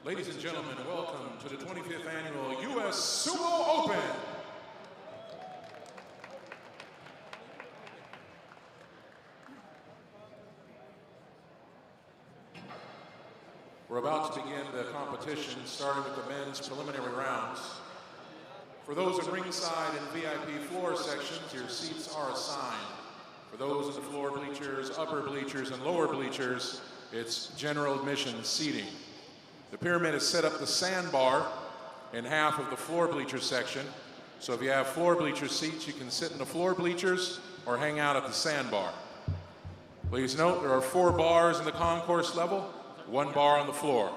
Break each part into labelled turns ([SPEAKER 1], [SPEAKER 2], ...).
[SPEAKER 1] Ladies and gentlemen, welcome to the 25th Annual US Sumo Open. We're about to begin the competition, starting with the men's preliminary rounds. For those in ringside and VIP floor sections, your seats are assigned. For those in the floor bleachers, upper bleachers, and lower bleachers, it's general admission seating. The pyramid has set up the sandbar in half of the floor bleacher section. So if you have floor bleacher seats, you can sit in the floor bleachers or hang out at the sandbar. Please note there are 4 bars in the concourse level, 1 bar on the floor.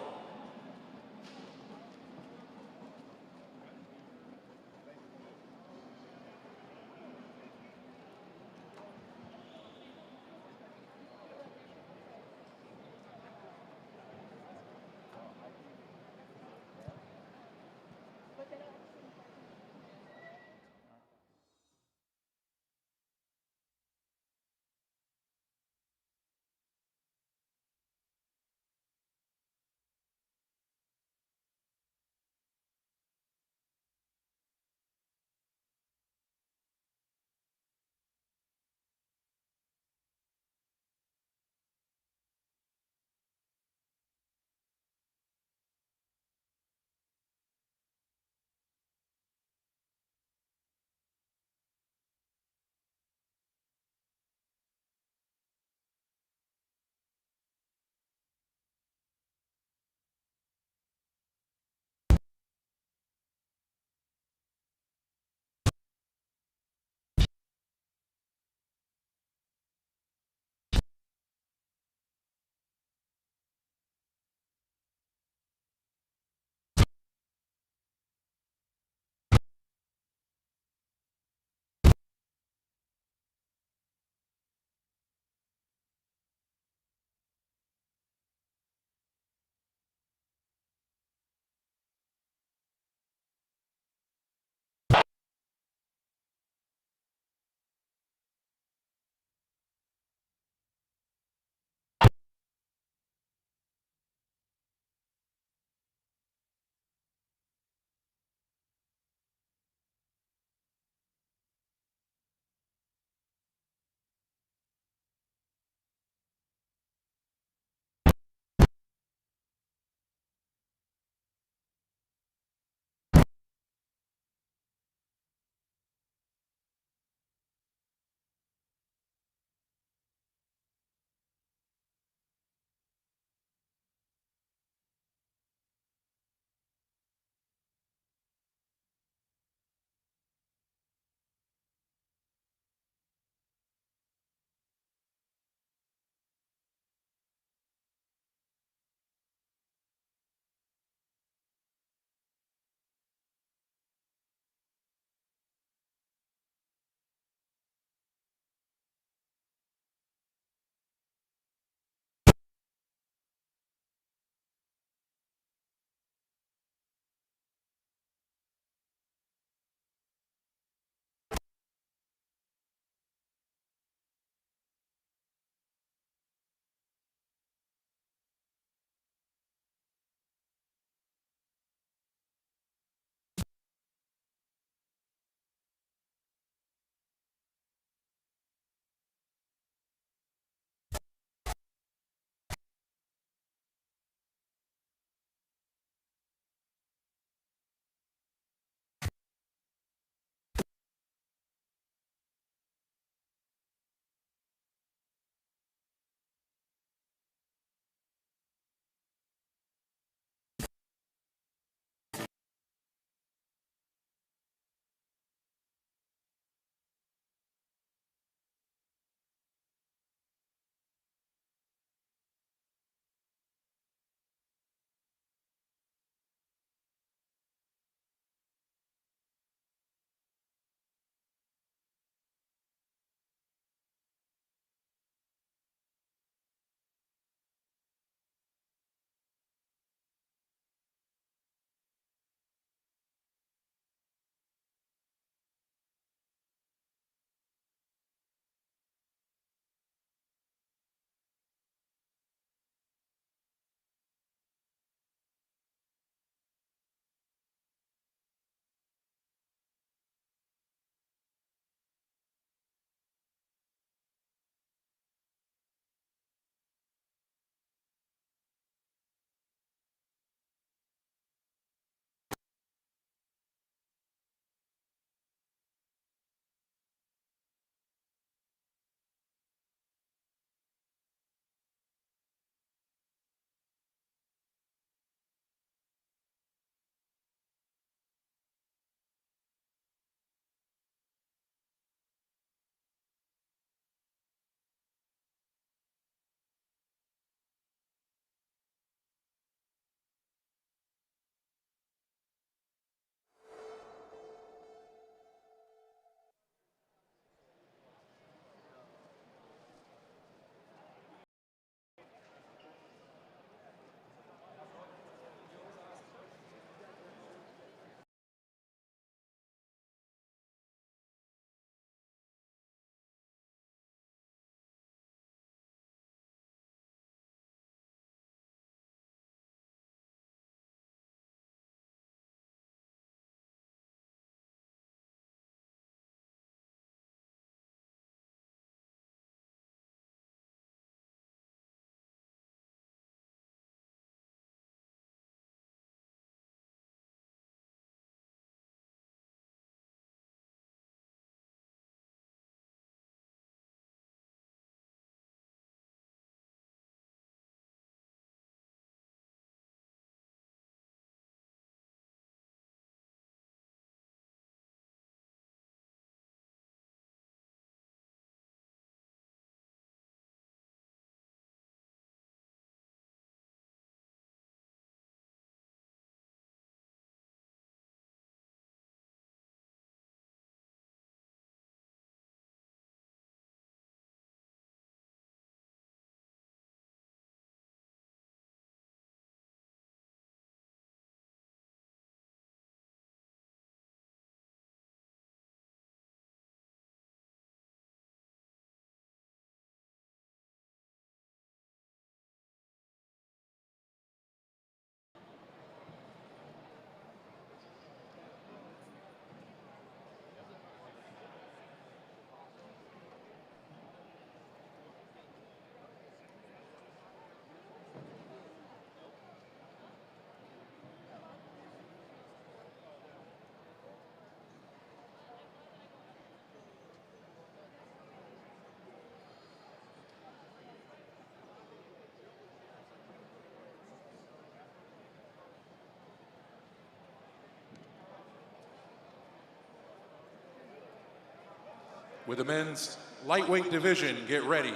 [SPEAKER 1] with the men's lightweight division, get ready.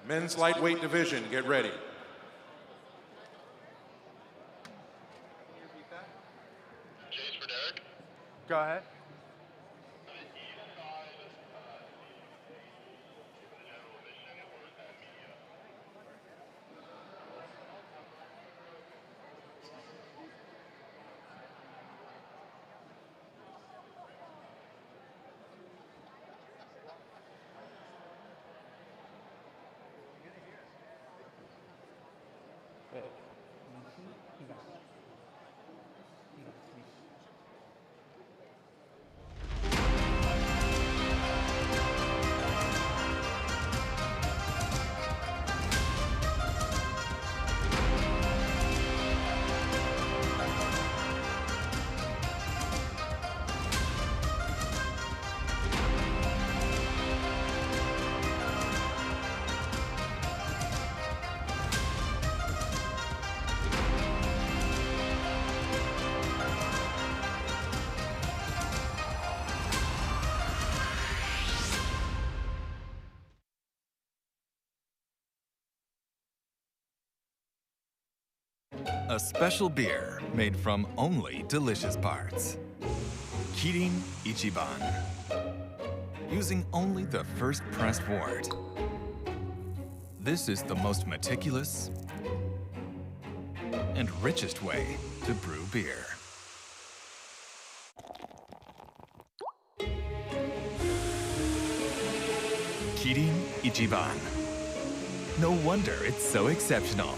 [SPEAKER 1] Men's lightweight division, get ready.
[SPEAKER 2] Go ahead.
[SPEAKER 3] A special beer made from only delicious parts. Kirin Ichiban. Using only the first pressed wort. This is the most meticulous and richest way to brew beer. Kirin Ichiban. No wonder it's so exceptional.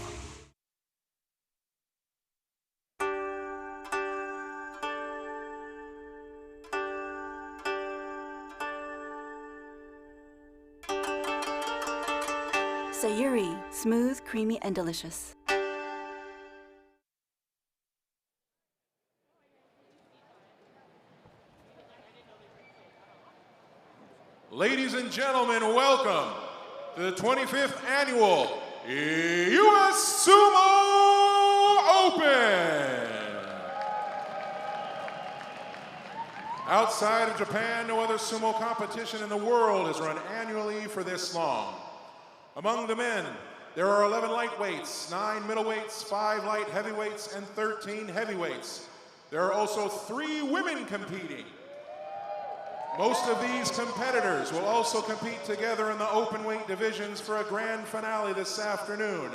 [SPEAKER 4] Sayuri, smooth, creamy, and delicious.
[SPEAKER 1] Ladies and gentlemen, welcome to the 25th annual US Sumo Open. Outside of Japan, no other sumo competition in the world is run annually for this long. Among the men, there are 11 lightweights, 9 middleweights, 5 light heavyweights, and 13 heavyweights. There are also 3 women competing. Most of these competitors will also compete together in the open weight divisions for a grand finale this afternoon.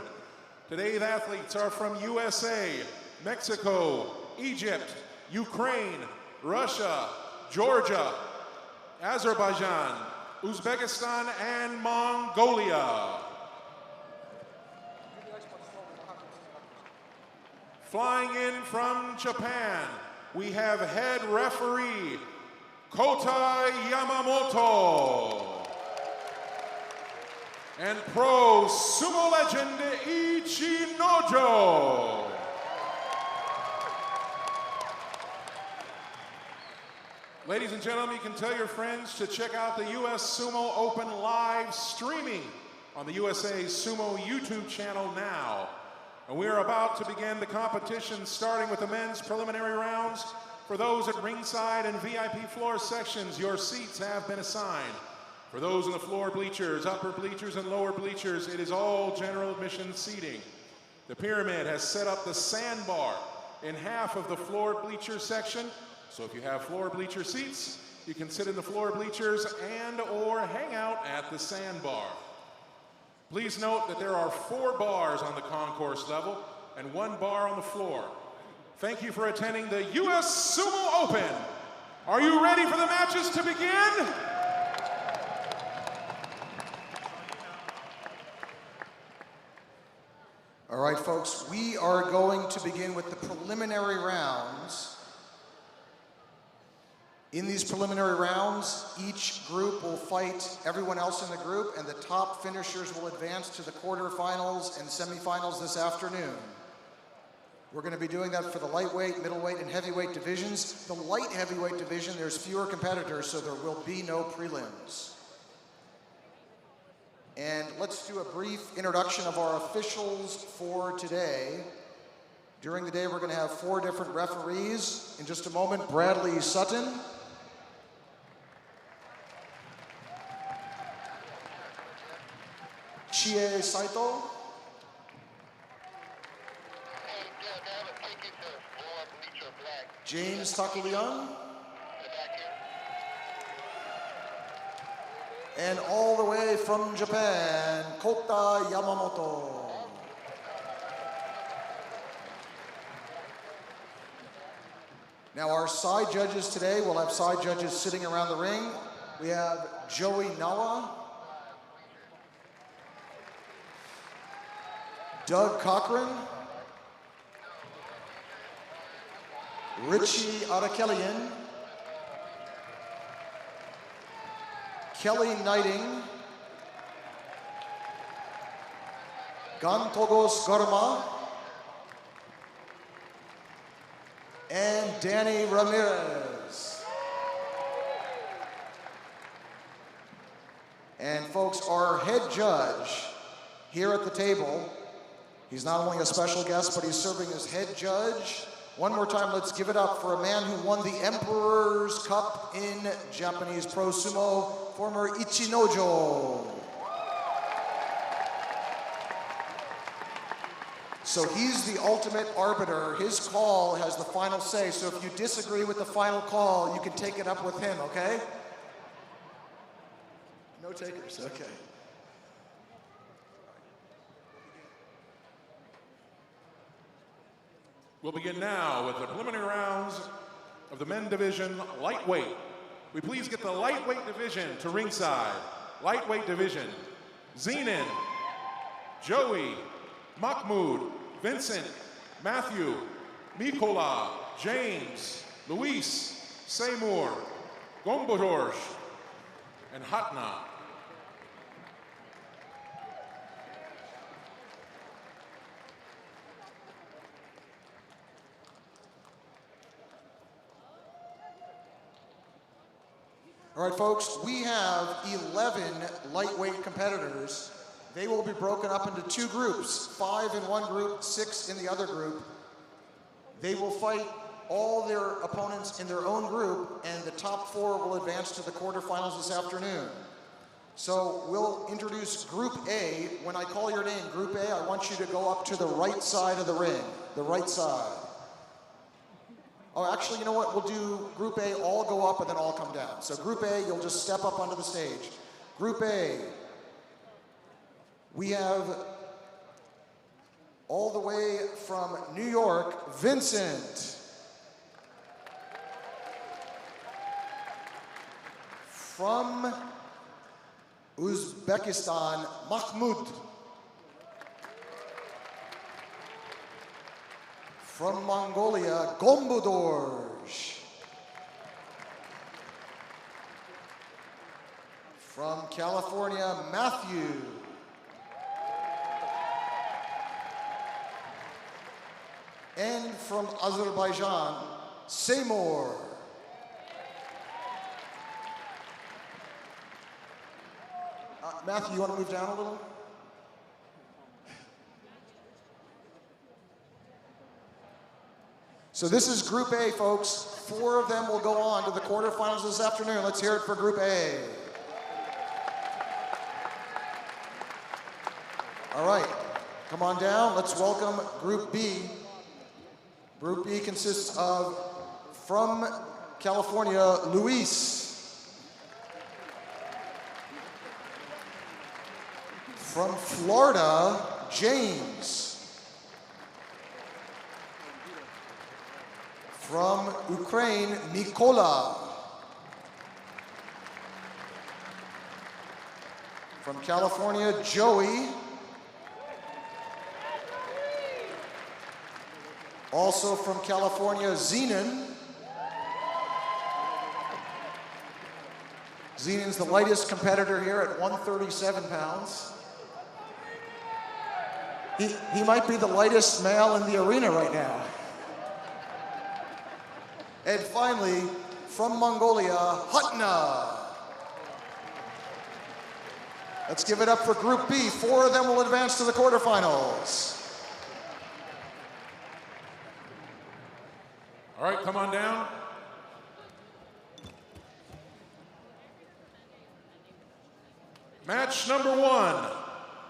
[SPEAKER 1] Today's athletes are from USA, Mexico, Egypt, Ukraine, Russia, Georgia, Azerbaijan, Uzbekistan, and Mongolia. Flying in from Japan, we have head referee Kota Yamamoto and pro sumo legend ICHINOJO. Ladies and gentlemen, you can tell your friends to check out the US Sumo Open live streaming on the USA Sumo YouTube channel now. And we are about to begin the competition, starting with the men's preliminary rounds. For those at ringside and VIP floor sections, your seats have been assigned. For those in the floor bleachers, upper bleachers, and lower bleachers, it is all general admission seating. The pyramid has set up the sandbar in half of the floor bleacher section. So if you have floor bleacher seats, you can sit in the floor bleachers and or hang out at the sandbar. Please note that there are 4 bars on the concourse level and 1 bar on the floor. Thank you for attending the US Sumo Open. Are you ready for the matches to begin?
[SPEAKER 5] All right, folks, we are going to begin with the preliminary rounds. In these preliminary rounds, each group will fight everyone else in the group, and the top finishers will advance to the quarterfinals and semifinals this afternoon. We're going to be doing that for the lightweight, middleweight, and heavyweight divisions. The light heavyweight division, there's fewer competitors, so there will be no prelims. And let's do a brief introduction of our officials for today. During the day, we're going to have 4 different referees. In just a moment, Bradley Sutton. Chie Saito. James Takulian. And all the way from Japan, Kota Yamamoto. Now our side judges today, we'll have side judges sitting around the ring. We have Joey Nawa, Doug Cochran, Richie Arakelian, Kelly Knighting, Gantogos Garma, and Danny Ramirez. And folks, our head judge here at the table, he's not only a special guest, but he's serving as head judge. One more time, let's give it up for a man who won the Emperor's Cup in Japanese Pro Sumo, former ICHINOJO. So he's the ultimate arbiter. His call has the final say. So if you disagree with the final call, you can take it up with him, okay? No takers, okay.
[SPEAKER 1] We'll begin now with the preliminary rounds of the men division lightweight. We please get the lightweight division to ringside. Lightweight division, Zenin, Joey, Mahmoud, Vincent, Matthew, Mikola, James, Luis, Seymour, Gombodorj, and Hatna.
[SPEAKER 5] All right, folks, we have 11 lightweight competitors. They will be broken up into two groups, 5 in one group, 6 in the other group. They will fight all their opponents in their own group, and the top 4 will advance to the quarterfinals this afternoon. So we'll introduce Group A. When I call your name, Group A, I want you to go up to the right side of the ring, the right side. Oh, actually, you know what? We'll do Group A, all go up and then all come down. So Group A, you'll just step up onto the stage. Group A, we have all the way from New York, Vincent. From Uzbekistan, Mahmoud. From Mongolia, Gombodorj. From California, Matthew. And from Azerbaijan, Seymour. Matthew, you want to move down a little? So this is Group A, folks. 4 of them will go on to the quarterfinals this afternoon. Let's hear it for Group A. All right, come on down. Let's welcome Group B. Group B consists of, from California, Luis. From Florida, James. From Ukraine, Mikola. From California, Joey. Also from California, Zenin. Zenin's the lightest competitor here at 137 pounds. He might be the lightest male in the arena right now. And finally, from Mongolia, Hatna. Let's give it up for Group B. 4 of them will advance to the quarterfinals.
[SPEAKER 1] All right, come on down. Match number 1.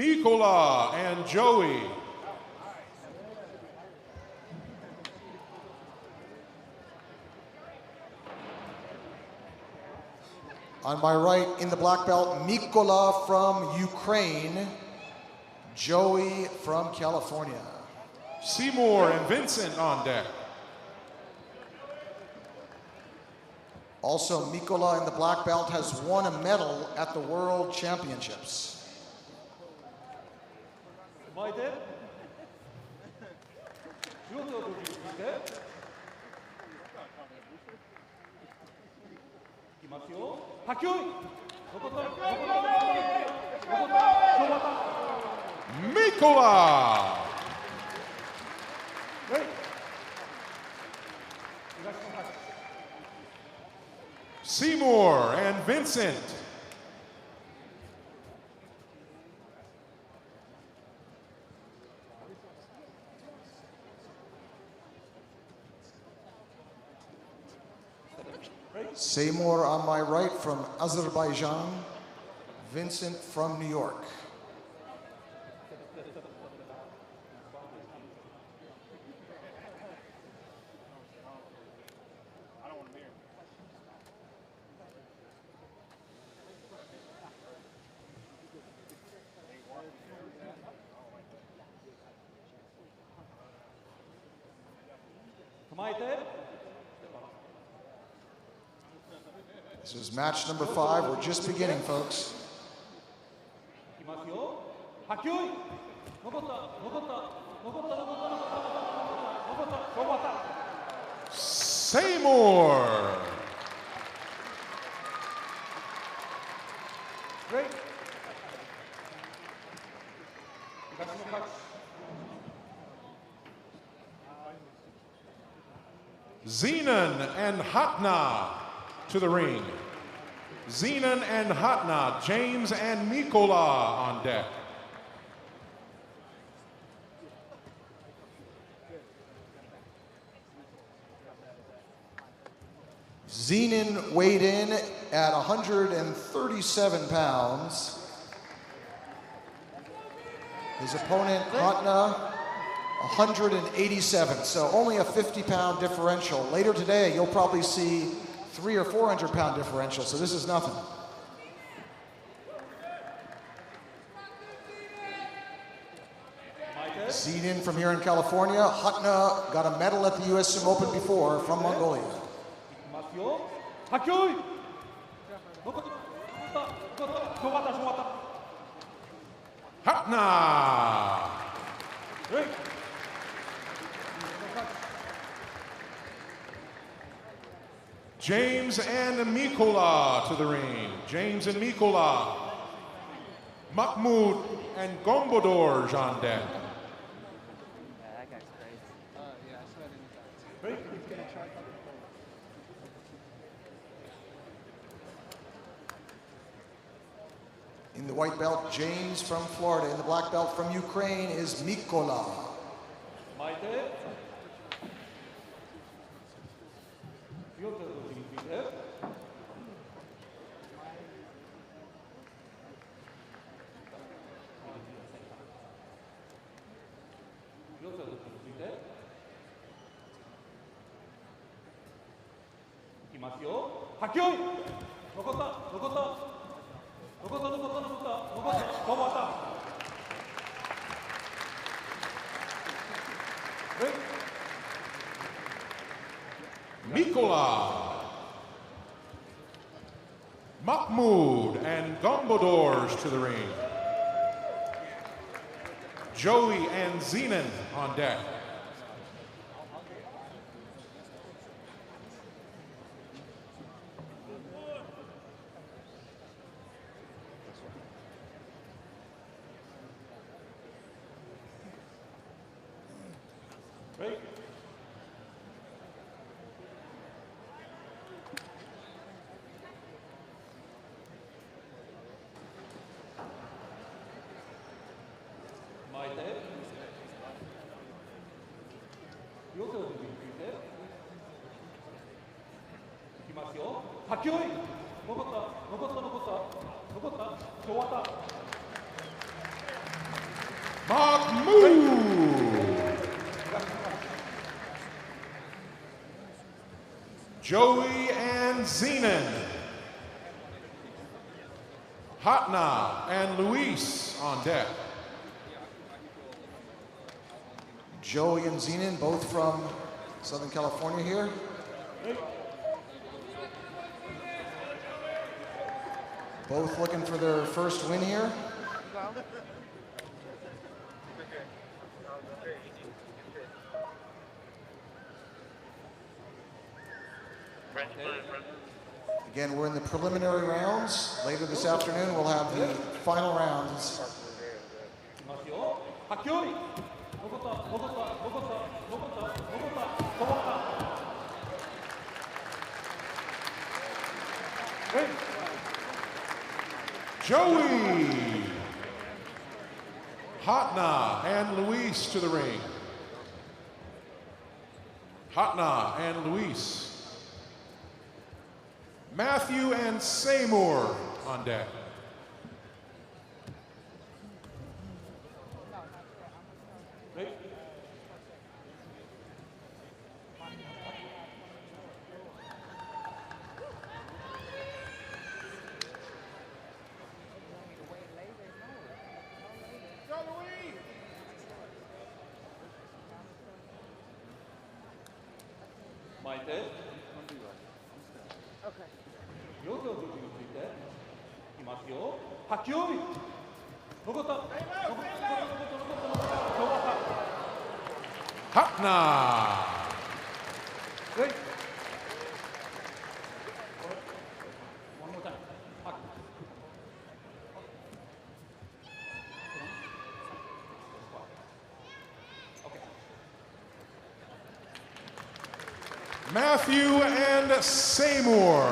[SPEAKER 1] Mikola and Joey.
[SPEAKER 5] On my right, in the black belt, Mikola from Ukraine, Joey from California.
[SPEAKER 1] Seymour and Vincent on deck.
[SPEAKER 5] Also, Mikola in the black belt has won a medal at the World Championships.
[SPEAKER 2] 巻いて白手を取りにしていきますよはきょい残った残った残った小股
[SPEAKER 1] Mikola.
[SPEAKER 2] はい東の端
[SPEAKER 1] Seymour and Vincent.
[SPEAKER 5] Seymour on my right from Azerbaijan. Vincent from New York. This is match number 5. We're just beginning, folks.
[SPEAKER 1] Seymour. Zenon and Hatna to the ring. Zenon and Hatna, James and Mikola on deck.
[SPEAKER 5] Zenon weighed in at 137 pounds. His opponent, Hatna, 187, so only a 50-pound differential. Later today, you'll probably see 300 or 400-pound differential, so this is nothing. Zenon from here in California. Hatna got a medal at the US Sumo Open before from Mongolia.
[SPEAKER 1] Hatna. James and Mikola to the ring. James and Mikola. Mahmoud and Gombodorj on deck.
[SPEAKER 5] In the white belt, James from Florida. In the black belt from Ukraine is Mikola.
[SPEAKER 1] Mikola, Mahmoud and Gombodorj to the ring. Joey and Zenon on deck. Joey and Zenon. Hatna and Luis on deck.
[SPEAKER 5] Joey and Zenon, both from Southern California here. Both looking for their first win here. Again, we're in the preliminary rounds. Later this afternoon, we'll have the final rounds.
[SPEAKER 1] Joey, Hatna and Luis to the ring. Hatna and Luis. Matthew and Seymour on deck.
[SPEAKER 2] Ready? Maite. 両手を軸についていきますよ。はきおい。残った。残った。
[SPEAKER 1] Hapna.
[SPEAKER 2] Ready? One more time. Hak. Okay.
[SPEAKER 1] Matthew and Seymour.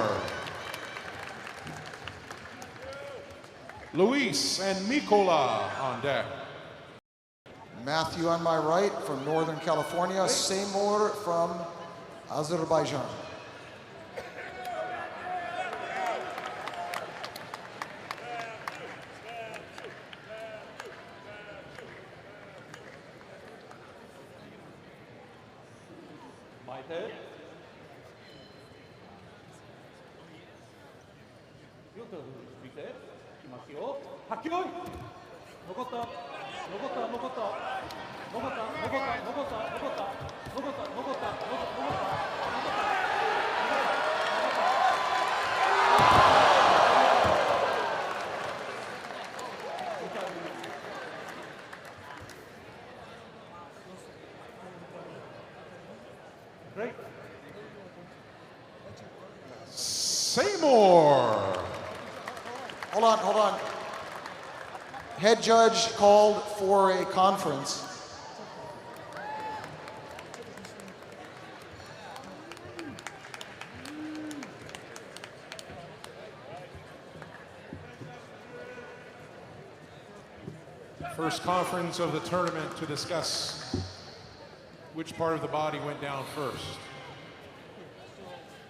[SPEAKER 1] Luis and Mikola on deck.
[SPEAKER 5] Matthew on my right from Northern California, Seymour from Azerbaijan.
[SPEAKER 2] Maite. 両手をついていきますよ。はきおい。残った。残った。残った。残った。残った。残った。残った。残った。残った。残った。残った。残った。残った。Great.
[SPEAKER 1] Seymour.
[SPEAKER 5] Hold on. Head judge called for a conference.
[SPEAKER 1] First conference of the tournament to discuss which part of the body went down first.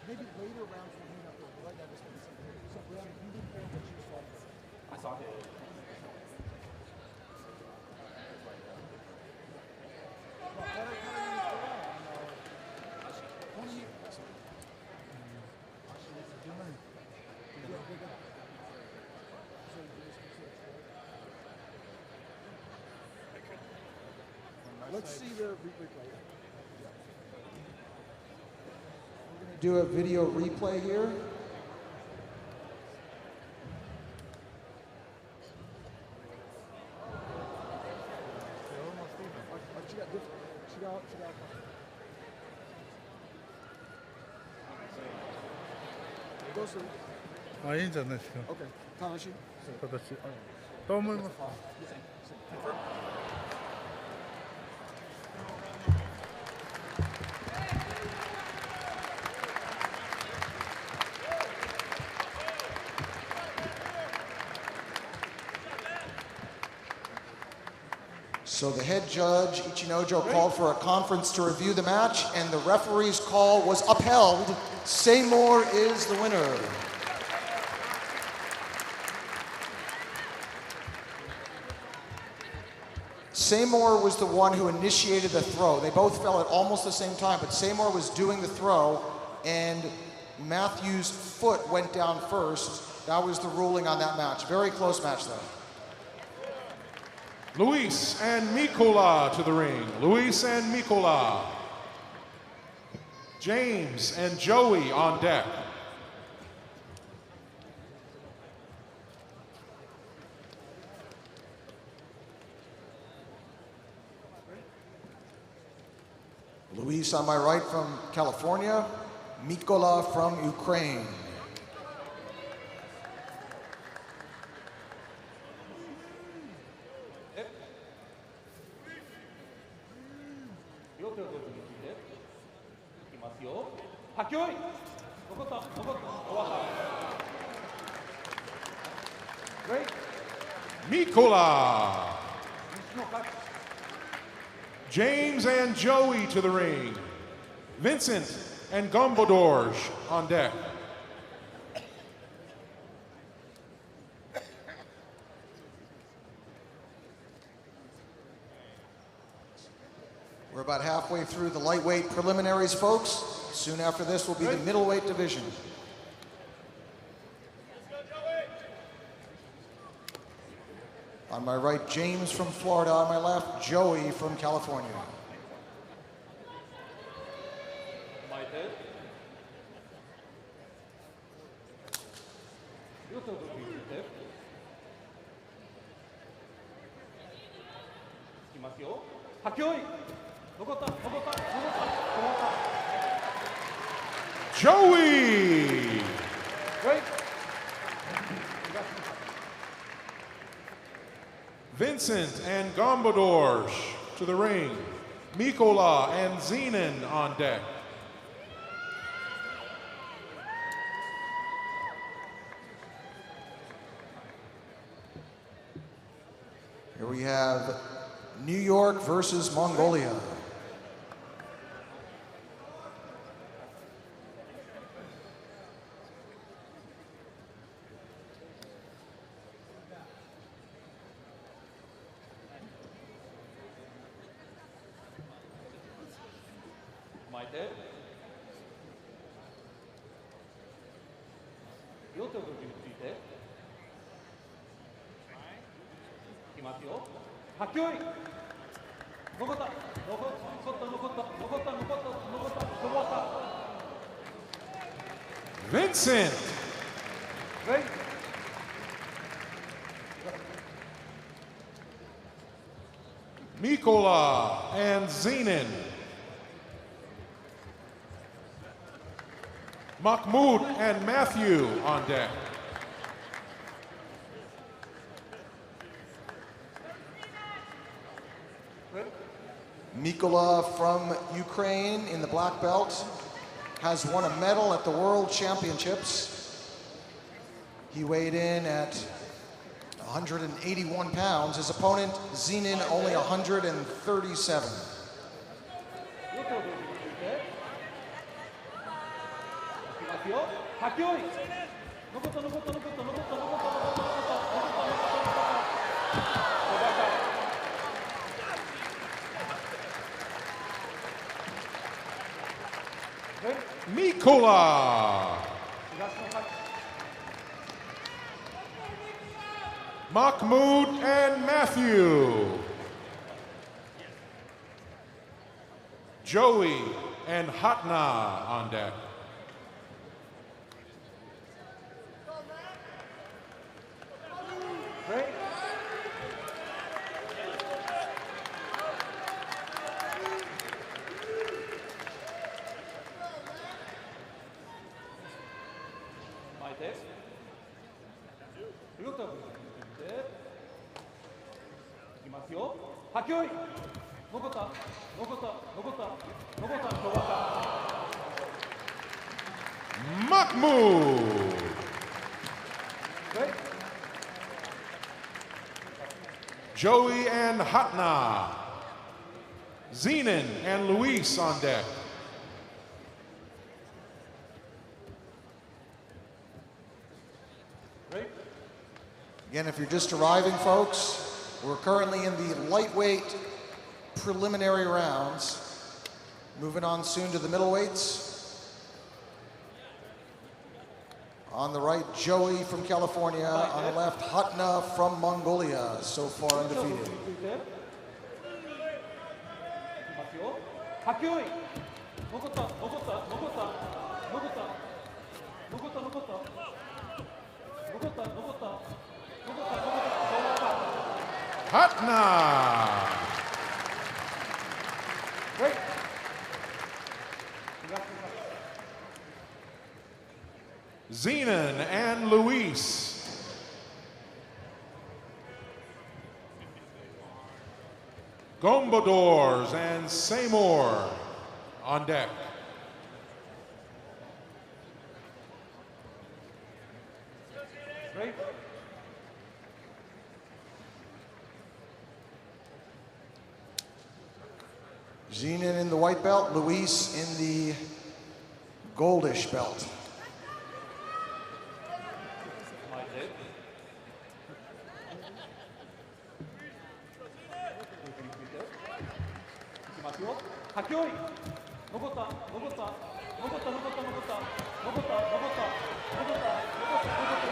[SPEAKER 5] Maybe later rounds will meet up right now.
[SPEAKER 2] I saw it.
[SPEAKER 5] Let's see the replay. We're going to do a video replay here.
[SPEAKER 6] 아, いいんじゃないですか。
[SPEAKER 5] Okay. 楽しい?
[SPEAKER 6] 形。と思います。
[SPEAKER 5] So the head judge, ICHINOJO, called for a conference to review the match, and the referee's call was upheld. Seymour is the winner. Seymour was the one who initiated the throw. They both fell at almost the same time, but Seymour was doing the throw, and Matthew's foot went down first. That was the ruling on that match. Very close match, though.
[SPEAKER 1] Luis and Mikola to the ring. Luis and Mikola. James and Joey on deck.
[SPEAKER 5] Luis on my right from California, Mikola from Ukraine.
[SPEAKER 1] Mikola. James and Joey to the ring. Vincent and Gombodorj on deck.
[SPEAKER 5] about halfway through the lightweight preliminaries, folks. Soon after this will be the middleweight division. On my right, James from Florida. On my left, Joey from California.
[SPEAKER 1] Joey! Vincent and Gombadors to the ring. Mikola and Zenon on deck.
[SPEAKER 5] Here we have New York versus Mongolia.
[SPEAKER 1] Vincent! Mikola and Zenon. Mahmoud and Matthew on deck.
[SPEAKER 5] Mikola from Ukraine in the black belt has won a medal at the World Championships. He weighed in at 181 pounds. His opponent, Zenon, only 137.
[SPEAKER 1] Mikola! Mahmoud and Matthew. Joey and Hatna on deck. Mahmoud. Joey and Hatna. Zenon and Luis on deck.
[SPEAKER 5] Again, if you're just arriving, folks, we're currently in the lightweight preliminary rounds. Moving on soon to the middleweights. On the right, Joey from California. On the left, Hatna from Mongolia, so far undefeated.
[SPEAKER 1] Hatna. Zenon and Luis. Gombadors and Seymour on deck.
[SPEAKER 5] Zenon in the white belt, Luis in the goldish belt.
[SPEAKER 2] はきおい残った残った残った残った残った残った残った残った残った残った残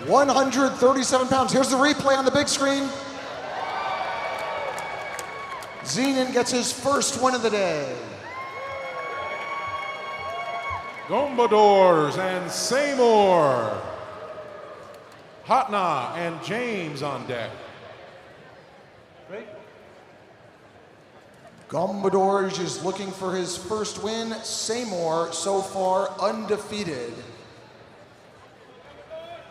[SPEAKER 5] 137 pounds. Here's the replay on the big screen. Zenon gets his first win of the day.
[SPEAKER 1] Gombadors and Seymour. Hatna and James on deck.
[SPEAKER 5] Gombadors is looking for his first win. Seymour, so far, undefeated.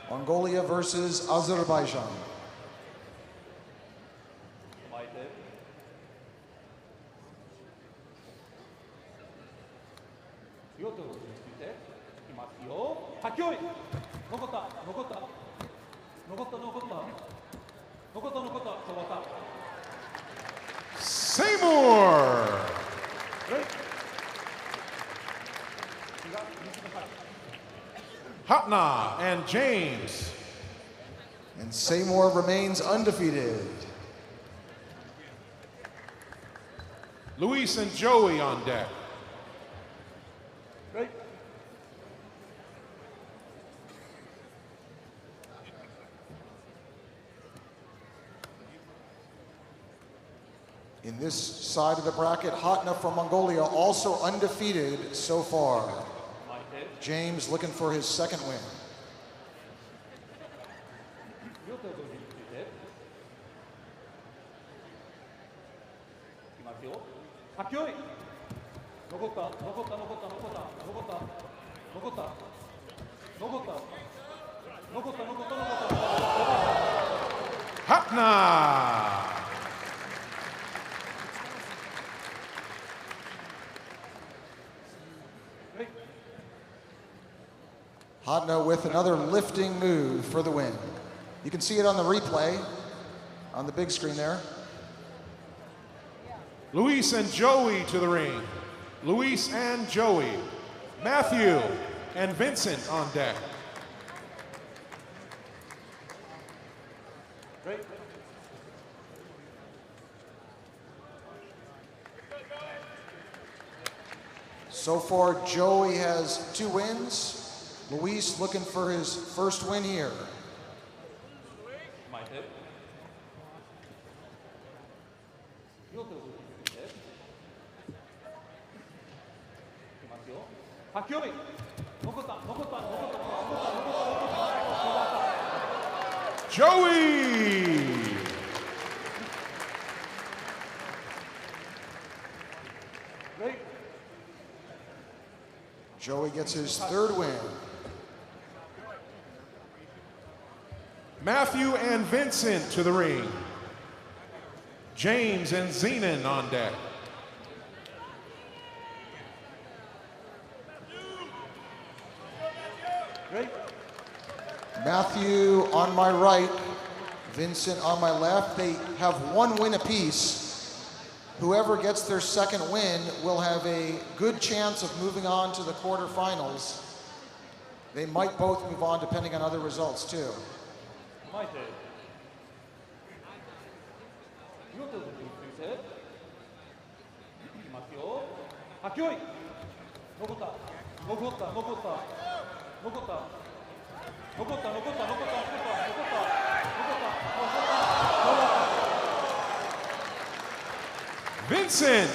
[SPEAKER 5] Mongolia versus Azerbaijan.
[SPEAKER 1] Seymour. Hatna and James.
[SPEAKER 5] And Seymour remains undefeated.
[SPEAKER 1] Luis and Joey on deck.
[SPEAKER 5] In this side of the bracket, Hatna from Mongolia, also undefeated so far. James looking for his second win.
[SPEAKER 1] Hatna.
[SPEAKER 5] Hatna with another lifting move for the win. You can see it on the replay on the big screen there.
[SPEAKER 1] Luis and Joey to the ring. Luis and Joey. Matthew and Vincent on deck.
[SPEAKER 5] So far, Joey has 2 wins. Luis looking for his first win here.
[SPEAKER 1] Joey.
[SPEAKER 5] Joey gets his third win.
[SPEAKER 1] Matthew and Vincent to the ring. James and Zenon on deck.
[SPEAKER 5] Matthew on my right, Vincent on my left. They have 1 win apiece. Whoever gets their second win will have a good chance of moving on to the quarterfinals. They might both move on depending on other results too.
[SPEAKER 1] Vincent.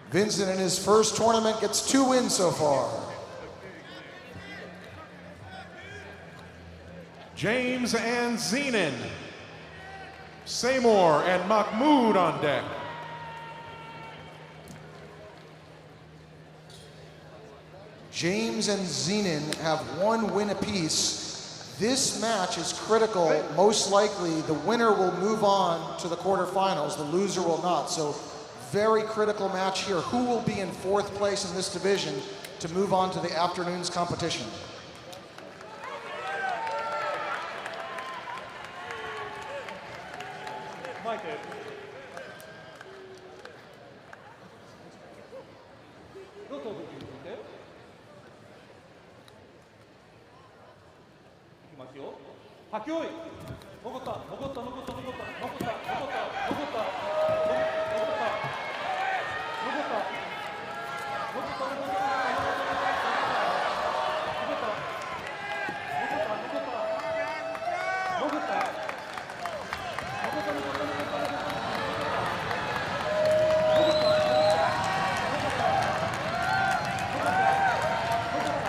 [SPEAKER 5] Vincent in his first tournament gets 2 wins so far.
[SPEAKER 1] James and Zenon. Seymour and Mahmoud on deck.
[SPEAKER 5] James and Zenon have 1 win apiece. This match is critical. Most likely, the winner will move on to the quarterfinals. The loser will not. So very critical match here. Who will be in 4th place in this division to move on to the afternoon's competition?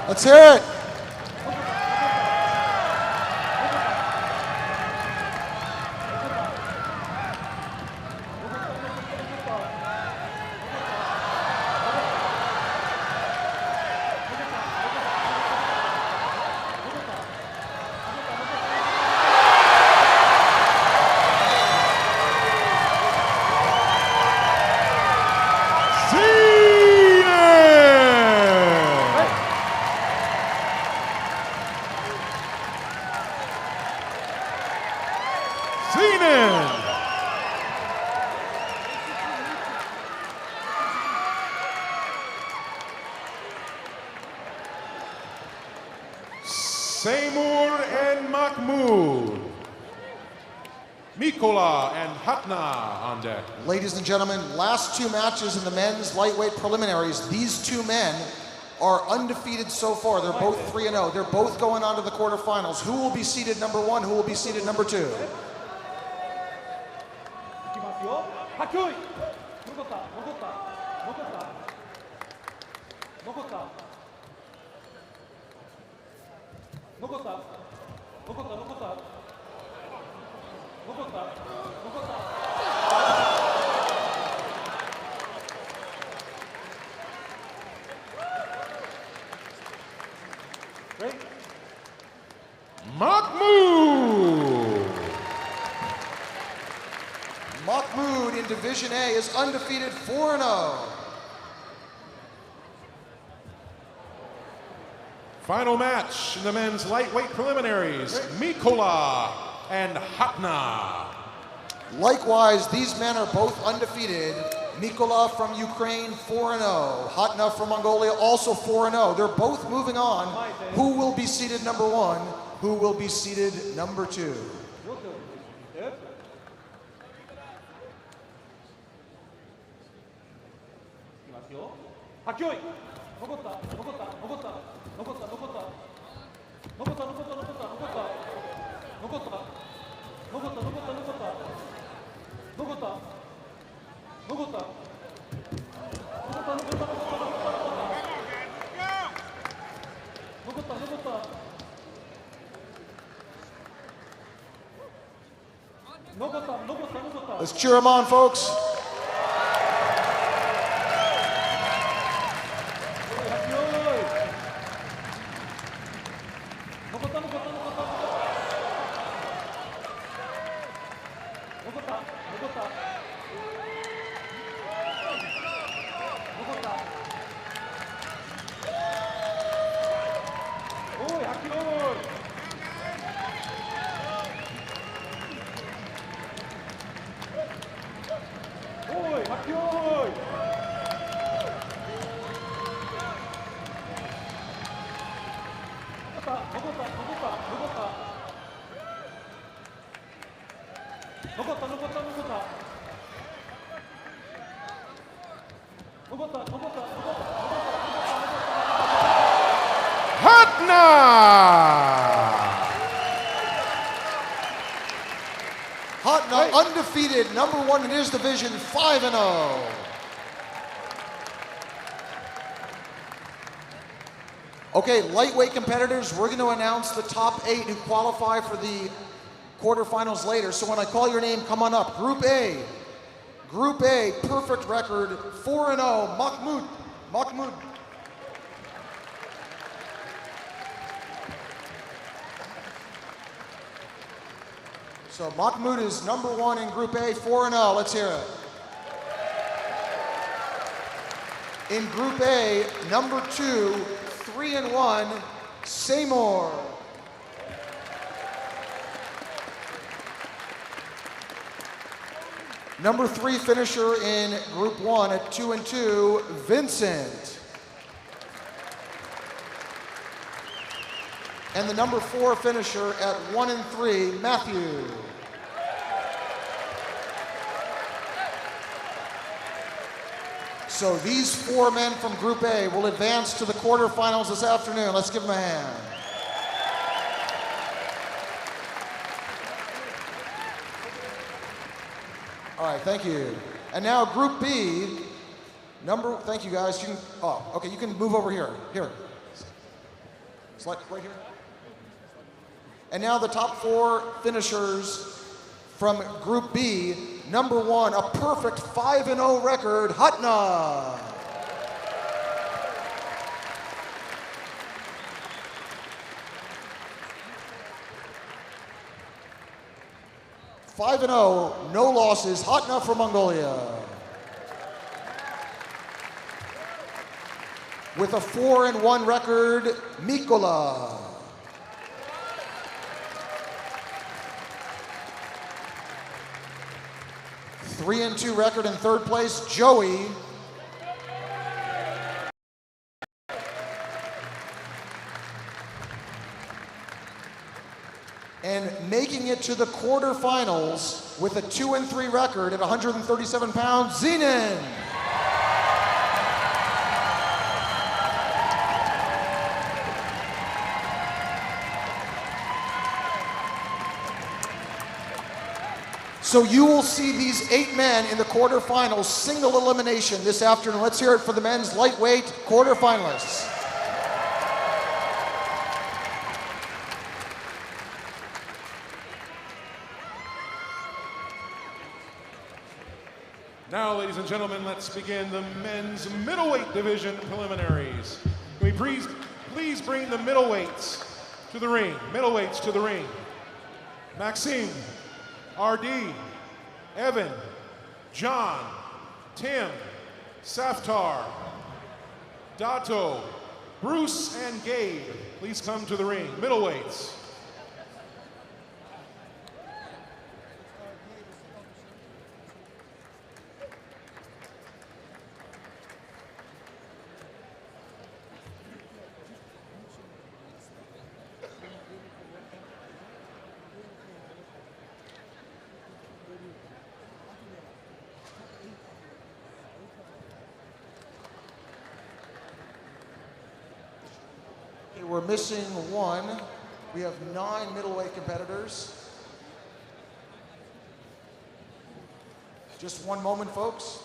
[SPEAKER 5] Let's hear it.
[SPEAKER 1] Seymour and Mahmoud. Mikola and Hatna on deck.
[SPEAKER 5] Ladies and gentlemen, last 2 matches in the men's lightweight preliminaries. These 2 men are undefeated so far. They're both 3-0. They're both going on to the quarterfinals. Who will be seated number 1? Who will be seated number 2?
[SPEAKER 1] Mahmoud.
[SPEAKER 5] Mahmoud in Division A is undefeated 4-0.
[SPEAKER 1] Final match in the men's lightweight preliminaries, Mikola and Hatna.
[SPEAKER 5] Likewise, these men are both undefeated. Mikola from Ukraine, 4-0. Hatna from Mongolia, also 4-0. They're both moving on. Who will be seated number 1? Who will be seated number 2? Let's cheer them on, folks. Hatna undefeated, number 1 in his division, 5-0. Okay, lightweight competitors, we're going to announce the top 8 who qualify for the quarterfinals later. So when I call your name, come on up. Group A, perfect record, 4-0, Mahmoud. So Mahmoud is number 1 in Group A, 4-0. Let's hear it. In Group A, number 2, 3-1, Seymour. Number 3 finisher in Group 1 at 2-2, Vincent. And the number 4 finisher at 1-3, Matthew. So these 4 men from Group A will advance to the quarterfinals this afternoon. Let's give them a hand. All right, thank you. And now Group B, thank you guys. You can, you can move over here. Here. Slide right here. And now the top 4 finishers from Group B. Number 1, a perfect 5-0 record, Hutna. (5-0), no losses, Hutna from Mongolia. With a 4-1 record, Mikola. A 3-2 record in 3rd place, Joey. And making it to the quarterfinals with a 2-3 record at 137 pounds, Zenon. So you will see these 8 men in the quarterfinals, single elimination this afternoon. Let's hear it for the men's lightweight quarterfinalists.
[SPEAKER 1] Now, ladies and gentlemen, let's begin the men's middleweight division preliminaries. Can we please bring the middleweights to the ring? Middleweights to the ring. Maxime, RD, Evan, John, Tim, Saftar, Dato, Bruce, and Gabe. Please come to the ring. Middleweights.
[SPEAKER 5] We're missing 1. We have 9 middleweight competitors. Just one moment, folks.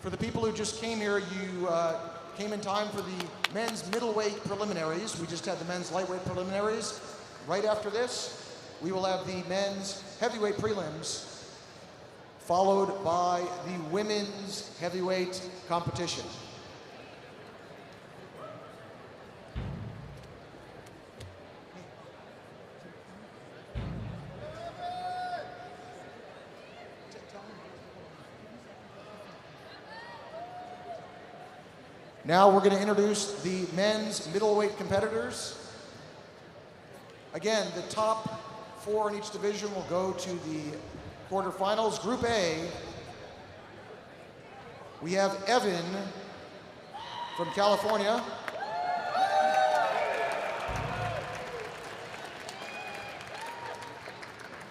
[SPEAKER 5] For the people who just came here, you came in time for the men's middleweight preliminaries. We just had the men's lightweight preliminaries. Right after this, we will have the men's heavyweight prelims, followed by the women's heavyweight competition. Now we're going to introduce the men's middleweight competitors. Again, the top 4 in each division will go to the quarterfinals. Group A, we have Evan from California.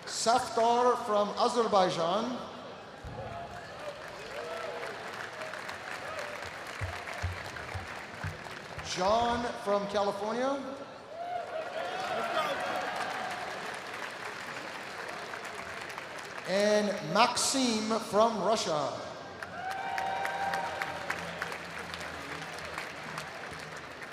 [SPEAKER 5] Saftar from Azerbaijan. John from California. And Maxime from Russia.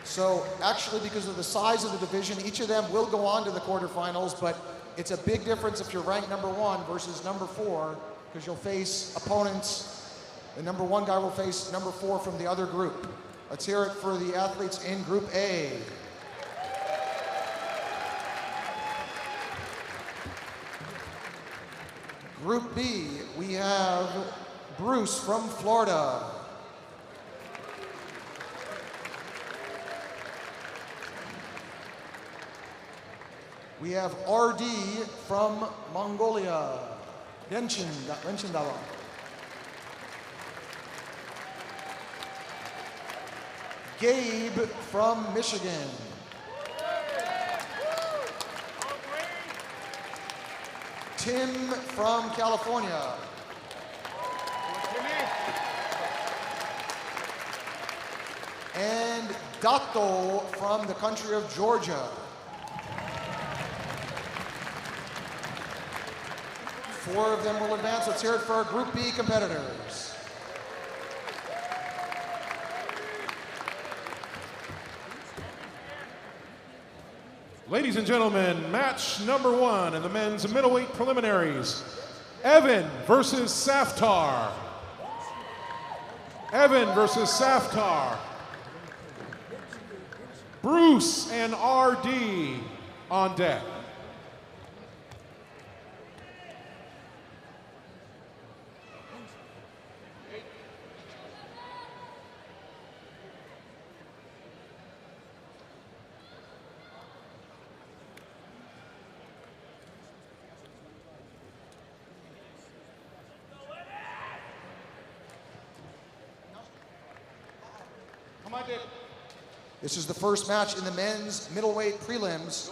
[SPEAKER 5] So actually, because of the size of the division, each of them will go on to the quarterfinals, but it's a big difference if you're ranked number 1 versus number 4, because you'll face opponents. The number 1 guy will face number 4 from the other group. Let's hear it for the athletes in Group A. Group B, we have Bruce from Florida. We have RD from Mongolia. Renshin dawa. Gabe from Michigan. Tim from California. And Dato from the country of Georgia. 4 of them will advance. Let's hear it for our Group B competitors.
[SPEAKER 1] Ladies and gentlemen, match number 1 in the men's middleweight preliminaries. Evan versus Saftar. Evan versus Saftar. Bruce and RD on deck.
[SPEAKER 5] This is the first match in the men's middleweight prelims.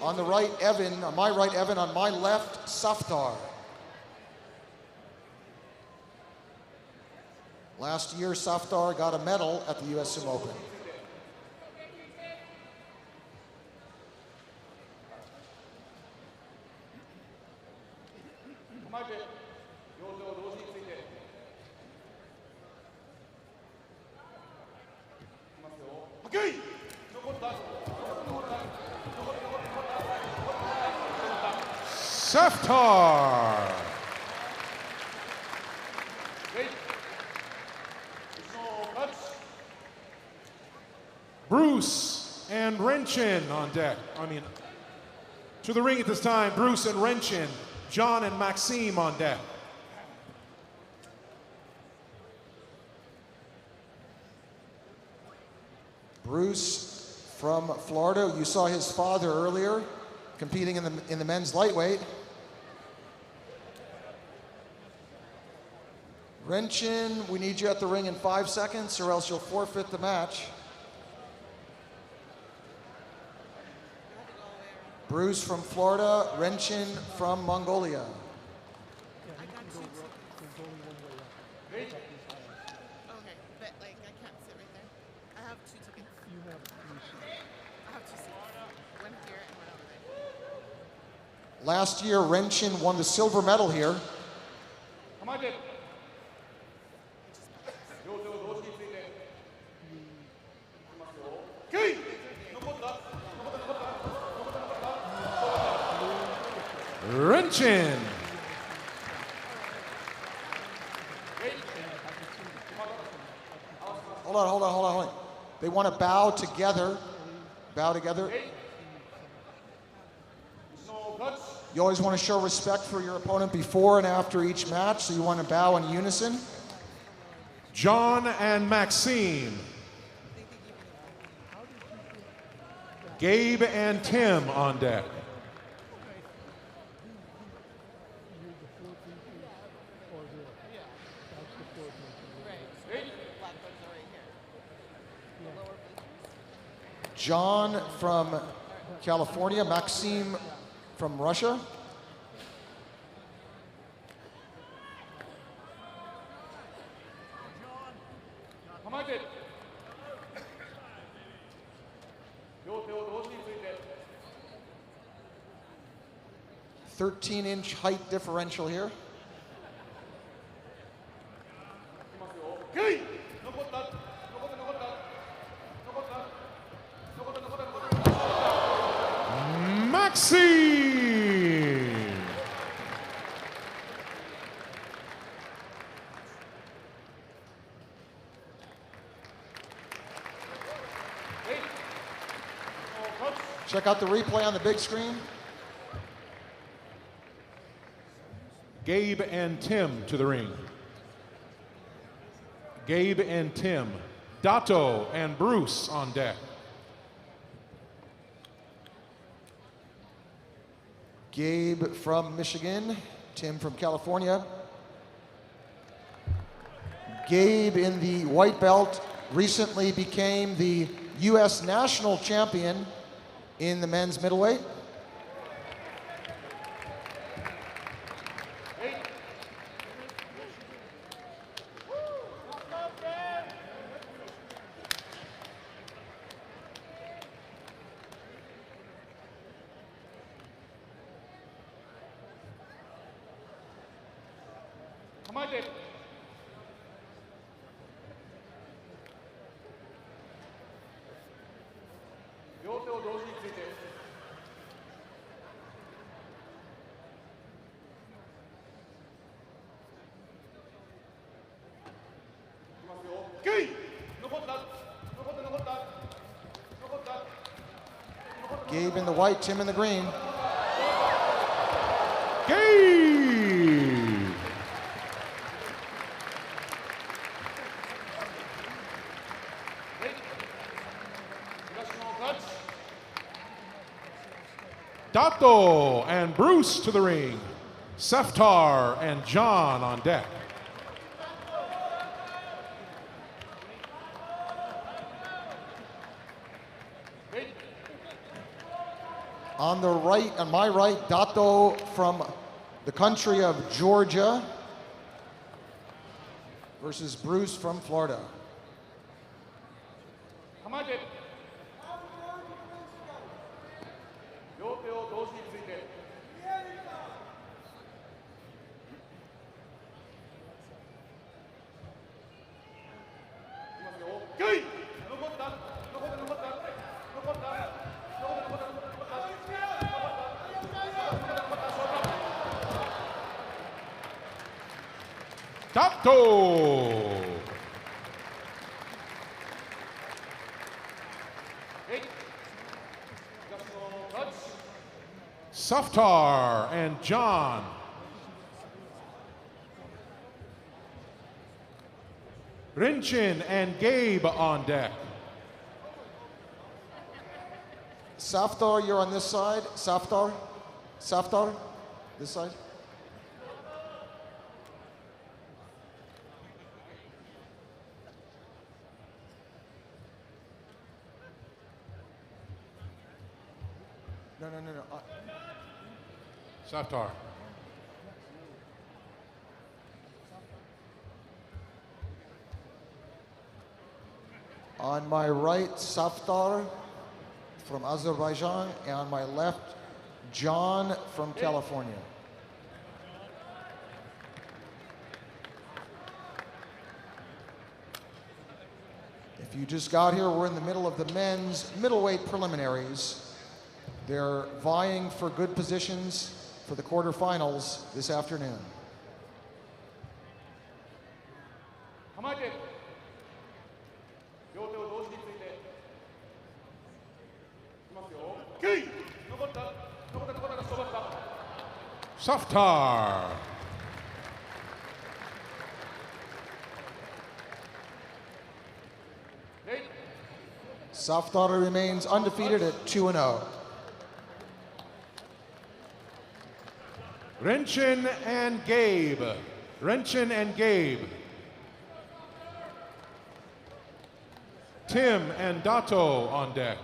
[SPEAKER 5] On the right, Evan. On my right, Evan. On my left, Saftar. Last year, Saftar got a medal at the US Sumo Open.
[SPEAKER 1] Saftar. Bruce and Renchin on deck. To the ring at this time, Bruce and Renchin, John and Maxime on deck.
[SPEAKER 5] Bruce from Florida. You saw his father earlier competing in the men's lightweight. Renchin, we need you at the ring in 5 seconds or else you'll forfeit the match. Bruce from Florida, Renchin from Mongolia.
[SPEAKER 7] I got 2 tickets. Okay, but like I can't sit right there. I have 2 tickets. I have 2 seats. One here and one over there.
[SPEAKER 5] Last year, Renchin won the silver medal here.
[SPEAKER 1] Renchin.
[SPEAKER 5] Hold on. They want to bow together. Bow together. You always want to show respect for your opponent before and after each match, so you want to bow in unison.
[SPEAKER 1] John and Maxime. Gabe and Tim on deck.
[SPEAKER 5] John from California, Maxime from Russia. "13-inch height differential here.
[SPEAKER 1] Maxime.
[SPEAKER 5] Check out the replay on the big screen.
[SPEAKER 1] Gabe and Tim to the ring. Gabe and Tim. Dato and Bruce on deck.
[SPEAKER 5] Gabe from Michigan, Tim from California. Gabe in the white belt recently became the US national champion in the men's middleweight. Gabe in the white, Tim in the green.
[SPEAKER 1] Gabe! Dato and Bruce to the ring. Seftar and John on deck.
[SPEAKER 5] On the right, on my right, Dato from the country of Georgia versus Bruce from Florida.
[SPEAKER 1] Dato! Seftar and John. Rinchin and Gabe on deck.
[SPEAKER 5] Seftar, you're on this side. Seftar, this side. No.
[SPEAKER 1] Seftar.
[SPEAKER 5] On my right, Seftar from Azerbaijan, and on my left, John from California. If you just got here, we're in the middle of the men's middleweight preliminaries. They're vying for good positions for the quarterfinals this afternoon.
[SPEAKER 1] Seftar.
[SPEAKER 5] Seftar remains undefeated at 2-0.
[SPEAKER 1] Rinchin and Gabe. Rinchin and Gabe. Tim and Dato on deck.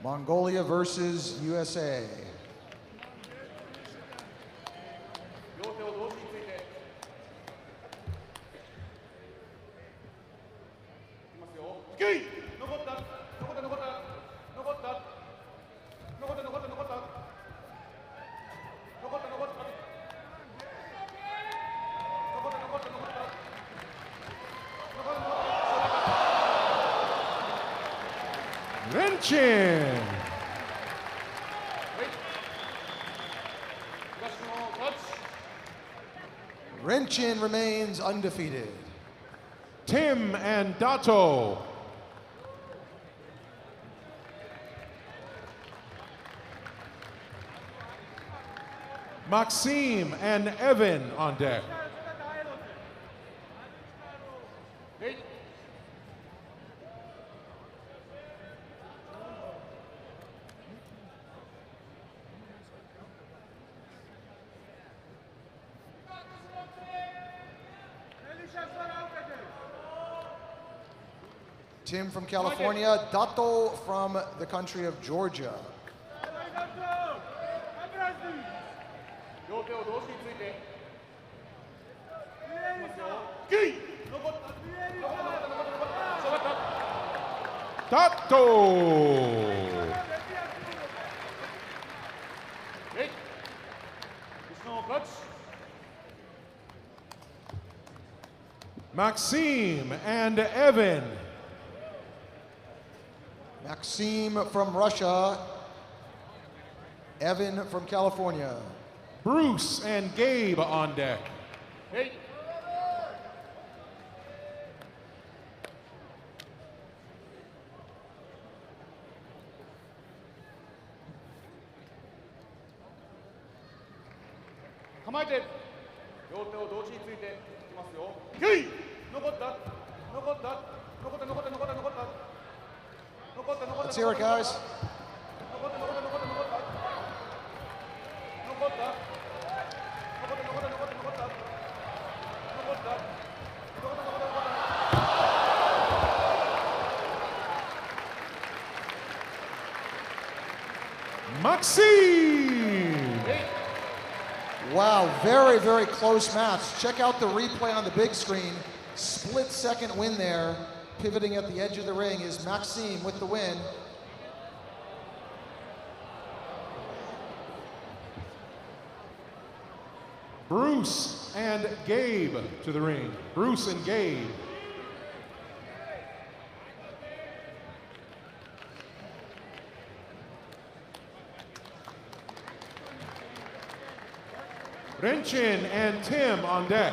[SPEAKER 5] Mongolia versus USA.
[SPEAKER 1] Rinchin.
[SPEAKER 5] Rinchin remains undefeated.
[SPEAKER 1] Tim and Dato. Maxime and Evan on deck.
[SPEAKER 5] Tim from California, Dato from the country of Georgia.
[SPEAKER 1] Dato. Maxime and Evan.
[SPEAKER 5] Maxime from Russia, Evan from California.
[SPEAKER 1] Bruce and Gabe on deck.
[SPEAKER 5] Let's hear it, guys.
[SPEAKER 1] Maxime.
[SPEAKER 5] Wow, very, very close match. Check out the replay on the big screen. Split second win there. Pivoting at the edge of the ring is Maxime with the win.
[SPEAKER 1] Bruce and Gabe to the ring. Bruce and Gabe. Renchin and Tim on deck.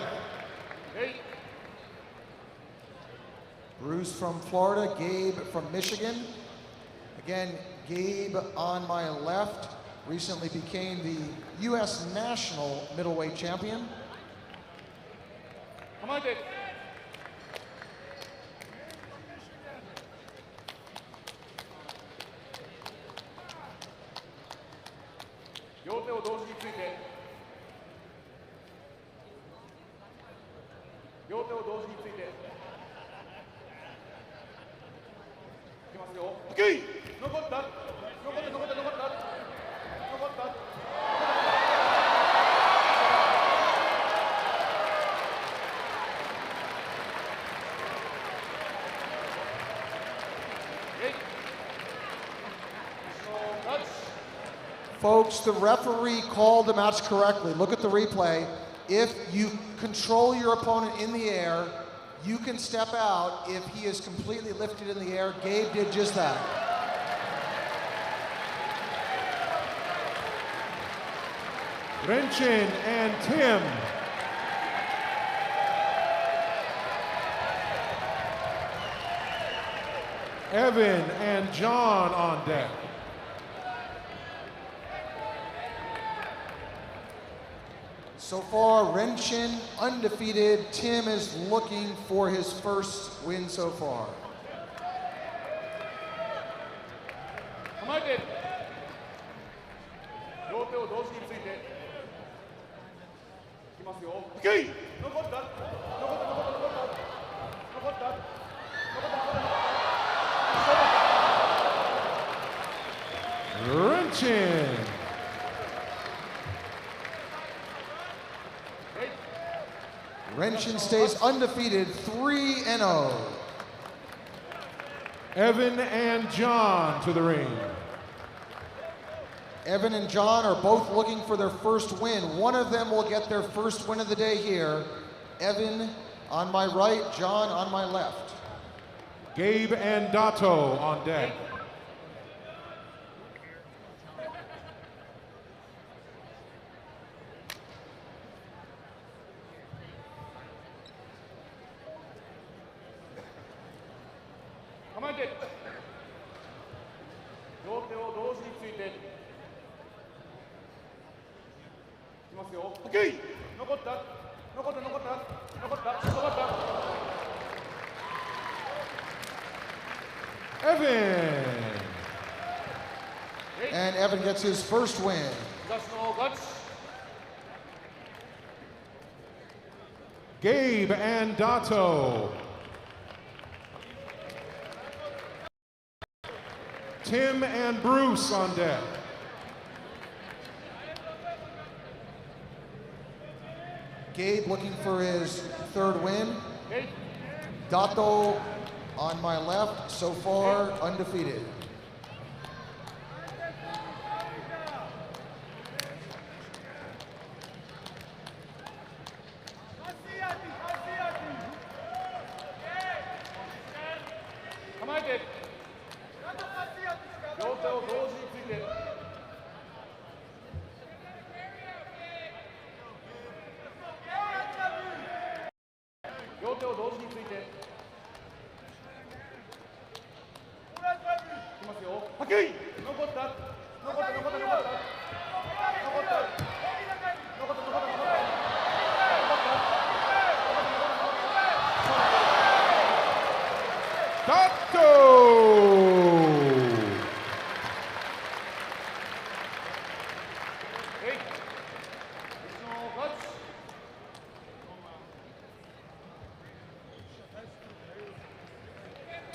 [SPEAKER 5] Bruce from Florida, Gabe from Michigan. Again, Gabe on my left recently became the US national middleweight champion. Folks, the referee called the match correctly. Look at the replay. If you control your opponent in the air, you can step out if he is completely lifted in the air. Gabe did just that.
[SPEAKER 1] Renchin and Tim. Evan and John on deck.
[SPEAKER 5] So far, Renchin undefeated. Tim is looking for his first win so far.
[SPEAKER 1] Renchin.
[SPEAKER 5] Renchin stays undefeated, 3-0.
[SPEAKER 1] Evan and John to the ring.
[SPEAKER 5] Evan and John are both looking for their first win. One of them will get their first win of the day here. Evan on my right, John on my left.
[SPEAKER 1] Gabe and Dato on deck.
[SPEAKER 2] て両手を同時についていきますよ。OK。残った。
[SPEAKER 1] Evan.
[SPEAKER 5] And Evan gets his first win.
[SPEAKER 1] Gabe and Dato. Tim and Bruce on deck.
[SPEAKER 5] Gabe looking for his third win. Dato on my left, so far undefeated.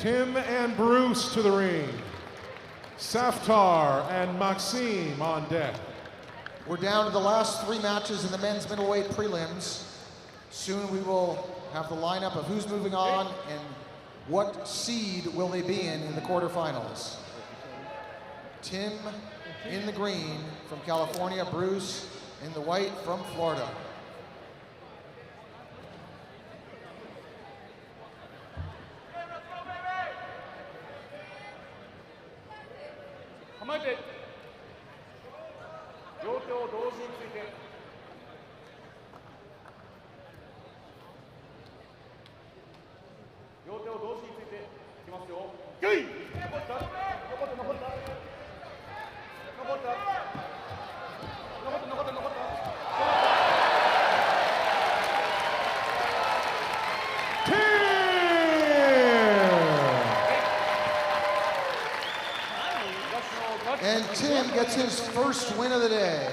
[SPEAKER 1] Tim and Bruce to the ring. Saftar and Maxime on deck.
[SPEAKER 5] We're down to the last three matches in the men's middleweight prelims. Soon we will have the lineup of who's moving on and what seed will they be in the quarterfinals. Tim in the green from California, Bruce in the white from Florida. And Tim gets his first win of the day.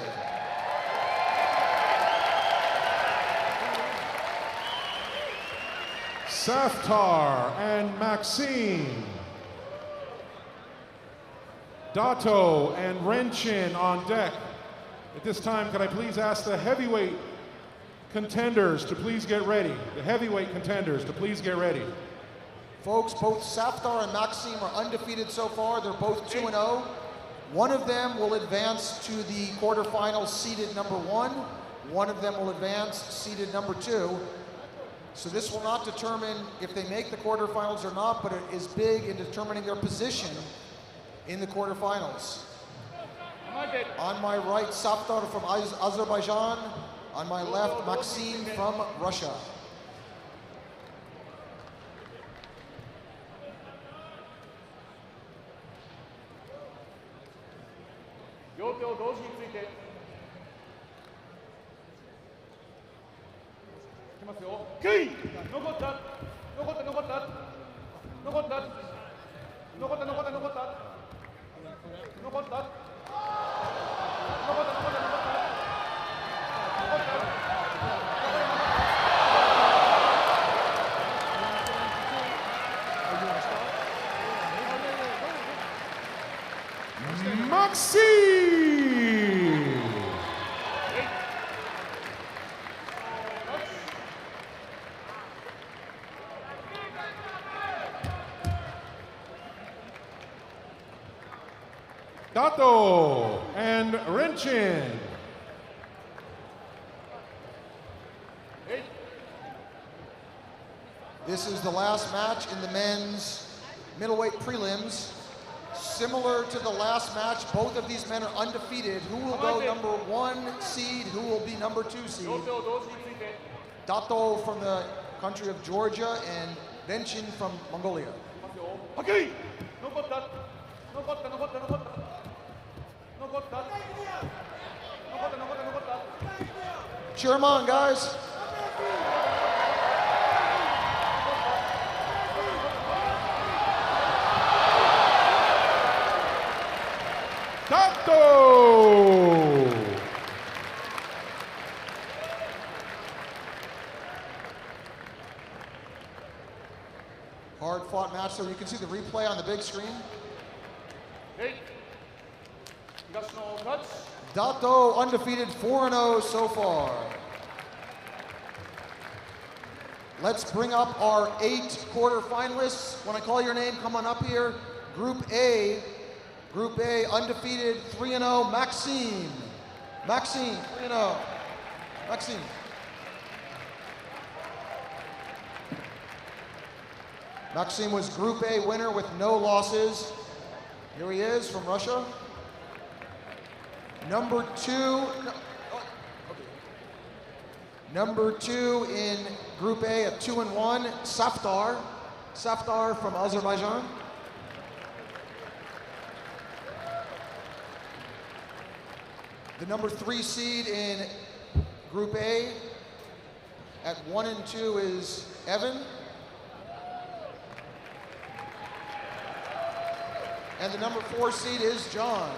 [SPEAKER 1] Saftar and Maxime. Dato and Renchin on deck. At this time, could I please ask the heavyweight contenders to please get ready. The heavyweight contenders to please get ready.
[SPEAKER 5] Folks, both Saftar and Maxime are undefeated so far. They're both 2-0. One of them will advance to the quarterfinals seeded number 1. One of them will advance seeded number 2. So this will not determine if they make the quarterfinals or not, but it is big in determining their position in the quarterfinals. On my right, Saftar from Azerbaijan. On my left, Maxime from Russia.
[SPEAKER 1] Dato and Renchin.
[SPEAKER 5] This is the last match in the men's middleweight prelims. Similar to the last match, both of these men are undefeated. Who will go number 1 seed? Who will be number 2 seed? Dato from the country of Georgia and Renchin from Mongolia.
[SPEAKER 2] はっきり残った残った残った残った残った残った残った残った
[SPEAKER 5] Cheer them on, guys.
[SPEAKER 1] Tato!
[SPEAKER 5] Hard fought match, so you can see the replay on the big screen. Dato undefeated 4-0 so far. Let's bring up our 8 quarterfinalists. When I call your name, come on up here. Group A undefeated 3-0, Maxime. Maxime, 3-0. Maxime. Maxime was Group A winner with no losses. Here he is from Russia. Number 2 in Group A at 2-1, Saftar. Saftar from Azerbaijan. The number 3 seed in Group A at 1-2 is Evan. And the number 4 seed is John.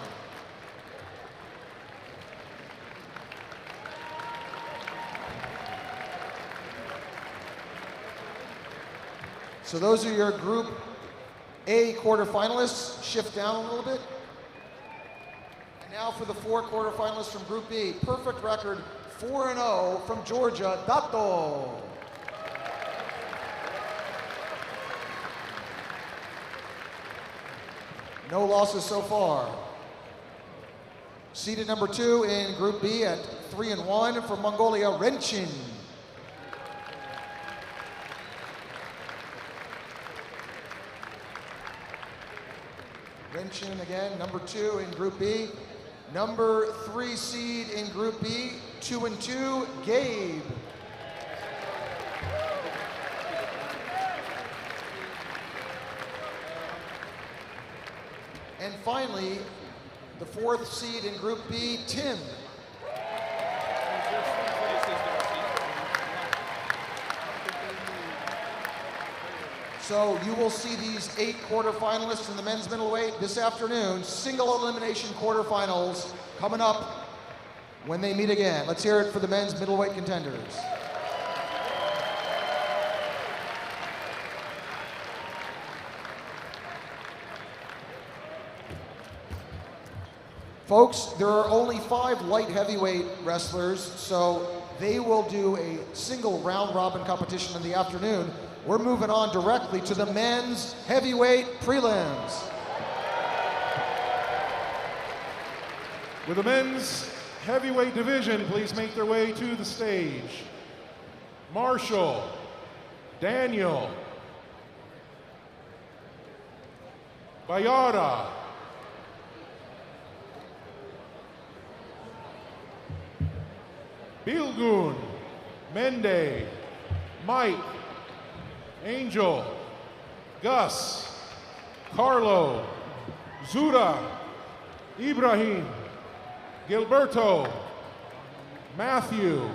[SPEAKER 5] So those are your Group A quarterfinalists. Shift down a little bit. And now for the 4 quarterfinalists from Group B. Perfect record, 4-0 from Georgia, Dato. No losses so far. Seeded number 2 in Group B at 3-1 from Mongolia, Renchin. Renchin again, number 2 in Group B. Number 3 seed in Group B, 2-2, Gabe. And finally, the 4th seed in Group B, Tim. So you will see these 8 quarterfinalists in the men's middleweight this afternoon. Single elimination quarterfinals coming up when they meet again. Let's hear it for the men's middleweight contenders. Folks, there are only 5 light heavyweight wrestlers, so they will do a single round robin competition in the afternoon. We're moving on directly to the men's heavyweight prelims.
[SPEAKER 1] With the men's heavyweight division, please make their way to the stage. Marshall, Daniel, Bayara, Bilgun, Mende, Mike, Angel, Gus, Carlo, Zura, Ibrahim, Gilberto, Matthew,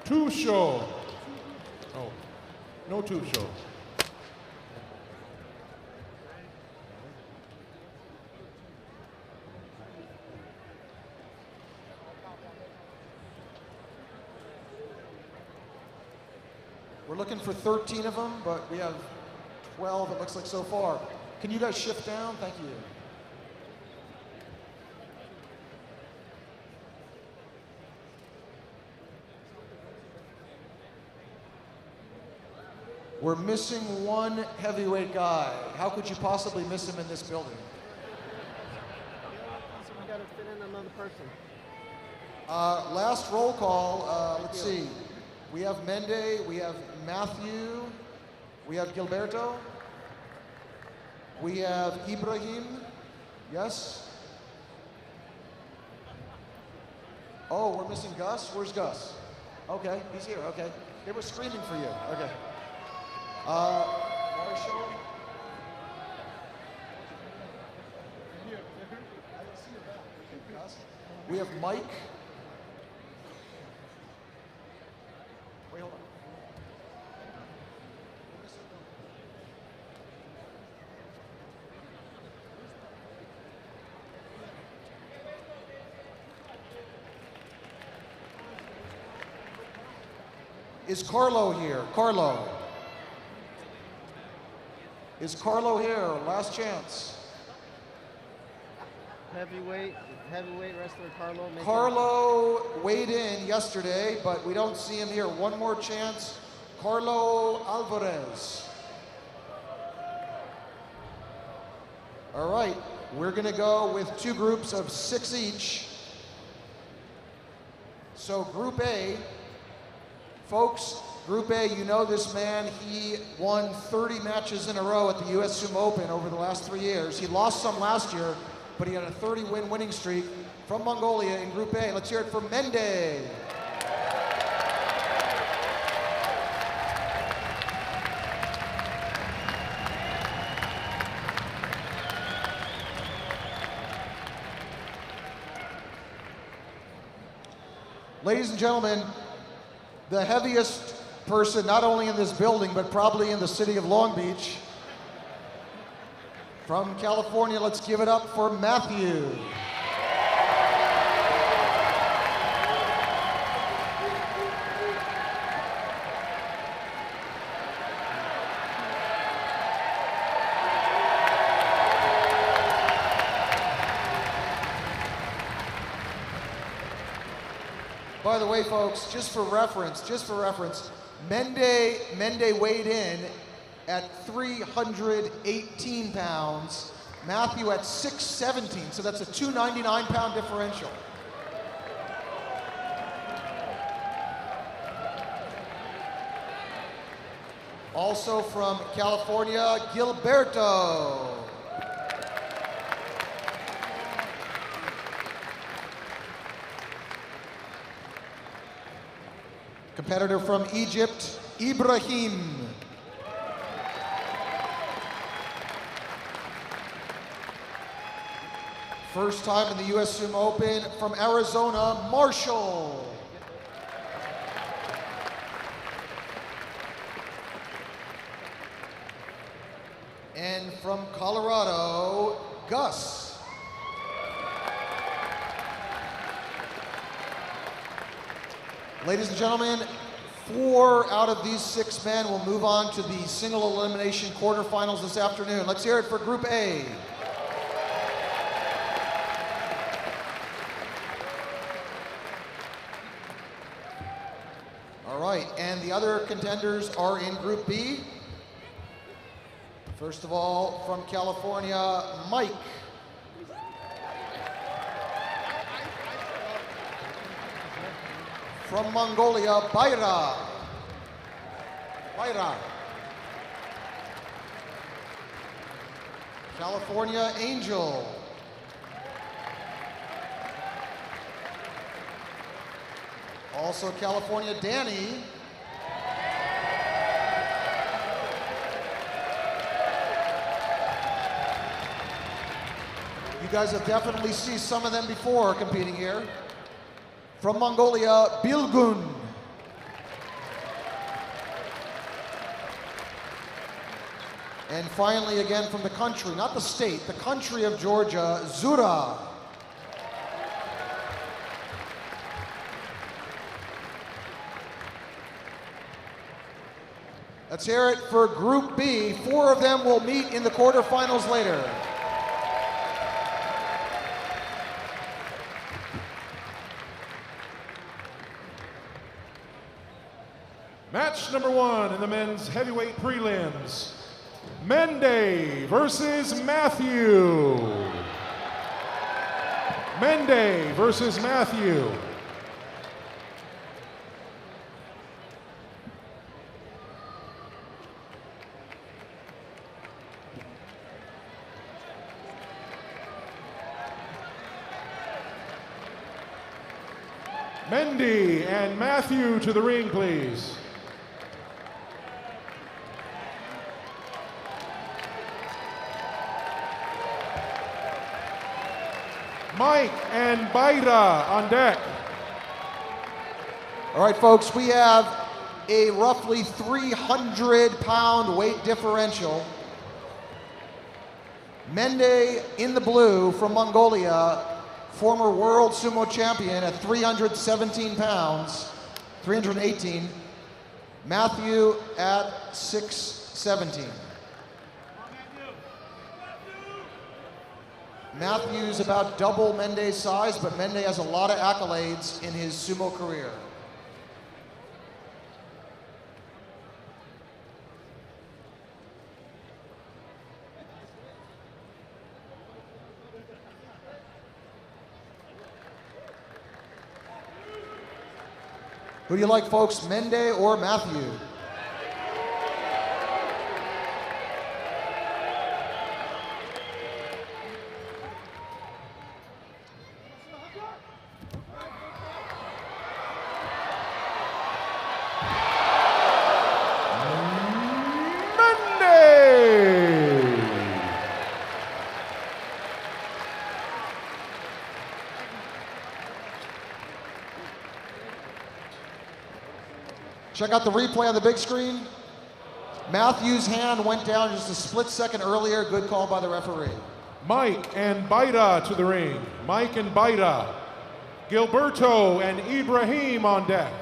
[SPEAKER 1] Tusho. Oh, no Tusho.
[SPEAKER 5] We're looking for 13 of them, but we have 12, it looks like, so far. Can you guys shift down? Thank you. We're missing one heavyweight guy. How could you possibly miss him in this building?
[SPEAKER 8] So we got to fit in another person.
[SPEAKER 5] Last roll call, let's see. We have Mende, we have Matthew, we have Gilberto, we have Ibrahim, yes? Oh, we're missing Gus? Where's Gus? Okay, he's here, okay. They were screaming for you, okay. Marshall. We have Mike. Wait, hold on. Is Carlo here? Carlo. Is Carlo here? Last chance.
[SPEAKER 8] Heavyweight wrestler Carlo.
[SPEAKER 5] Carlo weighed in yesterday, but we don't see him here. One more chance. Carlo Alvarez. All right, we're gonna go with two groups of 6 each. So Group A, folks, Group A, you know this man. He won 30 matches in a row at the US Sumo Open over the last 3 years. He lost some last year, but he had a 30-win winning streak. From Mongolia in Group A. Let's hear it for Mende. Ladies and gentlemen, the heaviest person not only in this building, but probably in the city of Long Beach. From California, let's give it up for Matthew. By the way, folks, just for reference, Mende weighed in at 318 pounds, Matthew at 617, so that's a 299-pound differential. Also from California, Gilberto. Competitor from Egypt, Ibrahim. First time in the US Sumo Open from Arizona, Marshall. And from Colorado, Gus. Ladies and gentlemen, 4 out of these 6 men will move on to the single elimination quarterfinals this afternoon. Let's hear it for Group A. All right, and the other contenders are in Group B. First of all, from California, Mike. From Mongolia, Bayra. California, Angel. Also California, Danny. You guys have definitely seen some of them before competing here. From Mongolia, Bilgun. And finally, again from the country, not the state, the country of Georgia, Zura. Let's hear it for Group B. 4 of them will meet in the quarterfinals later.
[SPEAKER 1] Match number 1 in the men's heavyweight prelims. Mende versus Matthew. Mende versus Matthew. Mende and Matthew to the ring, please. Mike and Baira on deck.
[SPEAKER 5] All right, folks, we have a roughly 300-pound weight differential. Mende in the blue from Mongolia, former World Sumo Champion at 317 pounds, 318. Matthew at 617. Matthew's about double Mende's size, but Mende has a lot of accolades in his sumo career. Who do you like, folks, Mende or Matthew? Check out the replay on the big screen. Matthew's hand went down just a split second earlier. Good call by the referee.
[SPEAKER 1] Mike and Baira to the ring. Mike and Baira. Gilberto and Ibrahim on deck.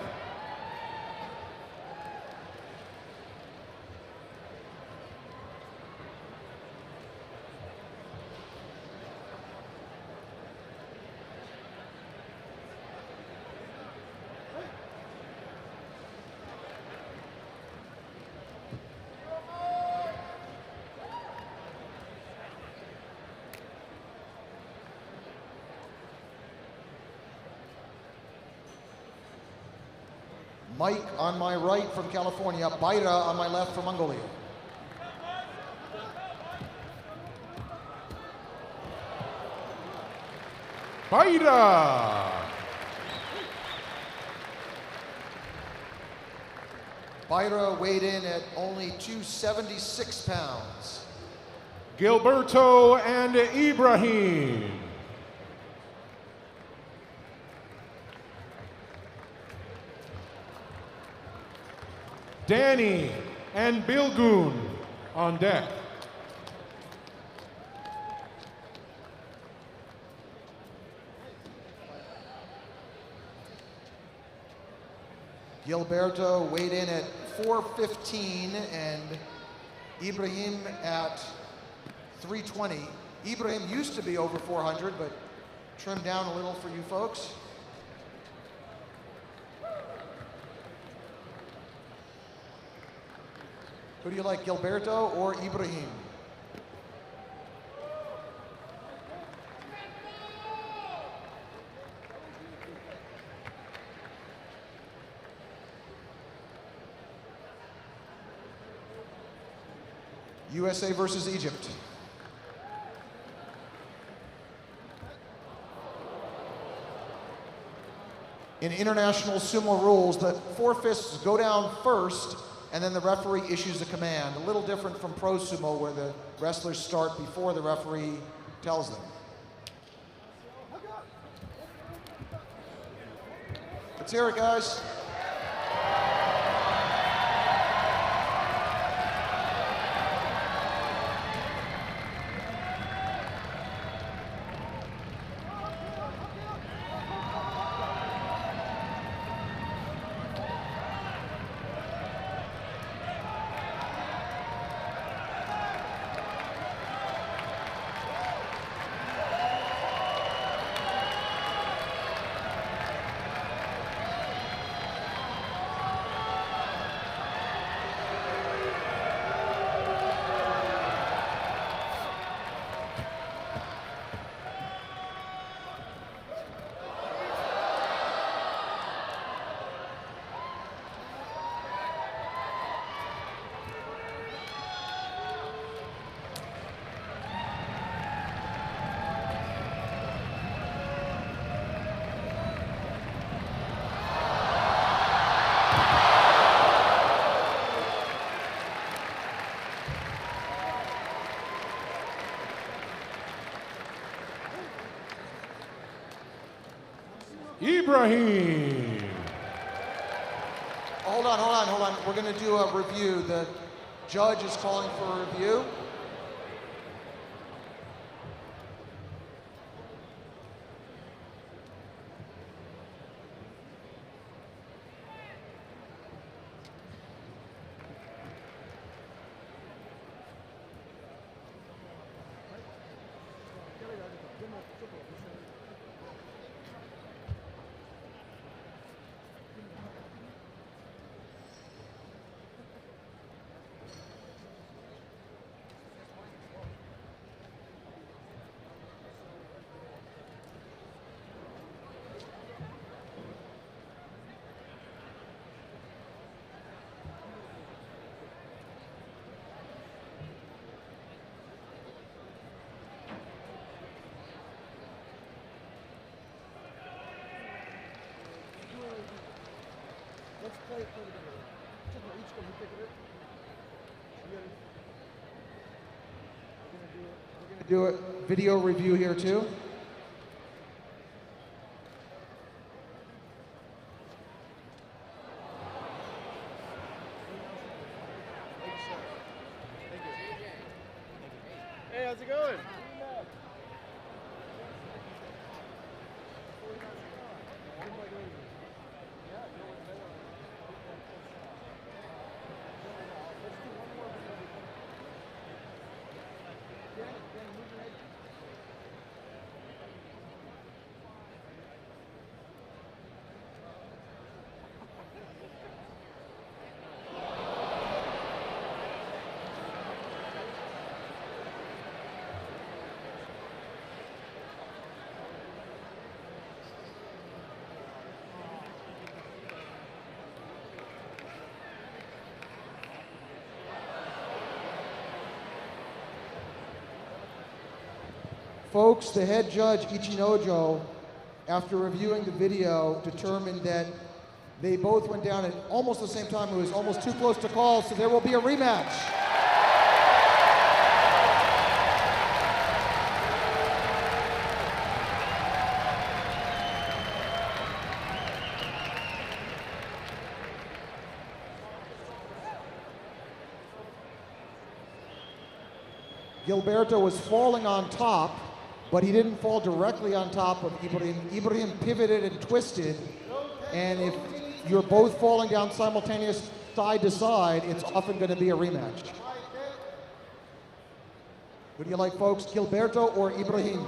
[SPEAKER 5] Mike on my right from California, Baira on my left from Mongolia.
[SPEAKER 1] Baira.
[SPEAKER 5] Baira weighed in at only 276 pounds.
[SPEAKER 1] Gilberto and Ibrahim. Danny and Bilgun on deck.
[SPEAKER 5] Gilberto weighed in at 415 and Ibrahim at 320. Ibrahim used to be over 400, but trimmed down a little for you folks. Who do you like, Gilberto or Ibrahim? USA versus Egypt. In international sumo rules, the four fists go down first, and then the referee issues a command. A little different from pro sumo, where the wrestlers start before the referee tells them. Let's hear it, guys.
[SPEAKER 1] Ibrahim.
[SPEAKER 5] Hold on. We're going to do a review. The judge is calling for a review. Do a video review here too.
[SPEAKER 8] Hey, how's it going?
[SPEAKER 5] Folks, the head judge, ICHINOJO, after reviewing the video, determined that they both went down at almost the same time. It was almost too close to call, so there will be a rematch. Gilberto was falling on top, but he didn't fall directly on top of Ibrahim. Ibrahim pivoted and twisted, and if you're both falling down simultaneous side to side, it's often going to be a rematch. What do you like, folks, Gilberto or Ibrahim?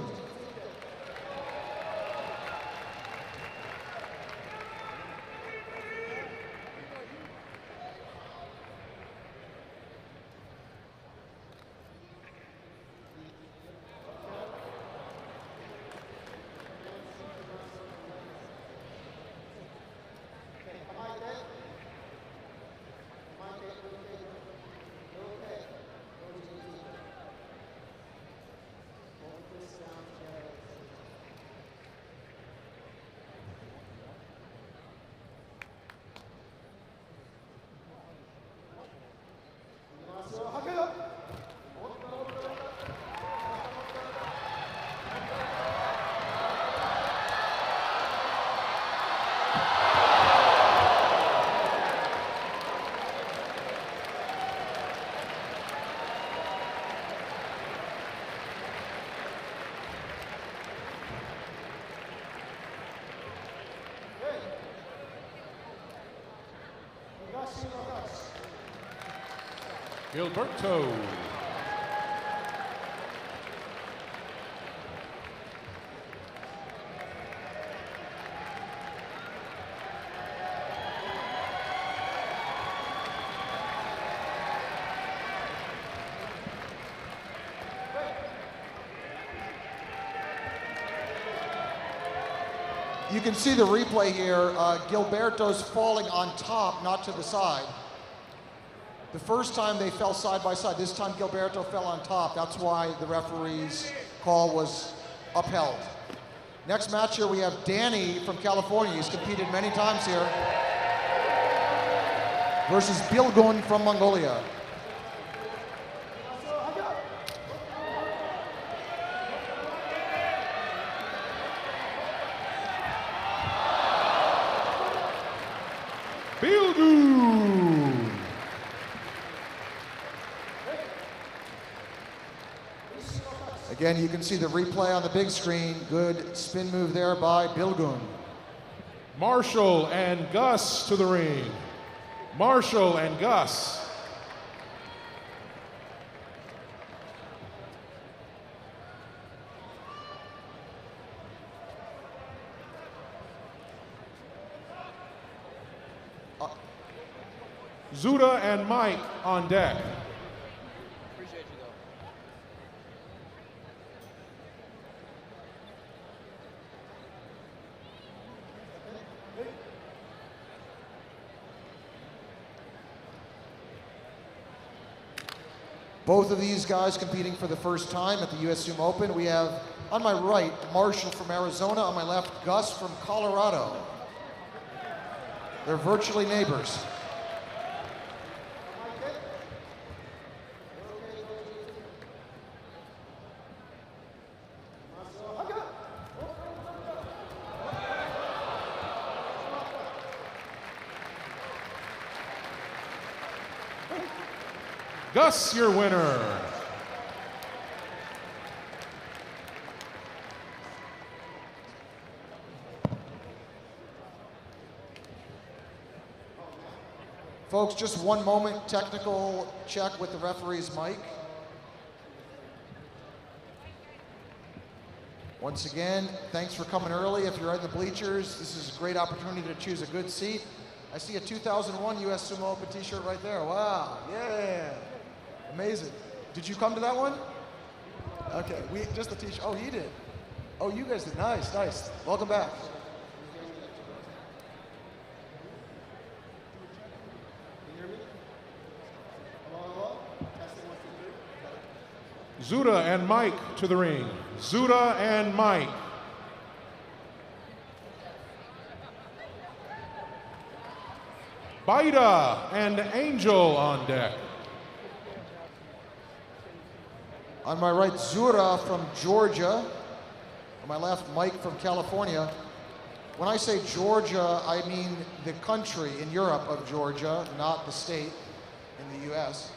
[SPEAKER 1] Gilberto.
[SPEAKER 5] You can see the replay here. Gilberto's falling on top, not to the side. The first time they fell side by side. This time Gilberto fell on top. That's why the referee's call was upheld. Next match here we have Danny from California. He's competed many times here. Versus Bilgun from Mongolia. Again, you can see the replay on the big screen. Good spin move there by Bilgun.
[SPEAKER 1] Marshall and Gus to the ring. Marshall and Gus. Zuda and Mike on deck.
[SPEAKER 8] Appreciate you, though.
[SPEAKER 5] Both of these guys competing for the first time at the US Sumo Open. We have, on my right, Marshall from Arizona. On my left, Gus from Colorado. They're virtually neighbors.
[SPEAKER 1] Gus, your winner.
[SPEAKER 5] Folks, just one moment, technical check with the referee's mic. Once again, thanks for coming early. If you're in the bleachers, this is a great opportunity to choose a good seat. I see a 2001 US Sumo Open t-shirt right there. Wow, yeah. Amazing. Did you come to that one? Okay, just the t-shirt. Oh, he did. Oh, you guys did. Nice, nice. Welcome back.
[SPEAKER 1] Zuda and Mike to the ring. Zuda and Mike. Baida and Angel on deck.
[SPEAKER 5] On my right, Zura from Georgia. On my left, Mike from California. When I say Georgia, I mean the country in Europe of Georgia, not the state in the US.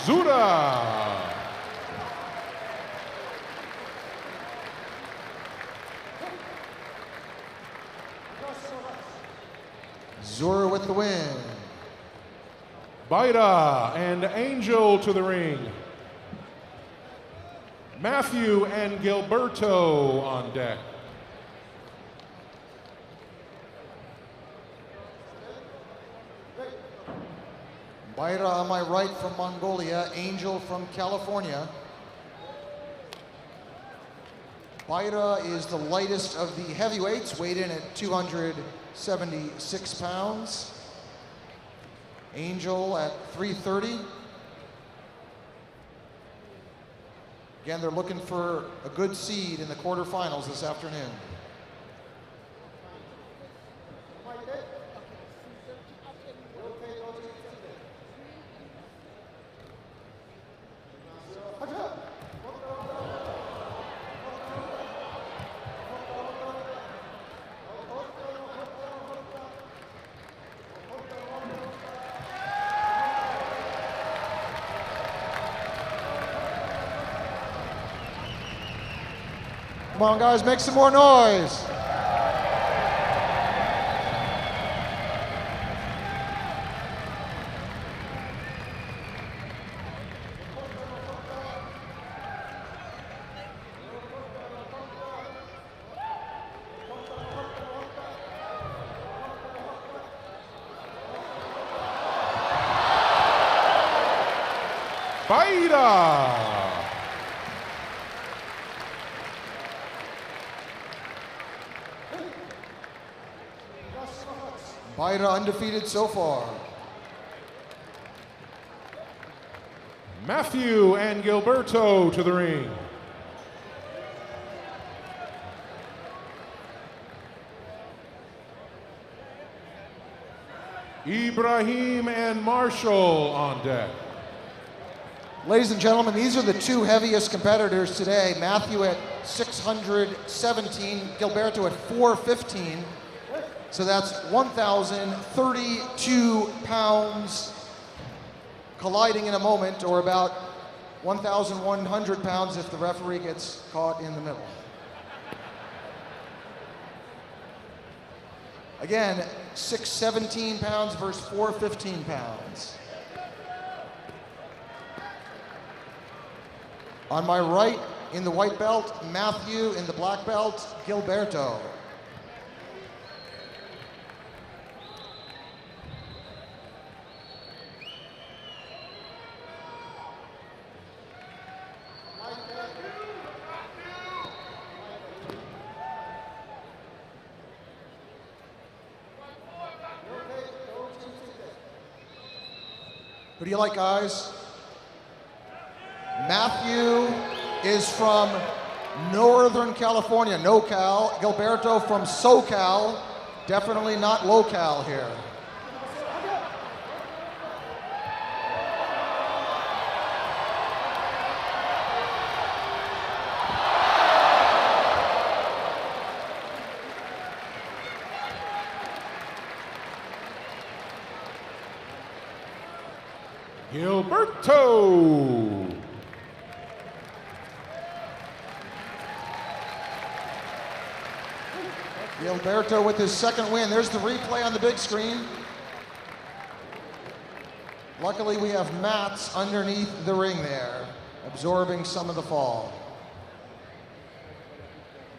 [SPEAKER 1] Zuda.
[SPEAKER 5] Zura with the win.
[SPEAKER 1] Baida and Angel to the ring. Matthew and Gilberto on deck.
[SPEAKER 5] Baira on my right from Mongolia, Angel from California. Baira is the lightest of the heavyweights, weighed in at 276 pounds. Angel at 330. Again, they're looking for a good seed in the quarterfinals this afternoon. Come on, guys, make some more noise.
[SPEAKER 1] Baida.
[SPEAKER 5] Baira undefeated so far.
[SPEAKER 1] Matthew and Gilberto to the ring. Ibrahim and Marshall on deck.
[SPEAKER 5] Ladies and gentlemen, these are the two heaviest competitors today. Matthew at 617, Gilberto at 415. So that's 1,032 pounds colliding in a moment, or about 1,100 pounds if the referee gets caught in the middle. Again, 617 pounds versus 415 pounds. On my right, in the white belt, Matthew. In the black belt, Gilberto. Who do you like, guys? Matthew is from Northern California, NoCal. Gilberto from SoCal, definitely not local here.
[SPEAKER 1] Gilberto.
[SPEAKER 5] Gilberto with his second win. There's the replay on the big screen. Luckily, we have mats underneath the ring there, absorbing some of the fall.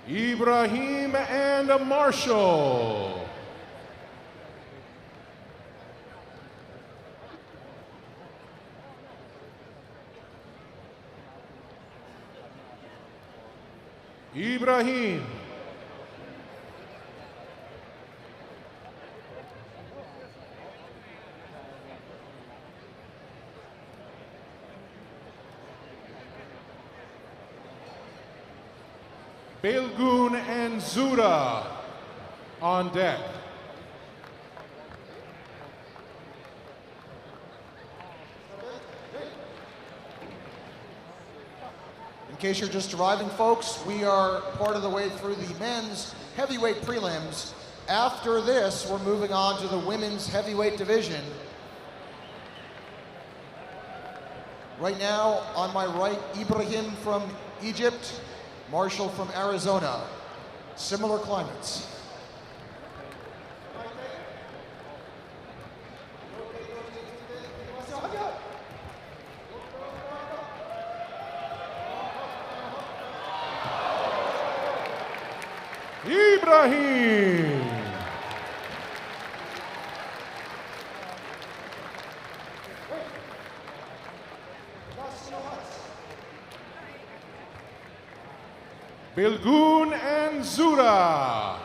[SPEAKER 1] Ibrahim and Marshall. Ibrahim. Belgun and Zuda on deck.
[SPEAKER 5] In case you're just arriving, folks, we are part of the way through the men's heavyweight prelims. After this, we're moving on to the women's heavyweight division. Right now, on my right, Ibrahim from Egypt, Marshall from Arizona. Similar climates.
[SPEAKER 1] Ibrahim. Belgun and Zuda.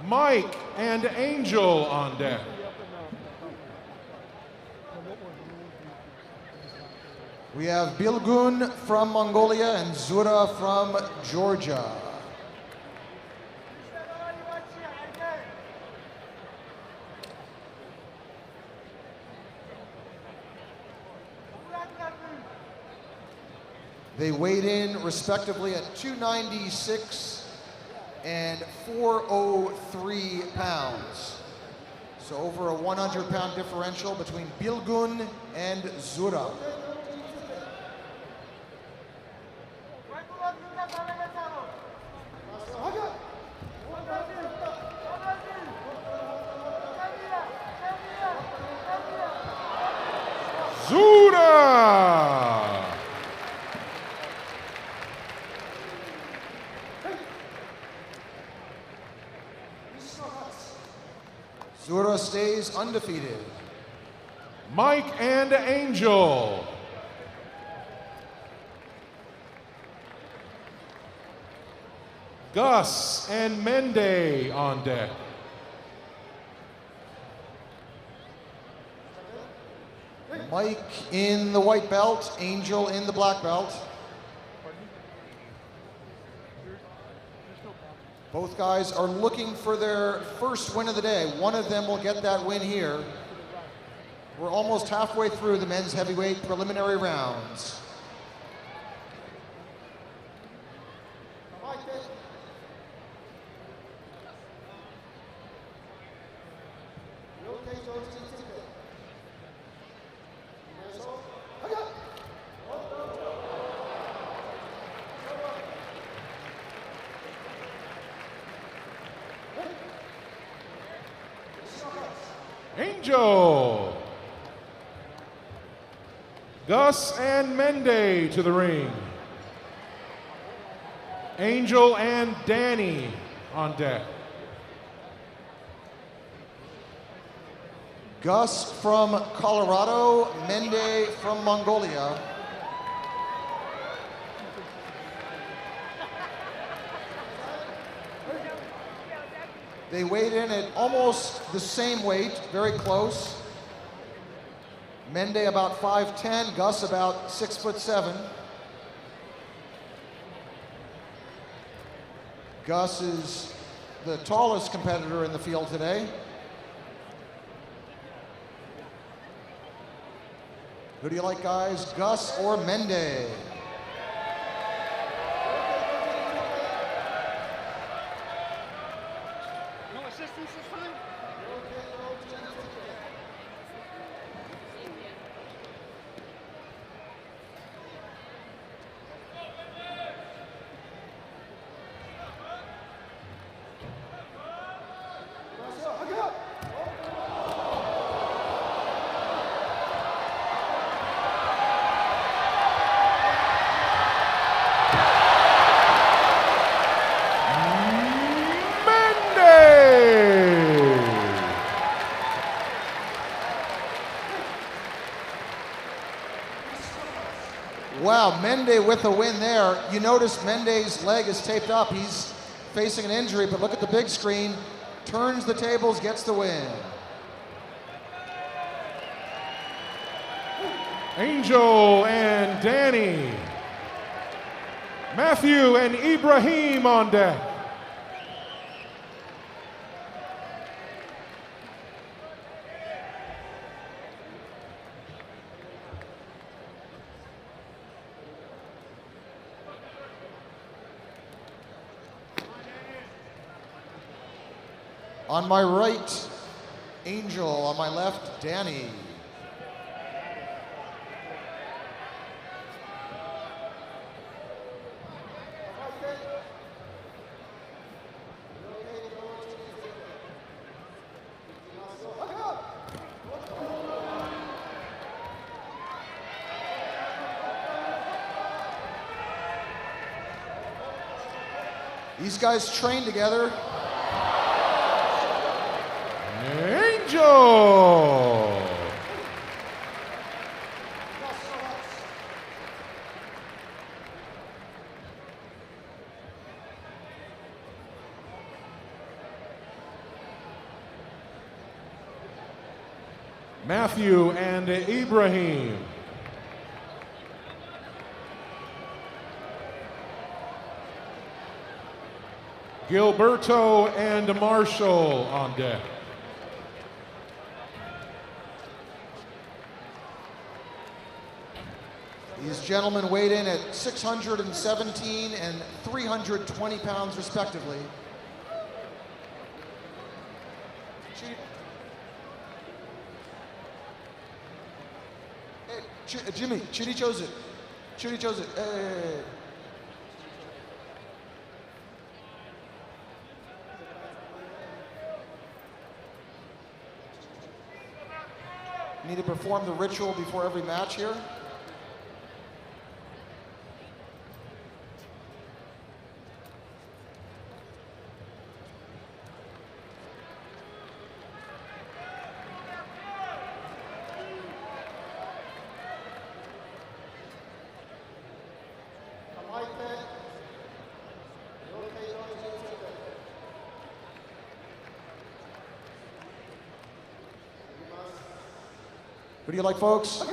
[SPEAKER 1] Mike and Angel on deck.
[SPEAKER 5] We have Belgun from Mongolia and Zura from Georgia. They weighed in respectively at 296 and 403 pounds. So over a 100-pound differential between Belgun and Zura.
[SPEAKER 1] Zura.
[SPEAKER 5] Zura stays undefeated.
[SPEAKER 1] Mike and Angel. Gus and Mende on deck.
[SPEAKER 5] Mike in the white belt, Angel in the black belt. Both guys are looking for their first win of the day. One of them will get that win here. We're almost halfway through the men's heavyweight preliminary rounds.
[SPEAKER 1] Angel. Gus and Mende to the ring. Angel and Danny on deck.
[SPEAKER 5] Gus from Colorado, Mende from Mongolia. They weighed in at almost the same weight, very close. Mende about 5'10", Gus about 6'7". Gus is the tallest competitor in the field today. Who do you like, guys? Gus or Mende?
[SPEAKER 2] No assistance this time?
[SPEAKER 5] Wow, Mende with a win there. You notice Mende's leg is taped up. He's facing an injury, but look at the big screen. Turns the tables, gets the win.
[SPEAKER 1] Angel and Danny. Matthew and Ibrahim on deck.
[SPEAKER 5] On my right, Angel. On my left, Danny. These guys train together.
[SPEAKER 1] Angel. Matthew and Ibrahim. Gilberto and Marshall on deck.
[SPEAKER 5] These gentlemen weighed in at 617 and 320 pounds respectively. Hey, Jimmy, ICHINOJO. ICHINOJO. Hey. You need to perform the ritual before every match here. What do you like, folks?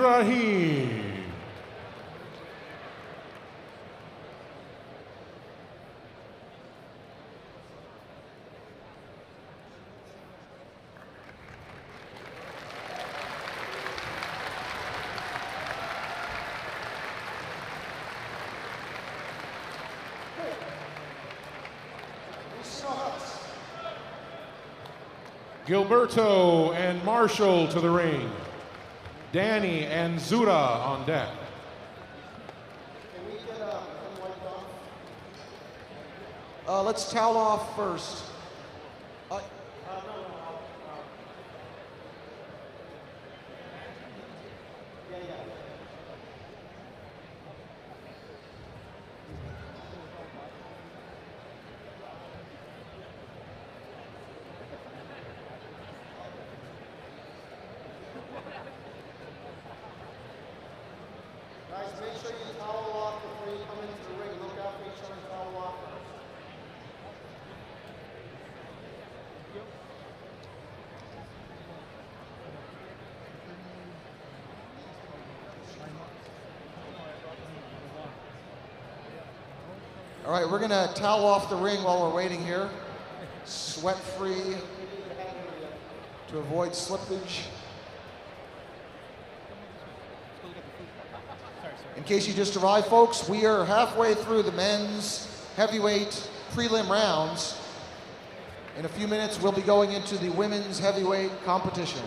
[SPEAKER 1] Ibrahim. Gilberto and Marshall to the ring. Danny and Zuda on deck.
[SPEAKER 5] Can we get let's towel off first. Guys, make sure you towel off before you come into the ring. Look out for each other and towel off first. All right, we're going to towel off the ring while we're waiting here. Sweat-free to avoid slippage. In case you just arrived, folks, we are halfway through the men's heavyweight prelim rounds. In a few minutes, we'll be going into the women's heavyweight competition.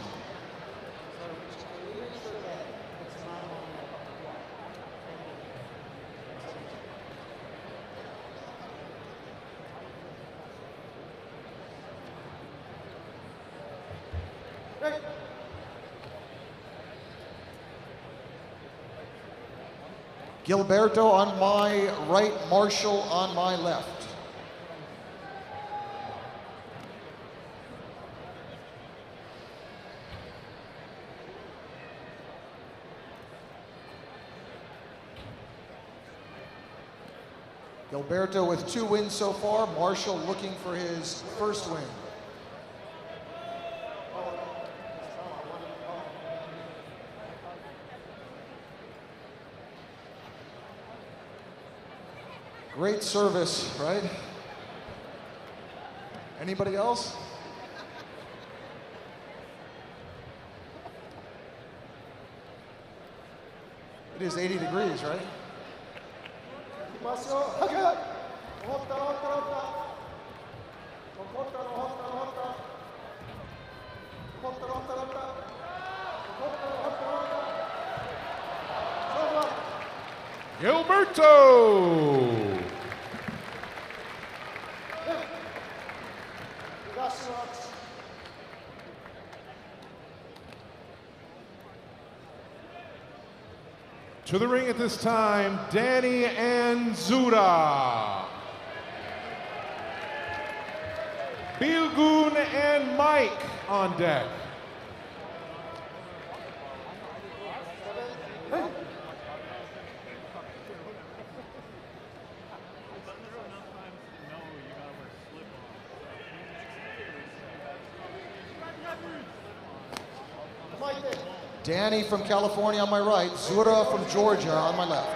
[SPEAKER 5] Gilberto on my right, Marshall on my left. Gilberto with 2 wins so far, Marshall looking for his first win. Great service, right? Anybody else? It is 80 degrees, right?
[SPEAKER 1] Gilberto. To the ring at this time, Danny and Zuda. Bilgun and Mike on deck.
[SPEAKER 5] Danny from California on my right, Zura from Georgia on my left.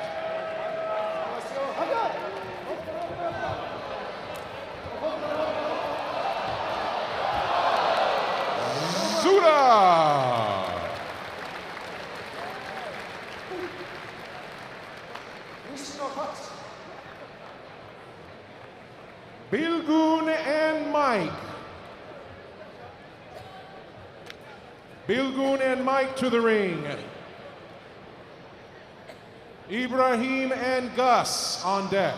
[SPEAKER 1] Zuda! Bilgun and Mike. Bilgun and Mike to the ring. Ibrahim and Gus on deck.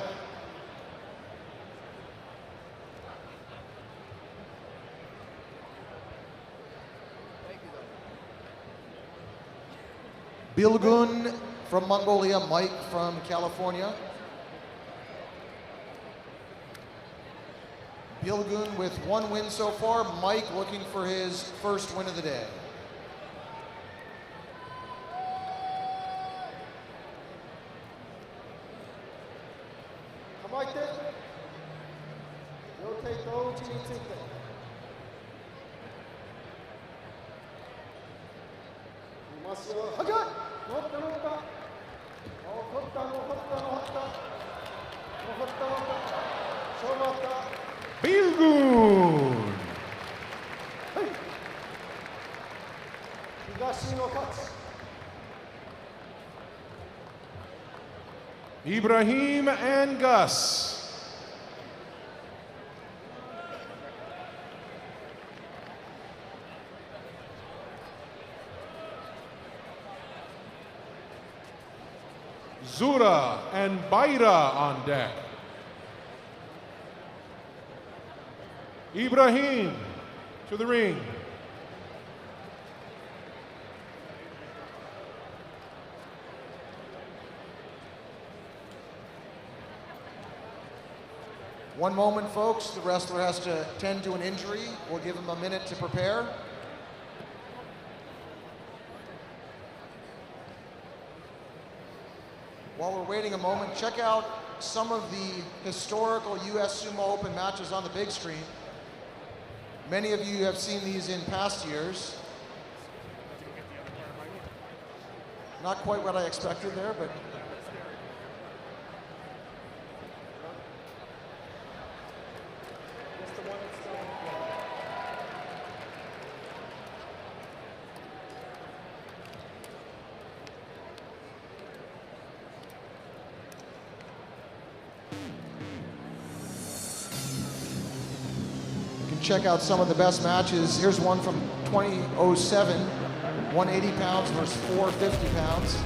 [SPEAKER 5] Bilgun from Mongolia, Mike from California. Bilgun with 1 win so far, Mike looking for his first win of the day.
[SPEAKER 1] Feel good. Ibrahim and Gus. Zura and Baira on deck. Ibrahim to the ring.
[SPEAKER 5] One moment, folks. The wrestler has to tend to an injury. We'll give him a minute to prepare. While we're waiting a moment, check out some of the historical US Sumo Open matches on the big screen. Many of you have seen these in past years. Not quite what I expected there, but check out some of the best matches. Here's one from 2007, 180 pounds versus 450 pounds.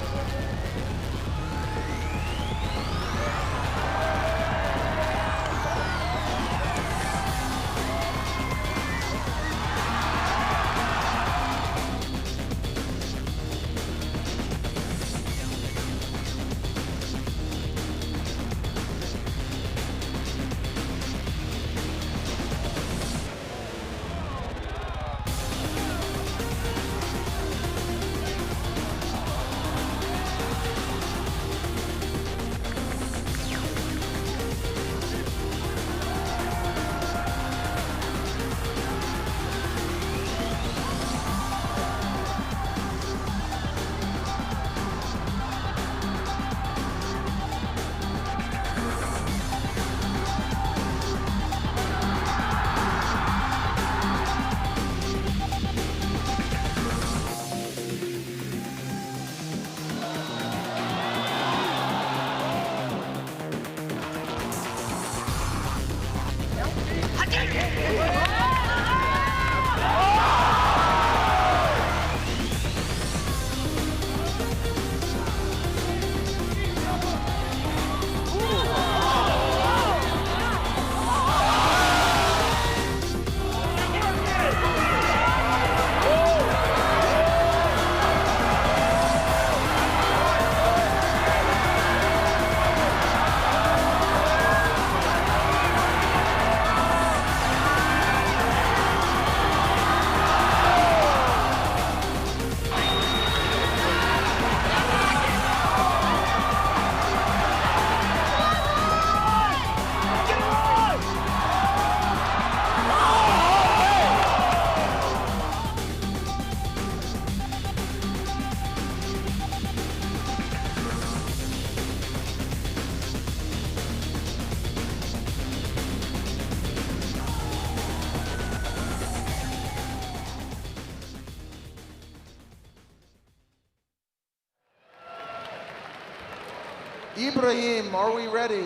[SPEAKER 5] Ibrahim, are we ready?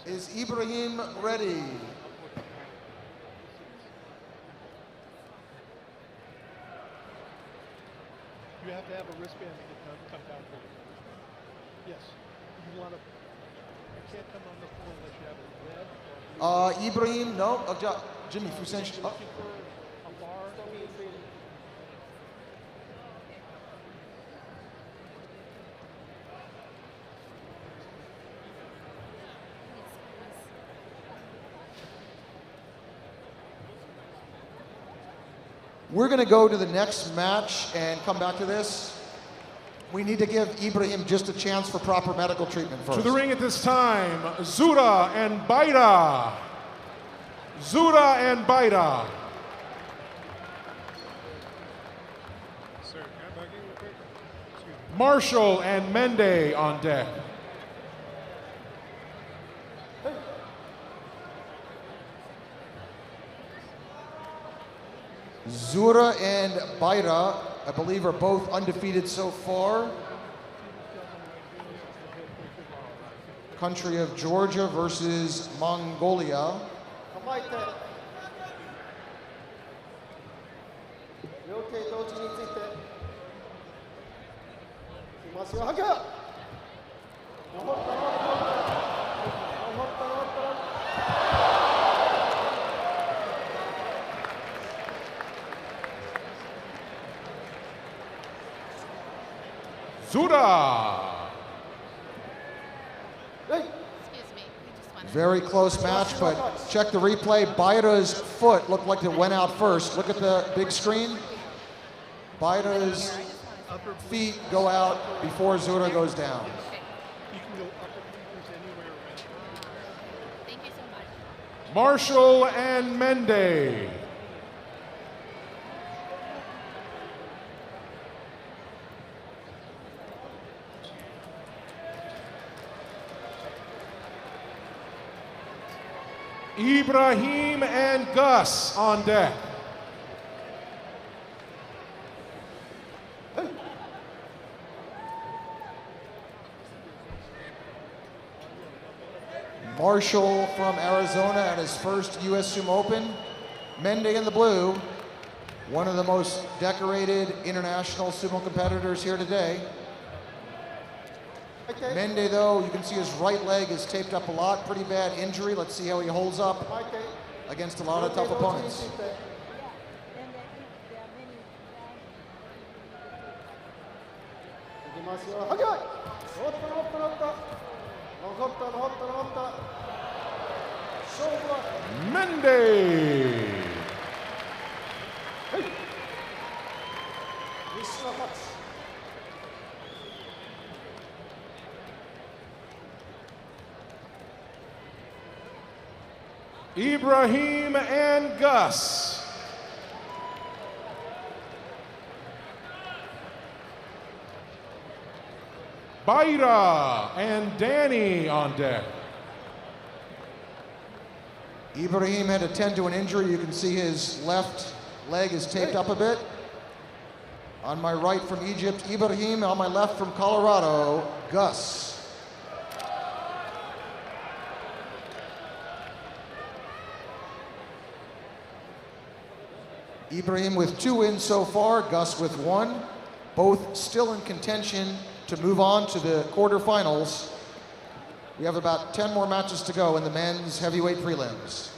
[SPEAKER 5] Is Ibrahim ready?
[SPEAKER 9] You have to have a wristband to get come down for you. Yes. You want to. You can't come on the floor unless you have a red.
[SPEAKER 5] Ibrahim, no. Jimmy, Fusen.
[SPEAKER 9] Looking for a bar.
[SPEAKER 5] We're going to go to the next match and come back to this. We need to give Ibrahim just a chance for proper medical treatment first.
[SPEAKER 1] To the ring at this time, Zura and Baira. Zura and Baira. Marshall and Mende on deck.
[SPEAKER 5] Zura and Baira, I believe, are both undefeated so far. Country of Georgia versus Mongolia.
[SPEAKER 1] Zura.
[SPEAKER 5] Very close match, but check the replay. Baira's foot looked like it went out first. Look at the big screen. Baira's feet go out before Zura goes down.
[SPEAKER 9] You can go upper fingers anywhere around.
[SPEAKER 7] Thank you so much.
[SPEAKER 1] Marshall and Mende. Ibrahim and Gus on deck.
[SPEAKER 5] Marshall from Arizona at his first US Sumo Open. Mende in the blue, one of the most decorated international sumo competitors here today. Mende, though, you can see his right leg is taped up a lot, pretty bad injury. Let's see how he holds up against a lot of tough opponents.
[SPEAKER 1] Mende. Ibrahim and Gus. Baira and Danny on deck.
[SPEAKER 5] Ibrahim had to tend to an injury. You can see his left leg is taped up a bit. On my right from Egypt, Ibrahim. On my left from Colorado, Gus. Ibrahim with 2 wins so far, Gus with 1. Both still in contention to move on to the quarterfinals. We have about 10 more matches to go in the men's heavyweight prelims.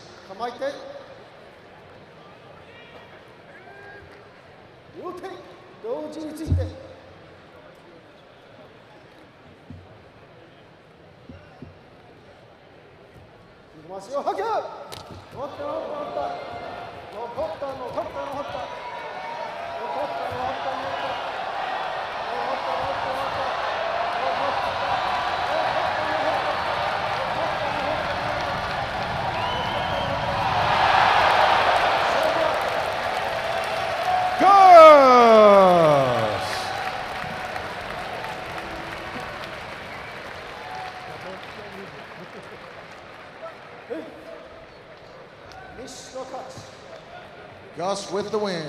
[SPEAKER 5] Gus with the win.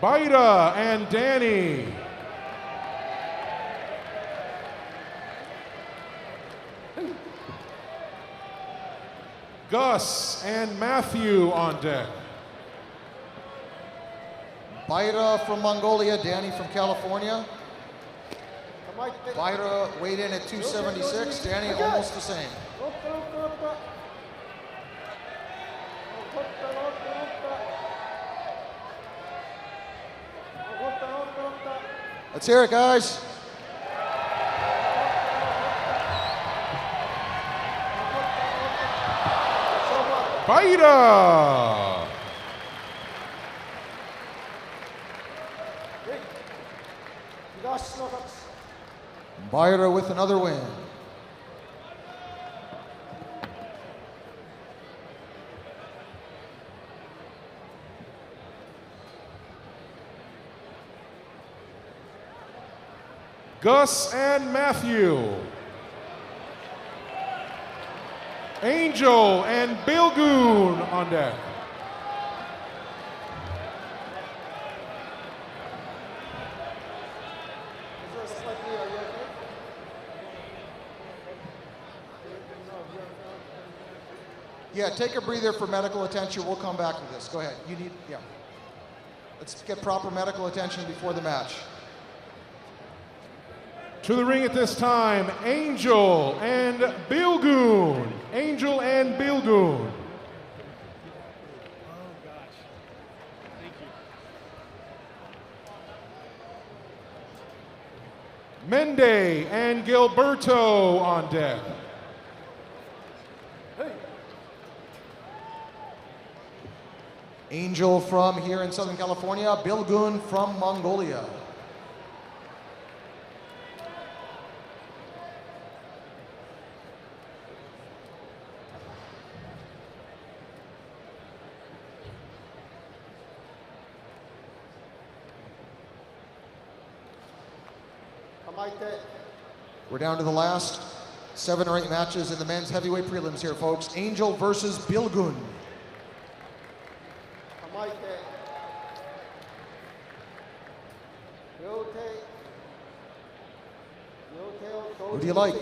[SPEAKER 1] Baira and Danny. Gus and Matthew on deck.
[SPEAKER 5] Baira from Mongolia, Danny from California. Baira weighed in at 276, Danny almost the same. Let's hear it, guys.
[SPEAKER 1] Baira.
[SPEAKER 5] Baira with another win.
[SPEAKER 1] Gus and Matthew. Angel and Bilgoon on deck.
[SPEAKER 5] Yeah, take a breather for medical attention. We'll come back to this. Go ahead. You need, yeah. Let's get proper medical attention before the match.
[SPEAKER 1] To the ring at this time, Angel and Bilgoon. Angel and Bilgoon. Mende and Gilberto on deck.
[SPEAKER 5] Angel from here in Southern California, Bilgoon from Mongolia. We're down to the last 7 or 8 matches in the men's heavyweight prelims here, folks. Angel versus Bilgoon. Who do you like?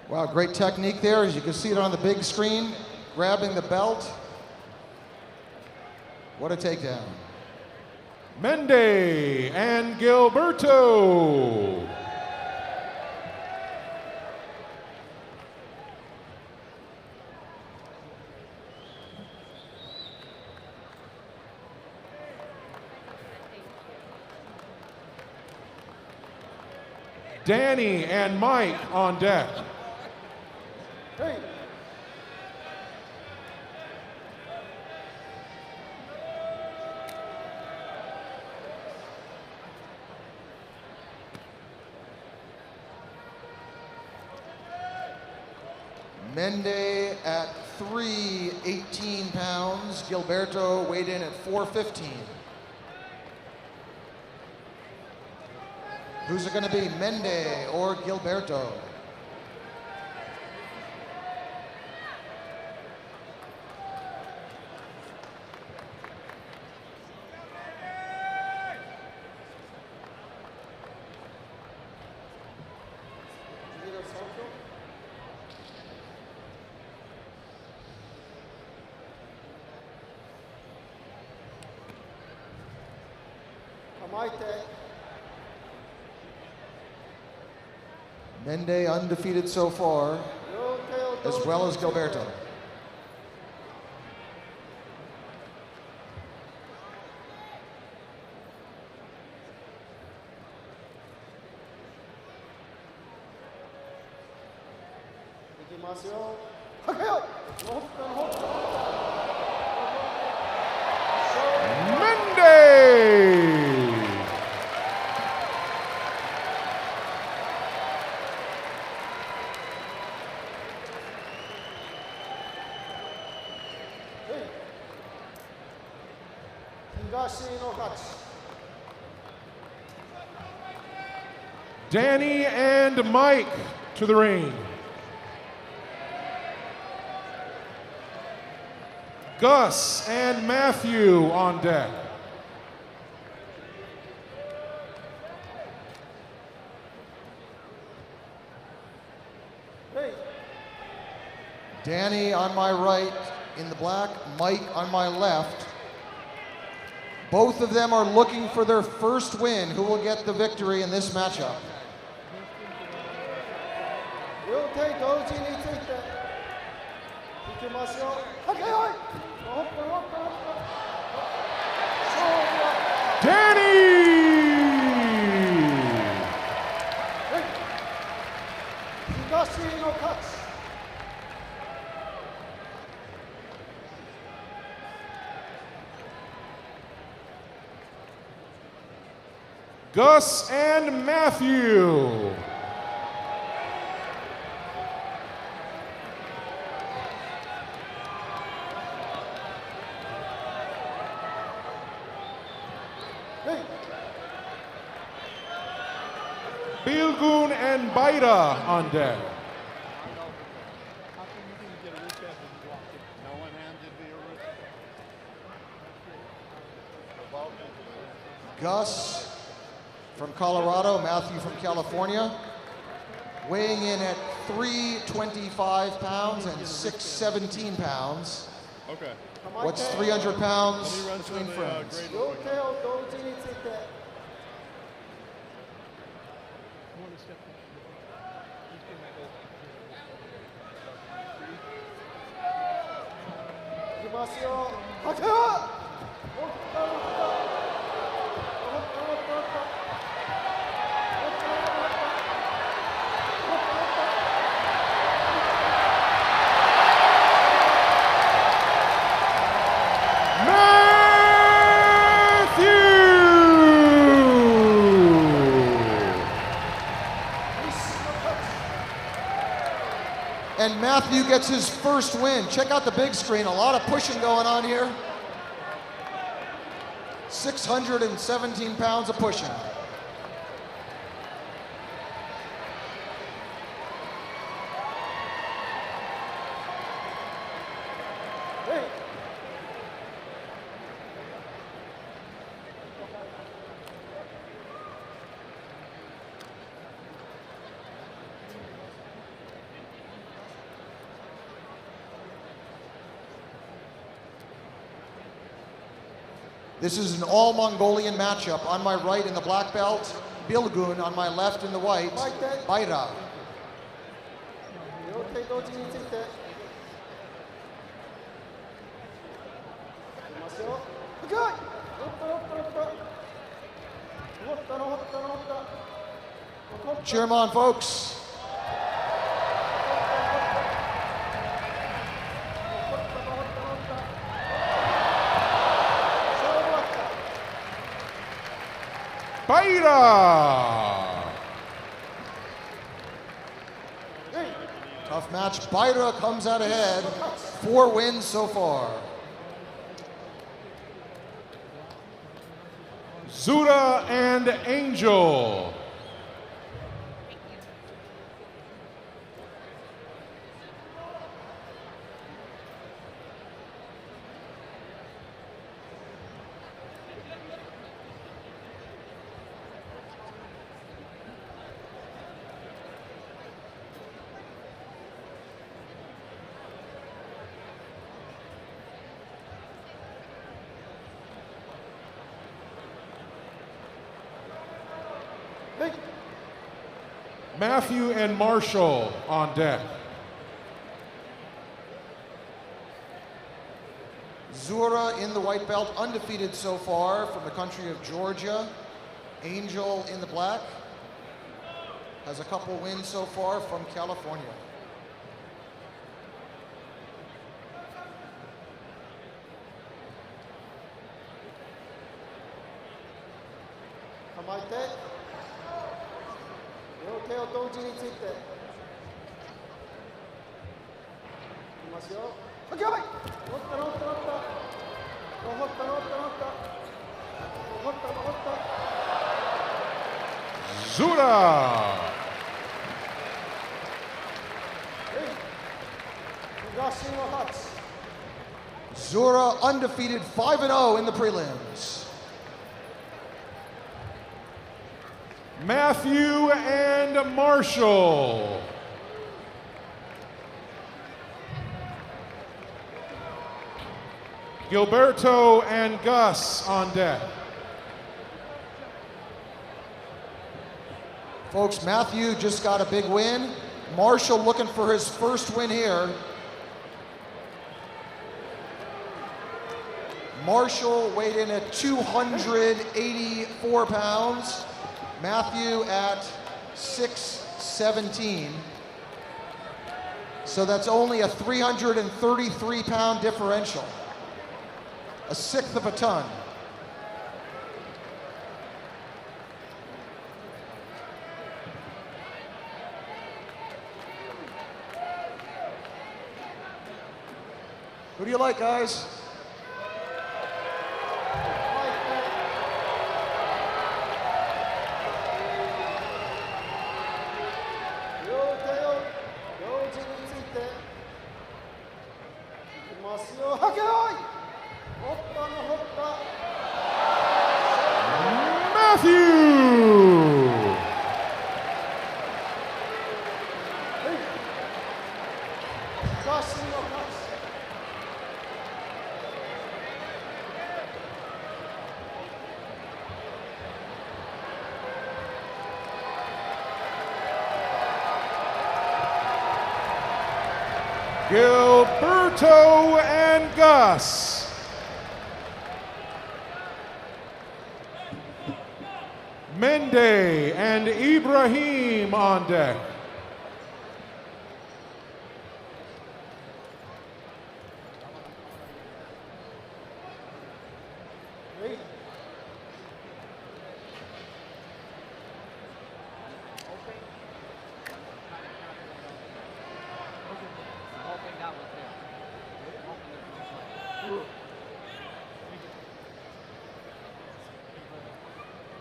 [SPEAKER 5] Wow, great technique there, as you can see it on the big screen, grabbing the belt. What a takedown.
[SPEAKER 1] Mende and Gilberto. Danny and Mike on deck.
[SPEAKER 5] Hey. Mende at 318 pounds. Gilberto weighed in at 415. Who's it going to be, Mende or Gilberto? Mende undefeated so far, as well as Gilberto.
[SPEAKER 1] Danny and Mike to the ring. Gus and Matthew on deck.
[SPEAKER 5] Danny on my right, in the black, Mike on my left. Both of them are looking for their first win. Who will get the victory in this matchup?
[SPEAKER 1] Gus and Matthew. Bilgun and Baida on deck.
[SPEAKER 5] Gus from Colorado, Matthew from California, weighing in at 325 pounds and 617 pounds.
[SPEAKER 9] Okay.
[SPEAKER 5] What's 300 pounds between friends? And Matthew gets his first win. Check out the big screen, a lot of pushing going on here. 617 pounds of pushing. This is an all Mongolian matchup. On my right in the black belt, Bilgun. On my left in the white, Baida. Cheer 'em on, folks.
[SPEAKER 1] Baida!
[SPEAKER 5] Tough match. Baida comes out ahead. 4 wins so far.
[SPEAKER 1] Zuda and Angel. Matthew and Marshall on deck.
[SPEAKER 5] Zura in the white belt, undefeated so far from the country of Georgia. Angel in the black has a couple wins so far from California.
[SPEAKER 1] Zuda!
[SPEAKER 5] Zura undefeated 5-0 in the prelims.
[SPEAKER 1] Matthew and Marshall. Gilberto and Gus on deck.
[SPEAKER 5] Folks, Matthew just got a big win. Marshall looking for his first win here. Marshall weighed in at 284 pounds. Matthew at 617. So that's only a 333 pound differential. A sixth of a ton. Who do you like, guys?
[SPEAKER 1] Gilberto and Gus. Mende and Ibrahim on deck.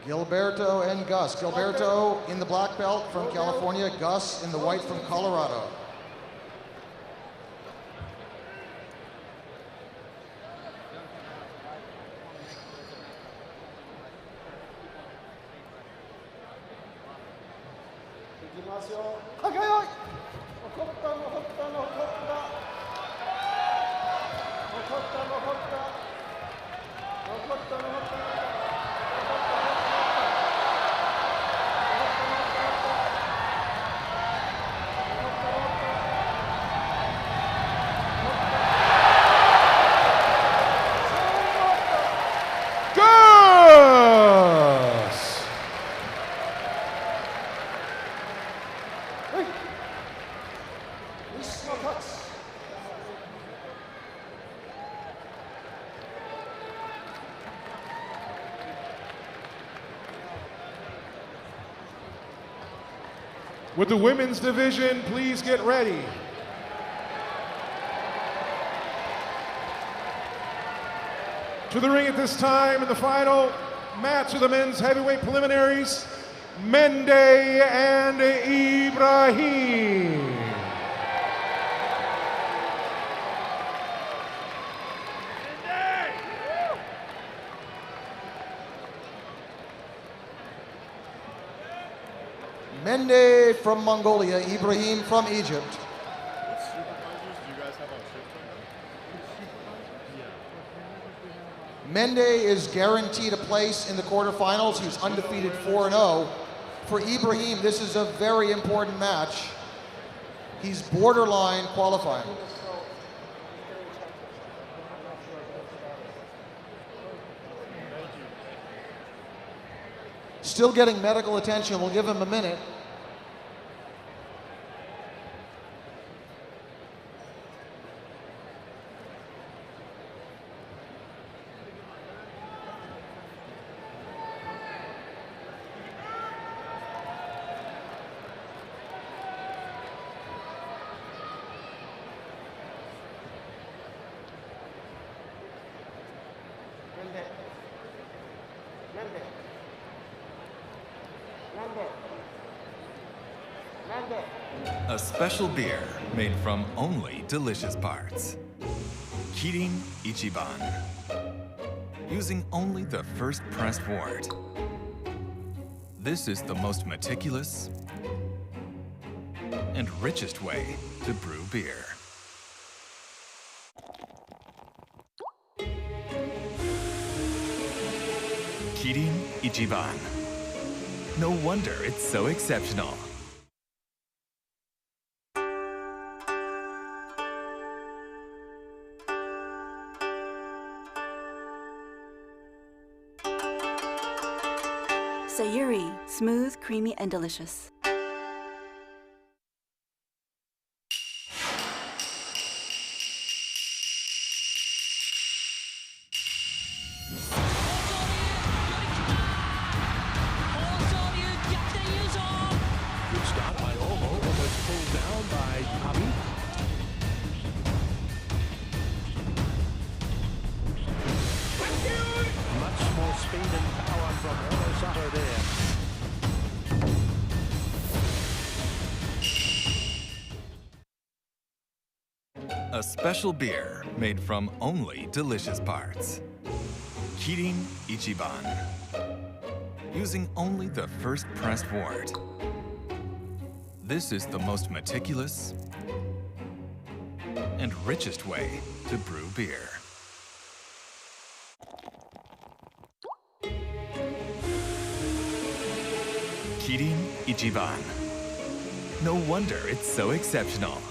[SPEAKER 5] Gilberto and Gus. Gilberto in the black belt from California, Gus in the white from Colorado.
[SPEAKER 1] With the women's division, please get ready. To the ring at this time in the final match of the men's heavyweight preliminaries, Mende and Ibrahim.
[SPEAKER 5] Mende from Mongolia, Ibrahim from Egypt. Mende is guaranteed a place in the quarterfinals. He's undefeated 4-0. For Ibrahim, this is a very important match. He's borderline qualifying. Still getting medical attention. We'll give him a minute.
[SPEAKER 3] A special beer made from only delicious parts. Kirin Ichiban. Using only the first pressed wort. This is the most meticulous and richest way to brew beer. Kirin Ichiban. No wonder it's so exceptional.
[SPEAKER 4] Sayuri, smooth, creamy, and delicious.
[SPEAKER 10] Good start by Oho, almost pulled down by Abi. Much more speed and power from Ono Sato there.
[SPEAKER 3] A special beer made from only delicious parts. Kirin Ichiban. Using only the first pressed wort. This is the most meticulous and richest way to brew beer. Kirin Ichiban. No wonder it's so exceptional.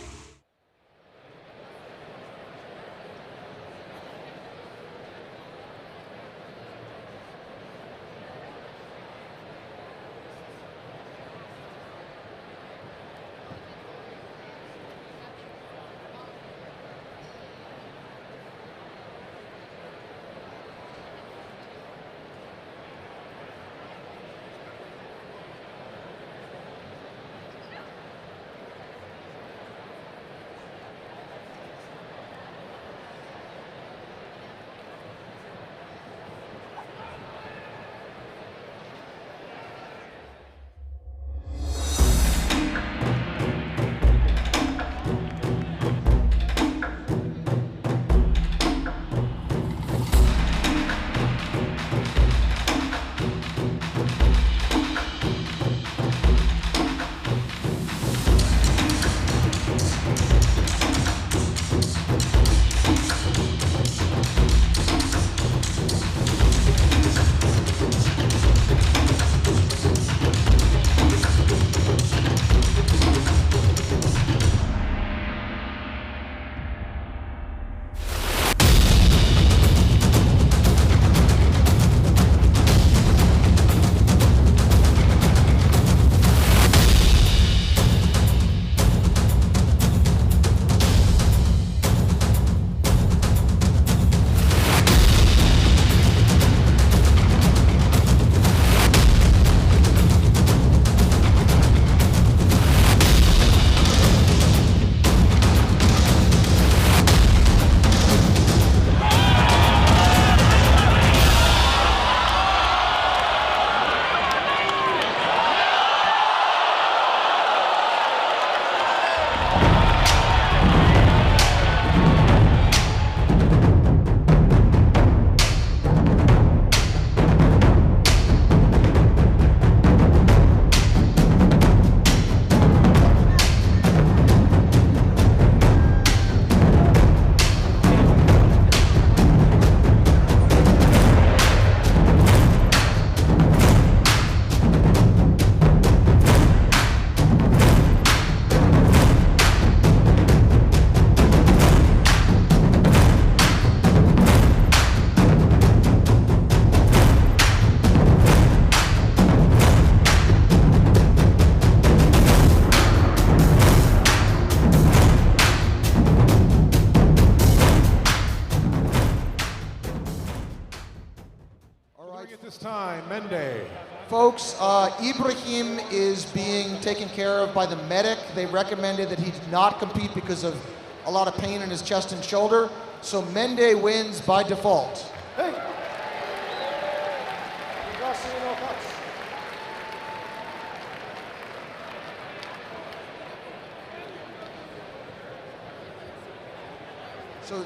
[SPEAKER 5] Folks, Ibrahim is being taken care of by the medic. They recommended that he not compete because of a lot of pain in his chest and shoulder. So Mende wins by default.
[SPEAKER 9] Hey!
[SPEAKER 5] So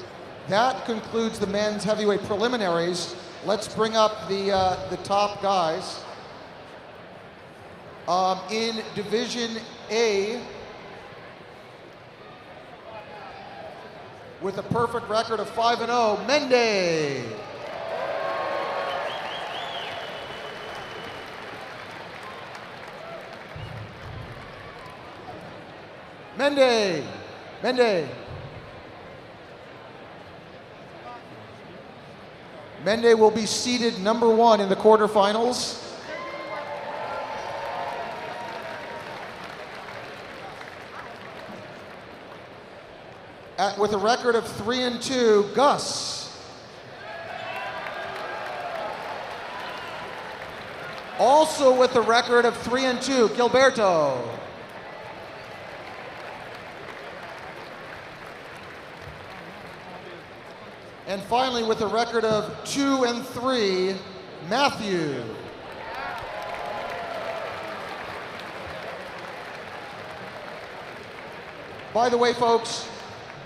[SPEAKER 5] that concludes the men's heavyweight preliminaries. Let's bring up the top guys. In Division A, with a perfect record of 5-0, Mende. Mende. Mende. Mende will be seeded number 1 in the quarterfinals. With a record of 3-2, Gus. Also with a record of 3-2, Gilberto. And finally, with a record of 2-3, Matthew. By the way, folks,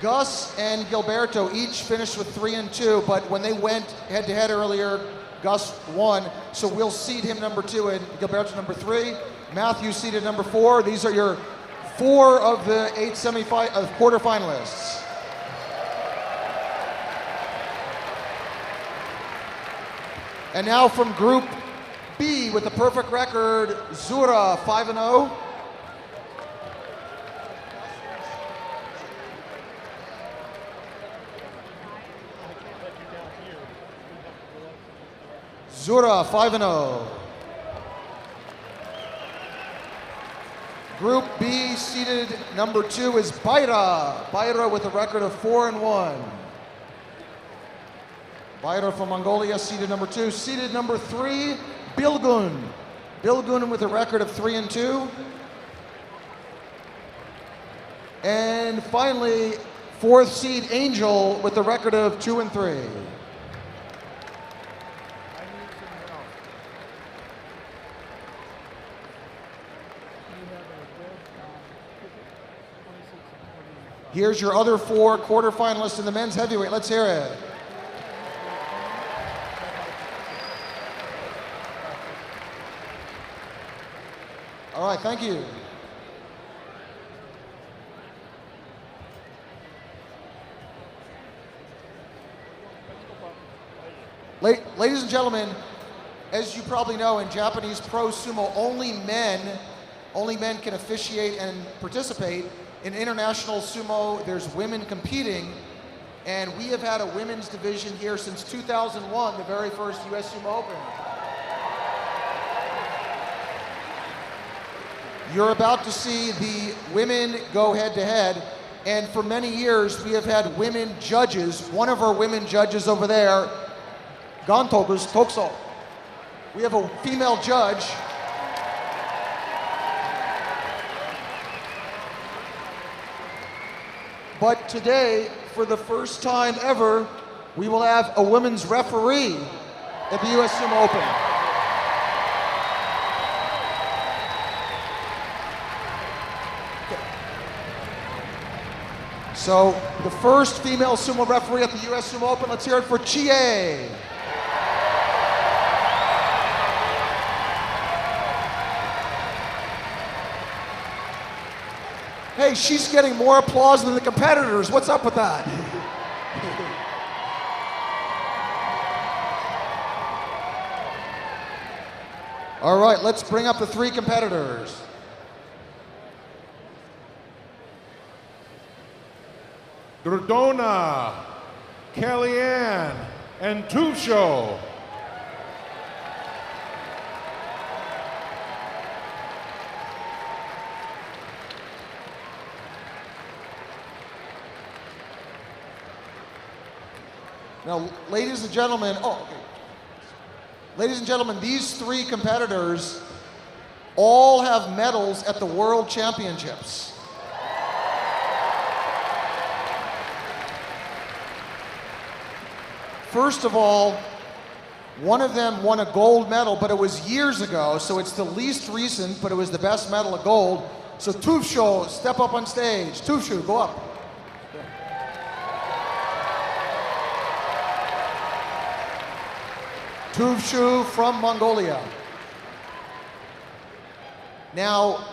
[SPEAKER 5] Gus and Gilberto each finished with 3-2, but when they went head-to-head earlier, Gus won, so we'll seed him number 2 and Gilberto number 3. Matthew seeded number 4. These are your 4 of the 8 quarterfinalists. And now from Group B with a perfect record, Zura 5-0. Zura 5-0. Group B seeded number 2 is Bayra. Bayra with a record of 4-1. Bayra from Mongolia seeded number 2. Seeded number 3, Bilgun. Bilgun with a record of 3-2. And finally, 4th seed Angel with a record of 2-3. Here's your other 4 quarterfinalists in the men's heavyweight. Let's hear it. All right, thank you. Ladies and gentlemen, as you probably know, in Japanese pro sumo, only men can officiate and participate. In international sumo, there's women competing, and we have had a women's division here since 2001, the very first US Sumo Open. You're about to see the women go head-to-head, and for many years we have had women judges. One of our women judges over there, Gantogus Tokso. We have a female judge. But today, for the first time ever, we will have a women's referee at the US Sumo Open. So, the first female sumo referee at the US Sumo Open, let's hear it for Chie. Hey, she's getting more applause than the competitors. What's up with that? All right, let's bring up the 3 competitors.
[SPEAKER 1] Durdona, Kellyanne, and Tusho.
[SPEAKER 5] Now, ladies and gentlemen, ladies and gentlemen, these 3 competitors all have medals at the World Championships. First of all, one of them won a gold medal, but it was years ago, so it's the least recent, but it was the best medal of gold. So Tufsho, step up on stage. Tufsho, go up. Tufshu from Mongolia. Now,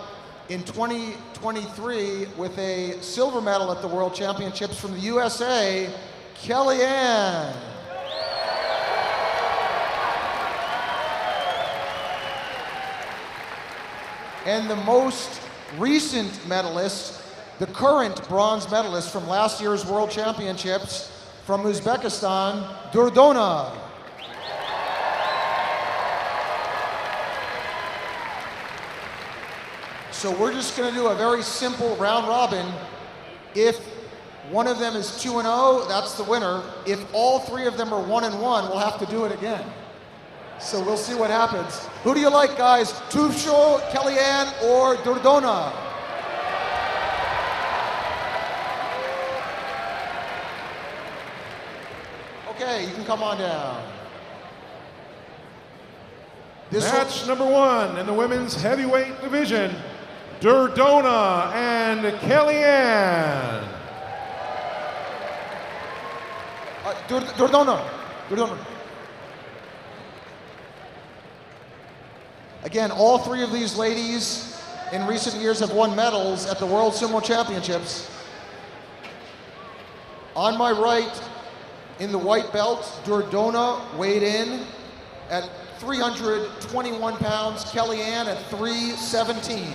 [SPEAKER 5] in 2023, with a silver medal at the World Championships from the USA, Kellyanne. And the most recent medalist the current bronze medalist from last year's World Championships from Uzbekistan, Durdona. So we're just going to do a very simple round robin. If one of them is 2-0, that's the winner. If all three of them are 1-1, we'll have to do it again. So we'll see what happens. Who do you like, guys? Tufsho, Kellyanne, or Durdona? Okay, you can come on down.
[SPEAKER 1] Match number 1 in the women's heavyweight division, Durdona and Kellyanne.
[SPEAKER 5] Durdona. Again, all three of these ladies in recent years have won medals at the World Sumo Championships. On my right, in the white belt, Durdona weighed in at 321 pounds, Kellyanne at 317.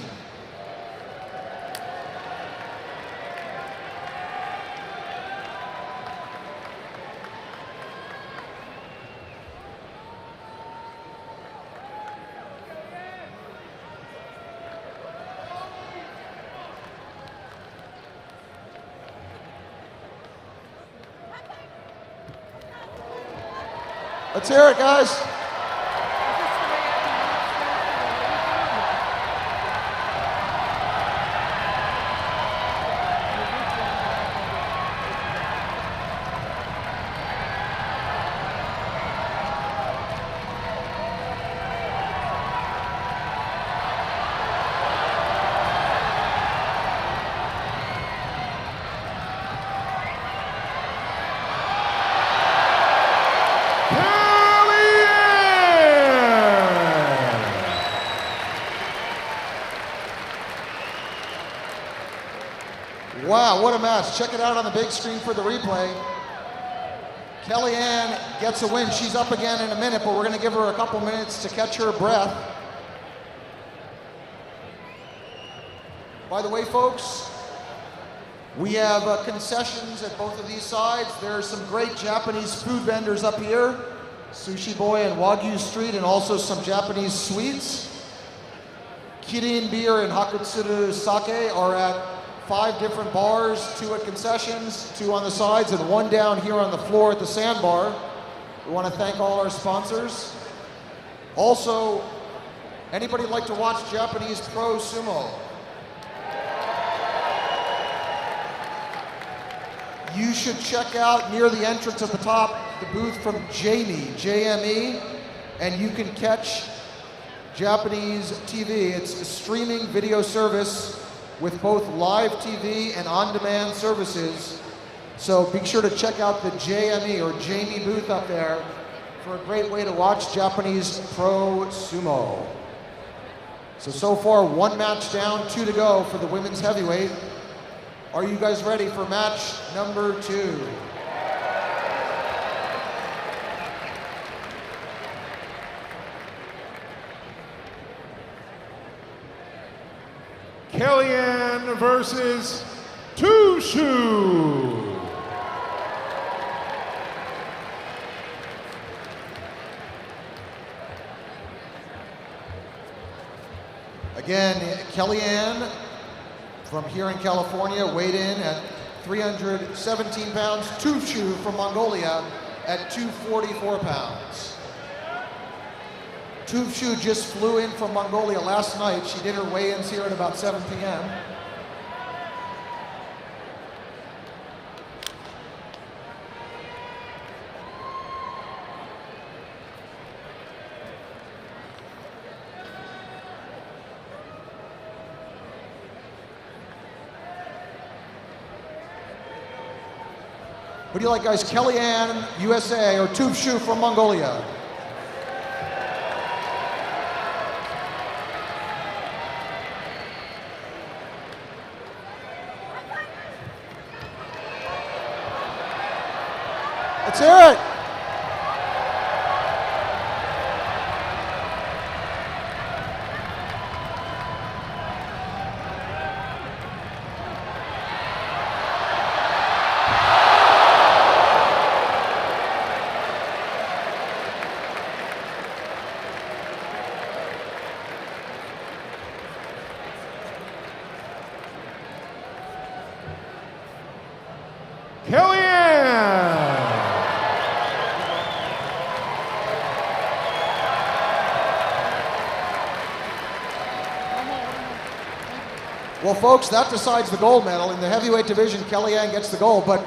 [SPEAKER 5] Let's hear it, guys. Wow, what a match. Check it out on the big screen for the replay. Kellyanne gets a win. She's up again in a minute, but we're going to give her a couple minutes to catch her breath. By the way, folks, we have concessions at both of these sides. There are some great Japanese food vendors up here, Sushi Boy and Wagyu Street, and also some Japanese sweets. Kirin beer and Hakutsuru sake are at 5 different bars, 2 at concessions, 2 on the sides, and 1 down here on the floor at the sandbar. We want to thank all our sponsors. Also, anybody like to watch Japanese pro sumo? You should check out near the entrance at the top the booth from Jamie, JME, and you can catch Japanese TV. It's a streaming video service with both live TV and on-demand services. So be sure to check out the JME or Jamie booth up there for a great way to watch Japanese pro sumo. So far 1 match down, 2 to go for the women's heavyweight. Are you guys ready for match number 2?
[SPEAKER 1] Kellyanne versus Tushu.
[SPEAKER 5] Again, Kellyanne from here in California weighed in at 317 pounds. Tushu from Mongolia at 244 pounds. Tushu just flew in from Mongolia last night. She did her weigh-ins here at about 7 p.m. What do you like, guys? Kellyanne, USA, or Tushu from Mongolia? Let's hear it. Well, folks, that decides the gold medal. In the heavyweight division, Kellyanne gets the gold, but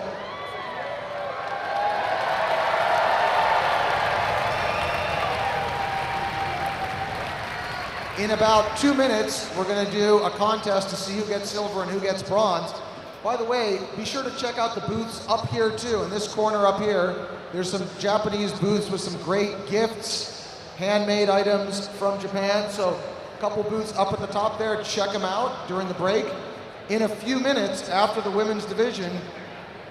[SPEAKER 5] in about 2 minutes, we're going to do a contest to see who gets silver and who gets bronze. By the way, be sure to check out the booths up here too. In this corner up here, there's some Japanese booths with some great gifts, handmade items from Japan. So a couple booths up at the top there, check them out during the break. In a few minutes after the women's division,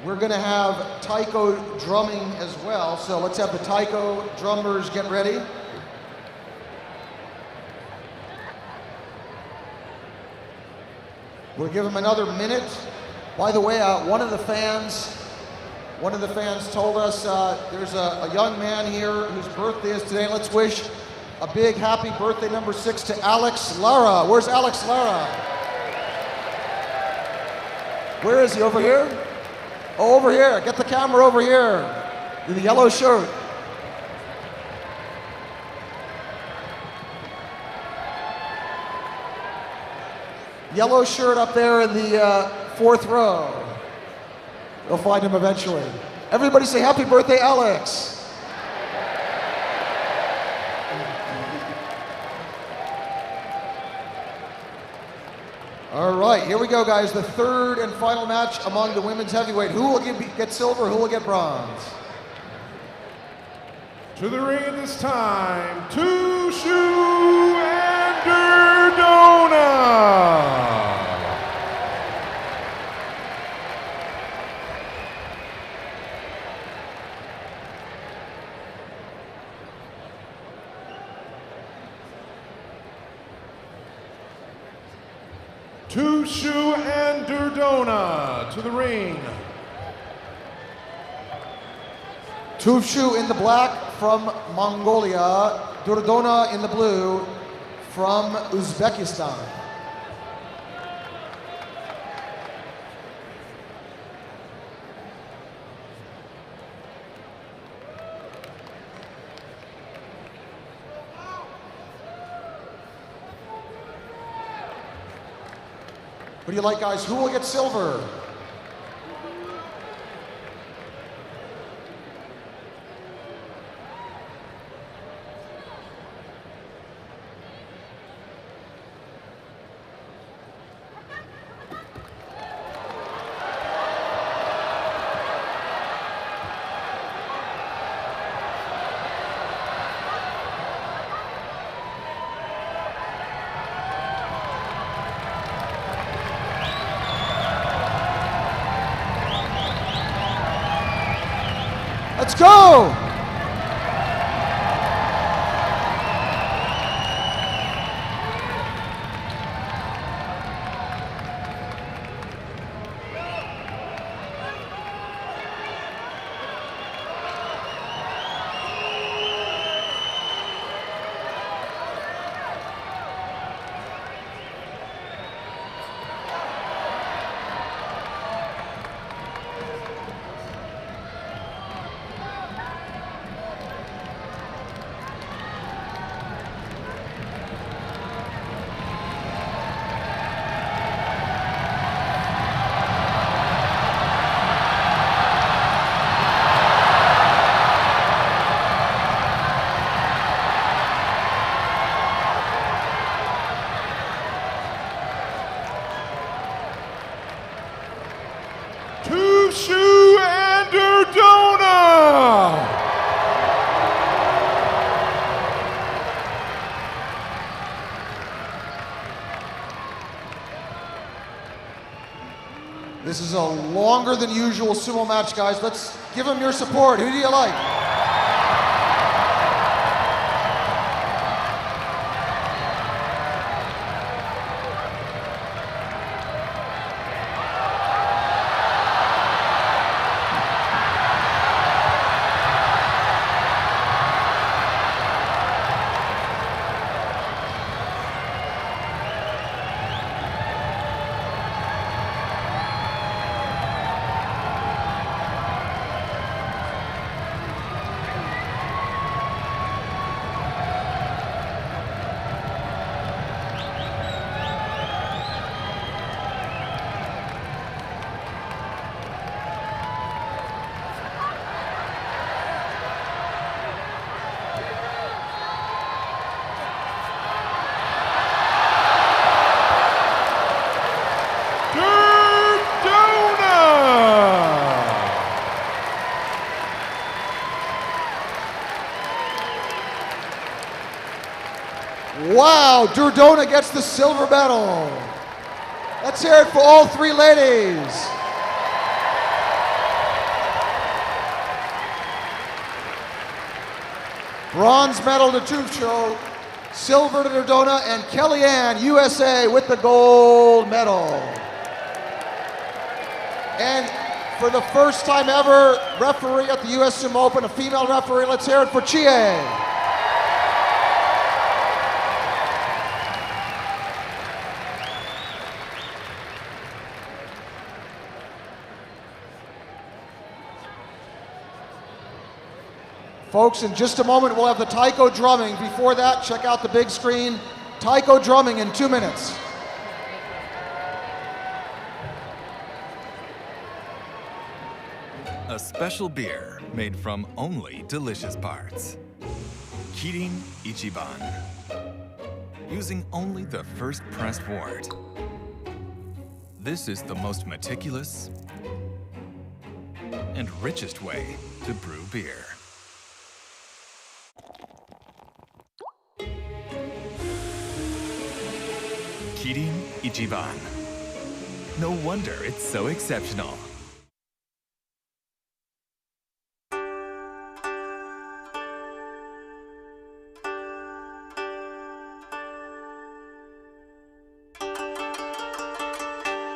[SPEAKER 5] we're going to have taiko drumming as well. So let's have the taiko drummers get ready. We'll give them another minute. By the way, one of the fans told us there's a young man here whose birthday is today. Let's wish a big happy birthday number 6 to Alex Lara. Where's Alex Lara? Where is he? Over here? Oh, over here. Get the camera over here. In the yellow shirt. Yellow shirt up there in the 4th row. You'll find him eventually. Everybody say happy birthday, Alex. All right, here we go, guys. The third and final match among the women's heavyweight. Who will get silver? Who will get bronze?
[SPEAKER 1] To the ring at this time, Tushu Anderdona. Tushu Anderdona to the ring.
[SPEAKER 5] Tushu in the black from Mongolia, Durdona in the blue from Uzbekistan. What do you like, guys? Who will get silver? Let's go!
[SPEAKER 1] Tushu Anderdona.
[SPEAKER 5] This is a longer than usual sumo match, guys. Let's give them your support. Who do you like? Wow, Durdona gets the silver medal. Let's hear it for all three ladies. Bronze medal to Tufcho, silver to Durdona, and Kellyanne, USA, with the gold medal. And for the first time ever, referee at the US Sumo Open, a female referee. Let's hear it for Chie. Folks, in just a moment, we'll have the taiko drumming. Before that, check out the big screen. Taiko drumming in 2 minutes.
[SPEAKER 3] A special beer made from only delicious parts. Kirin Ichiban. Using only the first pressed wort. This is the most meticulous and richest way to brew beer. Kirin Ichiban. No wonder it's so exceptional.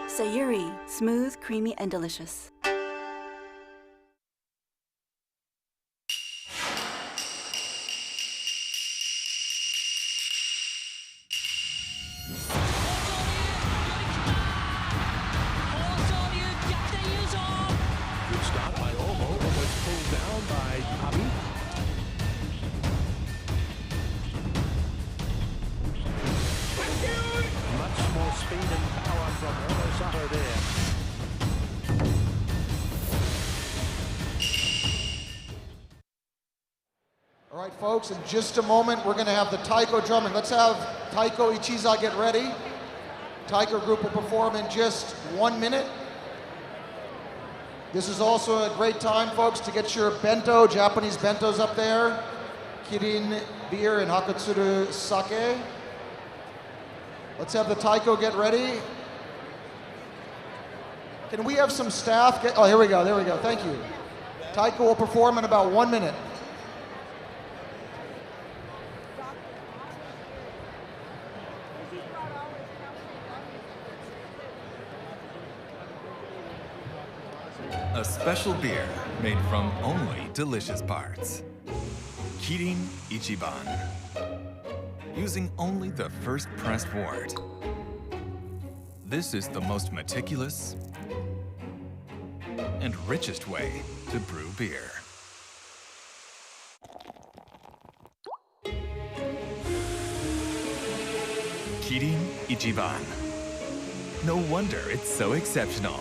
[SPEAKER 4] Sayuri, smooth, creamy, and delicious.
[SPEAKER 10] Good start by Omo, almost pulled down by Abi. Much more speed and power from Omo Sato there.
[SPEAKER 5] All right, folks, in just a moment, we're going to have the taiko drumming. Let's have Taiko Ichiza get ready. Taiko group will perform in just 1 minute. This is also a great time, folks, to get your bento, Japanese bentos up there. Kirin beer and Hakutsuru sake. Let's have the taiko get ready. Can we have some staff get, oh, here we go, there we go, thank you. Taiko will perform in about 1 minute.
[SPEAKER 3] A special beer made from only delicious parts. Kirin Ichiban. Using only the first pressed wort. This is the most meticulous and richest way to brew beer. Kirin Ichiban. No wonder it's so exceptional.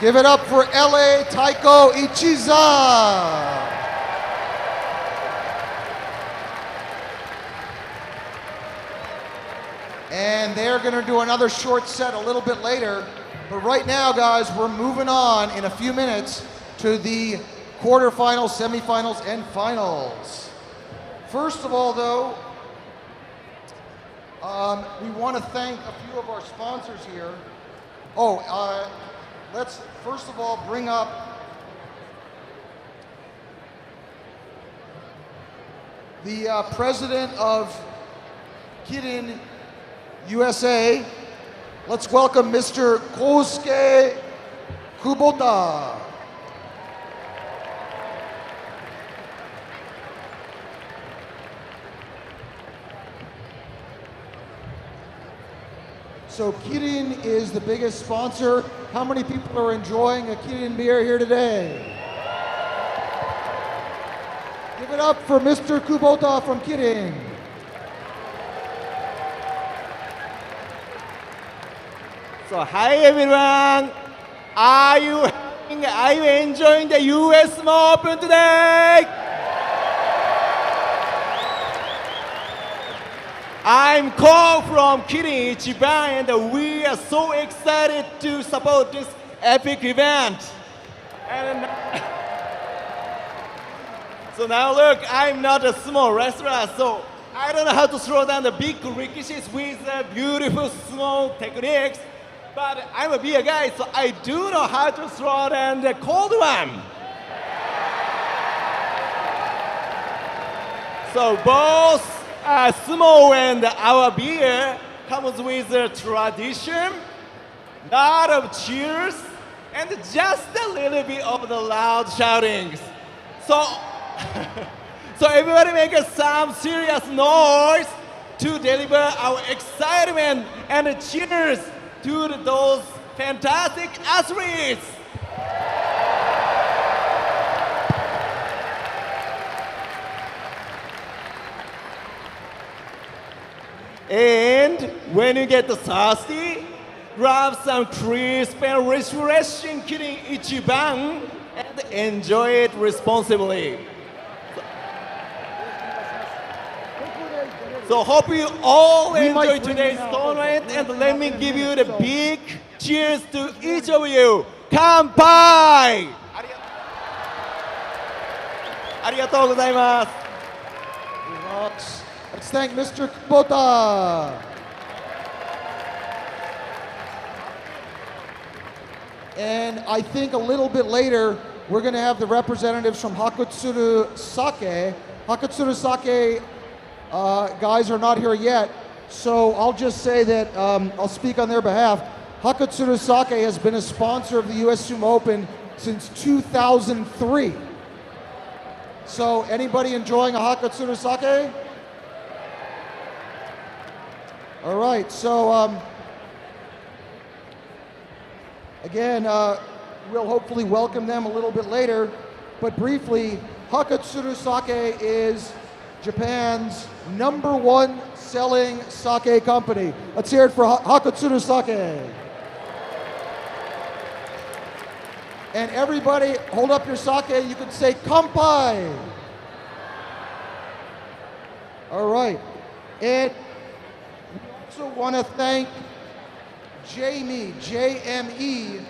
[SPEAKER 5] Give it up for LA Taiko Ichiza. And they're going to do another short set a little bit later. But right now, guys, we're moving on in a few minutes to the quarterfinals, semifinals, and finals. First of all, though, we want to thank a few of our sponsors here. Let's first of all bring up the president of Kirin USA. Let's welcome Mr. Kosuke Kubota. So Kirin is the biggest sponsor. How many people are enjoying a Kirin beer here today? Give it up for Mr. Kubota from Kirin.
[SPEAKER 11] So hi everyone. Are you enjoying the US Sumo Open today? I'm Ko from Kirin Ichiban, and we are so excited to support this epic event. And so now look, I'm not a sumo wrestler, so I don't know how to throw down the big ricochet with beautiful sumo techniques. But I'm a beer guy, so I do know how to throw down the cold one. So both sumo and our beer comes with a tradition, lot of cheers, and just a little bit of the loud shoutings. So, so everybody make some serious noise to deliver our excitement and cheers to those fantastic athletes. And when you get thirsty, grab some crisp and refreshing Kirin Ichiban and enjoy it responsibly. So hope you all enjoy today's tournament, and let me give you the big cheers to each of you. Kanpai! Arigatou gozaimasu.
[SPEAKER 5] Let's thank Mr. Kubota. And I think a little bit later, we're going to have the representatives from Hakutsuru Sake. Hakutsuru Sake guys are not here yet, so I'll just say that I'll speak on their behalf. Hakutsuru Sake has been a sponsor of the US Sumo Open since 2003. So anybody enjoying a Hakutsuru Sake? All right, so again, we'll hopefully welcome them a little bit later, but briefly, Hakutsuru Sake is Japan's #1 selling sake company. Let's hear it for Hakutsuru Sake. And everybody, hold up your sake. You can say kanpai. All right. And we also want to thank Jamie, JME,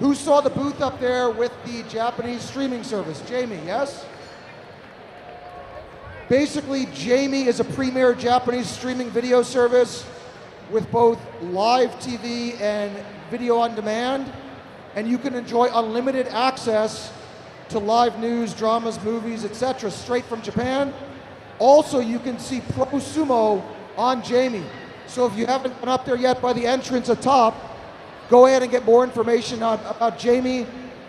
[SPEAKER 5] who saw the booth up there with the Japanese streaming service. Jamie, yes? Basically, Jamie is a premier Japanese streaming video service with both live TV and video on demand, and you can enjoy unlimited access to live news, dramas, movies, etc. straight from Japan. Also, you can see Pro Sumo on Jamie. So if you haven't been up there yet by the entrance atop, go ahead and get more information about Jamie,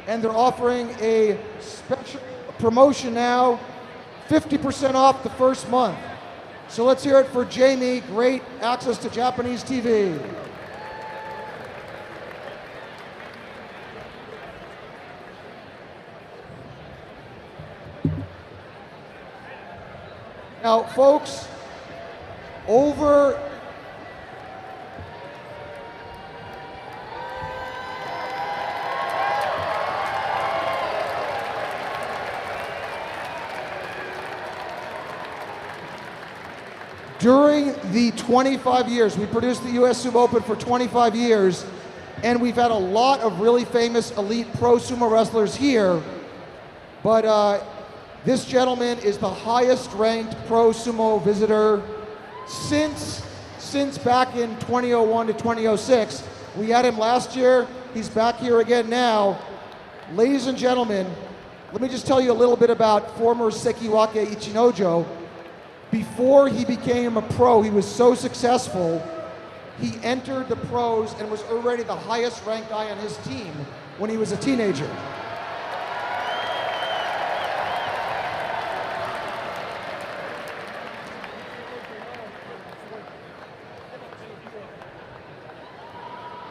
[SPEAKER 5] and they're offering a special promotion now, 50% off the first month. So let's hear it for Jamie. Great access to Japanese TV. Now, folks, over during the 25 years, we produced the US Sumo Open for 25 years, and we've had a lot of really famous elite pro sumo wrestlers here, but this gentleman is the highest ranked pro sumo visitor since back in 2001 to 2006. We had him last year, he's back here again now. Ladies and gentlemen, let me just tell you a little bit about former Sekiwake ICHINOJO. Before he became a pro, he was so successful, he entered the pros and was already the highest ranked guy on his team when he was a teenager.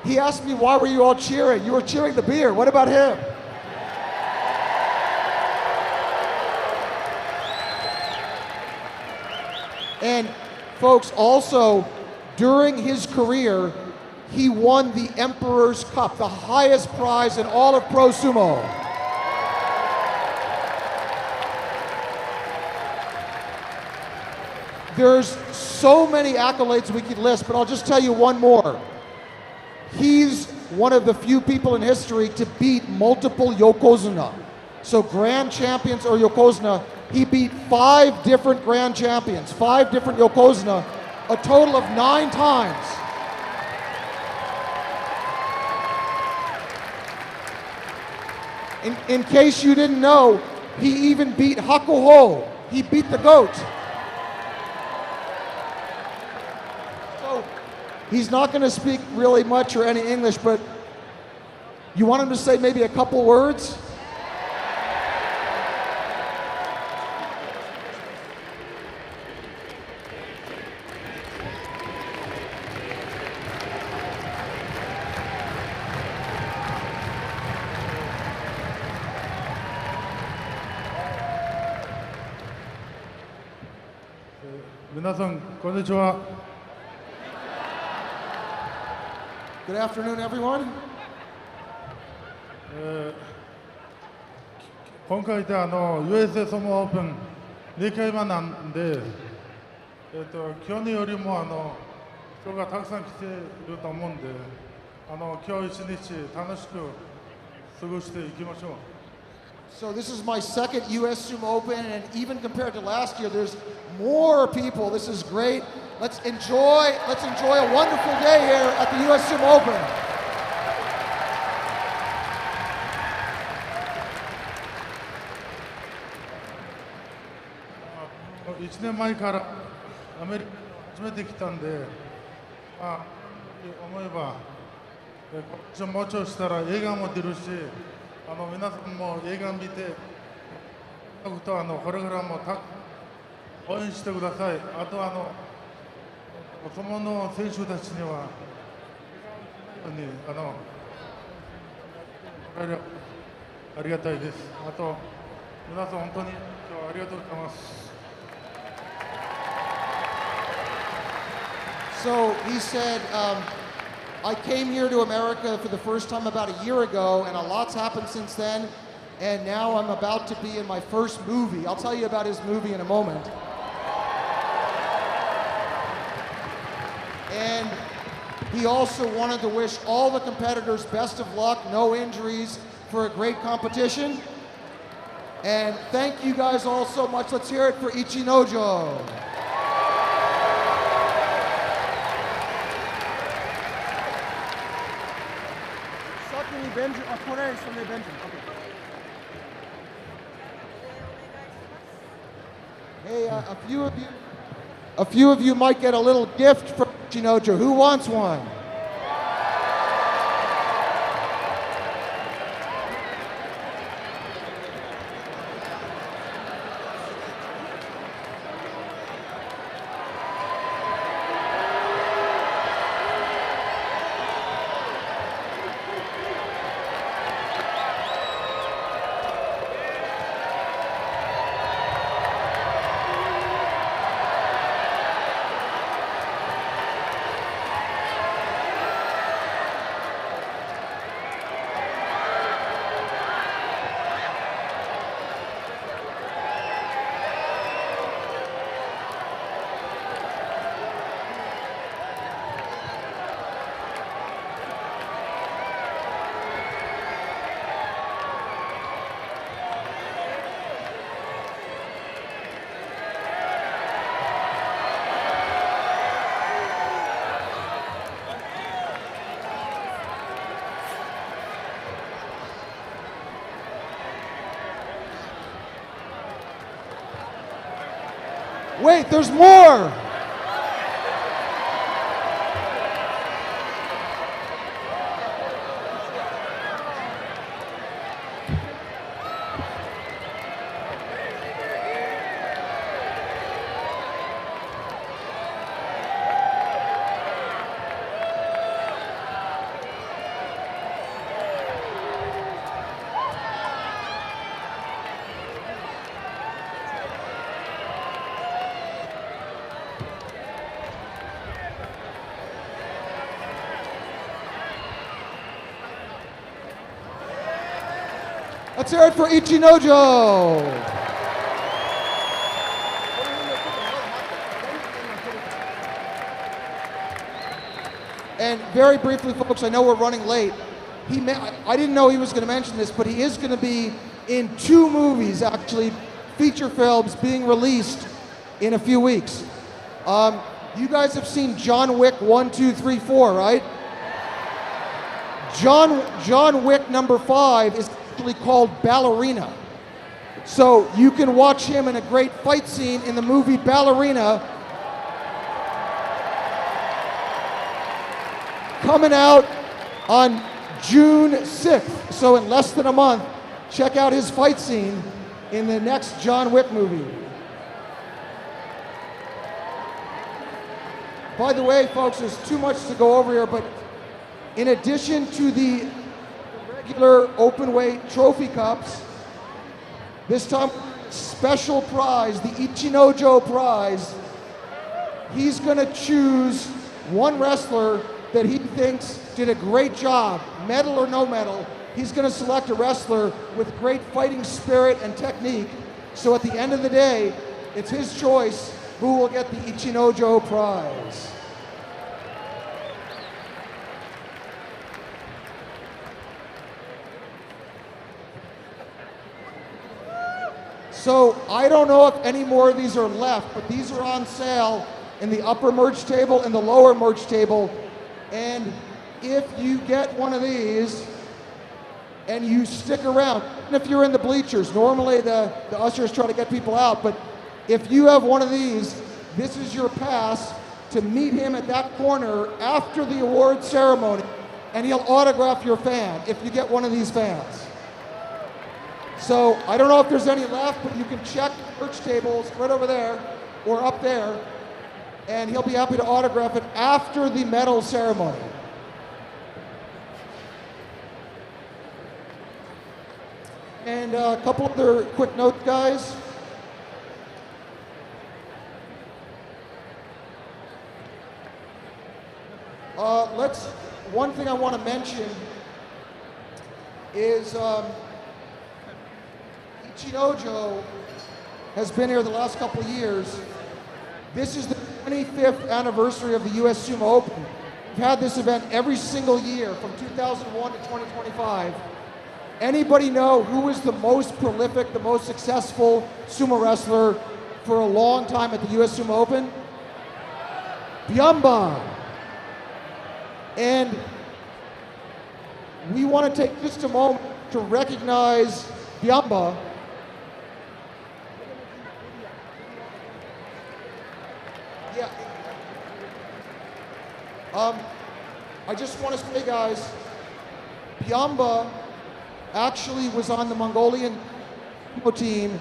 [SPEAKER 5] He asked me, why were you all cheering? You were cheering the beer. What about him? And folks, also, during his career, he won the Emperor's Cup, the highest prize in all of pro sumo. There's so many accolades we could list, but I'll just tell you one more. He's one of the few people in history to beat multiple yokozuna. So grand champions or yokozuna, he beat 5 different grand champions, 5 different yokozuna, a total of 9 times. In case you didn't know, he even beat Hakuho. He beat the goat. So he's not going to speak really much or any English, but you want him to say maybe a couple words?
[SPEAKER 6] Konnichiwa.
[SPEAKER 5] Good afternoon, everyone.
[SPEAKER 6] 今回でUS Sumo Open 2回目なんで、去年よりも人がたくさん来ていると思うんで、今日一日楽しく過ごしていきましょう。
[SPEAKER 5] So this is my second US Sumo Open, and even compared to last year, there's more people. This is great. Let's enjoy a wonderful day here at the US Sumo Open.
[SPEAKER 6] 1年前からアメリカ初めて来たんで、思えばもうちょいしたら映画も出るし、皆さんも映画見て、僕とこれからも応援してください。あと友の選手たちにはありがたいです。あと皆さん本当に今日はありがとうございます。
[SPEAKER 5] So he said, I came here to America for the first time about a year ago, and a lot's happened since then, and now I'm about to be in my first movie. I'll tell you about his movie in a moment. And he also wanted to wish all the competitors best of luck, no injuries, for a great competition. And thank you guys all so much. Let's hear it for ICHINOJO. Hey, a few of you might get a little gift from ICHINOJO. Who wants one? Wait, there's more! Let's hear it for ICHINOJO. And very briefly, folks, I know we're running late. I didn't know he was going to mention this, but he is going to be in 2 movies, actually, feature films being released in a few weeks. You guys have seen John Wick 1, 2, 3, 4, right? John Wick number 5 is actually called Ballerina. So you can watch him in a great fight scene in the movie Ballerina, coming out on June 6th. So in less than a month, check out his fight scene in the next John Wick movie. By the way, folks, there's too much to go over here, but in addition to the regular open weight trophy cups, this time special prize, the ICHINOJO prize. He's going to choose one wrestler that he thinks did a great job, medal or no medal. He's going to select a wrestler with great fighting spirit and technique. So at the end of the day, it's his choice who will get the ICHINOJO prize. So I don't know if any more of these are left, but these are on sale in the upper merch table and the lower merch table. And if you get one of these and you stick around, and if you're in the bleachers, normally the ushers try to get people out, but if you have one of these, this is your pass to meet him at that corner after the award ceremony, and he'll autograph your fan if you get one of these fans. So I don't know if there's any left, but you can check the merch tables right over there or up there, and he'll be happy to autograph it after the medal ceremony. And a couple other quick notes, guys. One thing I want to mention is ICHINOJO has been here the last couple of years. This is the 25th anniversary of the US Sumo Open. We've had this event every single year from 2001 to 2025. Anybody know who was the most prolific, the most successful sumo wrestler for a long time at the US Sumo Open? Byamba. And we want to take just a moment to recognize Byamba. Yeah. I just want to say, guys, Byamba actually was on the Mongolian team,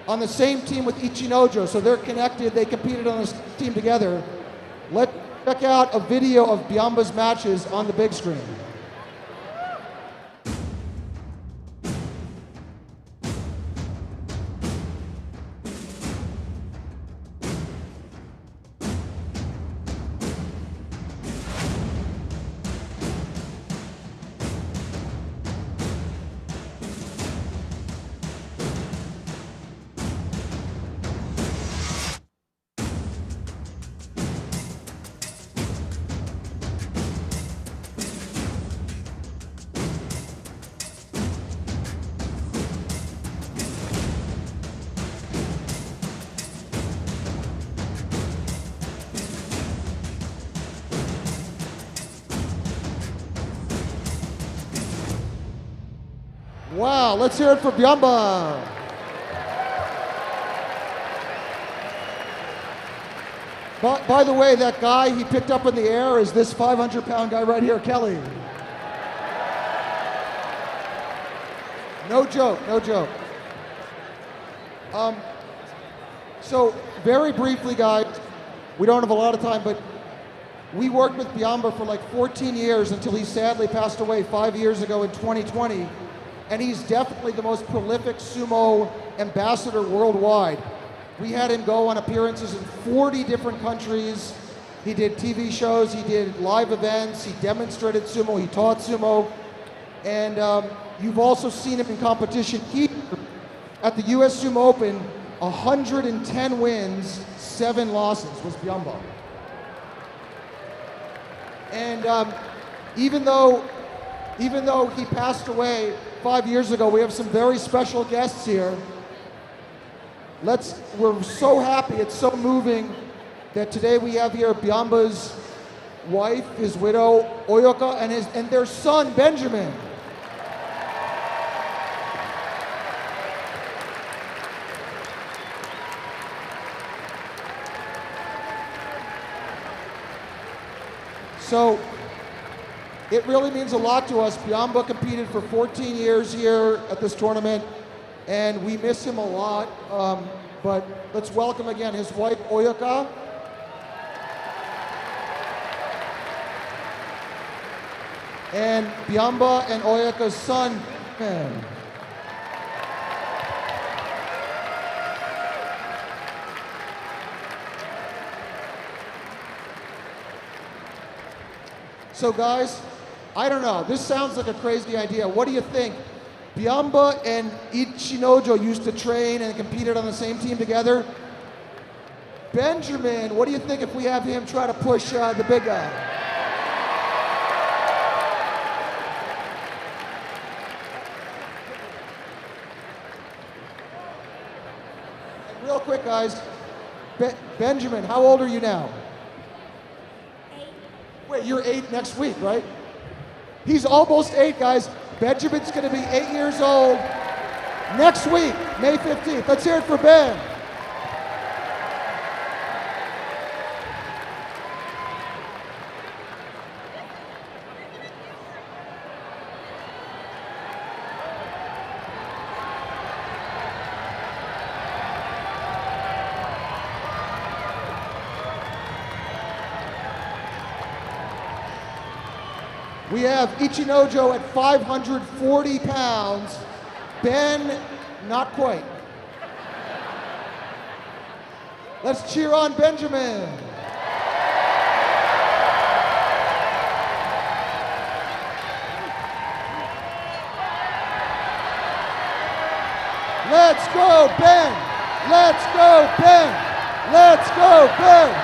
[SPEAKER 5] on the same team with ICHINOJO, so they're connected, they competed on this team together. Let's check out a video of Byamba's matches on the big screen. Wow, let's hear it for Byamba. By the way, that guy he picked up in the air is this 500-pound guy right here, Kelly. No joke, no joke. So very briefly, guys, we don't have a lot of time, but we worked with Biamba for like 14 years until he sadly passed away 5 years ago in 2020. And he's definitely the most prolific sumo ambassador worldwide. We had him go on appearances in 40 different countries. He did TV shows, he did live events, he demonstrated sumo, he taught sumo. And you've also seen him in competition here at the US Sumo Open. 110 wins, 7 losses was Biamba. And even though he passed away 5 years ago, we have some very special guests here. We're so happy, it's so moving that today we have here Biamba's wife, his widow, Oyoka, and their son, Benjamin. So it really means a lot to us. Biamba competed for 14 years here at this tournament, and we miss him a lot. But let's welcome again his wife, Oyoka. And Biamba and Oyoka's son, Ben. So guys, I don't know, this sounds like a crazy idea. What do you think? Biamba and ICHINOJO used to train and competed on the same team together. Benjamin, what do you think if we have him try to push the big guy? And real quick, guys, Benjamin, how old are you now? Wait, you're 8 next week, right? He's almost 8, guys. Benjamin's gonna be 8 years old next week, May 15th. Let's hear it for Ben. We have ICHINOJO at 540 pounds. Ben, not quite. Let's cheer on Benjamin. Let's go, Ben. Let's go, Ben. Let's go, Ben.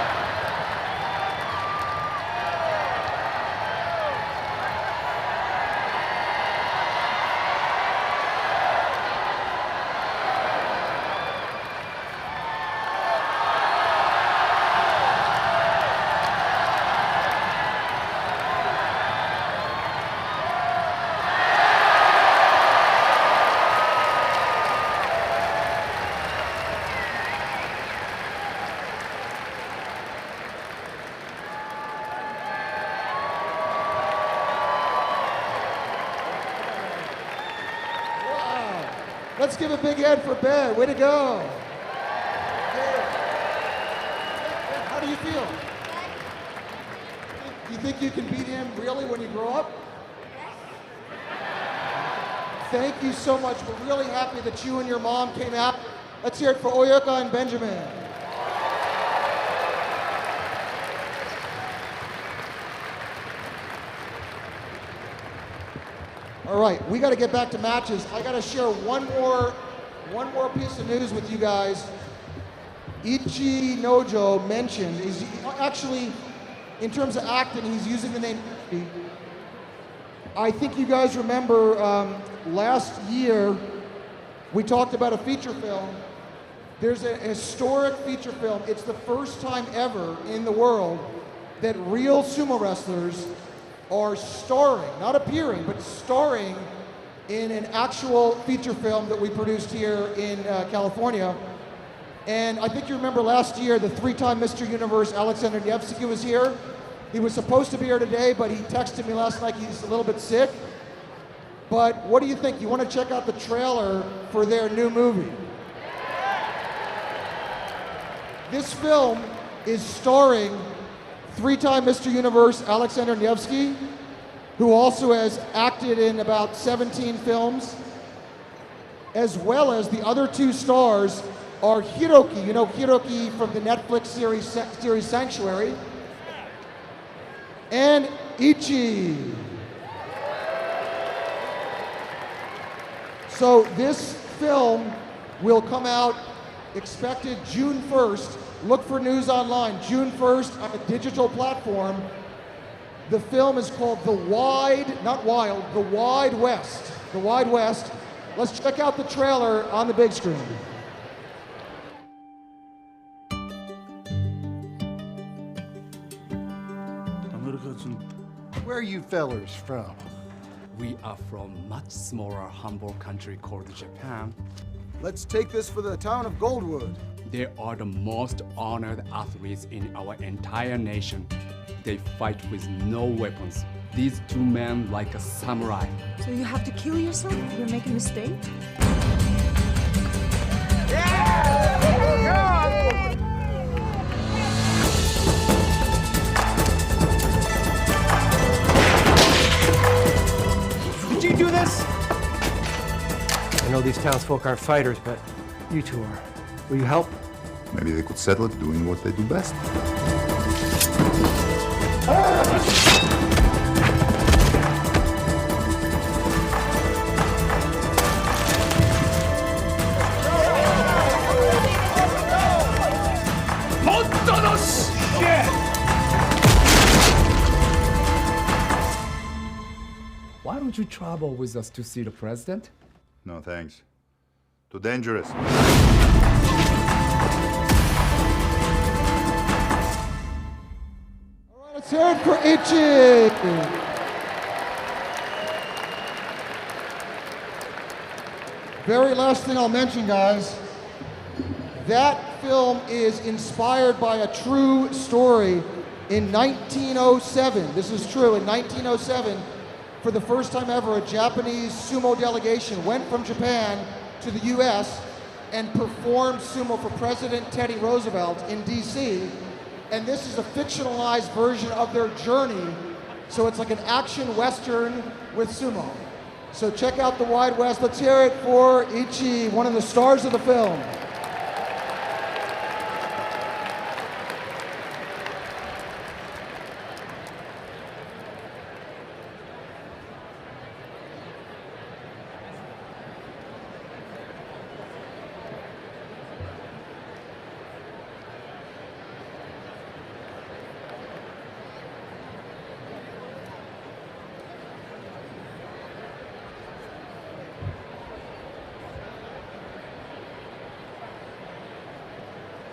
[SPEAKER 5] Let's give a big hand for Ben. Way to go. How do you feel? Do you think you can beat him really when you grow up? Thank you so much. We're really happy that you and your mom came out. Let's hear it for Oyoka and Benjamin. All right, we got to get back to matches. I got to share one more piece of news with you guys. ICHINOJO mentioned is actually, in terms of acting, he's using the name. I think you guys remember last year we talked about a feature film. There's a historic feature film. It's the first time ever in the world that real sumo wrestlers are starring, not appearing, but starring in an actual feature film that we produced here in California. And I think you remember last year, the three-time Mr. Universe, Alexander Nevsky, was here. He was supposed to be here today, but he texted me last night he's a little bit sick. But what do you think? You want to check out the trailer for their new movie? This film is starring three-time Mr. Universe Alexander Nevsky, who also has acted in about 17 films, as well as the other two stars are Hiroki. You know Hiroki from the Netflix series Sanctuary, and Ichi. So this film will come out expected June 1st. Look for news online, June 1st on a digital platform. The film is called The Wide West. The Wide West. Let's check out the trailer on the big screen.
[SPEAKER 12] Where are you fellers from?
[SPEAKER 13] We are from much smaller, humble country called Japan.
[SPEAKER 12] Let's take this for the town of Goldwood.
[SPEAKER 13] They are the most honored athletes in our entire nation. They fight with no weapons. These two men like a samurai.
[SPEAKER 14] So you have to kill yourself if you make a mistake?
[SPEAKER 15] Did you do this? I know these townsfolk aren't fighters, but you two are. Will you help?
[SPEAKER 16] Maybe they could settle it doing what they do best.
[SPEAKER 13] Why don't you travel with us to see the president?
[SPEAKER 16] No, thanks. Too dangerous.
[SPEAKER 5] Let's hear it for Ichi. Very last thing I'll mention, guys. That film is inspired by a true story. In 1907, this is true, in 1907, for the first time ever, a Japanese sumo delegation went from Japan to the US and performed sumo for President Teddy Roosevelt in DC. And this is a fictionalized version of their journey. So it's like an action Western with sumo. So check out The Wide West. Let's hear it for Ichi, one of the stars of the film.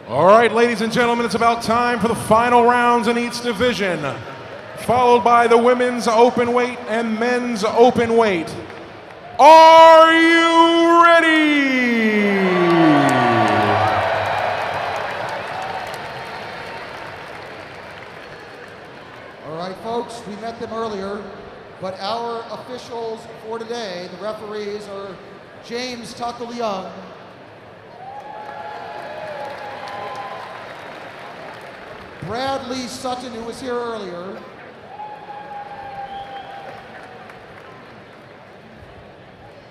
[SPEAKER 1] All right, ladies and gentlemen, it's about time for the final rounds in each division, followed by the women's open weight and men's open weight. Are you ready?
[SPEAKER 5] All right, folks, we met them earlier, but our officials for today, the referees, are James Takaliang, Bradley Sutton, who was here earlier,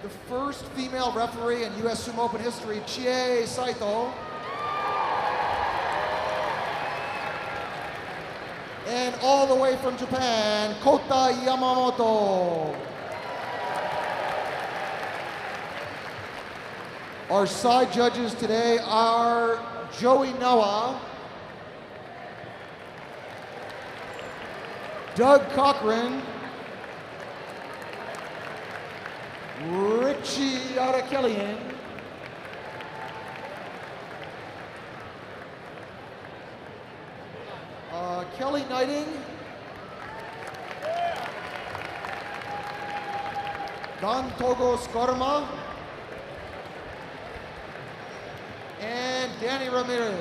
[SPEAKER 5] the first female referee in US Sumo Open history, Chie Saito, and all the way from Japan, Kota Yamamoto. Our side judges today are Joey Noah, Doug Cochran, Richie Arakelian, Kelly Knighting, Don Togo Skorma, and Danny Ramirez.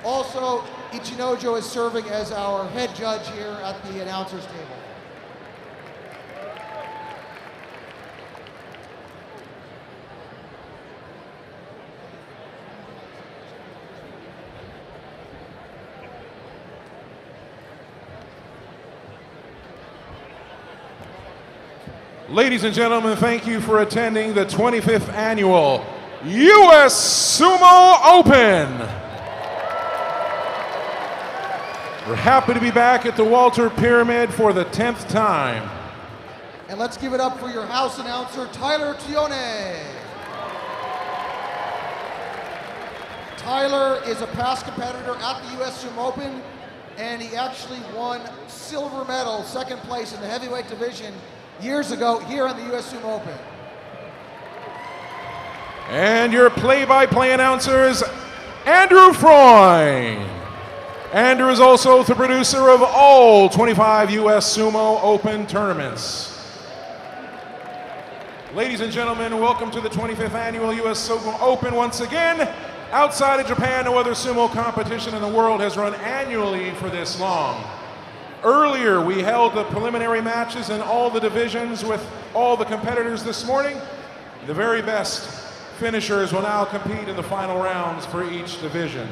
[SPEAKER 5] Also, ICHINOJO is serving as our head judge here at the announcer's table.
[SPEAKER 1] Ladies and gentlemen, thank you for attending the 25th Annual US Sumo Open. We're happy to be back at the Walter Pyramid for the 10th time.
[SPEAKER 5] And let's give it up for your house announcer, Tyler Tione. Tyler is a past competitor at the US Sumo Open, and he actually won silver medal, second place in the heavyweight division years ago here on the US Sumo Open.
[SPEAKER 1] And your play-by-play announcer is Andrew Freund. Andrew is also the producer of all 25 US Sumo Open tournaments. Ladies and gentlemen, welcome to the 25th Annual US Sumo Open once again. Outside of Japan, no other sumo competition in the world has run annually for this long. Earlier, we held the preliminary matches in all the divisions with all the competitors this morning. The very best finishers will now compete in the final rounds for each division.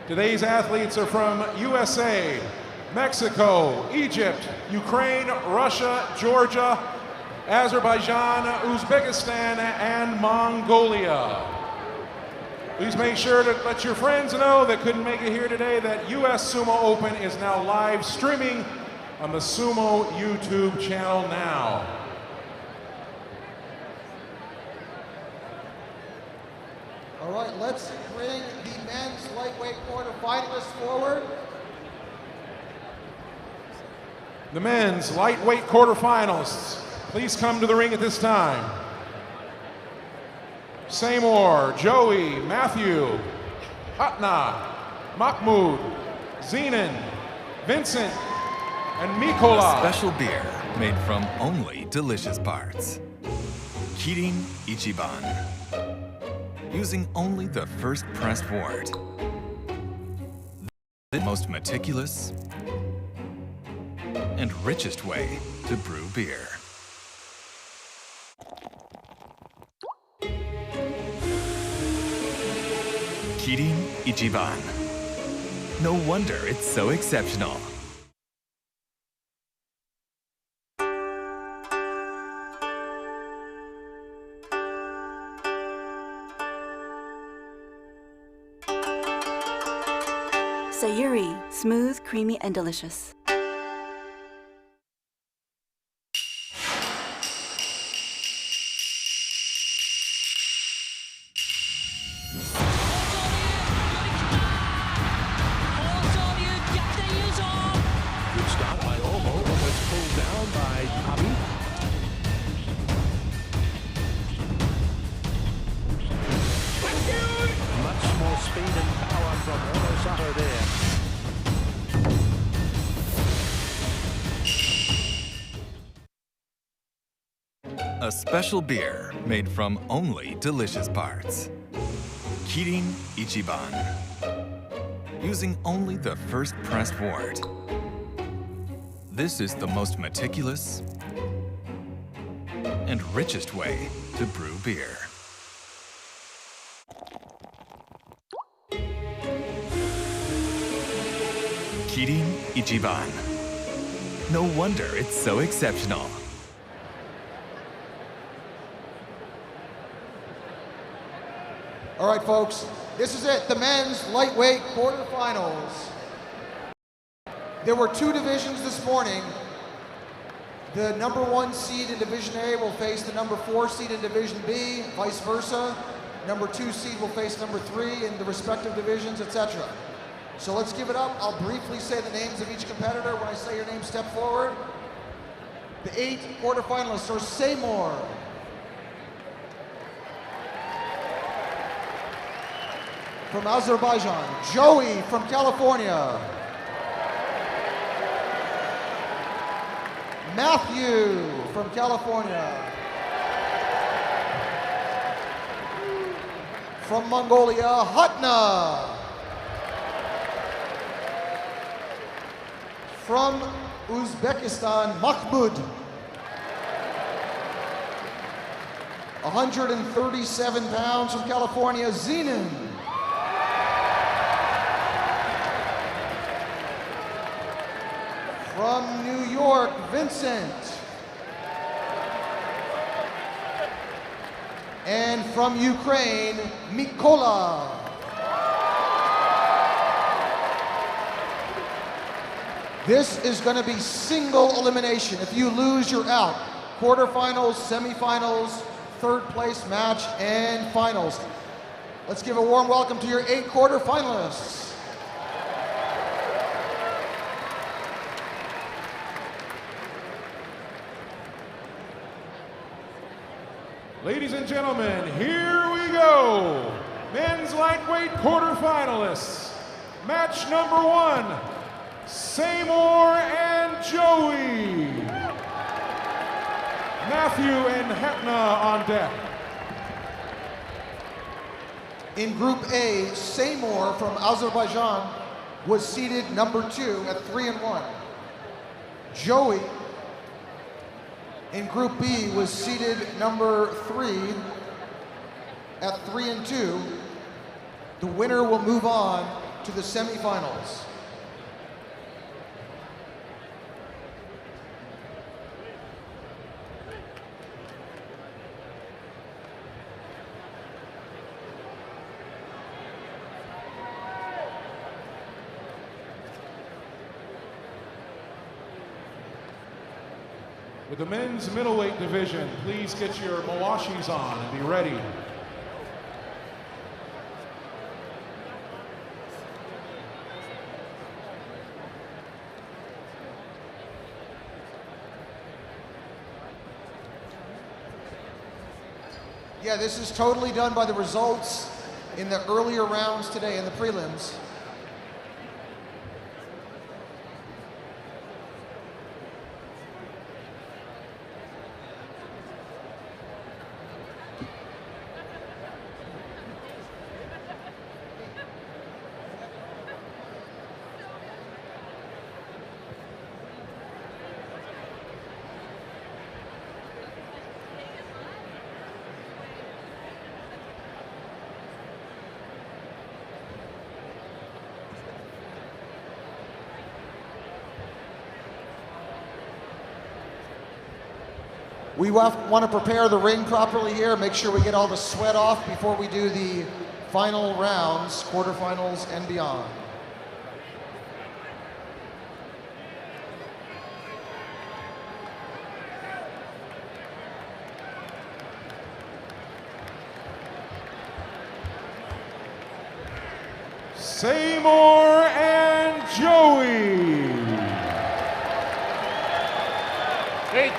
[SPEAKER 1] Today's athletes are from USA, Mexico, Egypt, Ukraine, Russia, Georgia, Azerbaijan, Uzbekistan, and Mongolia. Please make sure to let your friends know that couldn't make it here today that US Sumo Open is now live streaming on the Sumo YouTube channel now.
[SPEAKER 5] All right, let's bring the men's lightweight quarterfinalists forward.
[SPEAKER 1] The men's lightweight quarterfinalists, please come to the ring at this time. Seymour, Joey, Matthew, Hatna, Mahmoud, Zenon, Vincent, and Mikola.
[SPEAKER 3] A special beer made from only delicious parts. Kirin Ichiban. Using only the first pressed wort. The most meticulous and richest way to brew beer. Kirin Ichiban. No wonder it's so exceptional.
[SPEAKER 4] Sayuri, smooth, creamy, and delicious.
[SPEAKER 10] Good start by Omo, almost pulled down by Abi. Much more speed and power from Omo there.
[SPEAKER 3] A special beer made from only delicious parts. Kirin Ichiban. Using only the first pressed wort. This is the most meticulous and richest way to brew beer. Kirin Ichiban. No wonder it's so exceptional.
[SPEAKER 5] All right, folks, this is it, the men's lightweight quarterfinals. There were two divisions this morning. The number 1 seed in Division A will face the number 4 seed in Division B, vice versa. Number 2 seed will face number 3 in the respective divisions, etc. So let's give it up. I'll briefly say the names of each competitor. When I say your name, step forward. The 8 quarterfinalists are Seymour, from Azerbaijan, Joey from California, Matthew from California, From Mongolia, Hatna. From Uzbekistan, Mahmud. 137 pounds from California, Zenon. From New York, Vincent. And from Ukraine, Mikola. This is going to be single elimination. If you lose, you're out. Quarterfinals, semifinals, third place match, and finals. Let's give a warm welcome to your 8 quarterfinalists.
[SPEAKER 1] Ladies and gentlemen, here we go. Men's lightweight quarterfinalists. Match number 1, Seymour and Joey. Matthew and Hetna on deck.
[SPEAKER 5] In Group A, Seymour from Azerbaijan was seeded number 2 at 3-1. Joey in Group B was seeded number 3 at 3-2. The winner will move on to the semifinals.
[SPEAKER 1] With the men's middleweight division, please get your mawashis on and be ready.
[SPEAKER 5] Yeah, this is totally done by the results in the earlier rounds today in the prelims. We want to prepare the ring properly here, make sure we get all the sweat off before we do the final rounds, quarterfinals and beyond.
[SPEAKER 1] Seymour and Joey.
[SPEAKER 2] Hey.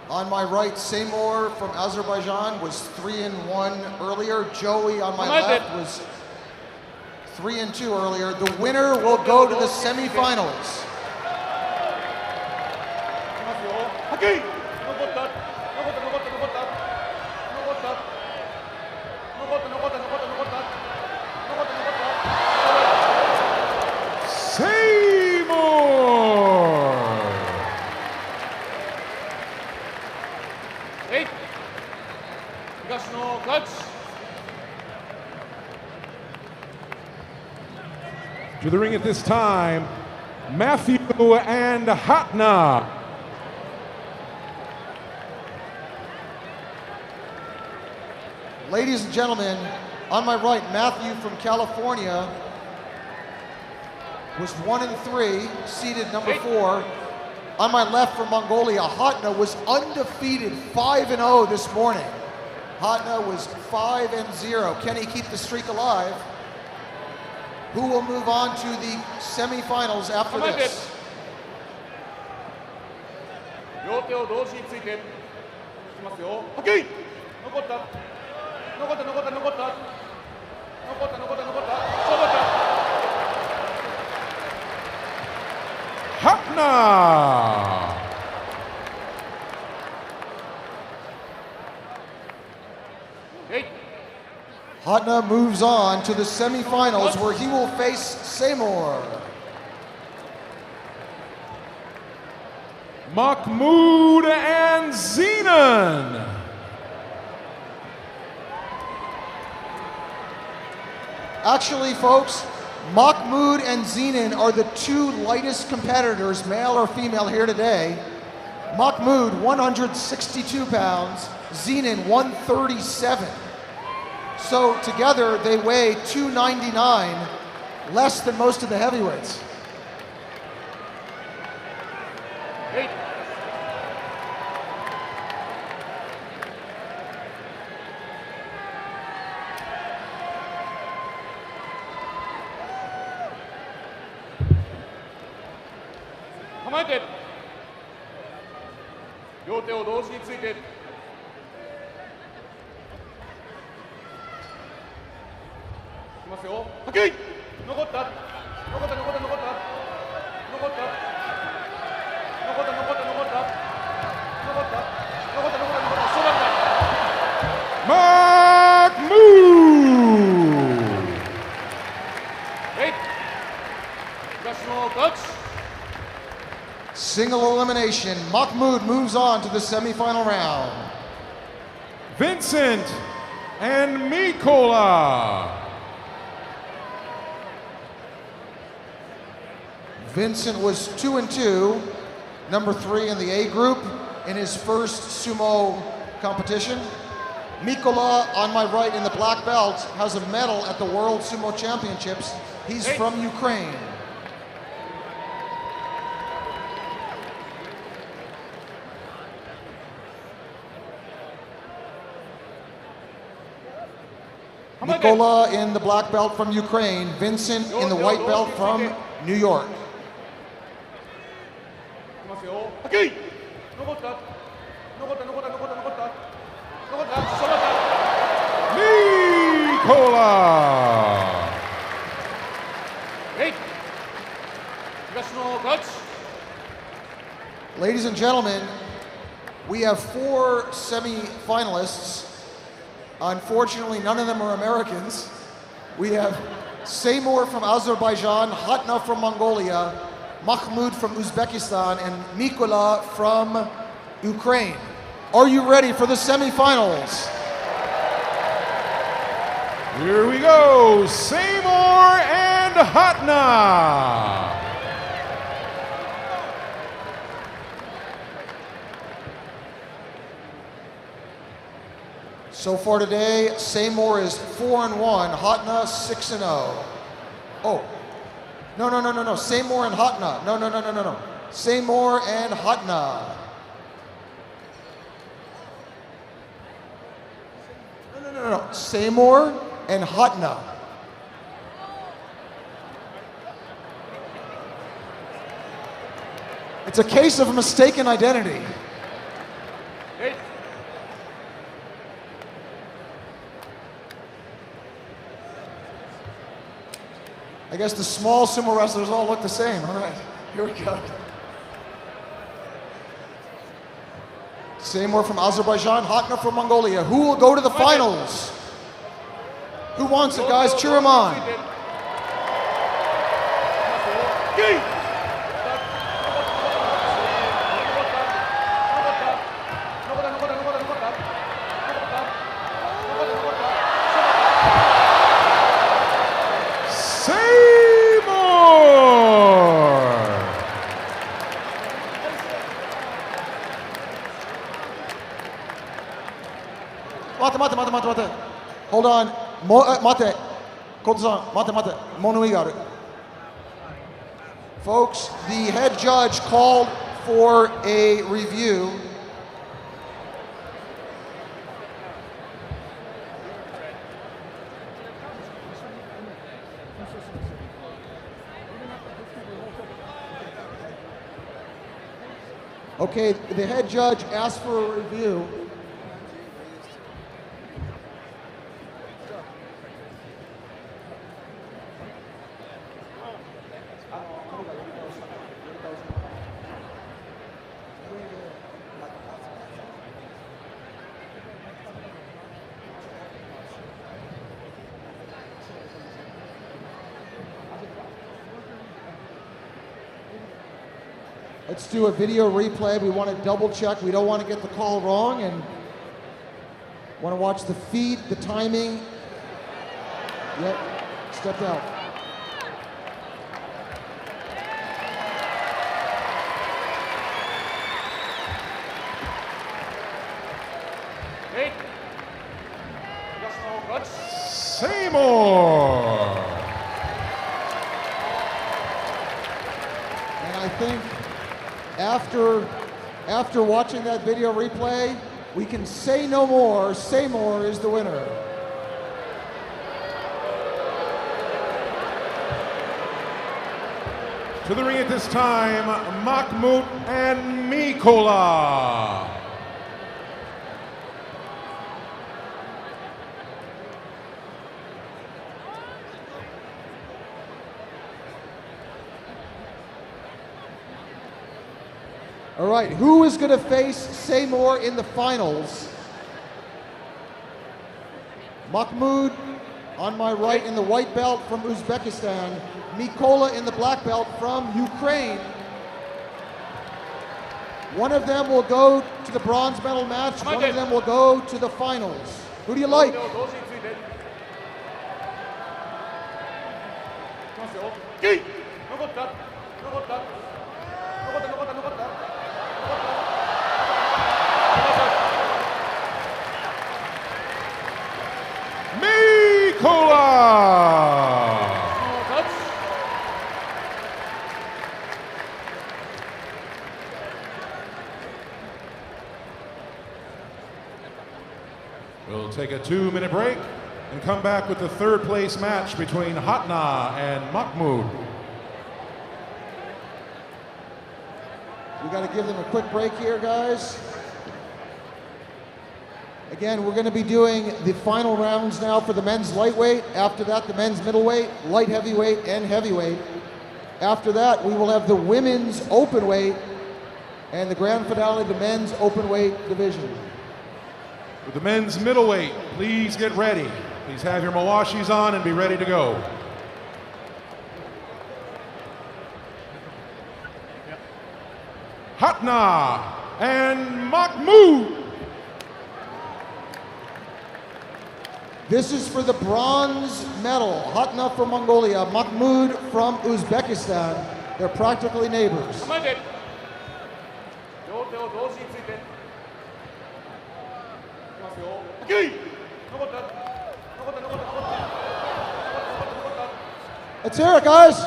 [SPEAKER 5] On my right, Seymour from Azerbaijan was 3-1 earlier. Joey on my left was 3-2 earlier. The winner will go to the semifinals.
[SPEAKER 1] To the ring at this time, Matthew and Hatna.
[SPEAKER 5] Ladies and gentlemen, on my right, Matthew from California was 1-3, seeded number 4. On my left from Mongolia, Hatna was undefeated, 5-0 this morning. Hatna was 5-0. Can he keep the streak alive? Who will move on to the semifinals after this?
[SPEAKER 1] Hatna.
[SPEAKER 5] Hatna moves on to the semifinals where he will face Seymour.
[SPEAKER 1] Mahmoud and Zenon.
[SPEAKER 5] Actually, folks, Mahmoud and Zenon are the two lightest competitors, male or female, here today. Mahmoud, 162 pounds, Zenon, 137. So together they weigh 299, less than most of the heavyweights. Single elimination, Mahmoud moves on to the semifinal round.
[SPEAKER 1] Vincent and Mikola.
[SPEAKER 5] Vincent was 2-2, number 3 in the A group in his first sumo competition. Mikola, on my right in the black belt, has a medal at the World Sumo Championships. He's from Ukraine. Mikola in the black belt from Ukraine, Vincent in the white belt from New York.
[SPEAKER 1] Mikola.
[SPEAKER 5] Ladies and gentlemen, we have 4 semi-finalists. Unfortunately, none of them are Americans. We have Seymour from Azerbaijan, Hatna from Mongolia, Mahmoud from Uzbekistan, and Mikola from Ukraine. Are you ready for the semifinals?
[SPEAKER 1] Here we go, Seymour and Hatna.
[SPEAKER 5] So far today, Seymour is 4-1, Hatna 6-0. Oh, no. Seymour and Hatna. No. Seymour and Hatna. No. Seymour and Hatna. It's a case of mistaken identity. I guess the small sumo wrestlers all look the same. All right, here we go. Seymour from Azerbaijan, Hatna from Mongolia. Who will go to the finals? Who wants it, guys? Cheer him on. Mate. Hold on. Mate. Koto-san, mate. Monui ga aru. Folks, the head judge called for a review. Okay, the head judge asked for a review. Let's do a video replay. We want to double check. We don't want to get the call wrong, and want to watch the feet, the timing. Yep, stepped out.
[SPEAKER 1] Seymour.
[SPEAKER 5] And I think after watching that video replay, we can say no more. Seymour is the winner.
[SPEAKER 1] To the ring at this time, Mahmoud and Mikola.
[SPEAKER 5] All right, who is going to face Seymour in the finals? Mahmoud on my right in the white belt from Uzbekistan. Mikola in the black belt from Ukraine. One of them will go to the bronze medal match. One of them will go to the finals. Who do you like?
[SPEAKER 1] We'll take a 2-minute break and come back with the third place match between Hatna and Mahmoud.
[SPEAKER 5] We got to give them a quick break here, guys. Again, we're going to be doing the final rounds now for the men's lightweight. After that, the men's middleweight, light heavyweight, and heavyweight. After that, we will have the women's open weight and the grand finale, the men's open weight division.
[SPEAKER 1] With the men's middleweight, please get ready. Please have your mawashis on and be ready to go. Hatna and Mahmoud.
[SPEAKER 5] This is for the bronze medal. Hatna from Mongolia, Mahmoud from Uzbekistan. They're practically neighbors. Let's hear it, guys.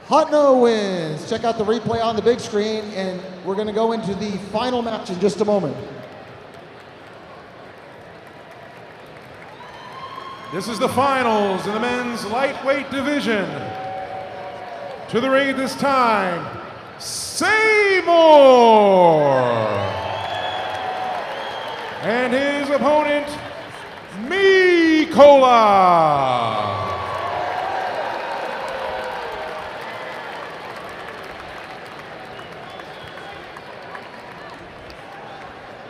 [SPEAKER 5] Hatna wins. Check out the replay on the big screen, and we're going to go into the final match in just a moment.
[SPEAKER 1] This is the finals in the men's lightweight division. To the ring at this time, Seymour. And his opponent, Mikola.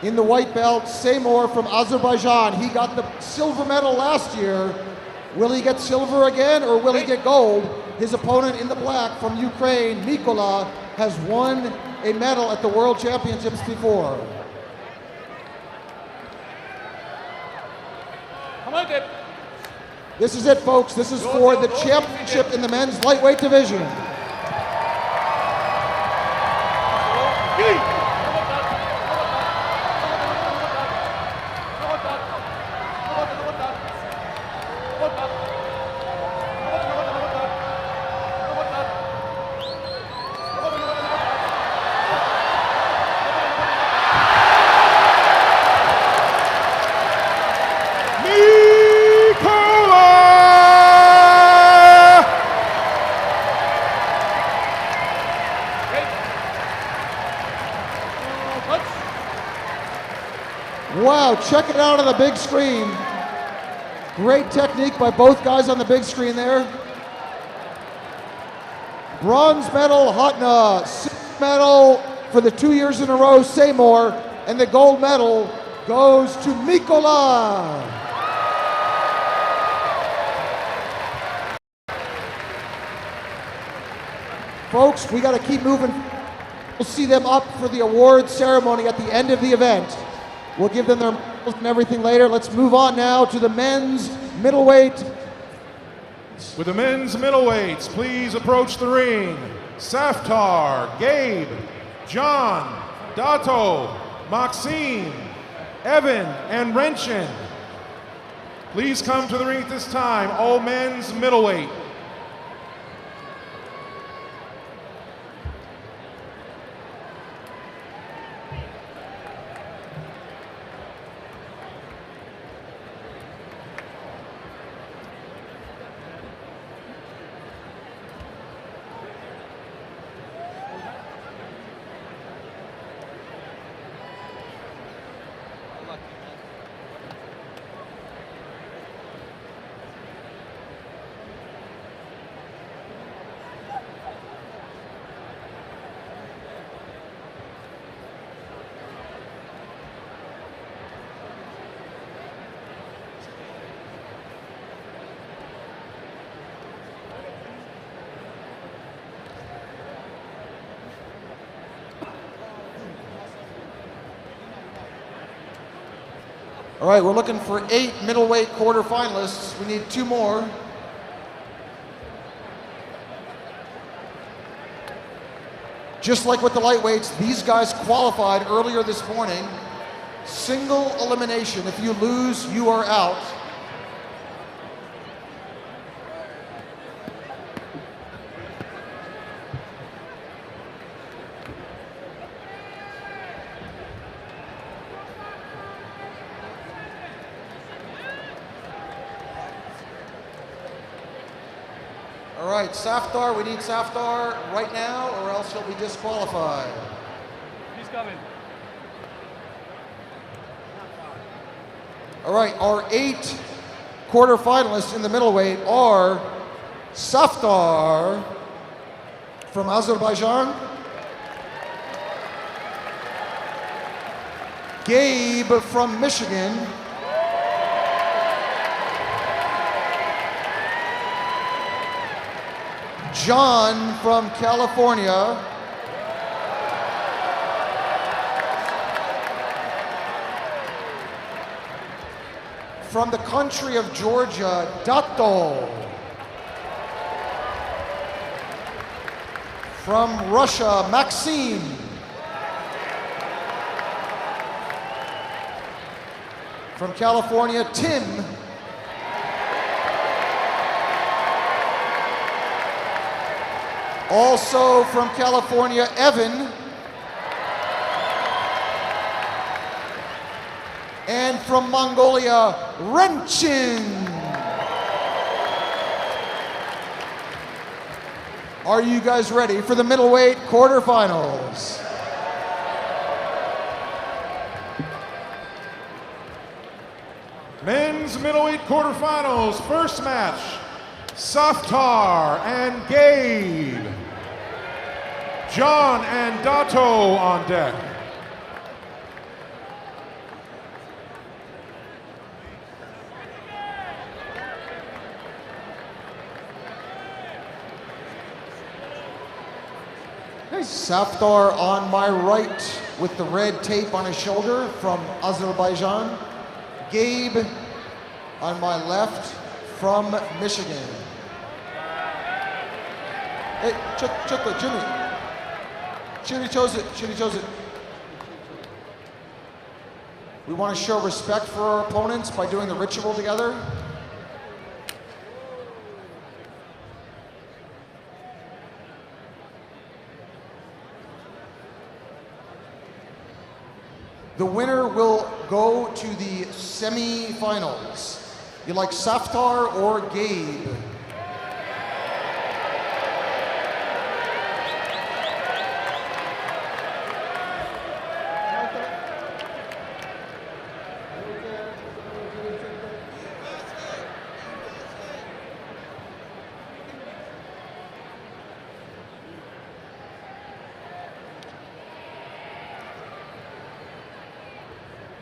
[SPEAKER 5] In the white belt, Seymour from Azerbaijan. He got the silver medal last year. Will he get silver again or will he get gold? His opponent in the black from Ukraine, Mikola, has won a medal at the World Championships before. This is it, folks. This is for the championship in the men's lightweight division. go. Check it out on the big screen. Great technique by both guys on the big screen there. Bronze medal, Hotna. Silver medal for the 2 years in a row, Seymour. And the gold medal goes to Mikola. Folks, we got to keep moving. We'll see them up for the award ceremony at the end of the event. We'll give them their medals and everything later. Let's move on now to the men's middleweight.
[SPEAKER 1] With the men's middleweights, please approach the ring. Saftar, Gabe, John, Dato, Maxime, Evan, and Renshin. Please come to the ring at this time, all men's middleweight.
[SPEAKER 5] All right, we're looking for 8 middleweight quarterfinalists. We need 2 more. Just like with the lightweights, these guys qualified earlier this morning. Single elimination. If you lose, you are out. All right, Saftar, we need Saftar right now or else he'll be disqualified.
[SPEAKER 2] He's coming.
[SPEAKER 5] All right, our 8 quarterfinalists in the middleweight are Saftar from Azerbaijan, Gabe from Michigan, John from California, from the country of Georgia, Dato, from Russia, Maxime, from California, Tim, also from California, Evan, and from Mongolia, Renshin. Are you guys ready for the middleweight quarterfinals?
[SPEAKER 1] Men's middleweight quarterfinals, first match, Saftar and Gabe. John and Dato on deck.
[SPEAKER 5] Saftar on my right with the red tape on his shoulder from Azerbaijan. Gabe on my left from Michigan. Hey, Jimmy. Chiri chose it. We want to show respect for our opponents by doing the ritual together. The winner will go to the semi-finals. You like Saftar or Gabe?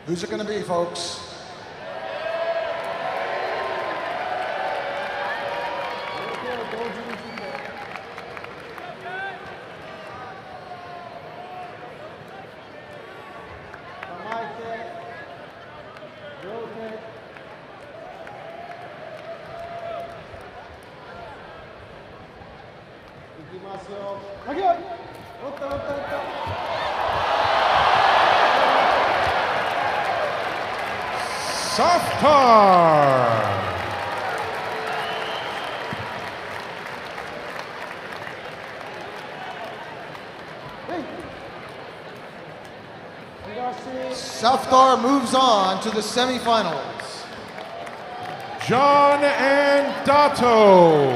[SPEAKER 5] Who's it going to be, folks?
[SPEAKER 1] Softar.
[SPEAKER 5] Softar moves on to the semifinals.
[SPEAKER 1] John and Dato.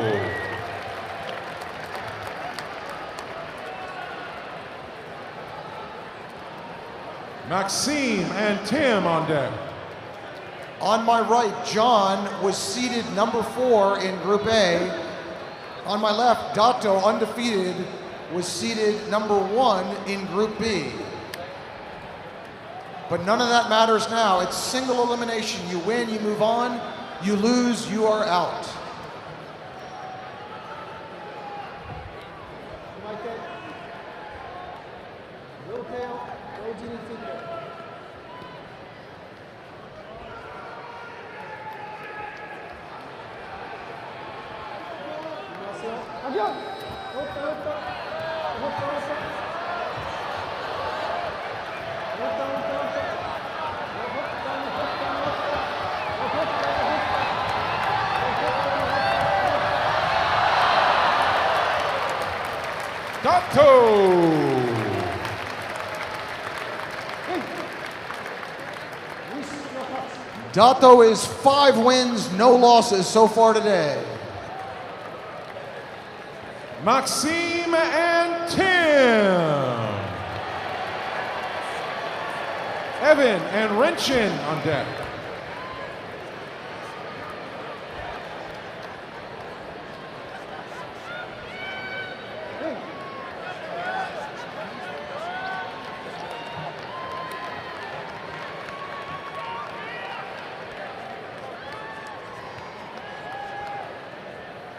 [SPEAKER 1] Maxime and Tim on deck.
[SPEAKER 5] On my right, John was seeded number 4 in Group A. On my left, Dato, undefeated, was seeded number 1 in Group B. But none of that matters now. It's single elimination. You win, you move on. You lose, you are out. Dato is 5 wins, no losses so far today.
[SPEAKER 1] Maxime and Tim. Evan and Renchin on deck.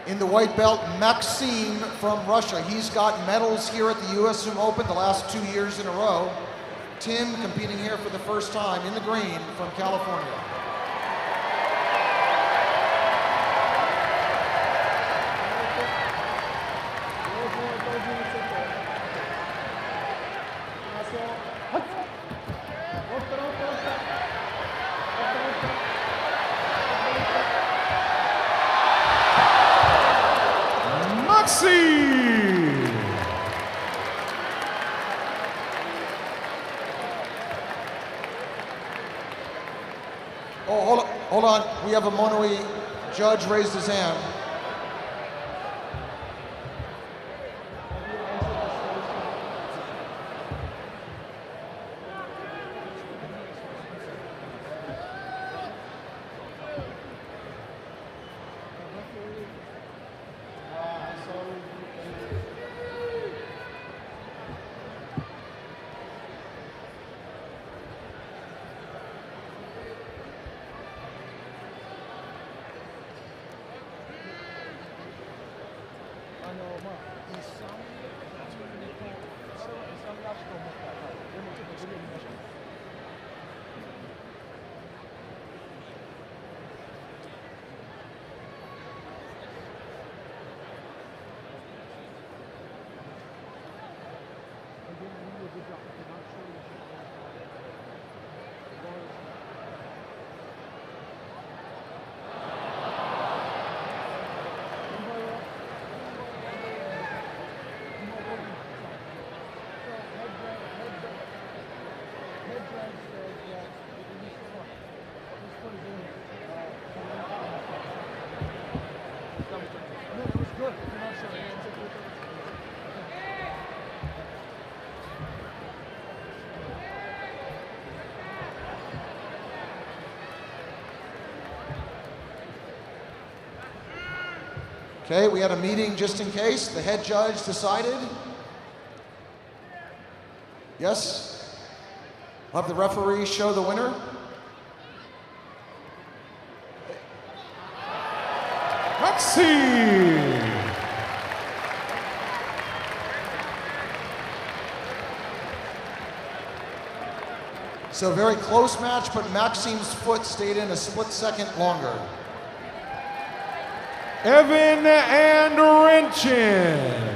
[SPEAKER 5] In the white belt, Maxime from Russia. He's got medals here at the US Sumo Open the last 2 years in a row. Tim competing here for the first time in the green from California. Oh, hold on. We have a Monoi judge raised his hand. Okay, we had a meeting just in case. The head judge decided. Yes? I'll have the referee show the winner.
[SPEAKER 1] Maxime!
[SPEAKER 5] So very close match, but Maxime's foot stayed in a split second longer.
[SPEAKER 1] Evan and Renchin.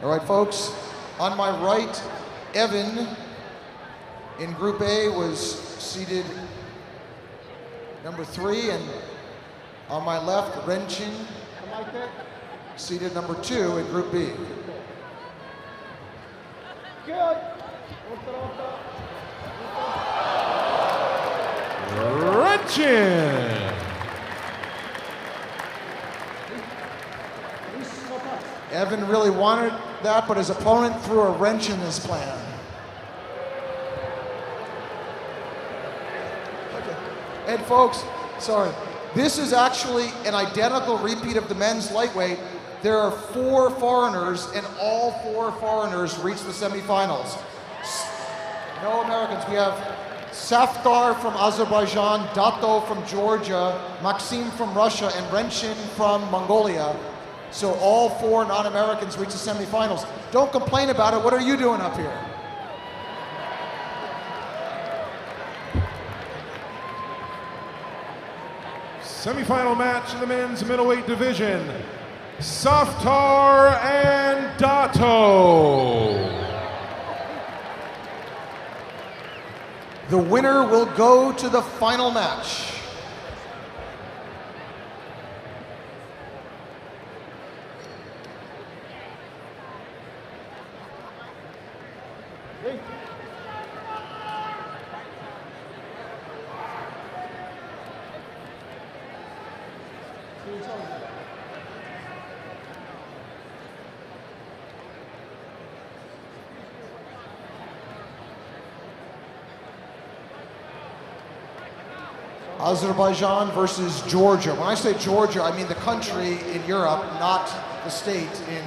[SPEAKER 5] All right, folks, on my right, Evan in Group A was seated number 3, and on my left, Renchin, seated number 2 in Group B.
[SPEAKER 1] Renchin!
[SPEAKER 5] Evan really wanted that, but his opponent threw a wrench in his plan. Okay. And folks, sorry, this is actually an identical repeat of the men's lightweight. There are 4 foreigners, and all 4 foreigners reach the semifinals. No Americans. We have Safdar from Azerbaijan, Dato from Georgia, Maxime from Russia, and Renchin from Mongolia. So all 4 non-Americans reach the semifinals. Don't complain about it. What are you doing up here?
[SPEAKER 1] Semifinal match in the men's middleweight division. Safdar and Dato.
[SPEAKER 5] The winner will go to the final match. Azerbaijan versus Georgia. When I say Georgia, I mean the country in Europe, not the state in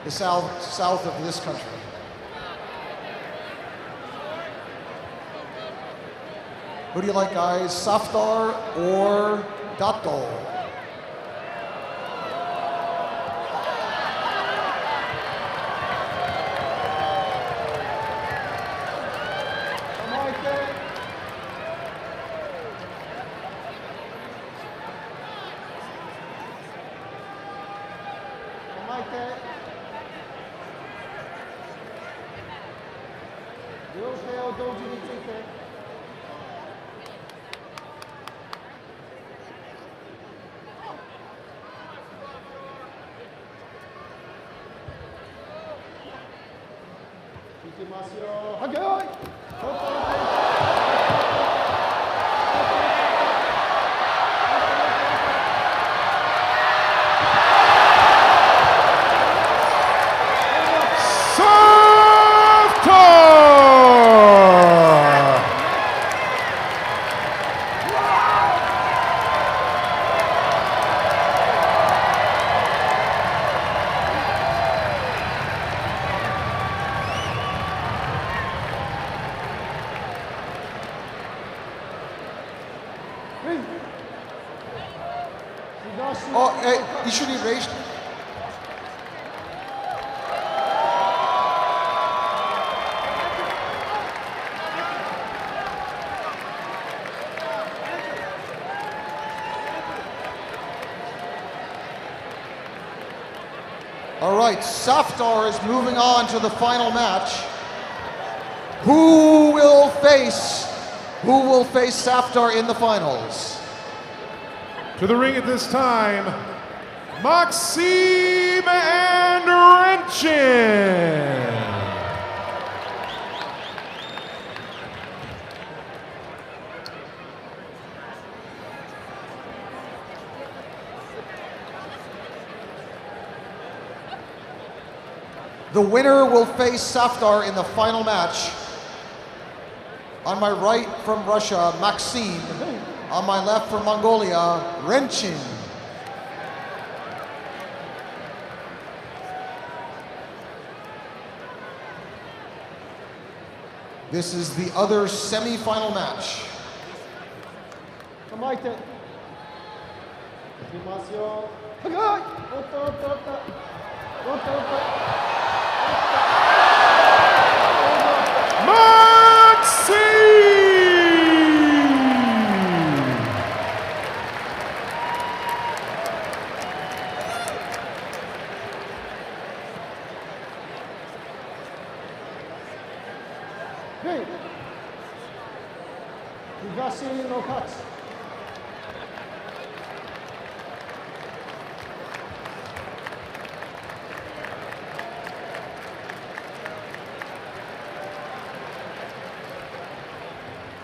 [SPEAKER 5] the south of this country. Who do you like, guys? Safdar or Dato? Oh, hey, you should be raised. All right, Safdar is moving on to the final match. Who will face Safdar in the finals?
[SPEAKER 1] To the ring at this time, Maxime and Renchin.
[SPEAKER 5] The winner will face Safdar in the final match. On my right from Russia, Maxime. On my left for Mongolia, Renchin. This is the other semi-final match.
[SPEAKER 15] 構えて。いきますよ。高い。おっとおっとおっと。おっとおっと。東の勝ち。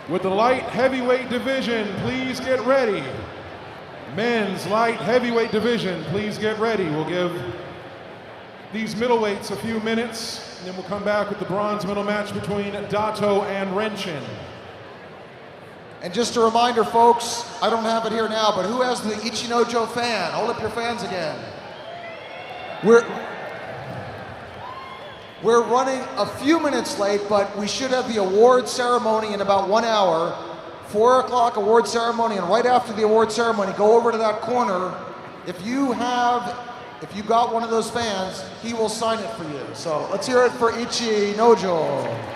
[SPEAKER 1] With the light heavyweight division, please get ready. Men's light heavyweight division, please get ready. We'll give these middleweights a few minutes, and then we'll come back with the bronze medal match between Dato and Renchin.
[SPEAKER 5] And just a reminder, folks, I don't have it here now, but who has the ICHINOJO fan? Hold up your fans again. We're running a few minutes late, but we should have the award ceremony in about 1 hour. 4 o'clock award ceremony, and right after the award ceremony, go over to that corner. If you got one of those fans, he will sign it for you. So let's hear it for ICHINOJO.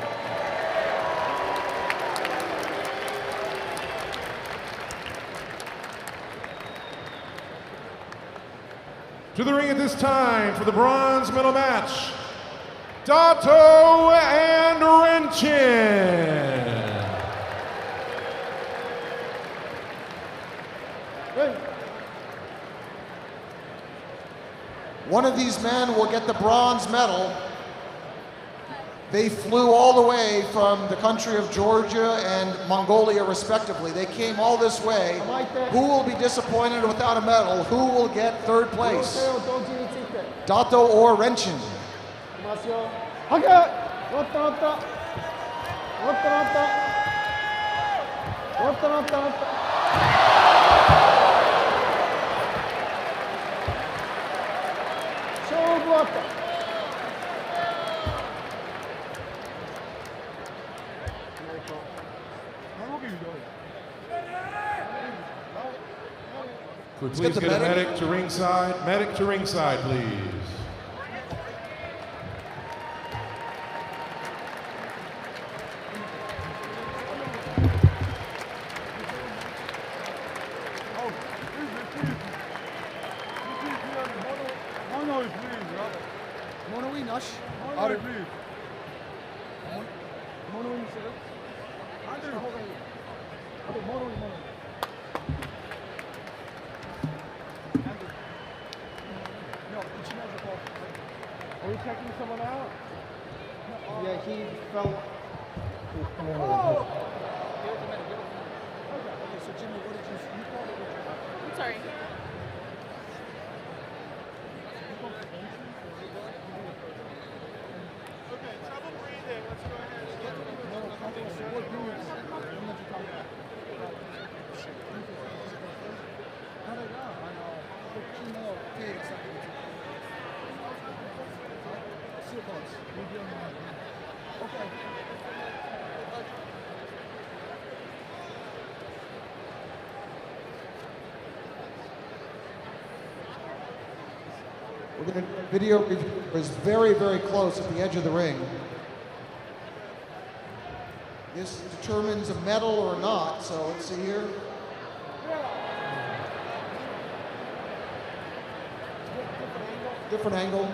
[SPEAKER 1] To the ring at this time for the bronze medal match, Dato and Renchin.
[SPEAKER 5] One of these men will get the bronze medal. They flew all the way from the country of Georgia and Mongolia, respectively. They came all this way. Who will be disappointed without a medal? Who will get third place? Dato or Renchin?
[SPEAKER 1] Could we please get a medic to ringside? Medic to ringside, please.
[SPEAKER 2] Are we checking someone out?
[SPEAKER 15] Yeah, he fell.
[SPEAKER 7] Oh. Okay, so Jimmy, what did you call it? I'm sorry.
[SPEAKER 9] Okay, trouble breathing. Let's go ahead and get
[SPEAKER 5] We're going to video is very, very close at the edge of the ring. This determines a medal or not, so let's see here. Different angle.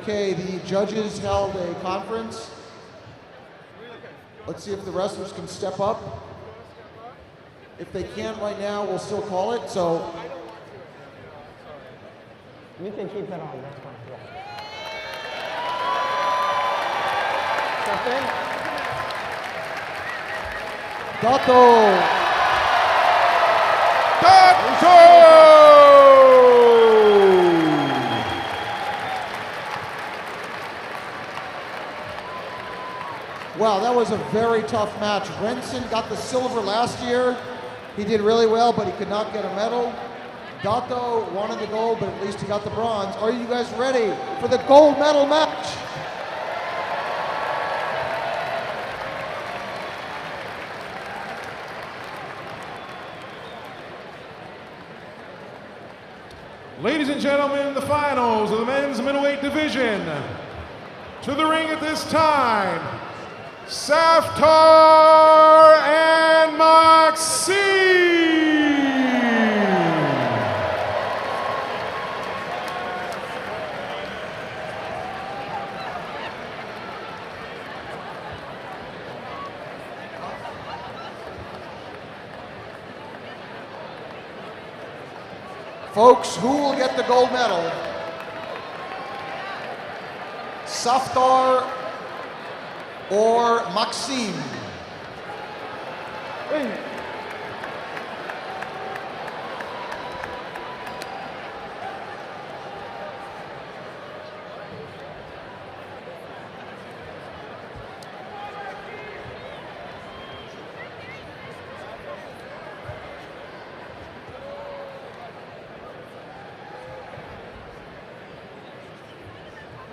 [SPEAKER 5] Okay, the judges held a conference. Let's see if the wrestlers can step up. If they can't right now, we'll still call it. So
[SPEAKER 15] You can keep it on. That's fine. Yeah.
[SPEAKER 5] Dato! Wow, that was a very tough match. Renson got the silver last year. He did really well, but he could not get a medal. Dato wanted the gold, but at least he got the bronze. Are you guys ready for the gold medal match?
[SPEAKER 1] Ladies and gentlemen, the finals of the men's middleweight division. To the ring at this time, Saftar and Maxime.
[SPEAKER 5] Folks, who will get the gold medal? Saftar or Maxime?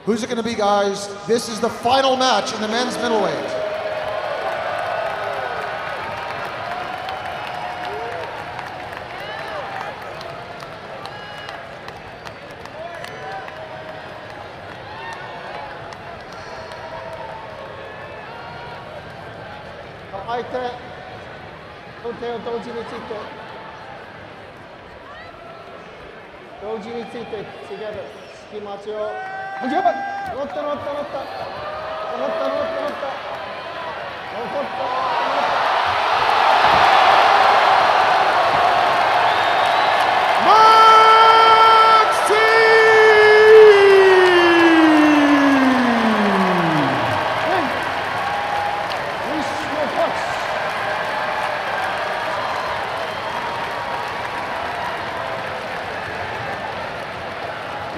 [SPEAKER 5] Who's it going to be, guys? This is the final match in the men's middleweight.
[SPEAKER 15] Together. 引き待ちを。乗った乗った乗った。乗った乗った乗った。乗った。乗った。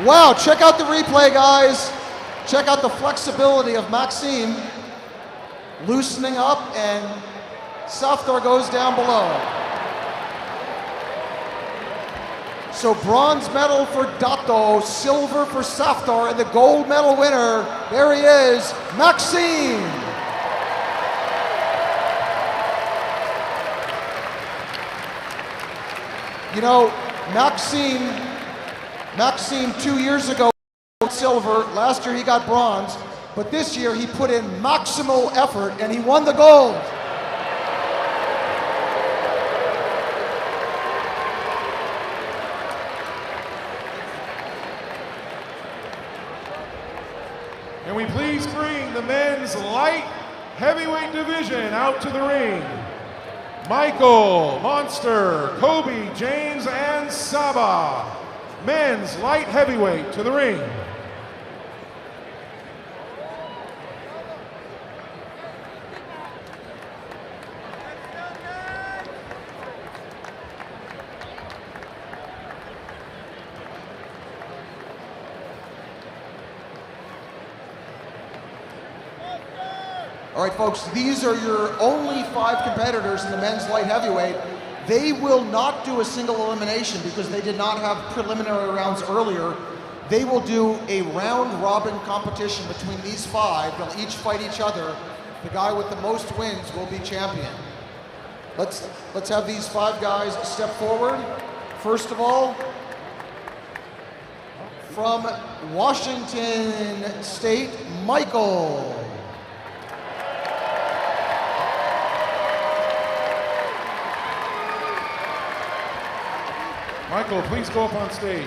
[SPEAKER 15] Wow, check out the replay, guys. Check out the flexibility of Maxime loosening up, and Saftar goes down below. So bronze medal for Dato, silver for Saftar, and the gold medal winner, there he is, Maxime. You know, Maxime 2 years ago got silver, last year he got bronze, but this year he put in maximal effort and he won the gold.
[SPEAKER 1] And we please bring the men's light heavyweight division out to the ring. Michael, Monster, Kobe, James, and Saba. Men's light heavyweight to the ring.
[SPEAKER 5] All right, folks, these are your only 5 competitors in the men's light heavyweight. They will not do a single elimination because they did not have preliminary rounds earlier. They will do a round-robin competition between these 5. They'll each fight each other. The guy with the most wins will be champion. Let's have these 5 guys step forward. First of all, from Washington State, Michael.
[SPEAKER 1] Michael, please go up on stage.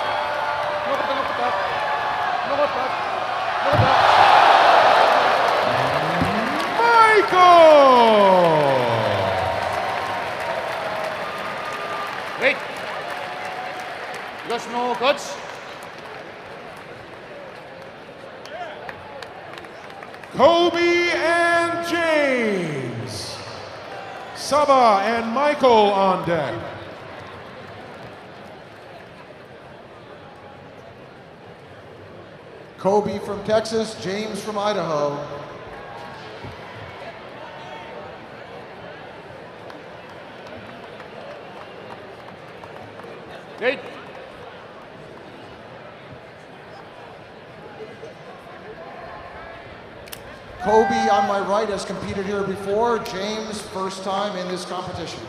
[SPEAKER 8] Wait. Yoshino coach.
[SPEAKER 17] Kobe and James. Saba and Michael on deck.
[SPEAKER 5] Kobe from Texas, James from Idaho.
[SPEAKER 8] Wait.
[SPEAKER 5] Kobe on my right has competed here before. James, first time in this competition.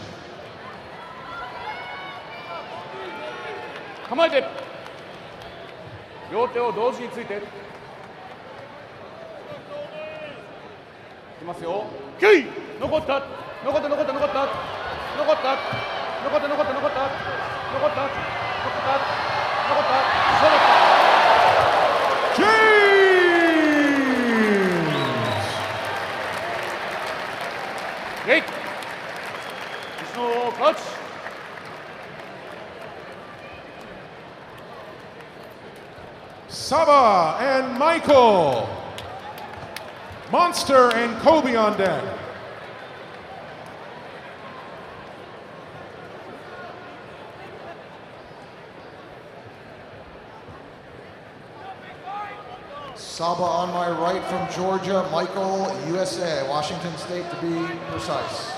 [SPEAKER 8] 構えて。両手を同時について。いきますよ。残った。残った。残った。残った。残った。残った。残った。残った。残った。残った。残った。そうだった。Great. Yoshino coach.
[SPEAKER 17] Saba and Michael. Monster and Kobe on deck.
[SPEAKER 5] Saba on my right from Georgia, Michael, USA, Washington State to be precise.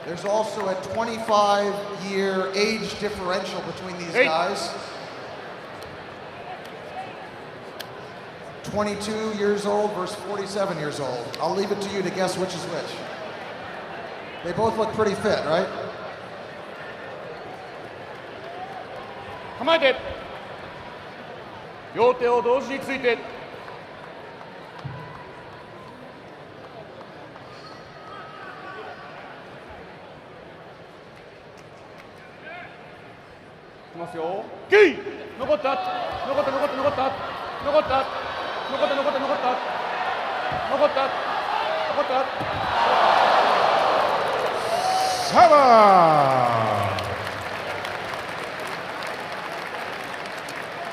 [SPEAKER 5] There's also a 25-year age differential between these guys. 22 years old versus 47 years old. I'll leave it to you to guess which is which. They both look pretty fit, right?
[SPEAKER 8] 構えて。両手を同時について。いきますよ。残った。残った。残った。残った。残った。残った。残った。残った。残った。残った。
[SPEAKER 17] Saba.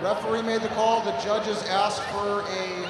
[SPEAKER 15] Referee made the call. The judges asked for a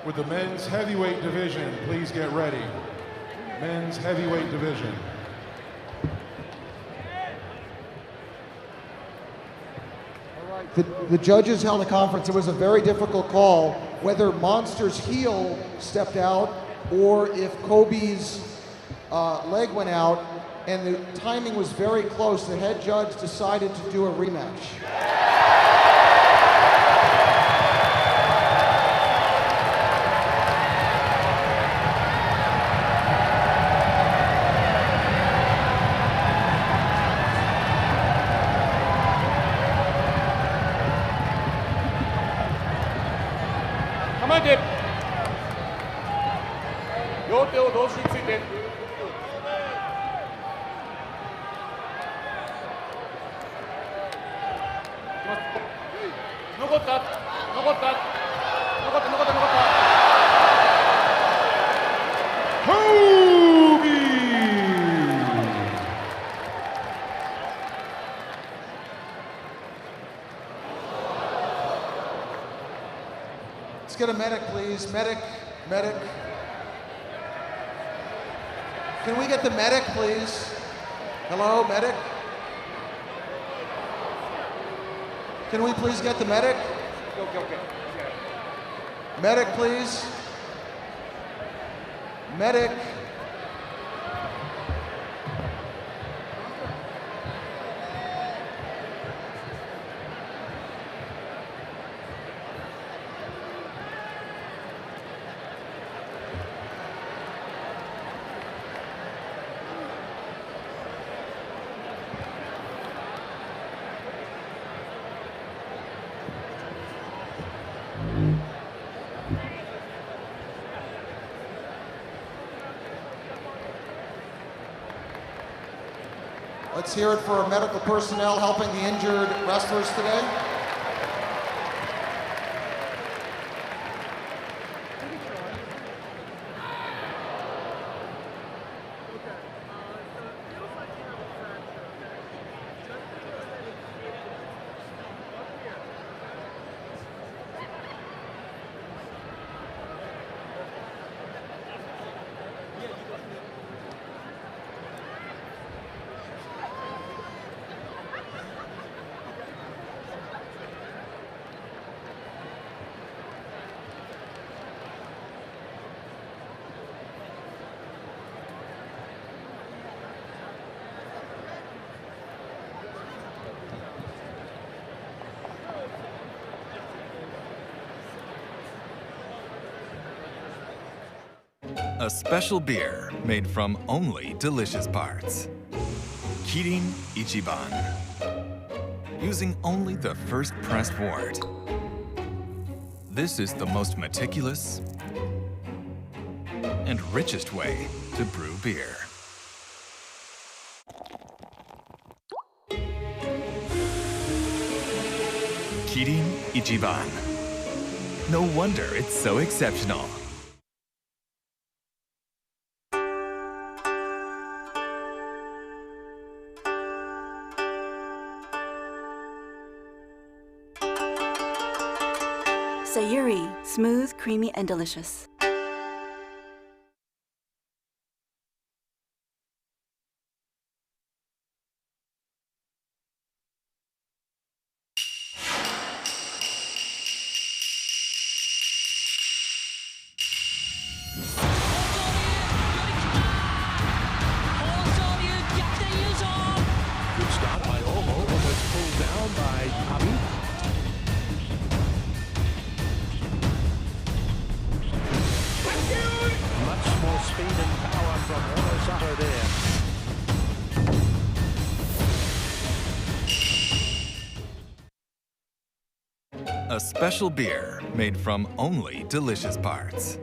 [SPEAKER 17] With the men's heavyweight division, please get ready. Men's heavyweight division.
[SPEAKER 15] The judges held a conference. It was a very difficult call whether Monster's heel stepped out or if Kobe's leg went out, and the timing was very close. The head judge decided to do a rematch. get a medic, please? Medic. Can we get the medic, please? Hello, medic? Can we please get the medic?
[SPEAKER 8] Okay.
[SPEAKER 15] Medic, please. Medic. Let's hear it for medical personnel helping the injured wrestlers today.
[SPEAKER 3] A special beer made from only delicious parts. Kirin Ichiban. Using only the first pressed wort. This is the most meticulous and richest way to brew beer. Kirin Ichiban. No wonder it's so exceptional.
[SPEAKER 4] Sayuri, smooth, creamy, and delicious.
[SPEAKER 10] Good start by Omo, almost pulled down by Abi. Much more speed and power from Onosato there.
[SPEAKER 3] A special beer made from only delicious parts.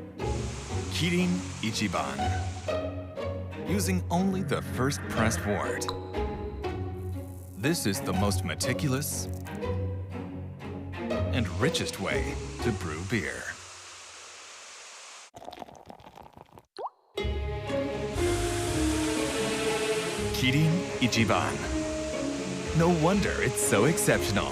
[SPEAKER 3] Kirin Ichiban. Using only the first pressed wort. This is the most meticulous and richest way to brew beer. Kirin Ichiban. No wonder it's so exceptional.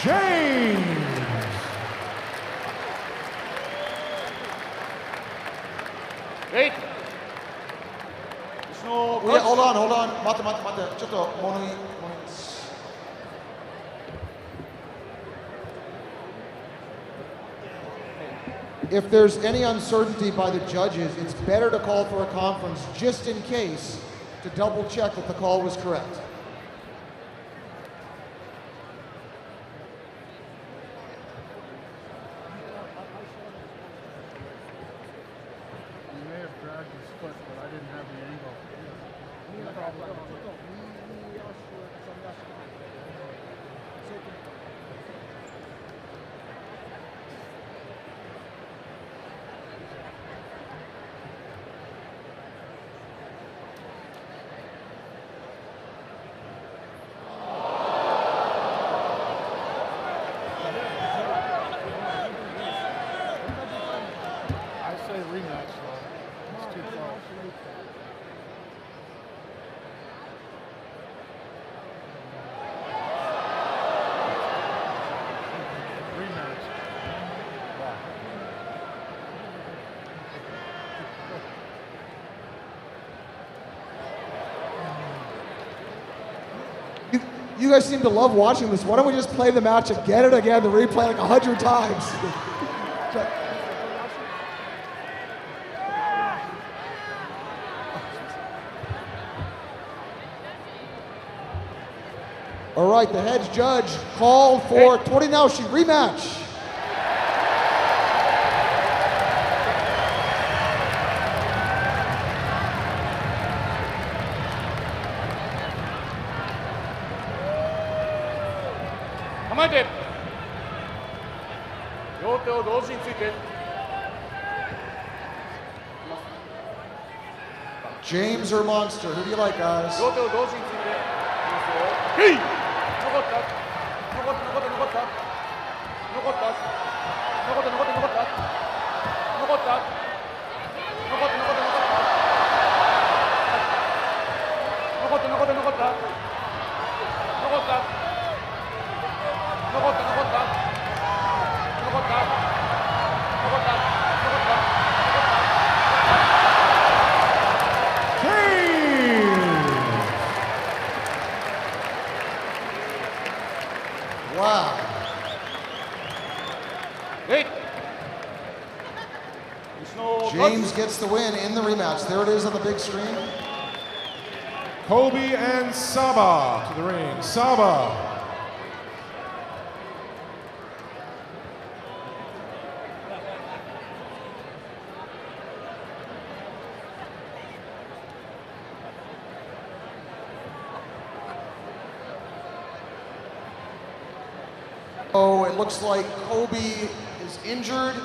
[SPEAKER 17] James.
[SPEAKER 8] Wait.
[SPEAKER 15] Yeah, hold on. 待って。ちょっと物言い。If there's any uncertainty by the judges, it's better to call for a conference just in case to double check that the call was correct.
[SPEAKER 6] You may have dragged his foot, but I didn't have the angle.
[SPEAKER 15] You guys seem to love watching this. Why don't we just play the match again and again, the replay like 100 times? All right, the head judge called for Torinaoshi rematch. James or Monster, who do you like, guys? Wow. James gets the win in the rematch. There it is on the big screen.
[SPEAKER 17] Kobe and Saba to the ring. Saba.
[SPEAKER 5] Oh, it looks like Kobe is injured,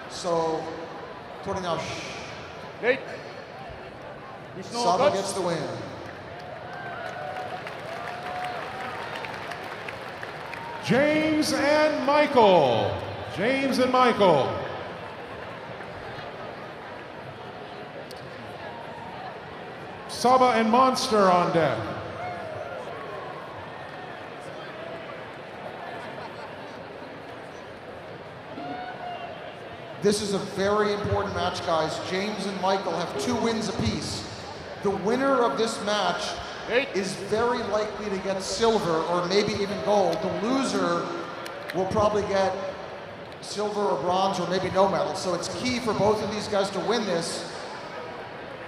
[SPEAKER 5] so Torinaoshi. Saba gets the win.
[SPEAKER 17] James and Michael. James and Michael. Saba and Monster on deck.
[SPEAKER 5] This is a very important match, guys. James and Michael have 2 wins apiece. The winner of this match is very likely to get silver or maybe even gold. The loser will probably get silver or bronze or maybe no medal. So it's key for both of these guys to win this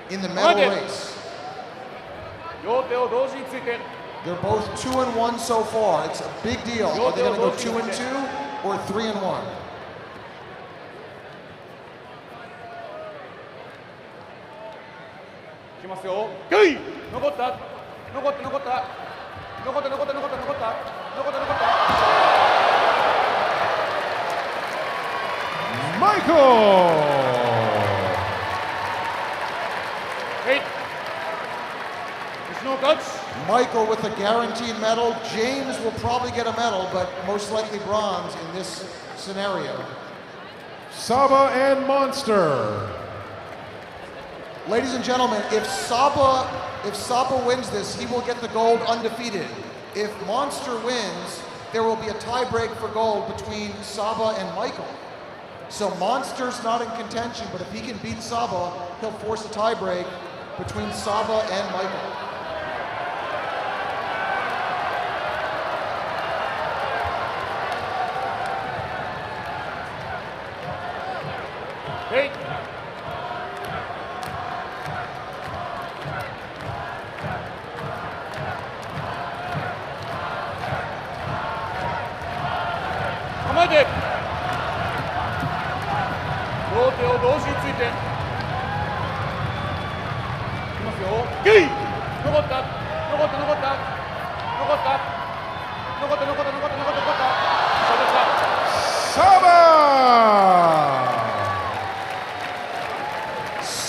[SPEAKER 5] in the medal race. They're both 2-1 so far. It's a big deal. Are they going to go 2-2 or 3-1? Michael with a guaranteed medal. James will probably get a medal, but most likely bronze in this scenario.
[SPEAKER 17] Saba and Monster.
[SPEAKER 5] Ladies and gentlemen, if Saba wins this, he will get the gold undefeated. If Monster wins, there will be a tie break for gold between Saba and Michael. So Monster's not in contention, but if he can beat Saba, he'll force a tie break between Saba and Michael.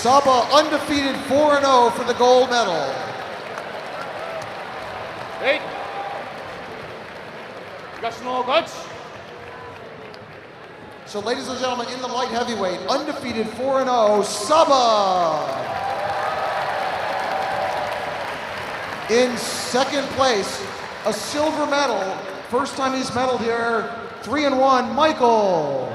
[SPEAKER 5] Saba undefeated 4-0 for the gold medal. So ladies and gentlemen, in the light heavyweight, undefeated 4-0, Saba. In second place, a silver medal, first time he's medaled here, 3-1, Michael.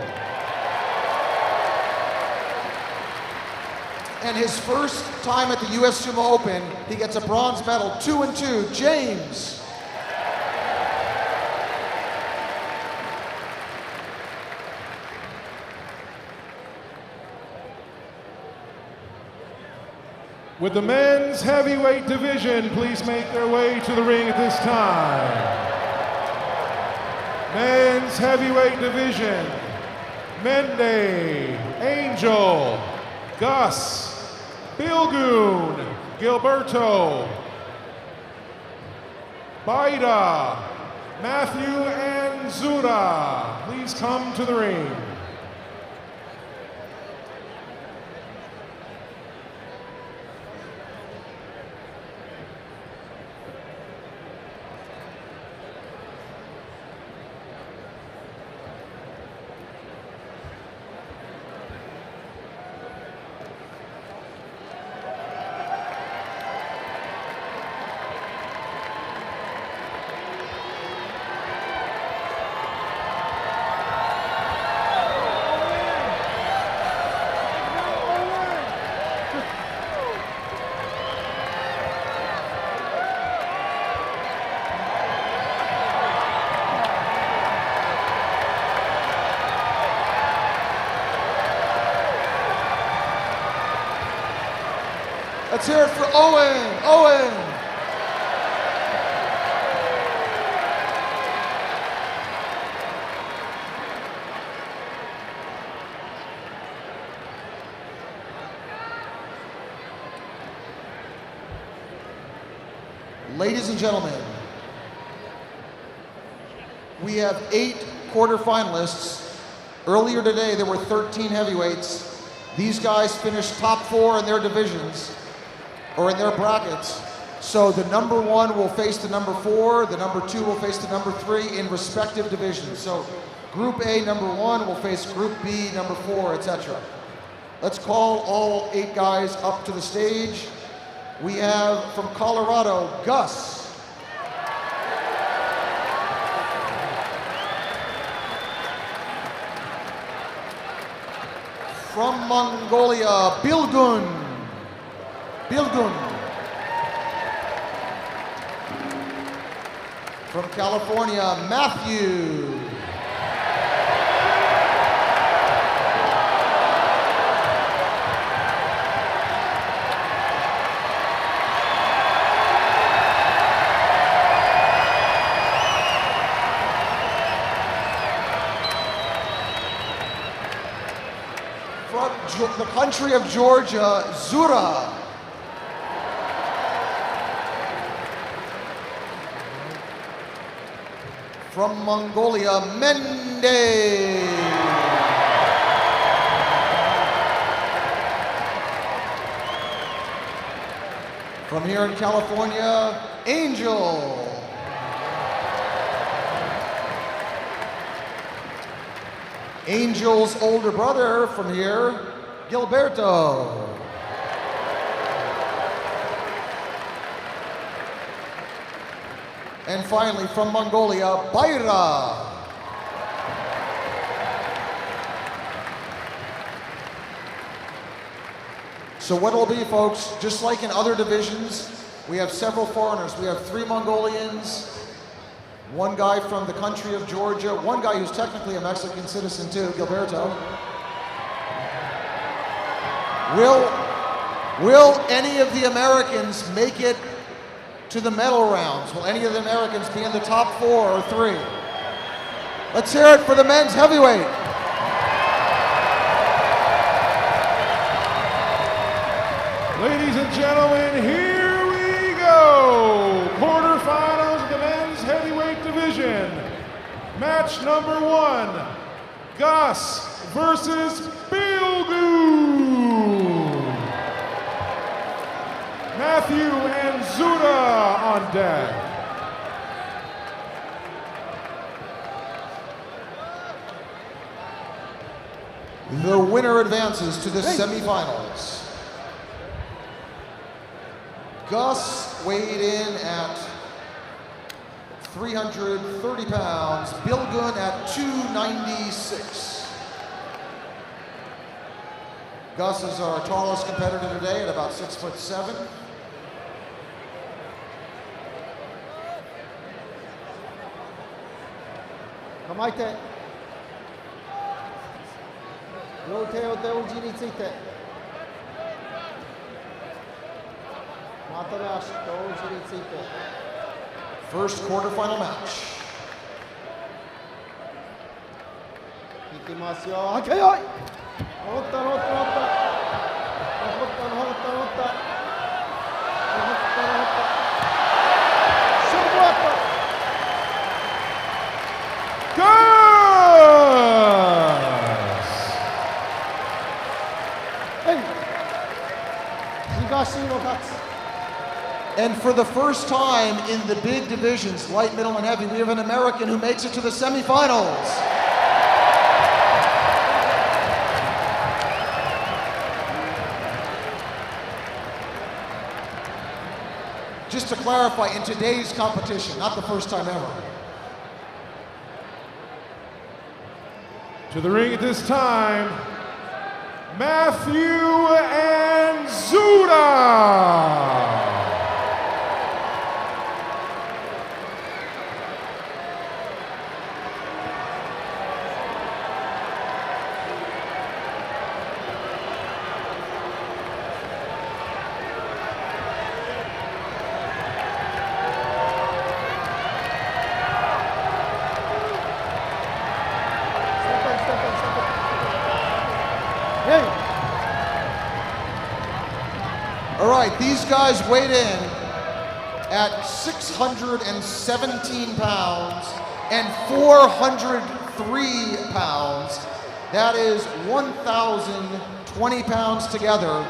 [SPEAKER 5] And his first time at the US Sumo Open, he gets a bronze medal, 2-2, James.
[SPEAKER 17] with the men's heavyweight division, please make their way to the ring at this time. Men's heavyweight division, Mende, Angel, Gus, Bilgoon, Gilberto, Baida, Matthew, and Zura. Please come to the ring.
[SPEAKER 15] Let's hear it for Owen. Owen. Ladies and gentlemen, we have 8 quarterfinalists. Earlier today, there were 13 heavyweights. These guys finished top 4 in their divisions, or in their brackets. So the number 1 will face the number 4, the number 2 will face the number 3 in respective divisions. So Group A, number 1 will face Group B, number 4, etc. Let's call all 8 guys up to the stage. We have from Colorado, Gus. From Mongolia, Bilgun. Bilgun. From California, Matthew. From the country of Georgia, Zura. From Mongolia, Mende. From here in California, Angel. Angel's older brother from here, Gilberto. And finally, from Mongolia, Baira. So what it'll be, folks, just like in other divisions, we have several foreigners. We have 3 Mongolians, 1 guy from the country of Georgia, 1 guy who's technically a Mexican citizen too, Gilberto. Will any of the Americans make it to the medal rounds? Will any of the Americans be in the top 4 or 3? Let's hear it for the men's heavyweight.
[SPEAKER 17] Ladies and gentlemen, here we go. Quarterfinals of the men's heavyweight division. Match number 1, Gus versus Bilgoon. Matthew and Zura on deck.
[SPEAKER 15] The winner advances to the semifinals. Gus weighed in at 330 pounds, Bilgun at 296. Gus is our tallest competitor today at about 6'7".
[SPEAKER 18] Kamaite. 両手を同時について
[SPEAKER 5] First quarterfinal match.
[SPEAKER 18] いきますよ。はけよい。乗った乗った乗った。乗った乗った乗った。乗った乗った。勝負あった。東の勝つ。
[SPEAKER 5] And for the first time in the big divisions, light, middle, and heavy, we have an American who makes it to the semifinals. Just to clarify, in today's competition, not the first time ever.
[SPEAKER 17] To the ring at this time, Matthew and Zuda.
[SPEAKER 5] All right, these guys weighed in at 617 pounds and 403 pounds. That is 1,020 pounds together.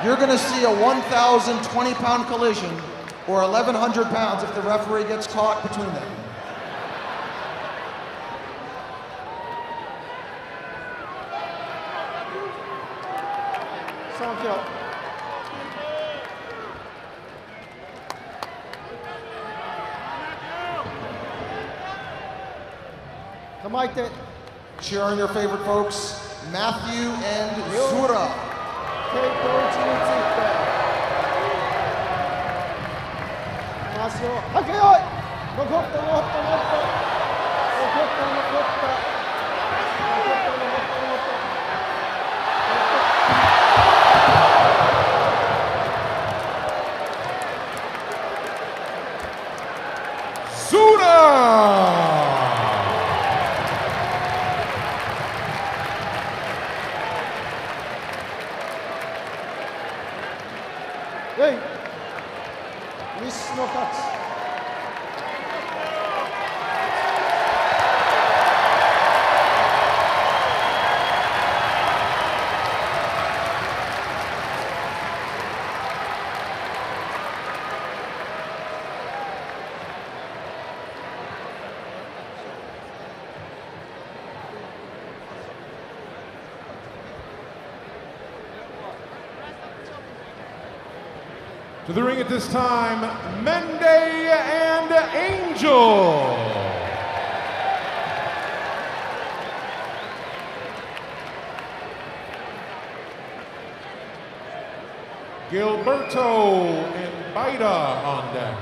[SPEAKER 5] You're gonna see a 1,020 pound collision or 1,100 pounds if the referee gets caught between them. Cheer on your favorite folks, Matthew and Zura.
[SPEAKER 17] To the ring at this time, Mende and Angel. Gilberto and Baida on deck.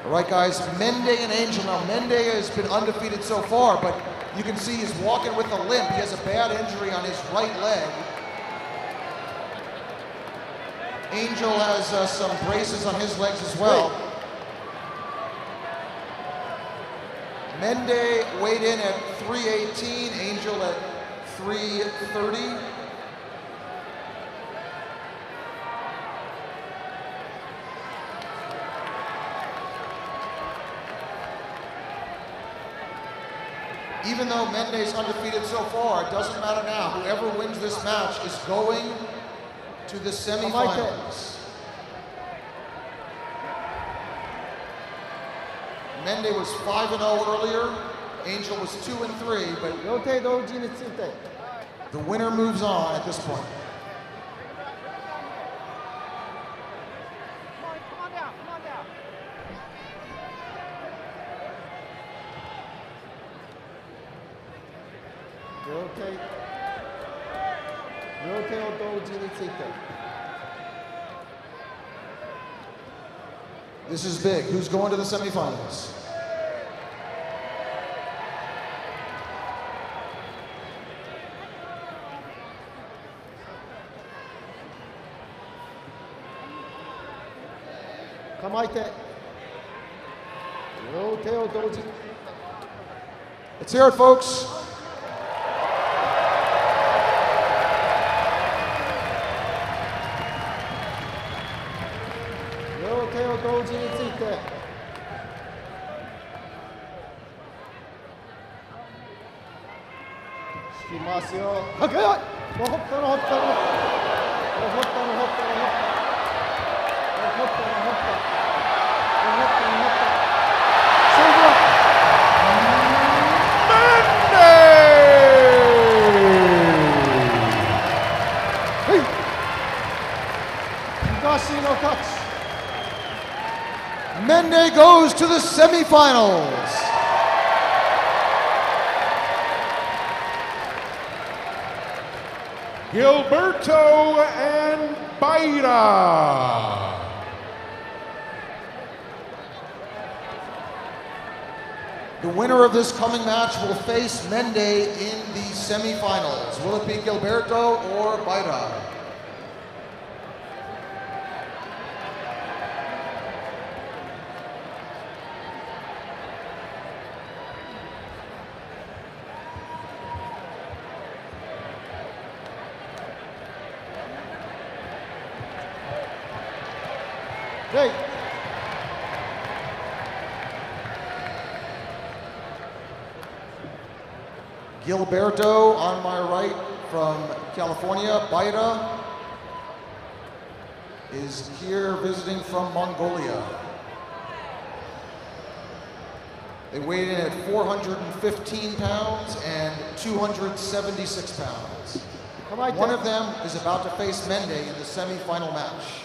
[SPEAKER 5] All right, guys, Mende and Angel. Now, Mende has been undefeated so far, but you can see he's walking with a limp. He has a bad injury on his right leg. Angel has some braces on his legs as well. Mende weighed in at 318, Angel at 330. Even though Mende's undefeated so far, it doesn't matter now. Whoever wins this match is going to the semifinals. Mende was 5-0 earlier. Angel was 2-3, but the winner moves on at this point.
[SPEAKER 15] This is big. Who's going to the semifinals? Let's hear it, folks. Mende goes to the semifinals.
[SPEAKER 17] Gilberto and Baira.
[SPEAKER 15] The winner of this coming match will face Mende in the semifinals. Will it be Gilberto or Baira? Gilberto on my right from California. Baira is here visiting from Mongolia. They weighed in at 415 pounds and 276 pounds. One of them is about to face Mende in the semi-final match.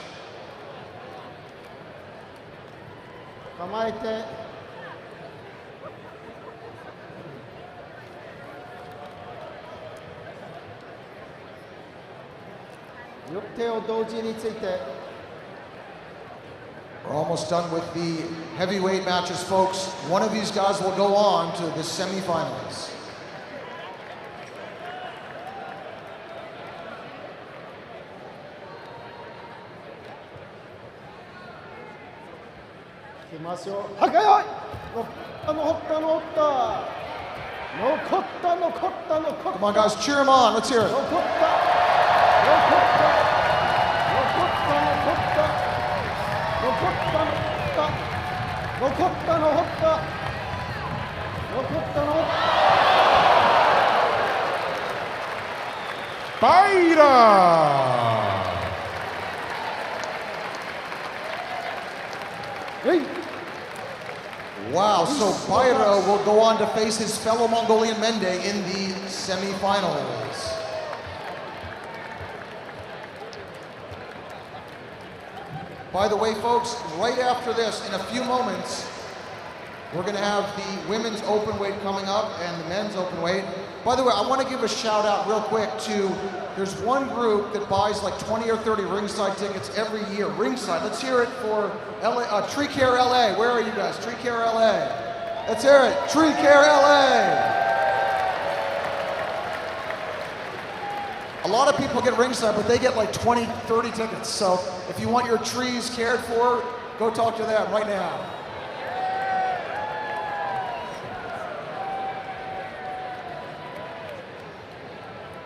[SPEAKER 15] We're almost done with the heavyweight matches, folks. One of these guys will go on to the semifinals. Come on, guys, cheer him on. Let's hear it. Wow, so Baira will go on to face his fellow Mongolian Mende in the semifinals. By the way, folks, right after this, in a few moments, we're going to have the women's open weight coming up and the men's open weight. By the way, I want to give a shout out real quick to, there's one group that buys like 20 or 30 ringside tickets every year. Ringside, let's hear it for LA, Tree Care LA. Where are you guys? Tree Care LA. Let's hear it. Tree Care LA. A lot of people get ringside, but they get like 20, 30 tickets. So if you want your trees cared for, go talk to them right now.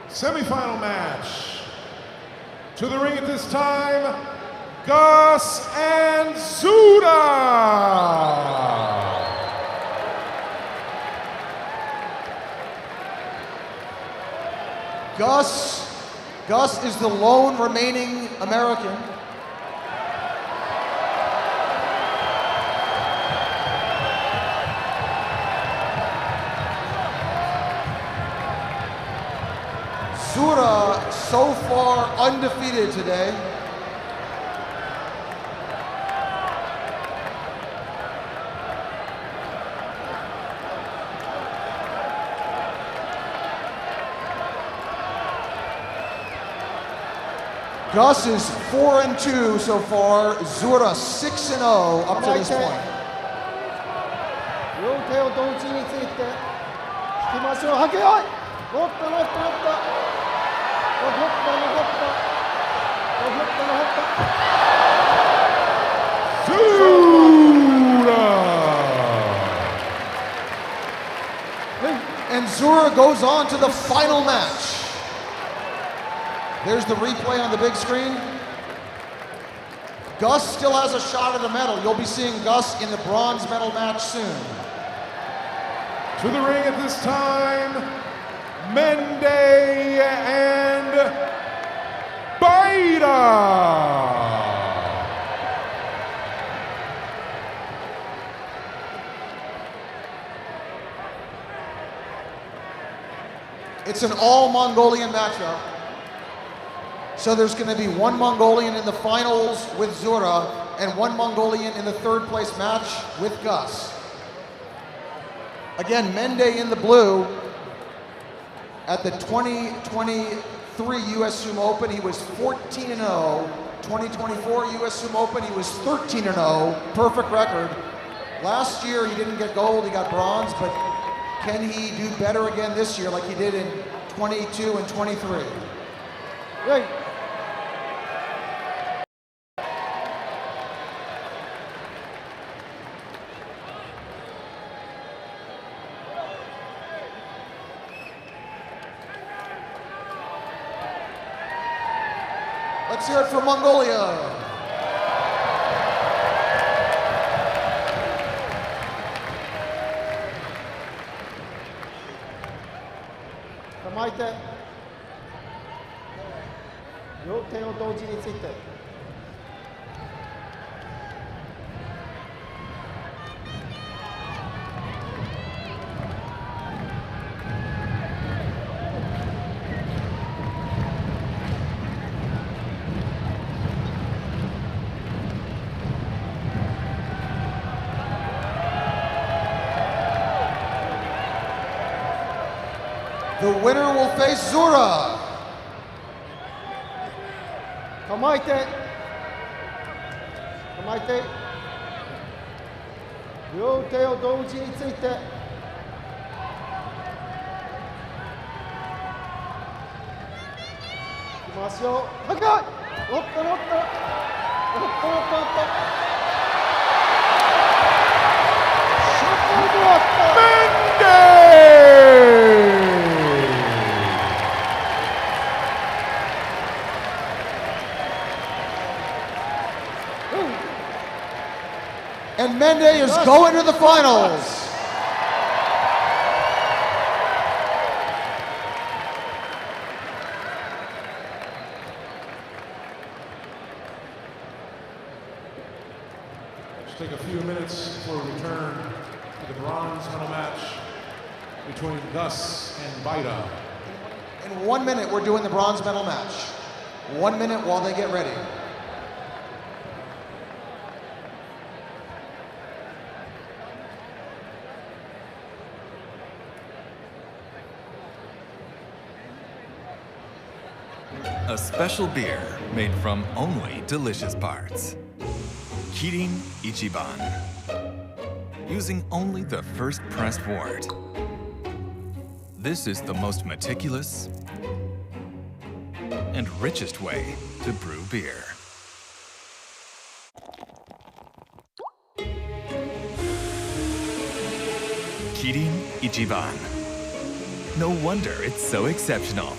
[SPEAKER 17] Semi-final match. To the ring at this time, Gus and Zuda.
[SPEAKER 15] Gus is the lone remaining American. Zuda, so far undefeated today. Gus is 4-2 so far. Zura 6-0 up to this point.
[SPEAKER 18] 両手を同時について引きましょう。はけよい。乗った。残った。
[SPEAKER 15] And Zura goes on to the final match. There's the replay on the big screen. Gus still has a shot at a medal. You'll be seeing Gus in the bronze medal match soon.
[SPEAKER 17] To the ring at this time, Mende and Baida.
[SPEAKER 15] It's an all-Mongolian matchup. So there's going to be one Mongolian in the finals with Zura and one Mongolian in the third place match with Gus. Again, Mende in the blue. At the 2023 US Sumo Open, he was 14-0. 2024 US Sumo Open, he was 13-0. Perfect record. Last year, he didn't get gold, he got bronze, but can he do better again this year like he did in 22 and 23?
[SPEAKER 18] Right.
[SPEAKER 15] Let's hear it from Mongolia.
[SPEAKER 18] Come on, 両手を同時について。
[SPEAKER 15] The winner will face Zura.
[SPEAKER 18] 構えて。構えて。両手を同時について。いきますよ。はけよい。乗った。
[SPEAKER 15] And Mende is going to the finals.
[SPEAKER 17] Let's take a few minutes for a return to the bronze medal match between Gus and Baida.
[SPEAKER 15] In 1 minute, we're doing the bronze medal match. 1 minute while they get ready.
[SPEAKER 3] A special beer made from only delicious parts. Kirin Ichiban. Using only the first pressed wort. This is the most meticulous and richest way to brew beer. Kirin Ichiban. No wonder it's so exceptional.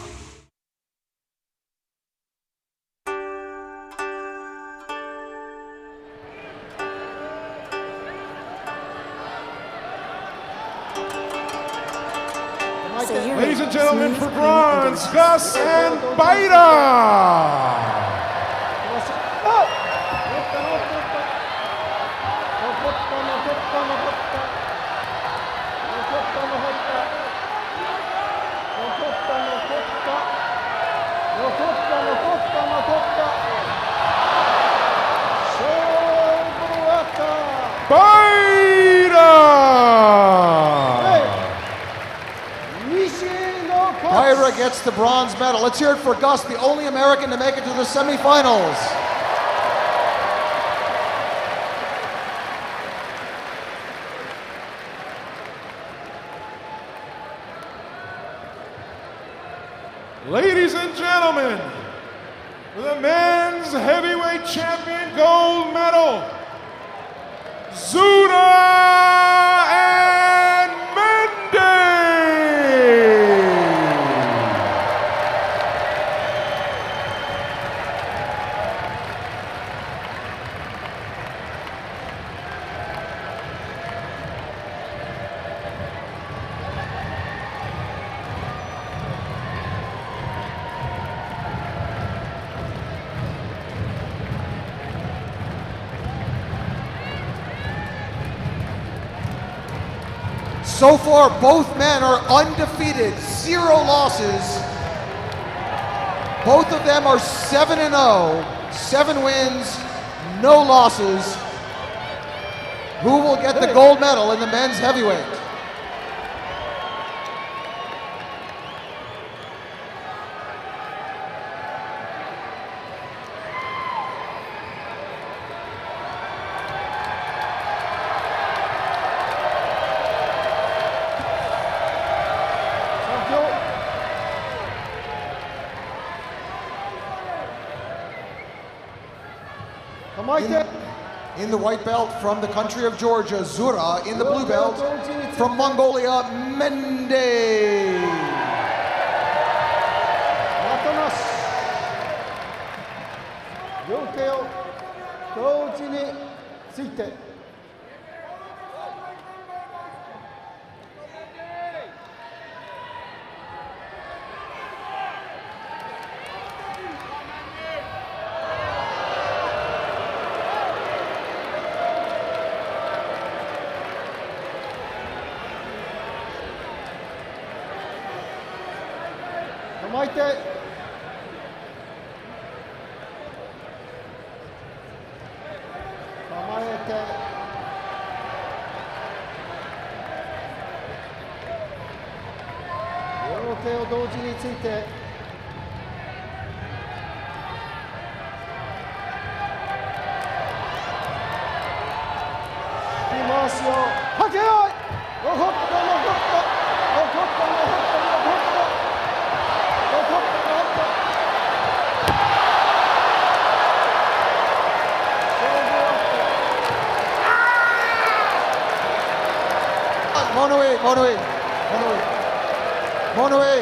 [SPEAKER 17] Ladies and gentlemen, for bronze, Gus and Baida.
[SPEAKER 15] Baida gets the bronze medal. Let's hear it for Gus, the only American to make it to the semifinals.
[SPEAKER 17] Ladies and gentlemen, the men's heavyweight champion gold medal, Zuna and Mendes.
[SPEAKER 15] So far, both men are undefeated, 0 losses. Both of them are 7-0, 7 wins, no losses. Who will get the gold medal in the men's heavyweight? In the white belt from the country of Georgia, Zura. In the blue belt from Mongolia, Mendes.
[SPEAKER 18] 両手を同時について。構えて。構えて。両手を同時について。引き回すよ。はけよい。残った残った残った残った残った。
[SPEAKER 15] Monoi.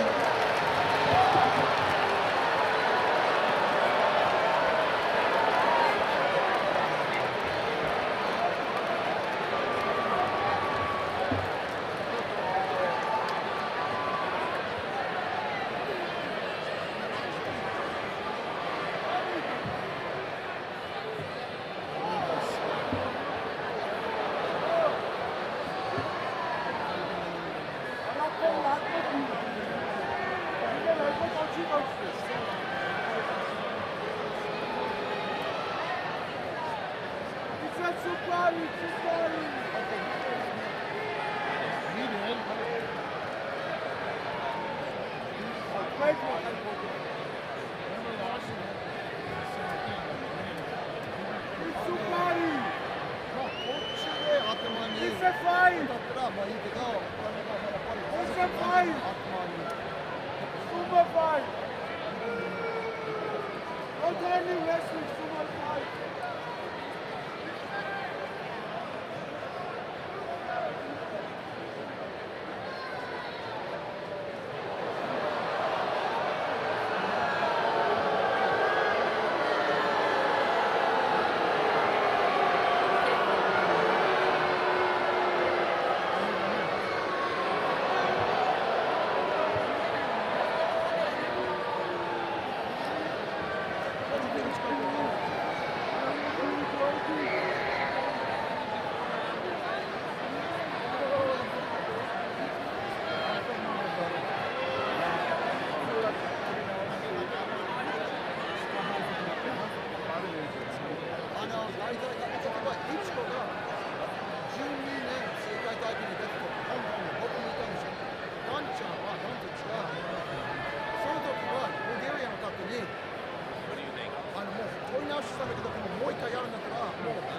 [SPEAKER 15] 直ししたんだけど、もう一回やるんだったら、もう、そ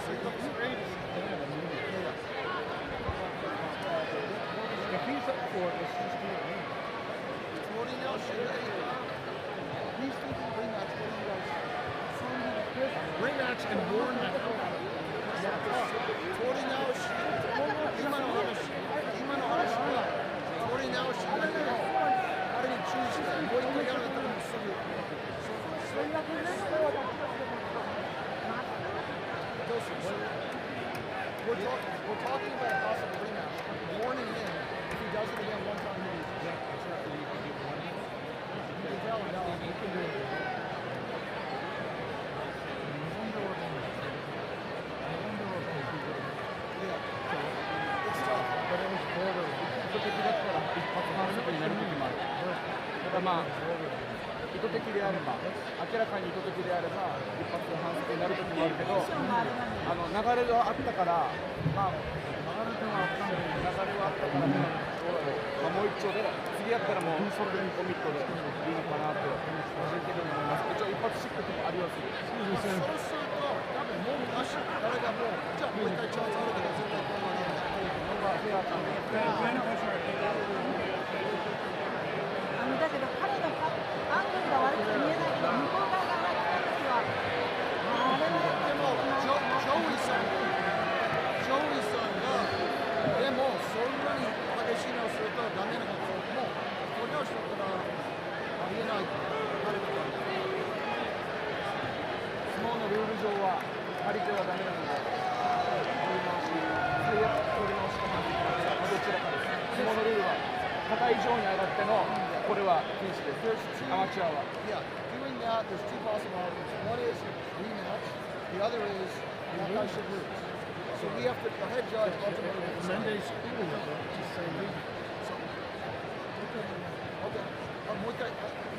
[SPEAKER 15] ういうことです。
[SPEAKER 9] If he's up for it, let's just do it.
[SPEAKER 15] He's thinking rematch. What do you guys?
[SPEAKER 9] Rematch and warn that.
[SPEAKER 15] 取り直し。今の話は取り直しだけど、あれに注意して、もう一回やるんだったらもうすぐ。どうする？ We're talking about a possible rematch. Warning him if he does it again one time, he loses. You can tell him now. You can do it. Yeah. It's tough.
[SPEAKER 8] But it was border. 意図的だったら一発反則になる時もある。ただまあ意図的であれば、明らかに意図的であれば一発反則になる時もあるけど、流れがあったから、まあ流れはあったからね、もう一丁で次やったらもうそれでコミットでいいのかなと個人的に思います。一応一発シックとかあります。
[SPEAKER 15] そうすると多分もうなし、誰がもうじゃあもう一回チャンスあるけど絶対このまま
[SPEAKER 14] だけど彼のアングルが悪くて見えないけど向こう側が上がった時はあれは
[SPEAKER 15] でもジョイさんがでもそんなに激しいのをするとダメなことも取り直しだったらありえない誰かが
[SPEAKER 8] 相撲のルール上は張り手はダメなので取り直し最悪取り直しか反則かどちらかです。相撲のルールは高い以上に上がってのこれは禁止です。アマチュアは。
[SPEAKER 15] Yeah, doing that, there's two possible outcomes. One is rematch, the other is Nakai should lose. So we have to, the head judge ultimately will decide.
[SPEAKER 9] Monday's cool enough to say rematch.
[SPEAKER 15] Okay.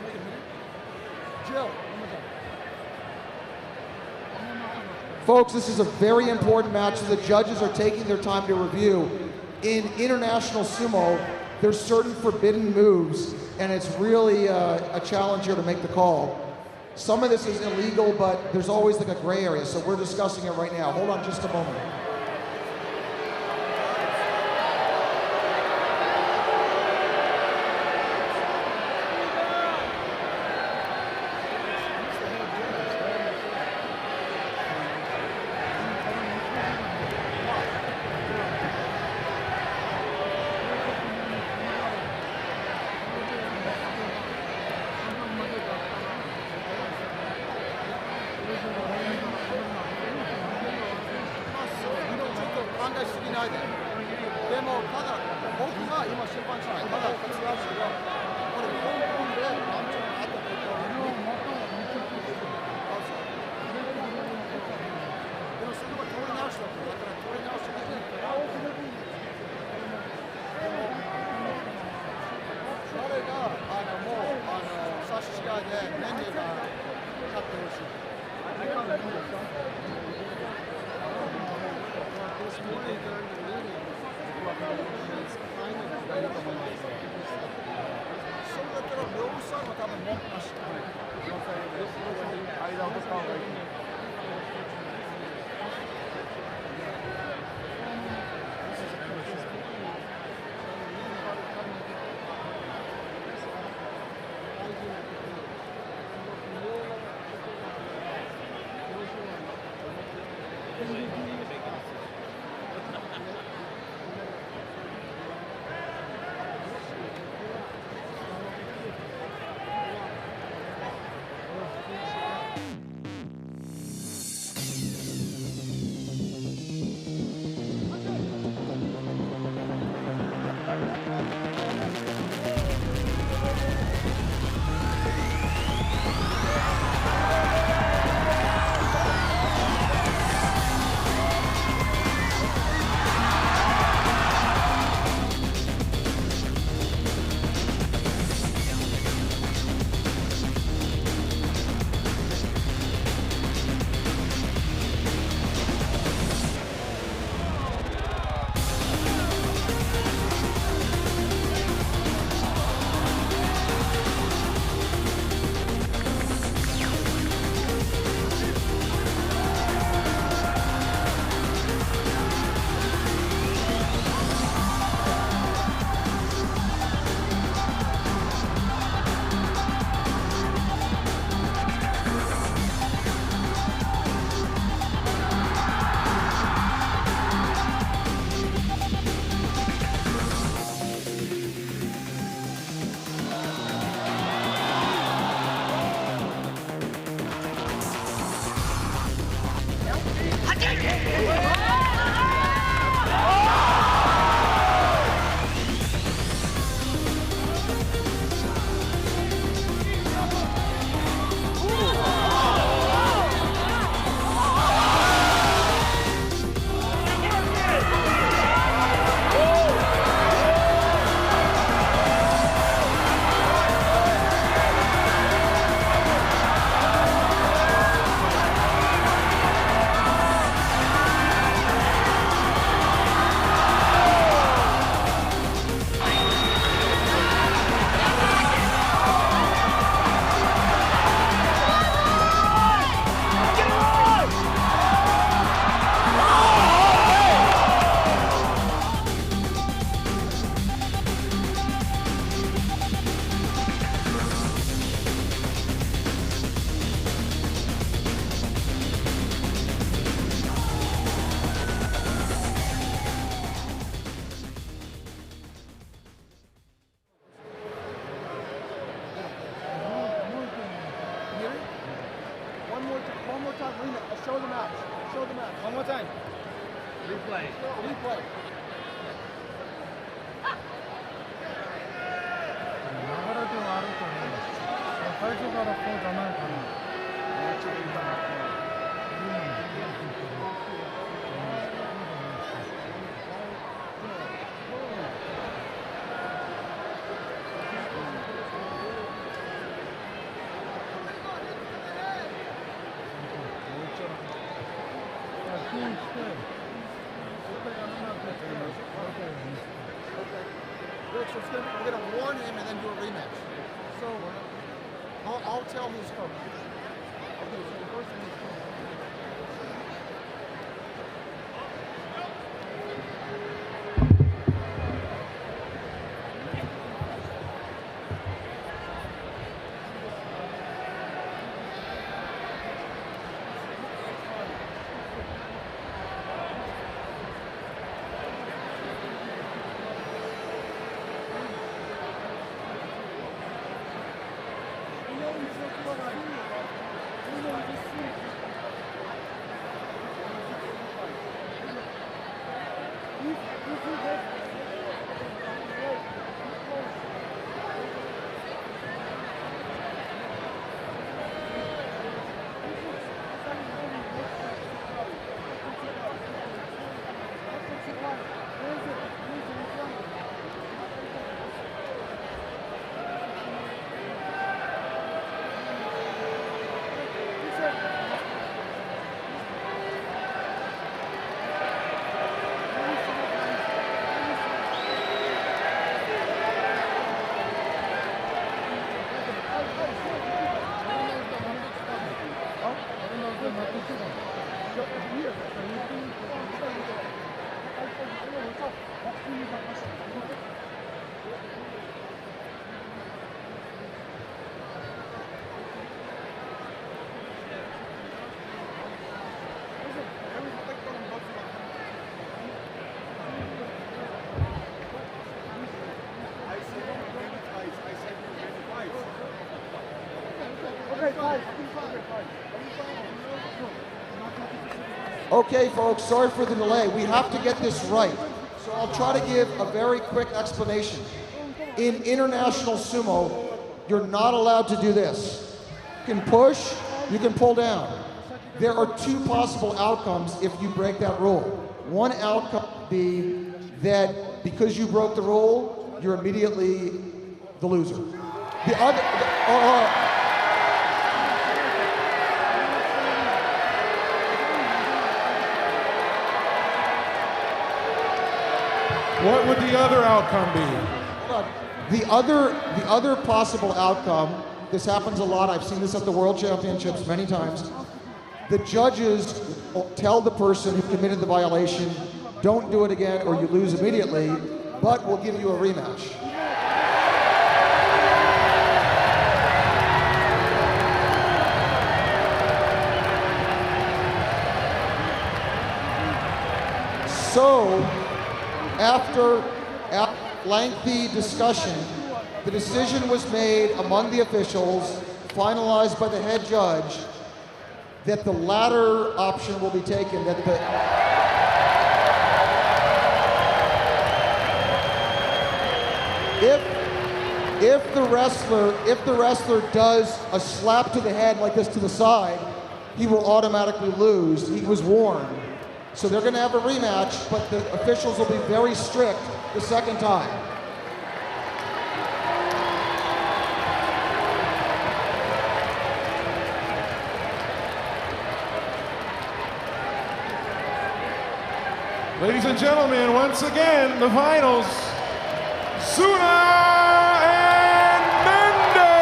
[SPEAKER 15] Wait a minute. Jill, one more time. Folks, this is a very important match. The judges are taking their time to review. In international sumo, there's certain forbidden moves, and it's really a challenge here to make the call. Some of this is illegal, but there's always like a gray area, so we're discussing it right now. Hold on just a moment.
[SPEAKER 18] One more time. Show the match. Show the match.
[SPEAKER 8] One more time. Replay.
[SPEAKER 18] Replay.
[SPEAKER 6] 流れではあると思う。最初からこうじゃないかな。
[SPEAKER 5] So we're going to warn him and then do a rematch. So I'll tell his coach. Okay, so the first thing is Okay, folks, sorry for the delay. We have to get this right. So I'll try to give a very quick explanation. In international sumo, you're not allowed to do this. You can push, you can pull down. There are two possible outcomes if you break that rule. One outcome would be that because you broke the rule, you're immediately the loser. The other,
[SPEAKER 17] What would the other outcome be?
[SPEAKER 5] The other possible outcome, this happens a lot, I've seen this at the World Championships many times, the judges will tell the person who committed the violation, don't do it again or you lose immediately, but we'll give you a rematch. So, after lengthy discussion, the decision was made among the officials, finalized by the head judge, that the latter option will be taken, that if the wrestler does a slap to the head like this to the side, he will automatically lose. He was warned. So they're going to have a rematch, but the officials will be very strict the second time.
[SPEAKER 17] Ladies and gentlemen, once again, the finals, Suna and Mende!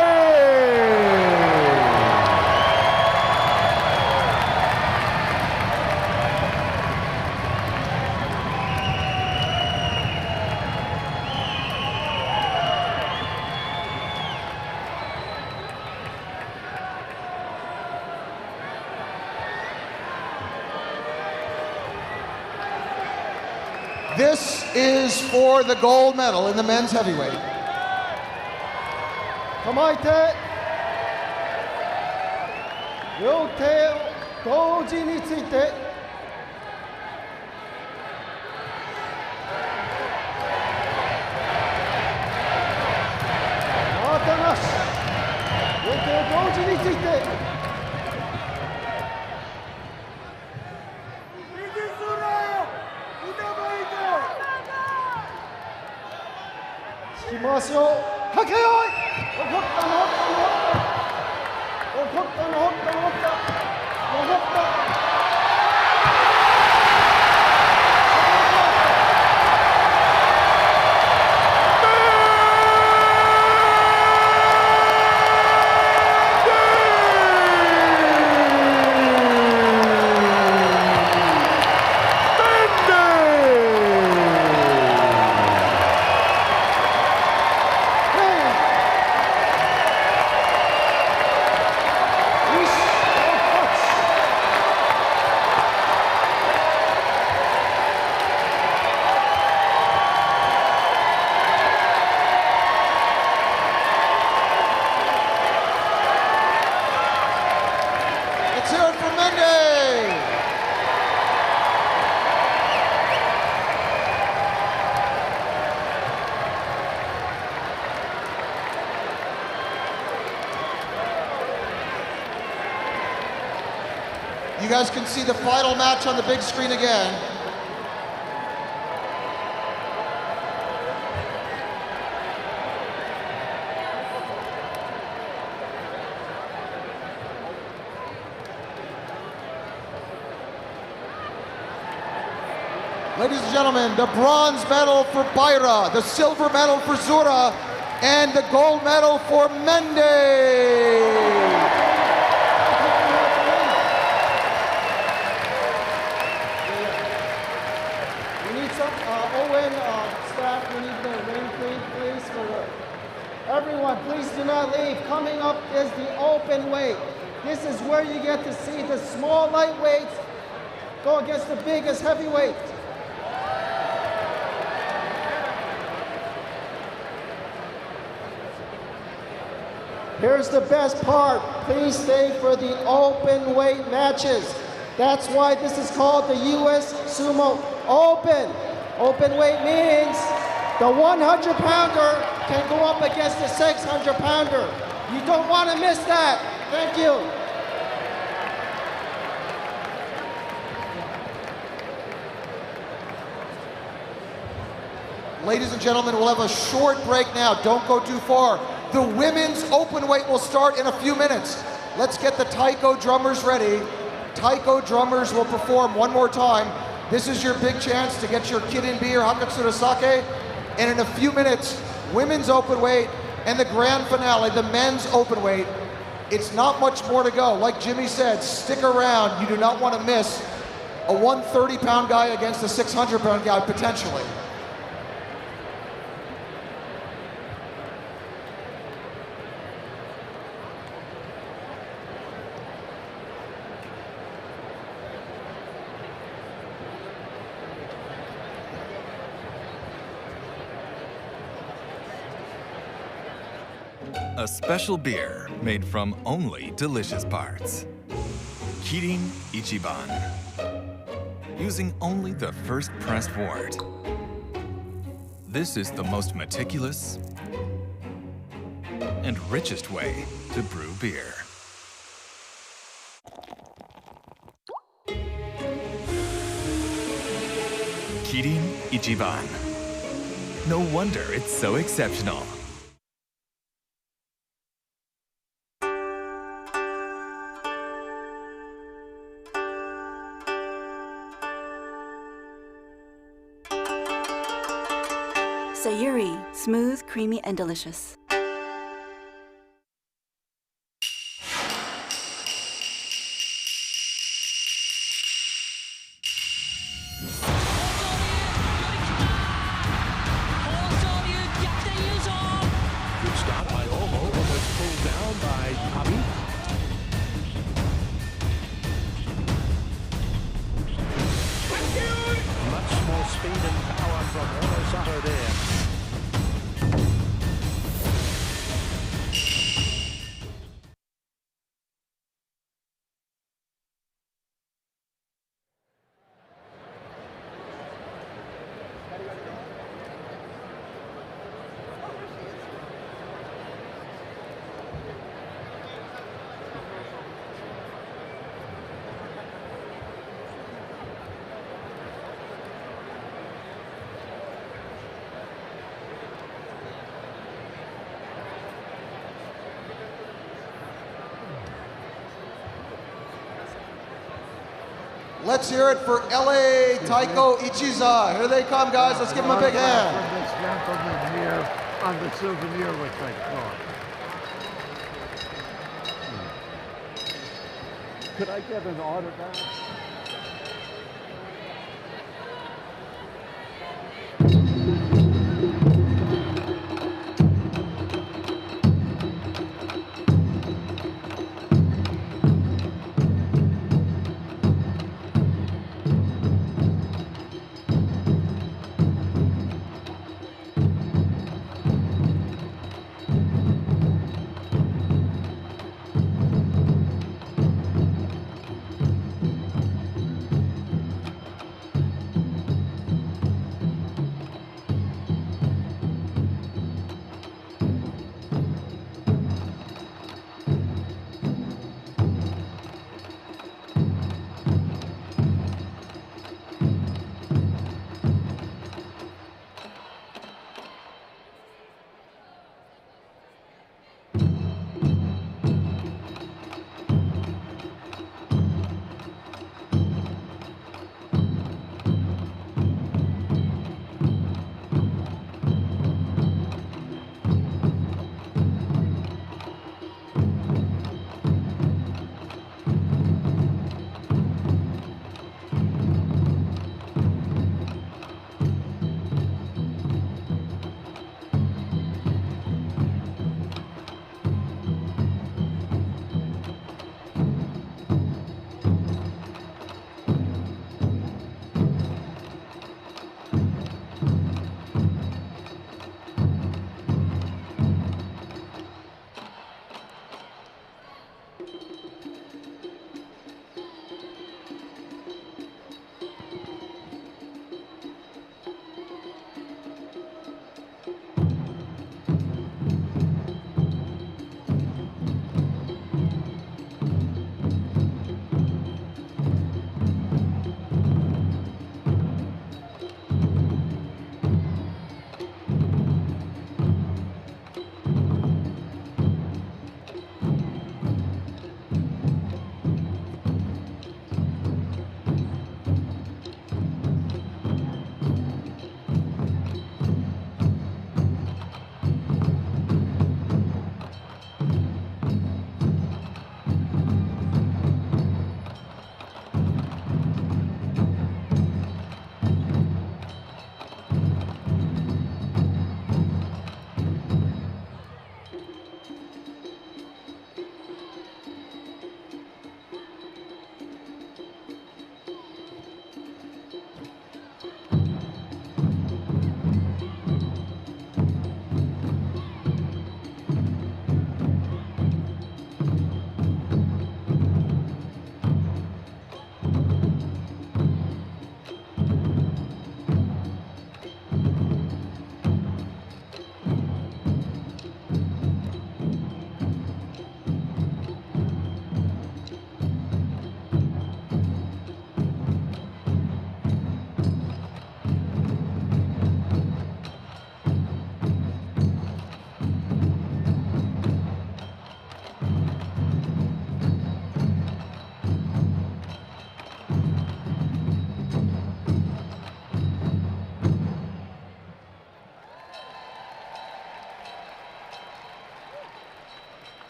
[SPEAKER 5] This is for the gold medal in the men's heavyweight.
[SPEAKER 18] 両手を同時についてまたなし両手を同時について引き回しをはけよい怒ったの怒った
[SPEAKER 15] You guys can see the final match on the big screen again. Ladies and gentlemen, the bronze medal for Baira, the silver medal for Zura, and the gold medal for Mende.
[SPEAKER 18] Staff, we need the ring clean, please. Everyone, please do not leave. Coming up is the open weight. This is where you get to see the small lightweights go against the biggest heavyweight. Here's the best part. Please stay for the open weight matches. That's why this is called the US Sumo Open. Open weight means the 100-pounder can go up against the 600-pounder. You don't want to miss that. Thank you.
[SPEAKER 15] Ladies and gentlemen, we'll have a short break now. Don't go too far. The women's open weight will start in a few minutes. Let's get the taiko drummers ready. Taiko drummers will perform one more time. This is your big chance to get your kirin beer, Hakatsura sake. And in a few minutes, women's open weight and the grand finale, the men's open weight. It's not much more to go. Like Jimmy said, stick around. You do not want to miss a 130-pound guy against a 600-pound guy, potentially.
[SPEAKER 3] A special beer made from only delicious parts. Kirin Ichiban. Using only the first pressed wort. This is the most meticulous and richest way to brew beer. Kirin Ichiban. No wonder it's so exceptional.
[SPEAKER 4] Sayuri, smooth, creamy, and delicious.
[SPEAKER 10] Good start by Omo, almost pulled down by Kabi. Much more speed and power from Ono Sato there.
[SPEAKER 15] Let's hear it for LA Taiko Ichiza. Here they come, guys. Let's give them a big hand.
[SPEAKER 9] From this gentleman here on the souvenir, which I thought. Could I get an autograph?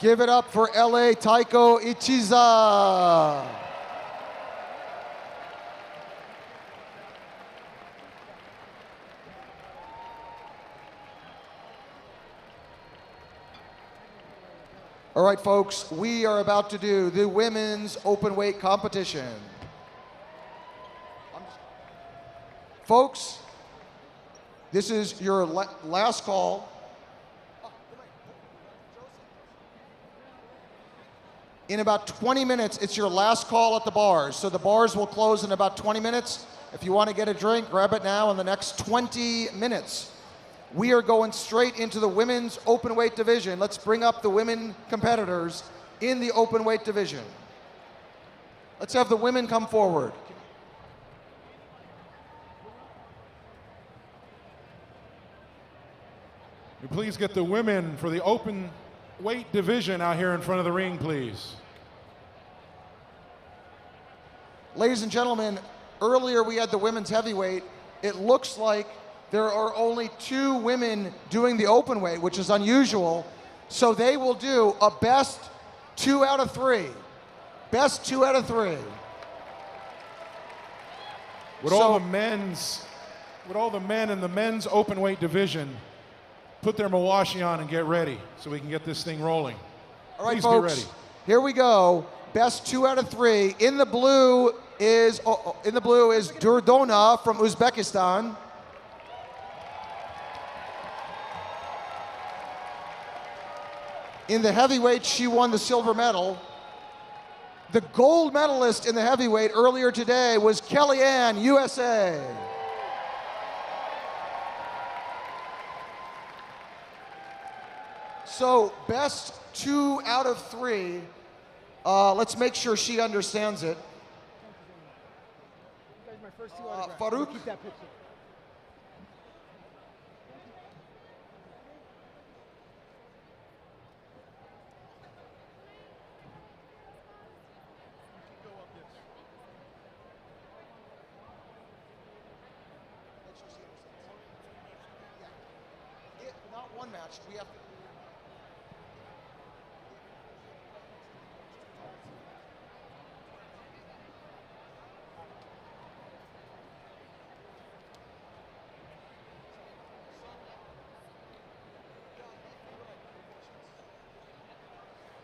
[SPEAKER 15] Give it up for LA Taiko Ichiza. All right, folks, we are about to do the women's open weight competition. Folks, this is your last call. In about 20 minutes, it's your last call at the bars. So the bars will close in about 20 minutes. If you want to get a drink, grab it now in the next 20 minutes. We are going straight into the women's open weight division. Let's bring up the women competitors in the open weight division. Let's have the women come forward.
[SPEAKER 17] Please get the women for the open weight division out here in front of the ring, please.
[SPEAKER 15] Ladies and gentlemen, earlier we had the women's heavyweight. It looks like there are only 2 women doing the open weight, which is unusual. So they will do a best 2 out of 3. Best 2 out of 3.
[SPEAKER 17] Would all the men in the men's open weight division put their mawashi on and get ready so we can get this thing rolling.
[SPEAKER 15] All right,
[SPEAKER 17] Please
[SPEAKER 15] folks,
[SPEAKER 17] be ready.
[SPEAKER 15] Here we go. Best 2 out of 3. In the blue is Durdona from Uzbekistan. In the heavyweight, she won the silver medal. The gold medalist in the heavyweight earlier today was Kellyanne, USA. So, best 2 out of 3. Let's make sure she understands it. Farouk.
[SPEAKER 9] Keep that picture.
[SPEAKER 15] Not one match. We have to.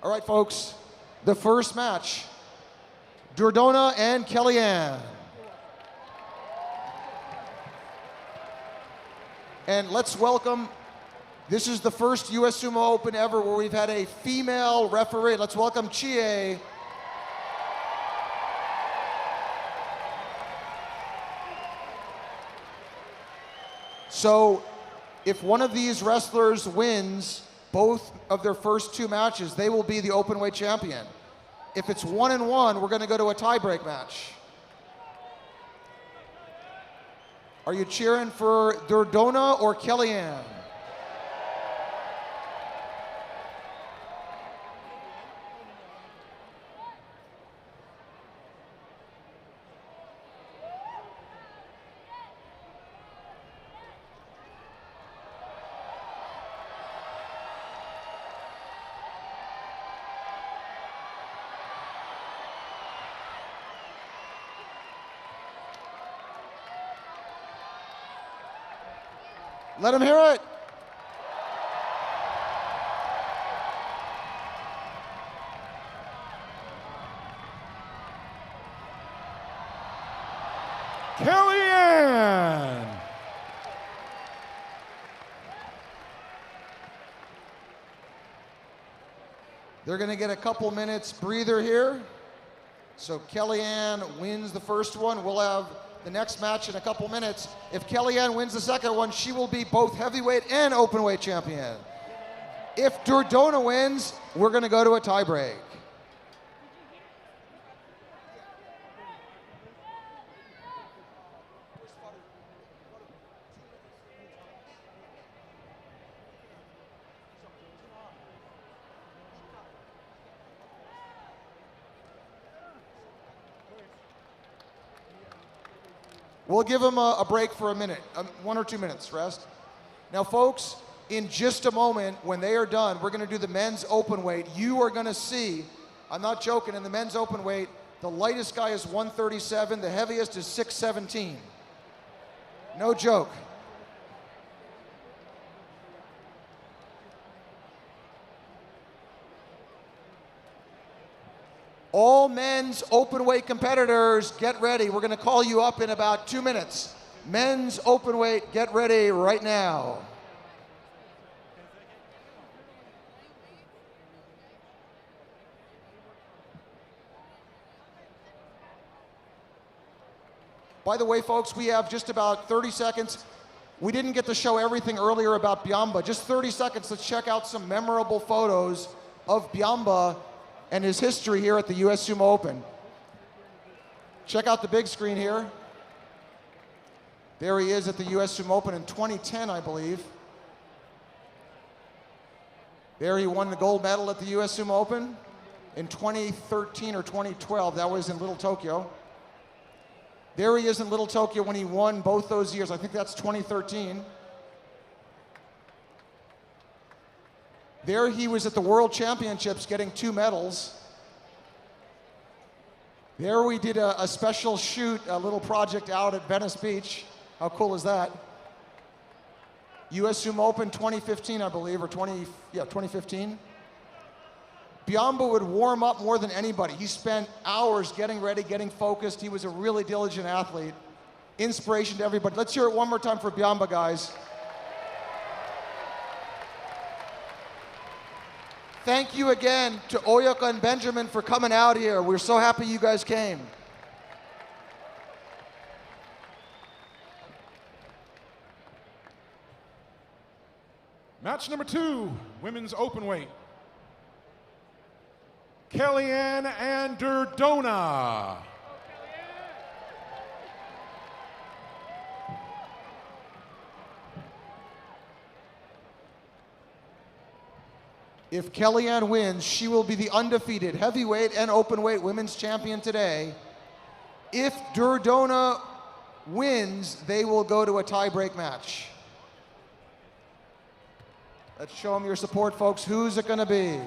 [SPEAKER 15] All right, folks. The first match, Durdona and Kellyanne. And let's welcome. This is the first US Sumo Open ever where we've had a female referee. Let's welcome Chie. So, if one of these wrestlers wins both of their first 2 matches, they will be the open weight champion. If it's 1-1, we're going to go to a tiebreak match. Are you cheering for Durdona or Kellyanne? Let him hear it.
[SPEAKER 17] Kellyanne.
[SPEAKER 15] They're going to get a couple minutes breather here. So Kellyanne wins the first one. We'll have the next match in a couple minutes. If Kellyanne wins the second one, she will be both heavyweight and openweight champion. If Durdona wins, we're going to go to a tiebreak. We'll give him a break for a minute, 1 or 2 minutes rest. Now, folks, in just a moment, when they are done, we're going to do the men's open weight. You are going to see, I'm not joking, in the men's open weight, the lightest guy is 137, the heaviest is 617. No joke. All men's open weight competitors, get ready. We're going to call you up in about 2 minutes. Men's open weight, get ready right now. By the way, folks, we have just about 30 seconds. We didn't get to show everything earlier about Byamba. Just 30 seconds, let's check out some memorable photos of Byamba and his history here at the US Sumo Open. Check out the big screen here. There he is at the US Sumo Open in 2010, I believe. There he won the gold medal at the US Sumo Open in 2013 or 2012. That was in Little Tokyo. There he is in Little Tokyo when he won both those years. I think that's 2013. There he was at the World Championships getting 2 medals. There we did a special shoot, a little project out at Venice Beach. How cool is that? US Sumo Open 2015, I believe, or 2015. Byamba would warm up more than anybody. He spent hours getting ready, getting focused. He was a really diligent athlete. Inspiration to everybody. Let's hear it one more time for Byamba, guys. Thank you again to Oyaka and Benjamin for coming out here. We're so happy you guys came.
[SPEAKER 17] Match number 2, women's open weight. Kellyanne and Durdona.
[SPEAKER 15] If Kellyanne wins, she will be the undefeated heavyweight and openweight women's champion today. If Durdona wins, they will go to a tie-break match. Let's show them your support, folks. Who's it going to be?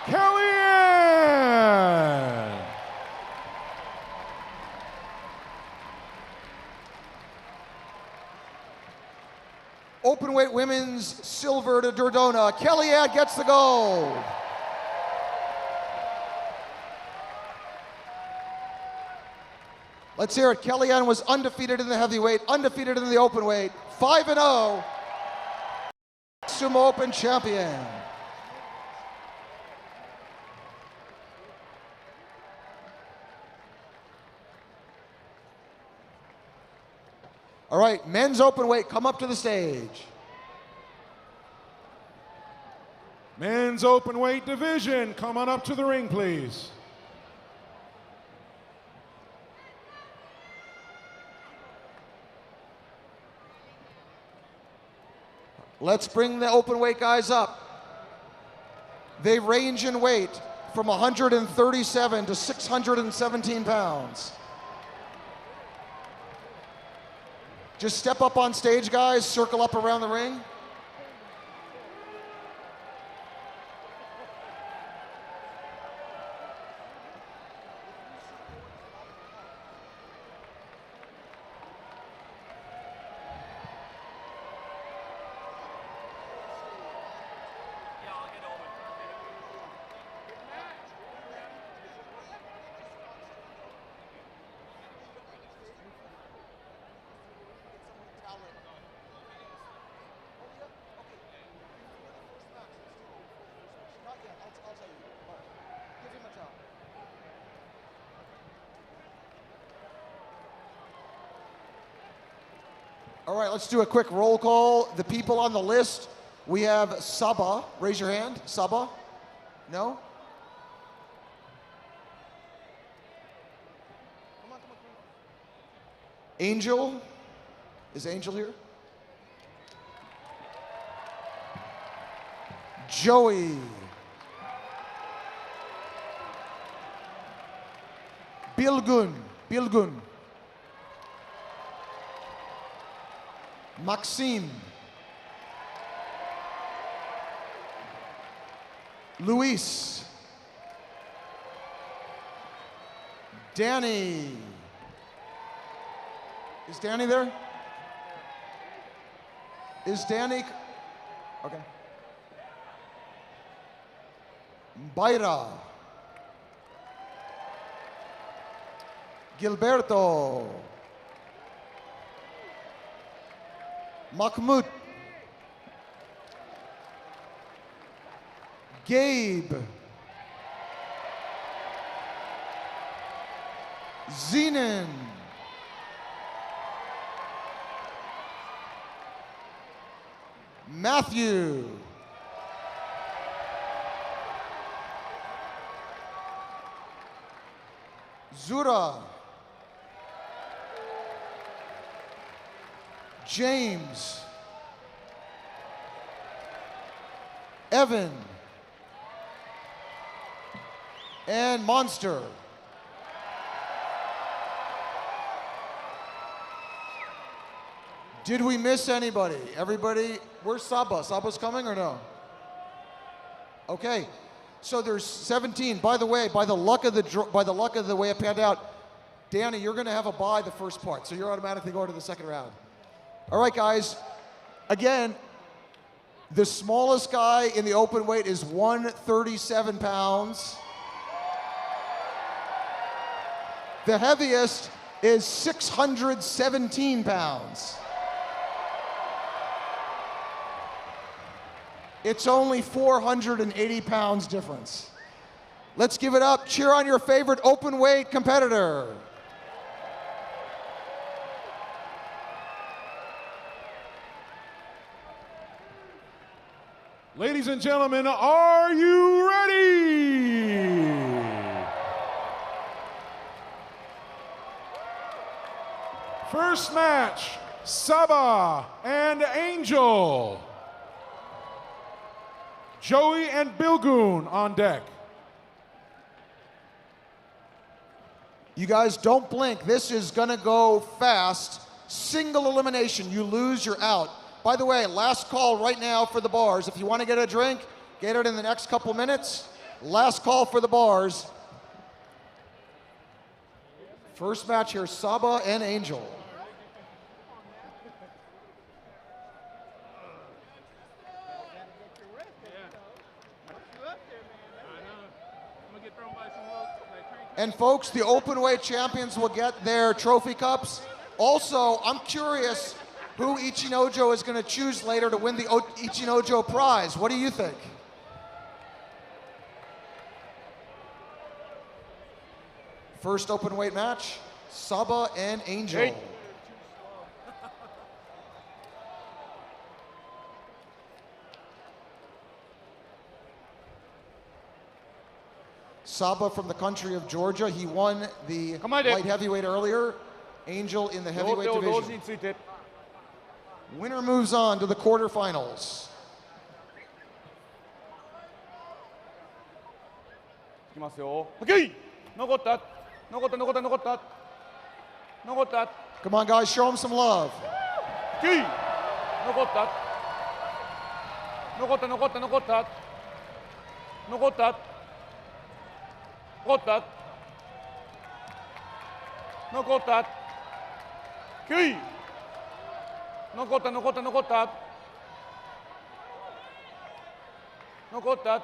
[SPEAKER 17] Kellyanne!
[SPEAKER 15] Openweight women's silver to Durdona. Kellyanne gets the gold. Let's hear it. Kellyanne was undefeated in the heavyweight, undefeated in the openweight, 5-0. Sumo Open champion. All right, men's open weight, come up to the stage.
[SPEAKER 17] Men's open weight division, come on up to the ring, please.
[SPEAKER 15] Let's bring the open weight guys up. They range in weight from 137 to 617 pounds. Just step up on stage, guys. Circle up around the ring. All right, let's do a quick roll call. The people on the list, we have Saba. Raise your hand. Saba? No? Angel? Is Angel here? Joey. Bilgun. Maxime. Luis. Danny. Is Danny there? Is Danny? Okay. Baira. Gilberto. Mahmoud. Gabe. Zenon. Matthew. Zura. James. Evan. And Monster. Did we miss anybody? Everybody, where's Saba? Saba's coming or no? Okay, so there's 17. By the way, by the luck of the way it panned out, Danny, you're going to have a bye the first part, so you're automatically going to the second round. All right, guys. Again, the smallest guy in the open weight is 137 pounds. The heaviest is 617 pounds. It's only 480 pounds difference. Let's give it up. Cheer on your favorite open weight competitor.
[SPEAKER 17] Ladies and gentlemen, are you ready? First match, Saba and Angel. Joey and Bilgun on deck.
[SPEAKER 15] You guys don't blink. This is gonna go fast. Single elimination. You lose, you're out. By the way, last call right now for the bars. If you want to get a drink, get it in the next couple minutes. Last call for the bars. First match here, Saba and Angel. And folks, the openweight champions will get their trophy cups. Also, I'm curious who ICHINOJO is going to choose later to win the ICHINOJO prize. What do you think? First openweight match, Saba and Angel.
[SPEAKER 8] Hey.
[SPEAKER 15] Saba from the country of Georgia. He won the light heavyweight earlier. Angel in the heavyweight division. Winner moves on to the quarterfinals.
[SPEAKER 8] いきますよ。Okay. 残った。残った。残った。残った。残った。
[SPEAKER 15] Come on, guys, show him some love.
[SPEAKER 8] Okay. 残った。残った。残った。残った。残った。残った。残った。Okay. 残った。残った。残った。残った。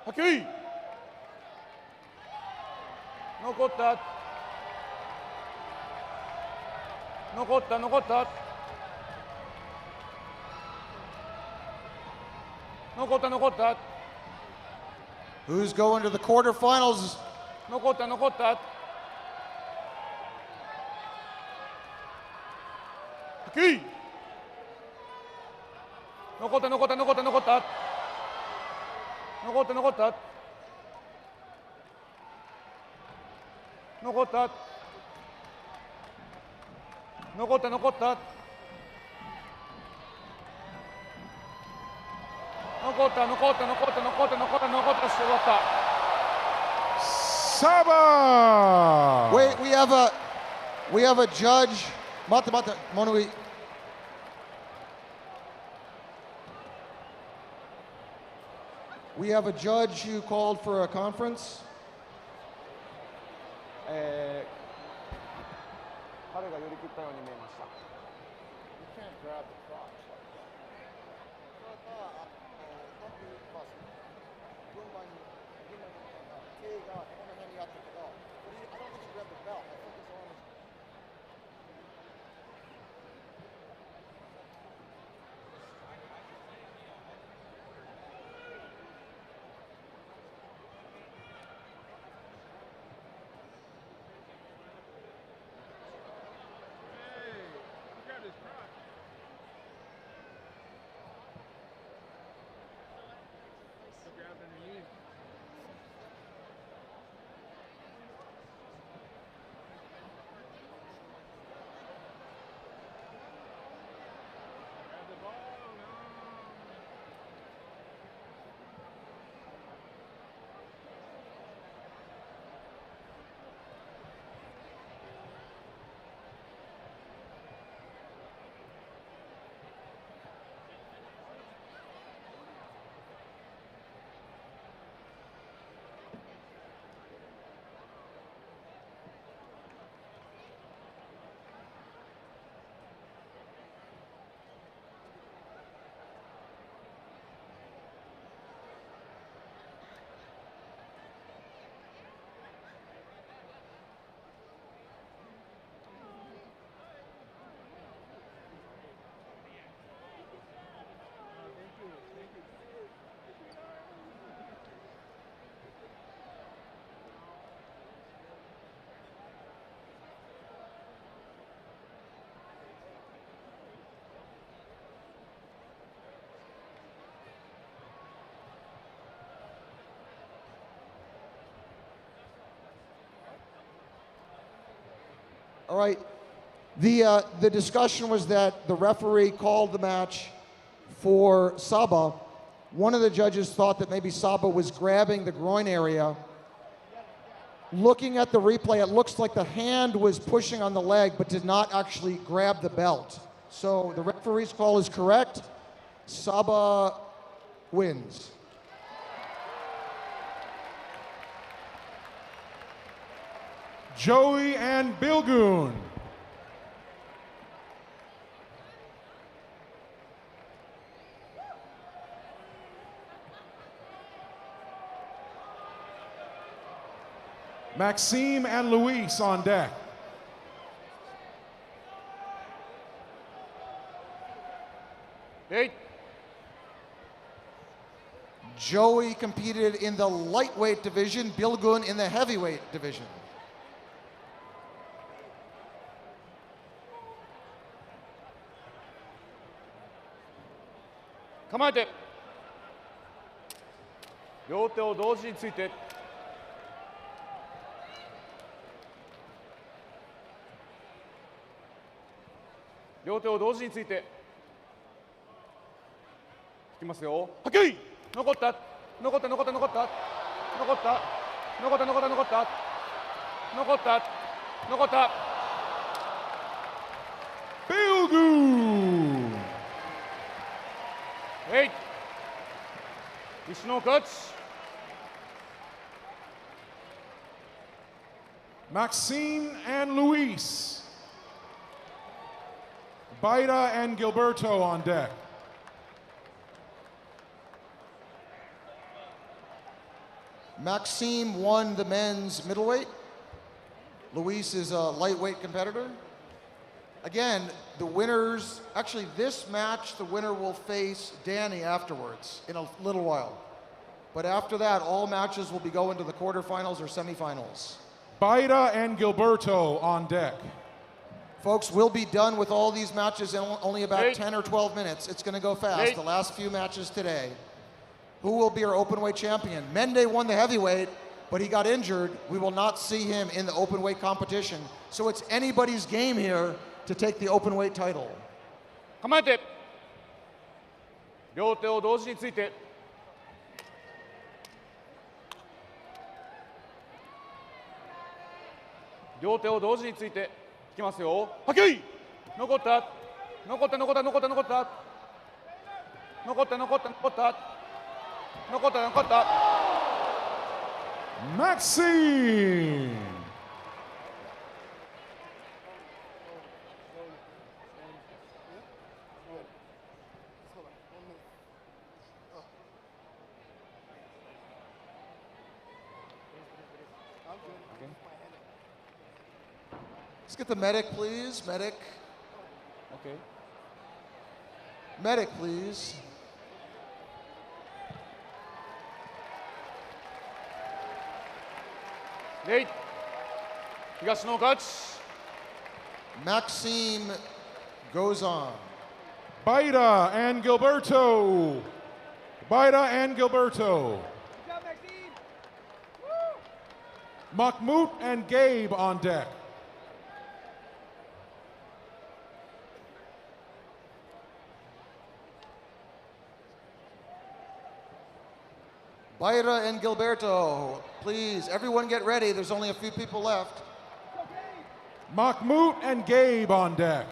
[SPEAKER 8] Okay. 残った。残った。残った。残った。残った。
[SPEAKER 15] Who's going to the quarterfinals?
[SPEAKER 8] 残った。残った。Okay. 残った。残った。残った。残った。残った。残った。残った。残った。残った。残った残った残った残った残った残ったして終わった。
[SPEAKER 17] Saba!
[SPEAKER 5] Wait, we have a judge. Mate, Monui. We have a judge who called for a conference.
[SPEAKER 8] 彼が寄り切ったように見えました。
[SPEAKER 5] All right. The discussion was that the referee called the match for Saba. One of the judges thought that maybe Saba was grabbing the groin area. Looking at the replay, it looks like the hand was pushing on the leg but did not actually grab the belt. So the referee's call is correct. Saba wins.
[SPEAKER 17] Joey and Bilgun. Maxime and Luis on deck.
[SPEAKER 8] Hey.
[SPEAKER 5] Joey competed in the lightweight division, Bilgun in the heavyweight division.
[SPEAKER 8] Come on, 両手を同時について。両手を同時について。いきますよ。はっきり。残った。残った。残った。残った。残った。残った。残った。残った。残った。残った。
[SPEAKER 17] Bilgun.
[SPEAKER 8] Hey. Ishino catch.
[SPEAKER 17] Maxime and Luis. Baida and Gilberto on deck.
[SPEAKER 5] Maxime won the men's middleweight. Luis is a lightweight competitor. Again, the winners, actually this match, the winner will face Danny afterwards in a little while. But after that, all matches will be going to the quarterfinals or semifinals.
[SPEAKER 17] Baida and Gilberto on deck.
[SPEAKER 5] Folks, we'll be done with all these matches in only about 10 or 12 minutes. It's going to go fast. The last few matches today. Who will be our openweight champion? Mende won the heavyweight, but he got injured. We will not see him in the openweight competition. So it's anybody's game here to take the openweight title.
[SPEAKER 8] 構えて。両手を同時について。両手を同時についていきますよ。はっきり残った。残った残った残った残った。残った残った残った。残った残った。
[SPEAKER 17] Maxime.
[SPEAKER 15] Let's get the medic, please. Medic.
[SPEAKER 8] Okay.
[SPEAKER 15] Medic, please.
[SPEAKER 8] Late. 東野勝ち。
[SPEAKER 15] Maxime goes on.
[SPEAKER 17] Baida and Gilberto. Baida and Gilberto. Mahmoud and Gabe on deck.
[SPEAKER 15] Baira and Gilberto, please, everyone get ready. There's only a few people left.
[SPEAKER 17] Mahmoud and Gabe on deck.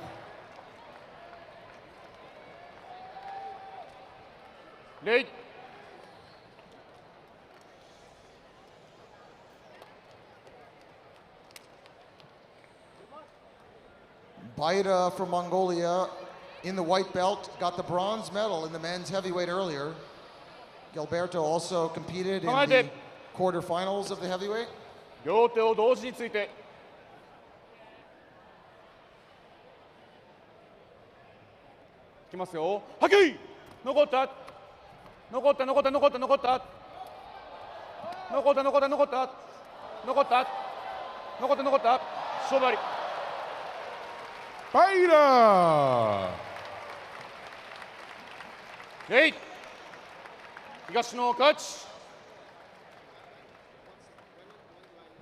[SPEAKER 8] Late.
[SPEAKER 15] Baida from Mongolia in the white belt got the bronze medal in the men's heavyweight earlier. Gilberto also competed in the quarterfinals of the heavyweight.
[SPEAKER 8] 両手を同時について。いきますよ。はっきり残った。残った残った残った残った。残った残った残った。残った。残った残った。勝負あり。
[SPEAKER 17] Baida.
[SPEAKER 8] レイ。東野勝ち。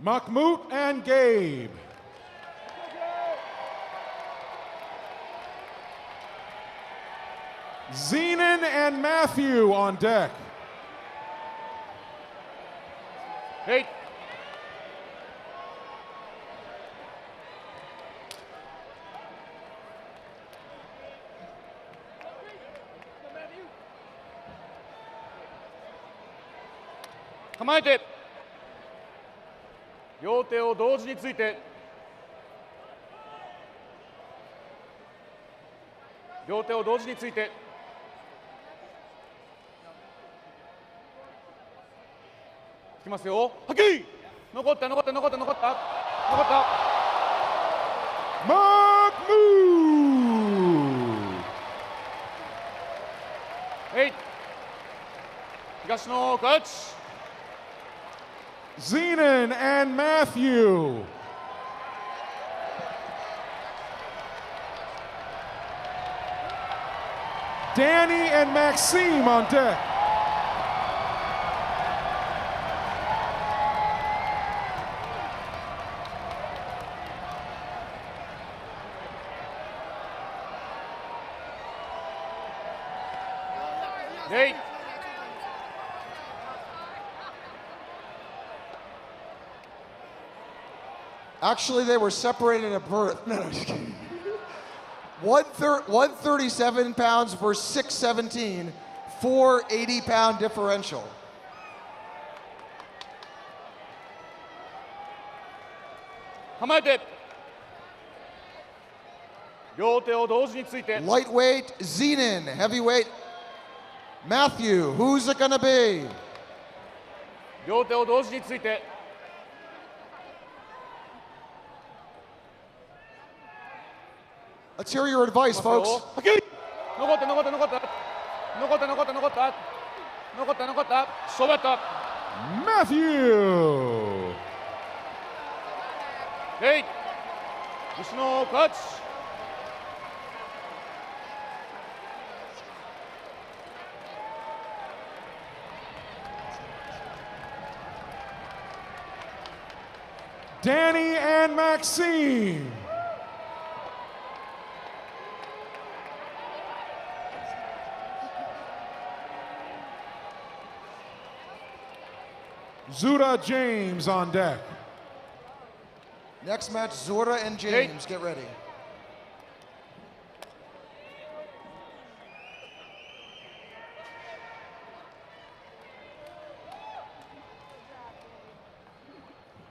[SPEAKER 17] Mahmoud and Gabe. Zenon and Matthew on deck.
[SPEAKER 8] Hey. Come 構えて。両手を同時について。両手を同時について。いきますよ。はっきり残った残った残った残った残った。
[SPEAKER 17] Mahmoud.
[SPEAKER 8] はい。東野勝ち。
[SPEAKER 17] Zenon and Matthew. Danny and Maxime on deck.
[SPEAKER 8] Hey.
[SPEAKER 15] Actually, they were separated at birth. No, no, just kidding. 137 pounds versus 617, 480-pound differential. Lightweight, Zenon. Heavyweight, Matthew. Who's it gonna be?
[SPEAKER 8] 両手を同時について。
[SPEAKER 15] Let's hear your advice, folks.
[SPEAKER 8] 残った残った残った残った残った残った残った残った勝負やった。
[SPEAKER 17] Matthew.
[SPEAKER 8] レイ西野勝ち。
[SPEAKER 17] Danny and Maxime. Zuda James on deck.
[SPEAKER 15] Next match, Zura and James. Get ready.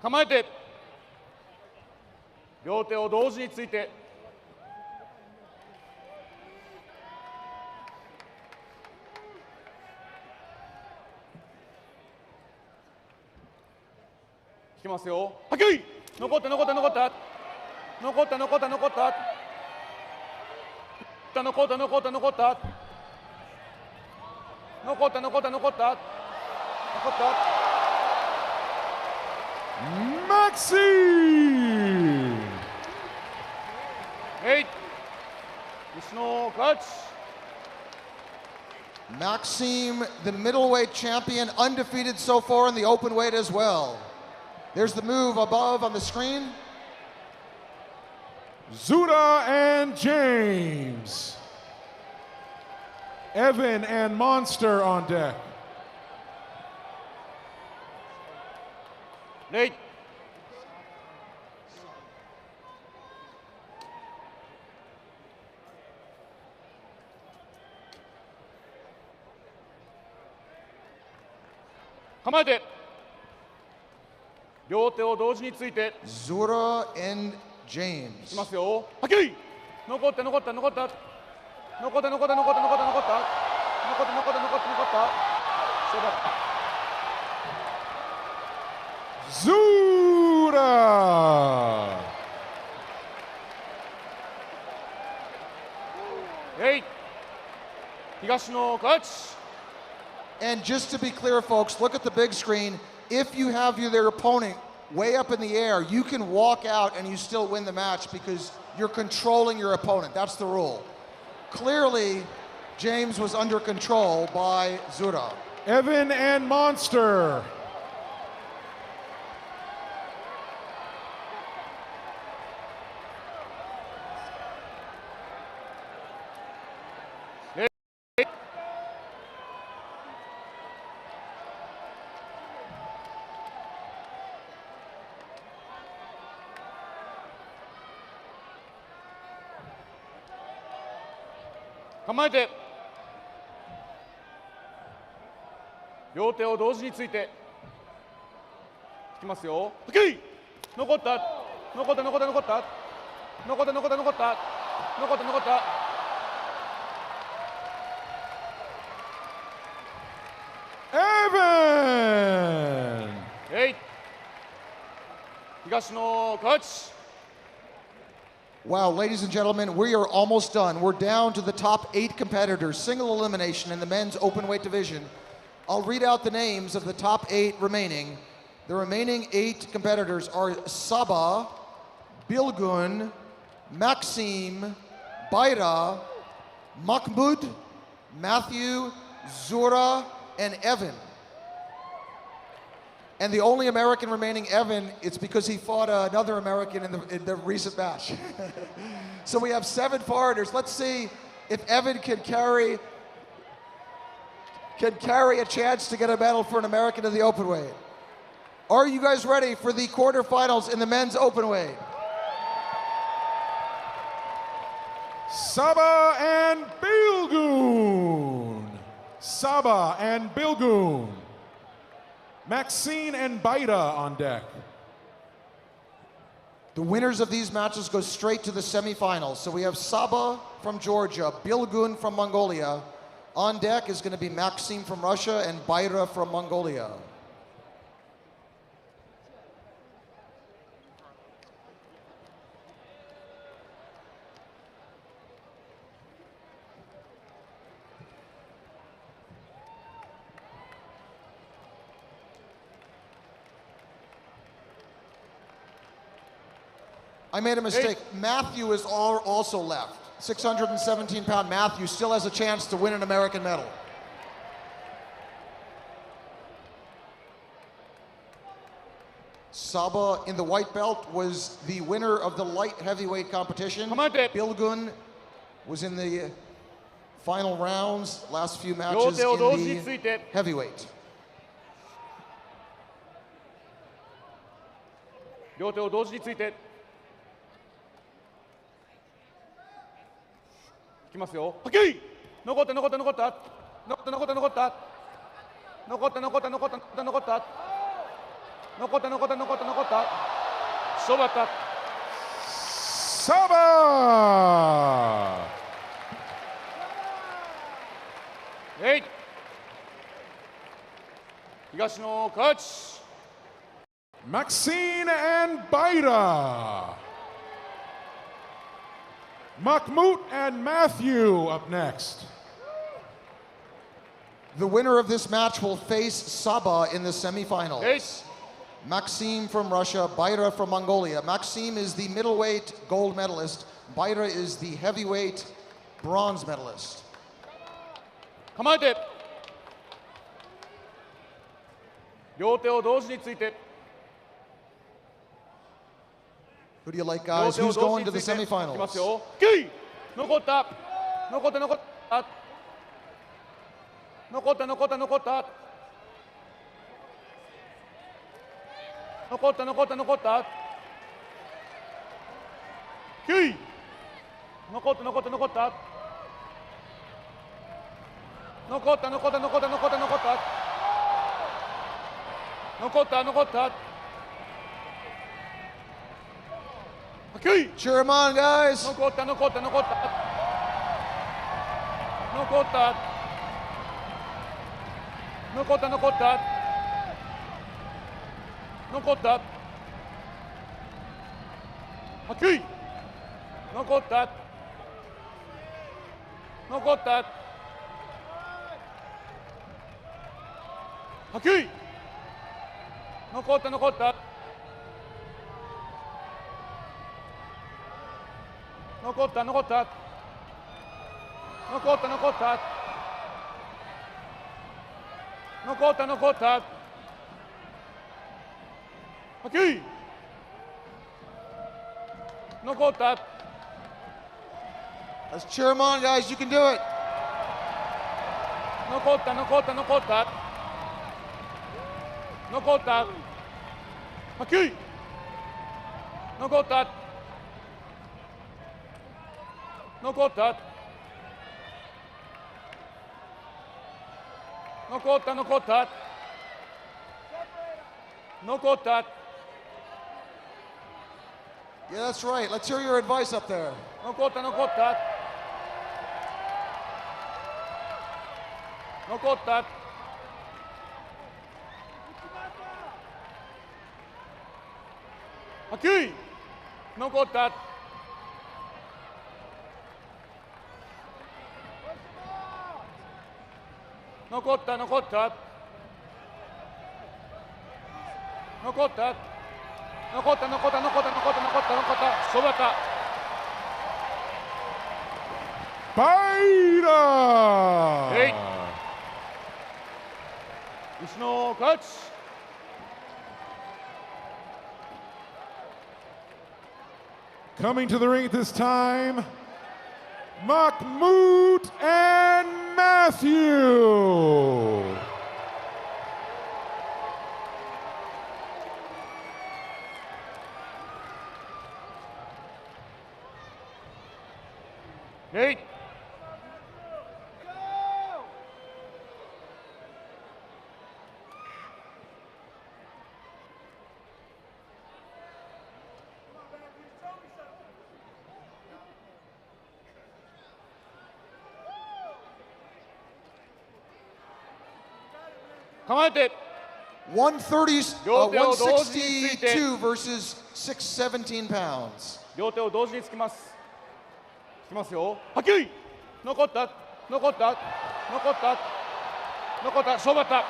[SPEAKER 8] 構えて、両手を同時について、いきますよ。はっきり残った。残った。残った。残った。残った。残った。残った。残った。残った。残った。
[SPEAKER 17] Maxime!
[SPEAKER 8] 西野勝ち。
[SPEAKER 15] Maxime, the middleweight champion, undefeated so far in the open weight as well. There's the move above on the screen.
[SPEAKER 17] Zura and James. Evan and Monster on deck.
[SPEAKER 8] レイ。構えて、両手を同時について、
[SPEAKER 15] Zura and James.
[SPEAKER 8] いきますよ。はっきり残った。残った。残った。残った。残った。残った。残った。残った。残った。残った。残った。残った。そうだった。
[SPEAKER 17] Zura!
[SPEAKER 8] 東野勝ち。
[SPEAKER 15] And just to be clear, folks, look at the big screen. If you have their opponent way up in the air, you can walk out and you still win the match because you're controlling your opponent. That's the rule. Clearly, James was under control by Zura.
[SPEAKER 17] Evan and Monster.
[SPEAKER 8] Come 構えて、両手を同時について、いきますよ。OK。残った。残った。残った。残った。残った。残った。残った。残った。残った。残った。
[SPEAKER 17] Evan!
[SPEAKER 8] 東野勝ち。
[SPEAKER 15] Wow, ladies and gentlemen, we are almost done. We're down to the top 8 competitors, single elimination in the men's open weight division. I'll read out the names of the top 8 remaining. The remaining 8 competitors are Saba, Bilgun, Maxime, Baira, Mahmoud, Matthew, Zura, and Evan. And the only American remaining, Evan, it's because he fought another American in the recent match. So we have 7 foreigners. Let's see if Evan can carry a chance to get a medal for an American in the open weight. Are you guys ready for the quarterfinals in the men's open weight?
[SPEAKER 17] Saba and Bilgun. Saba and Bilgun. Maxine and Baida on deck.
[SPEAKER 15] The winners of these matches go straight to the semifinals. So we have Saba from Georgia, Bilgun from Mongolia. On deck is going to be Maxime from Russia and Baira from Mongolia. I made a mistake. Matthew is also left. 617-pound Matthew still has a chance to win an American medal. Saba in the white belt was the winner of the light heavyweight competition. Bilgun was in the final rounds, last few matches in the heavyweight.
[SPEAKER 8] 両手を同時についていきますよ。はっきり残った残った残った残った残った残った残った残った残った残った残った残った残った残った残った勝負あった。
[SPEAKER 17] サバ
[SPEAKER 8] えい東の勝ち。
[SPEAKER 17] Maxine and Baida. Mahmoud and Matthew up next.
[SPEAKER 15] The winner of this match will face Saba in the semifinals. Maxime from Russia, Baida from Mongolia. Maxime is the middleweight gold medalist. Baida is the heavyweight bronze medalist.
[SPEAKER 8] 構えて両手を同時について
[SPEAKER 15] Who do you like, guys? Who's going to the
[SPEAKER 8] いきます
[SPEAKER 15] semifinals?
[SPEAKER 8] よ。キー残った残った残った残った残った残った残った残った残ったキー残った残った残った残った残った残った残った残った残った残った
[SPEAKER 15] Cheer him on, guys.
[SPEAKER 8] 残った残った残った残った残った残った残ったはっきり残った残ったはっきり残った残った残った残った残った残った残った残ったはっきり残った
[SPEAKER 15] Let's cheer him on, guys. You can do it.
[SPEAKER 8] 残った残った残った残ったはっきり残った残った残った残った残った
[SPEAKER 15] Yeah, that's right. Let's hear your advice up there.
[SPEAKER 8] 残った残った残ったはっきり残った残った残った残った残った残った残った残った残った残った勝負だった
[SPEAKER 17] Baida.
[SPEAKER 8] 西野勝ち
[SPEAKER 17] Coming to the ring at this time, Mahmoud and Matthew.
[SPEAKER 8] Hey. Come on,
[SPEAKER 15] 162 versus 617 pounds.
[SPEAKER 8] 両手を同時につきます。つきますよ。はっきり残った残った残った残った勝負だった。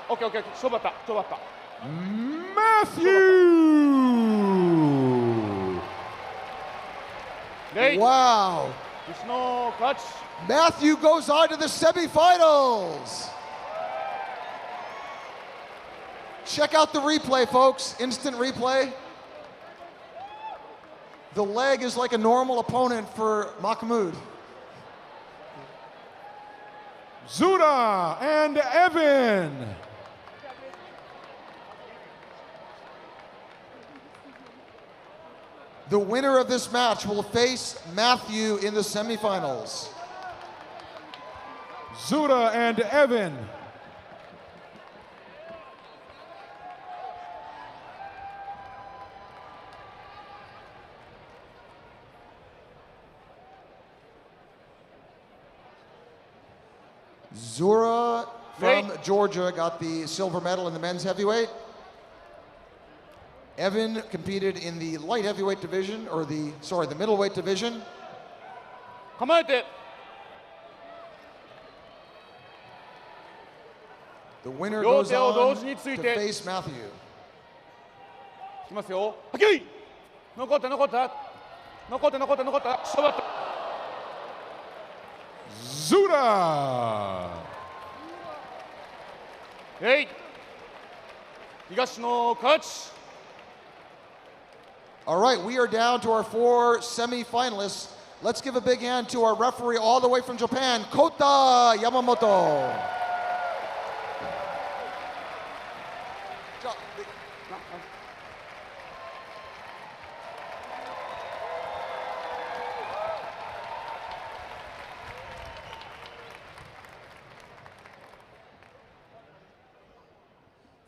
[SPEAKER 8] オッケーオッケー勝負だった勝負だった。
[SPEAKER 17] Matthew.
[SPEAKER 15] Wow.
[SPEAKER 8] 西野勝ち。
[SPEAKER 15] Matthew goes on to the semifinals. Check out the replay, folks. Instant replay. The leg is like a normal opponent for Mahmoud.
[SPEAKER 17] Zuda and Evan.
[SPEAKER 15] The winner of this match will face Matthew in the semifinals.
[SPEAKER 17] Zura and Evan.
[SPEAKER 15] Zura from Georgia got the silver medal in the men's heavyweight. Evan competed in the light heavyweight division, or the middleweight division. The winner goes on to face Matthew.
[SPEAKER 8] いきますよ。はっきり残った残った残った残った残った勝負
[SPEAKER 17] Zura!
[SPEAKER 8] 東の勝ち
[SPEAKER 15] All right, we are down to our 4 semi-finalists. Let's give a big hand to our referee all the way from Japan, Kota Yamamoto.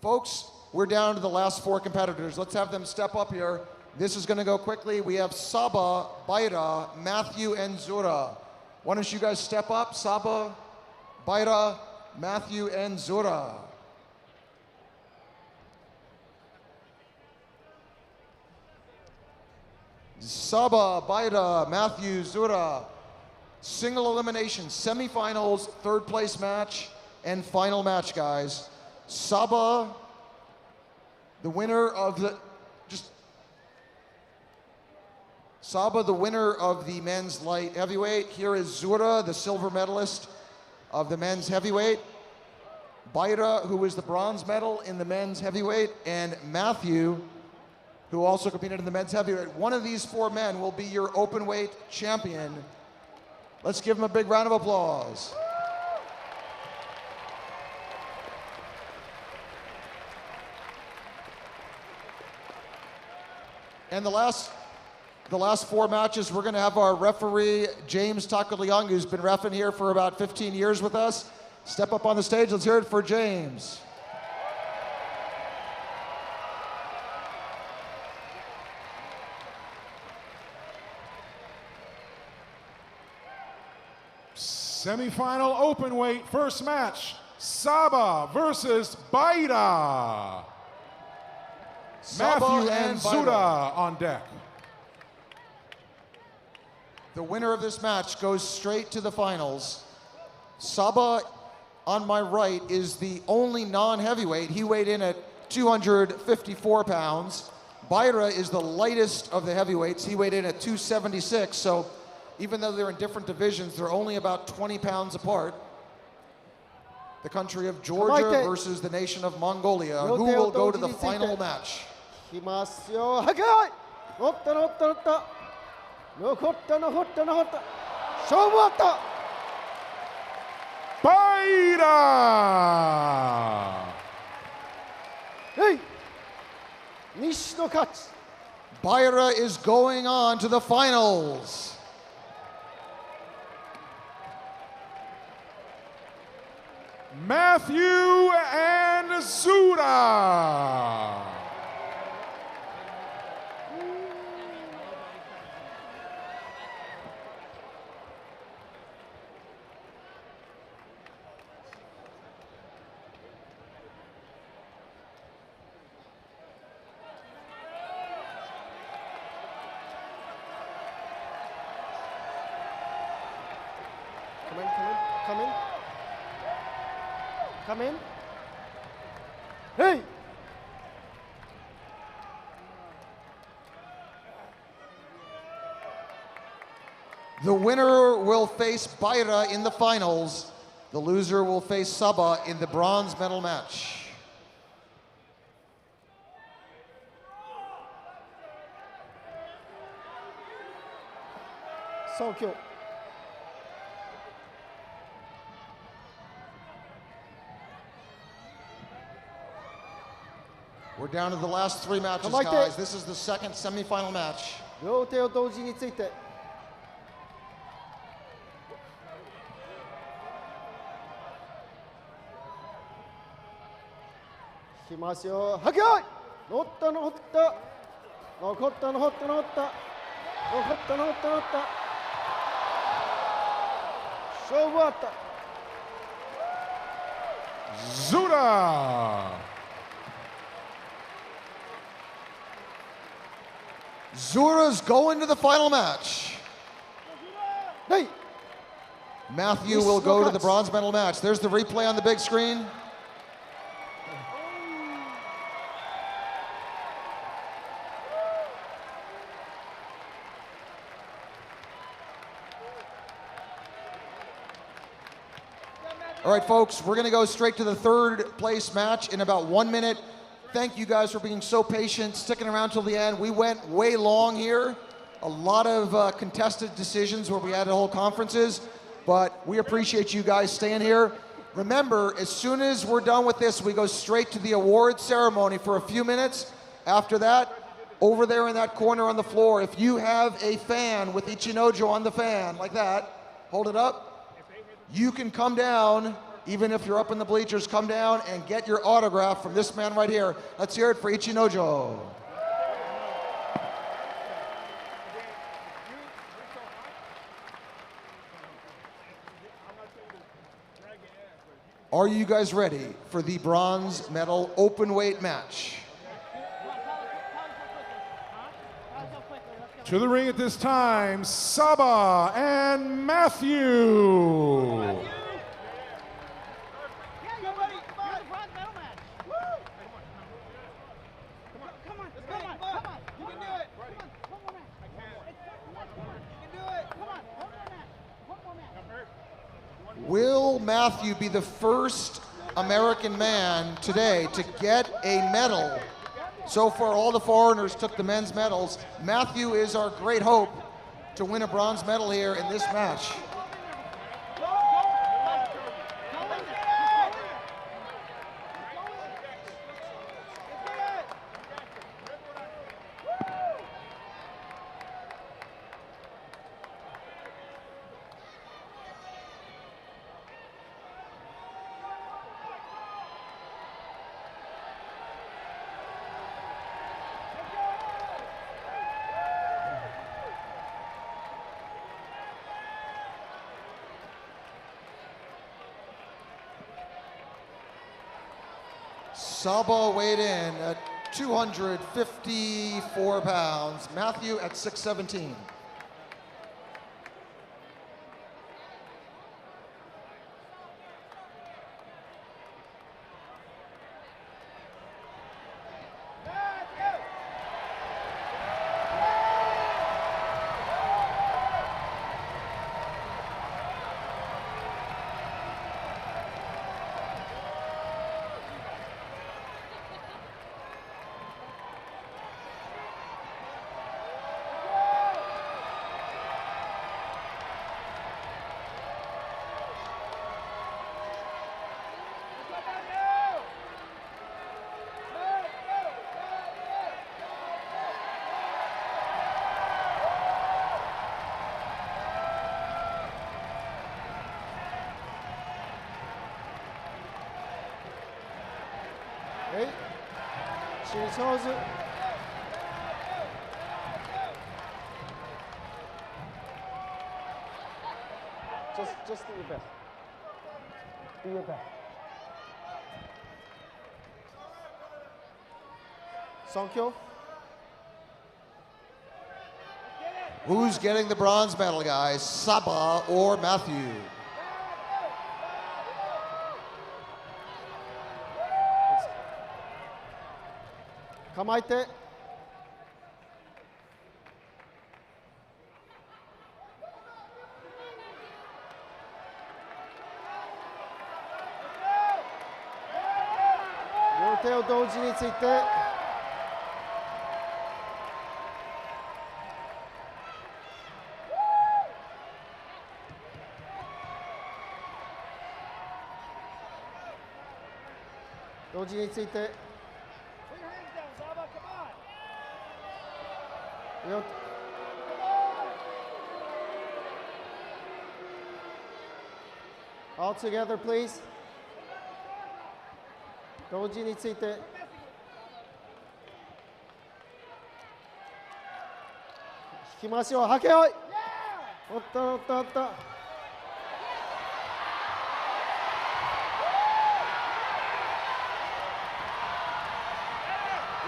[SPEAKER 15] Folks, we're down to the last 4 competitors. Let's have them step up here. This is going to go quickly. We have Saba, Baira, Matthew, and Zura. Why don't you guys step up? Saba, Baira, Matthew, and Zura. Saba, Baira, Matthew, Zura. Single elimination, semifinals, 3rd place match, and final match, guys. Saba, the winner of the Saba, the winner of the men's light heavyweight. Here is Zura, the silver medalist of the men's heavyweight. Baira, who is the bronze medal in the men's heavyweight, and Matthew, who also competed in the men's heavyweight. One of these 4 men will be your open weight champion. Let's give him a big round of applause. And the last 4 matches, we're going to have our referee, James Takaliang, who's been reffing here for about 15 years with us. Step up on the stage. Let's hear it for James.
[SPEAKER 17] Semifinal open weight, first match, Saba versus Baira. Matthew and Zura on deck.
[SPEAKER 15] The winner of this match goes straight to the finals. Saba, on my right, is the only non-heavyweight. He weighed in at 254 pounds. Baira is the lightest of the heavyweights. He weighed in at 276, so even though they're in different divisions, they're only about 20 pounds apart. The country of Georgia versus the nation of Mongolia. Who will go to the final match?
[SPEAKER 18] いきますよ。はっきり乗った乗った乗った。残った残った残った。勝負あった。
[SPEAKER 17] Baira!
[SPEAKER 18] Hey! 西の勝ち。
[SPEAKER 15] Baira is going on to the finals.
[SPEAKER 17] Matthew and Zura.
[SPEAKER 18] Come in, come in, come in. Come in. Hey!
[SPEAKER 15] The winner will face Baira in the finals. The loser will face Saba in the bronze medal match.
[SPEAKER 18] Thank you.
[SPEAKER 15] We're down to the last 3 matches, guys. This is the second semifinal match.
[SPEAKER 18] 両手を同時について。引きますよ。はきょい。乗った乗った。残った残った残った。残った残った残った。勝負あった。
[SPEAKER 17] Zuda!
[SPEAKER 15] Zura's going to the final match.
[SPEAKER 18] Hey.
[SPEAKER 15] Matthew will go to the bronze medal match. There's the replay on the big screen. All right, folks, we're going to go straight to the third place match in about 1 minute. Thank you guys for being so patient, sticking around till the end. We went way long here. A lot of contested decisions where we had whole conferences, but we appreciate you guys staying here. Remember, as soon as we're done with this, we go straight to the award ceremony for a few minutes. After that, over there in that corner on the floor, if you have a fan with ICHINOJO on the fan, like that, hold it up. You can come down, even if you're up in the bleachers, come down and get your autograph from this man right here. Let's hear it for ICHINOJO. Are you guys ready for the bronze medal open weight match?
[SPEAKER 17] To the ring at this time, Saba and Matthew.
[SPEAKER 15] Will Matthew be the first American man today to get a medal? So far, all the foreigners took the men's medals. Matthew is our great hope to win a bronze medal here in this match. Saba weighed in at 254 pounds. Matthew at 617.
[SPEAKER 18] Hey, ICHINOJO. Just do your best. Do your best. Sonkyo.
[SPEAKER 15] Who's getting the bronze medal, guys? Saba or Matthew?
[SPEAKER 18] Kamaite.両手を同時について。同時について。All together, please. 同時について。引きましょう。はけよい。おったおったおった。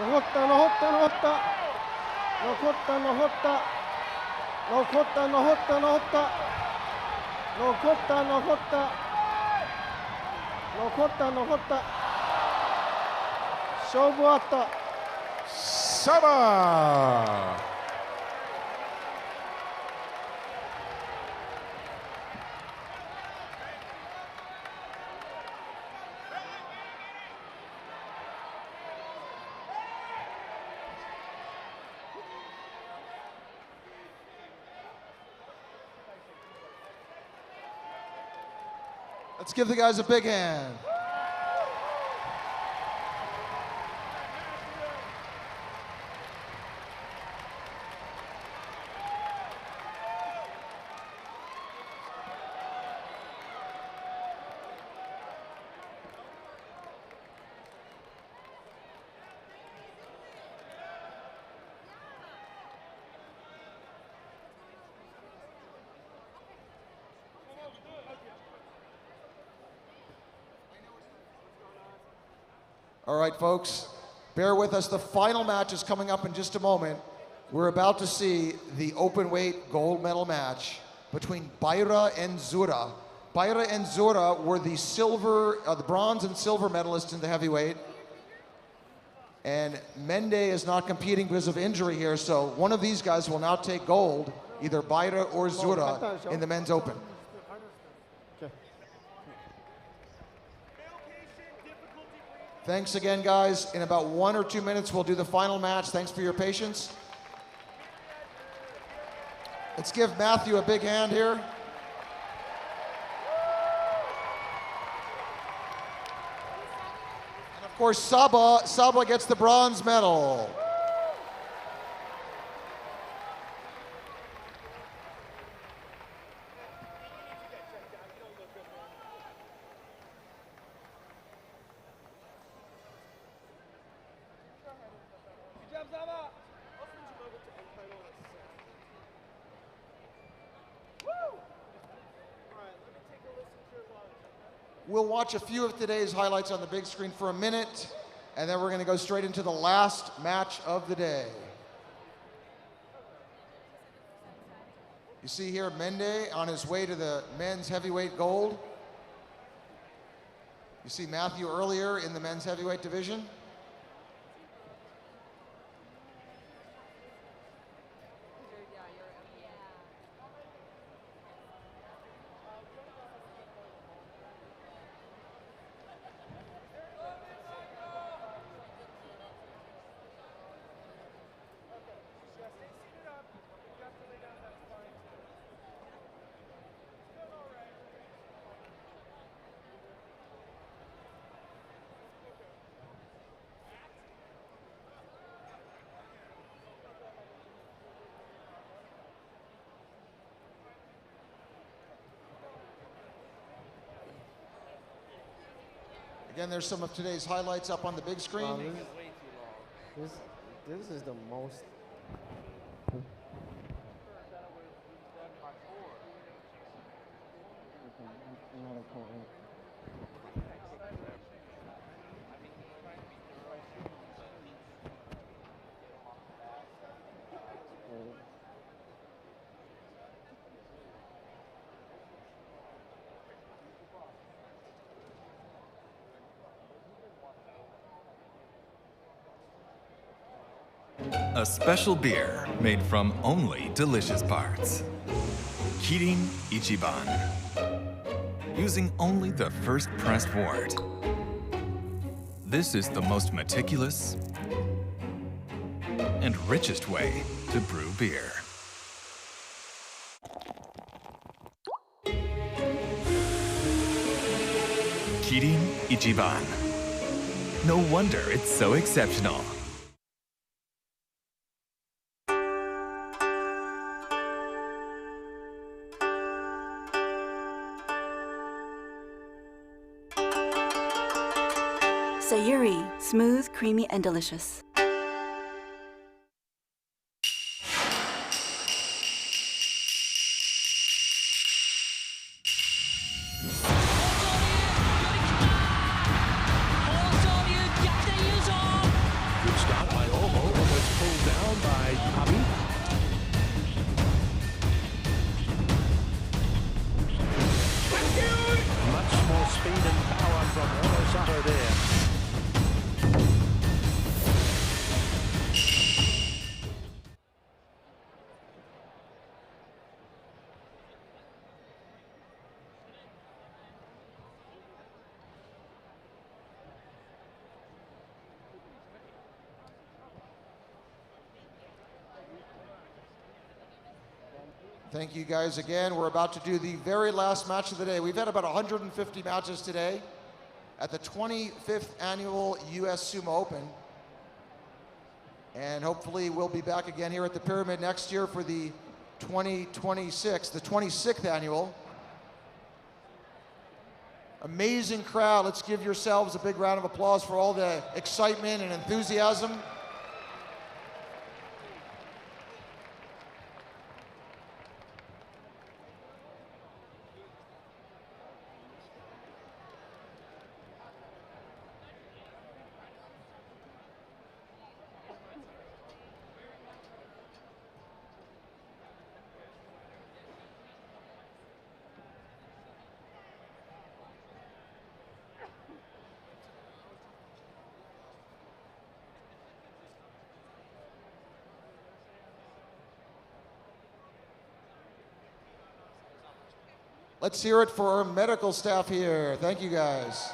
[SPEAKER 18] 残った残った残った。残った残った。残った残った残った。残った残った。残った残った。勝負あった。
[SPEAKER 17] サバー。
[SPEAKER 15] Let's give the guys a big hand. All right, folks, bear with us. The final match is coming up in just a moment. We're about to see the open weight gold medal match between Baira and Zura. Baira and Zura were the bronze and silver medalists in the heavyweight. And Mende is not competing because of injury here, so one of these guys will now take gold, either Baira or Zura, in the men's open. Thanks again, guys. In about 1 or 2 minutes, we'll do the final match. Thanks for your patience. Let's give Matthew a big hand here. And of course, Saba gets the bronze medal. We'll watch a few of today's highlights on the big screen for a minute, and then we're going to go straight into the last match of the day. You see here Mende on his way to the men's heavyweight gold. You see Matthew earlier in the men's heavyweight division. Again, there's some of today's highlights up on the big screen.
[SPEAKER 18] This is the most.
[SPEAKER 3] A special beer made from only delicious parts. Kirin Ichiban. Using only the first pressed wort. This is the most meticulous and richest way to brew beer. Kirin Ichiban. No wonder it's so exceptional.
[SPEAKER 4] Sayuri, smooth, creamy, and delicious.
[SPEAKER 10] Good start by Oho, almost pulled down by Abi. Much more speed and power from Onosato there.
[SPEAKER 15] Thank you guys again. We're about to do the very last match of the day. We've had about 150 matches today at the 25th annual US Sumo Open. And hopefully we'll be back again here at the Pyramid next year for the 2026, the 26th annual. Amazing crowd. Let's give yourselves a big round of applause for all the excitement and enthusiasm. Let's hear it for our medical staff here. Thank you guys.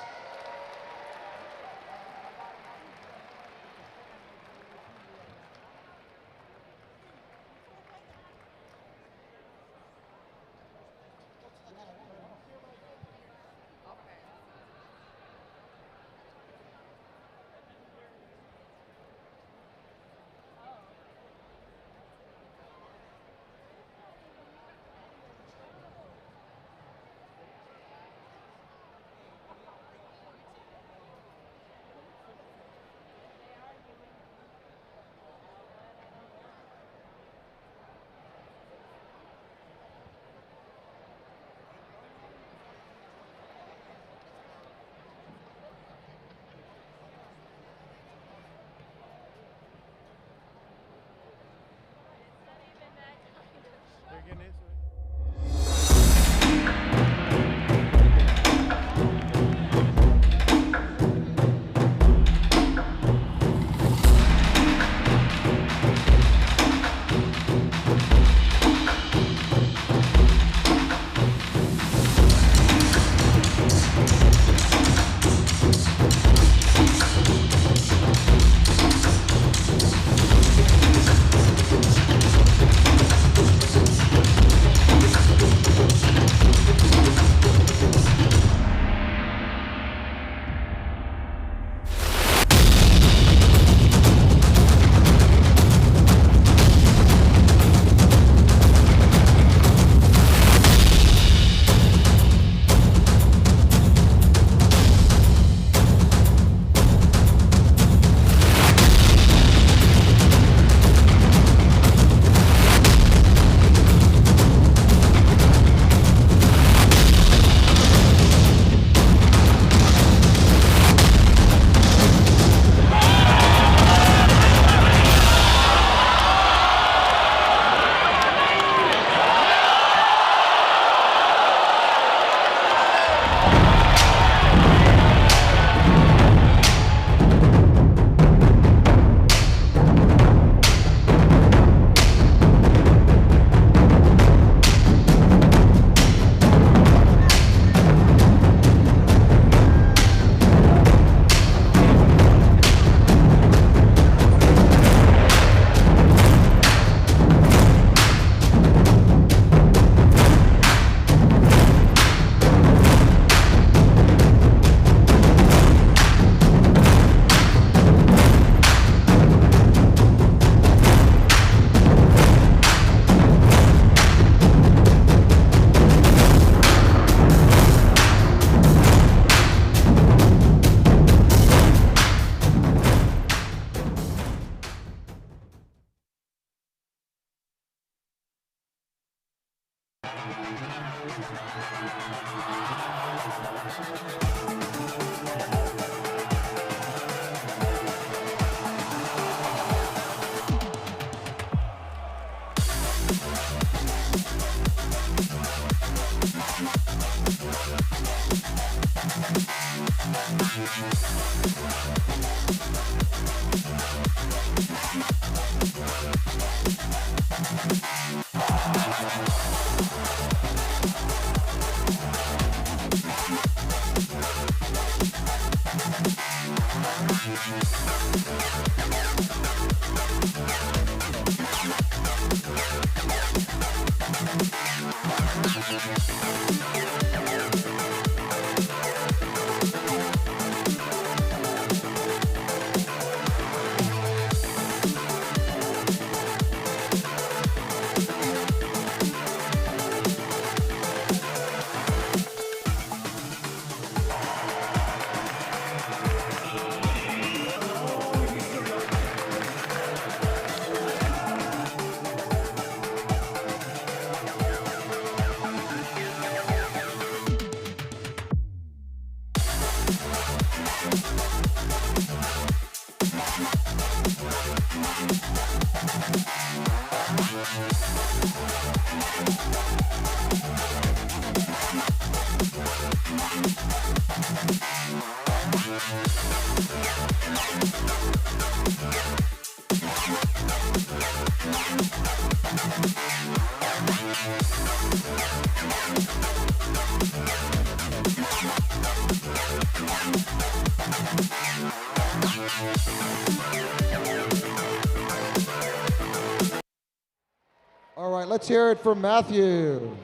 [SPEAKER 15] All right, let's hear it from Matthew.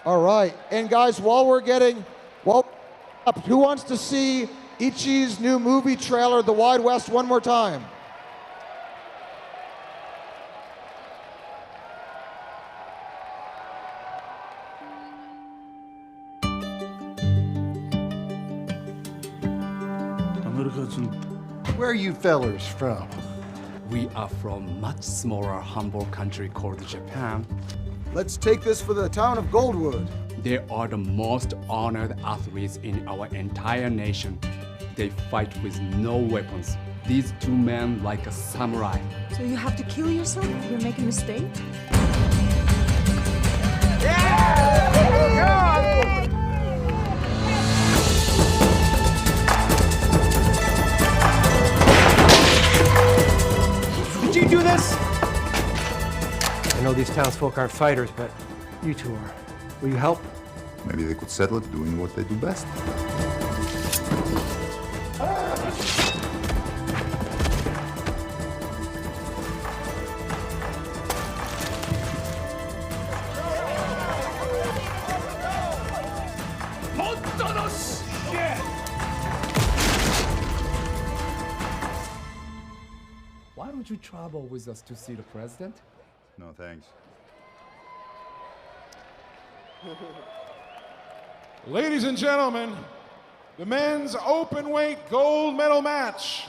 [SPEAKER 15] All right, and guys, while we're up, who wants to see Ichi's new movie trailer, The Wide West, one more time?
[SPEAKER 12] Where are you fellers from?
[SPEAKER 13] We are from much smaller, humble country called Japan.
[SPEAKER 12] Let's take this for the town of Goldwood.
[SPEAKER 13] They are the most honored athletes in our entire nation. They fight with no weapons. These two men like a samurai.
[SPEAKER 19] So you have to kill yourself if you make a mistake?
[SPEAKER 20] Did you do this? I know these townsfolk aren't fighters, but you two are. Will you help?
[SPEAKER 16] Maybe they could settle it doing what they do best.
[SPEAKER 13] Why don't you travel with us to see the president?
[SPEAKER 16] No, thanks.
[SPEAKER 17] Ladies and gentlemen, the men's open weight gold medal match.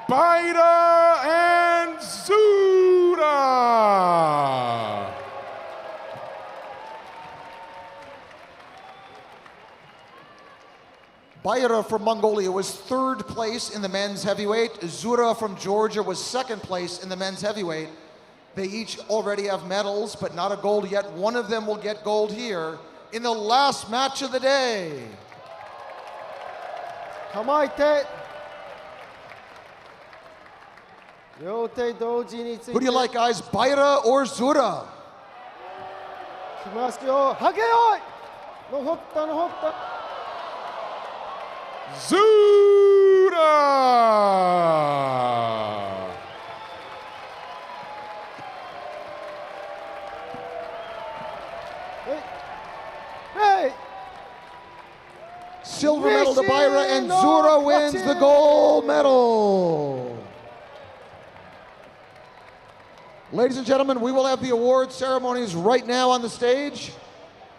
[SPEAKER 17] Baida and Zuda.
[SPEAKER 5] Baira from Mongolia was third place in the men's heavyweight. Zura from Georgia was second place in the men's heavyweight. They each already have medals, but not a gold yet. One of them will get gold here in the last match of the day.
[SPEAKER 18] Kamaite. Who
[SPEAKER 5] do you like, guys, Baira or Zura?
[SPEAKER 17] Zuda!
[SPEAKER 18] Hey!
[SPEAKER 5] Silver medal to Baira, and Zura wins the gold medal.
[SPEAKER 15] Ladies and gentlemen, we will have the award ceremonies right now on the stage.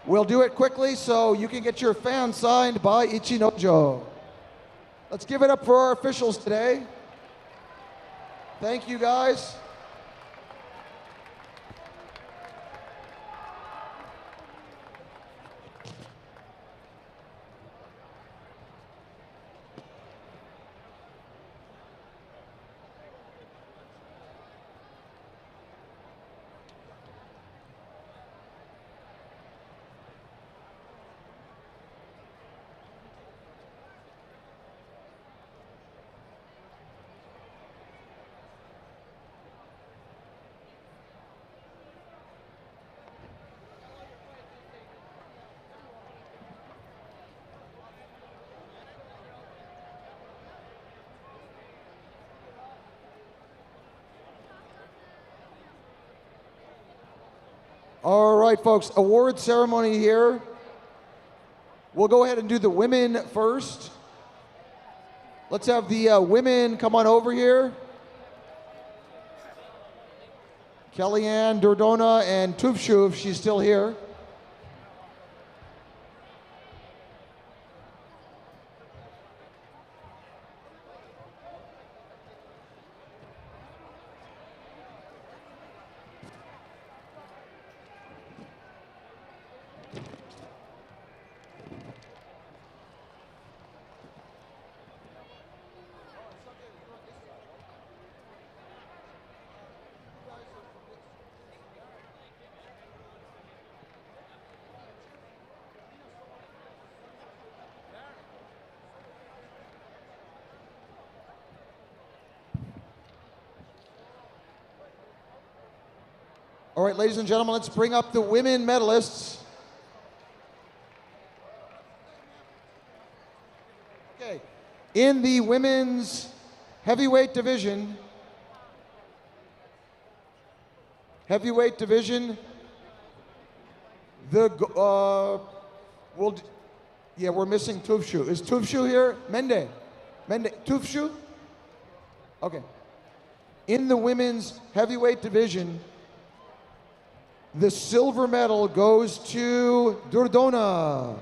[SPEAKER 15] We'll do it quickly so you can get your fan signed by ICHINOJO. Let's give it up for our officials today. Thank you, guys. All right, folks, award ceremony here. We'll go ahead and do the women first. Let's have the women come on over here. Kellyanne Dordona and Tufshu, if she's still here. All right, ladies and gentlemen, let's bring up the women medalists. Okay, in the women's heavyweight division, we're missing Tufshu. Is Tufshu here? Mende, Tufshu? Okay. In the women's heavyweight division, the silver medal goes to Dordona.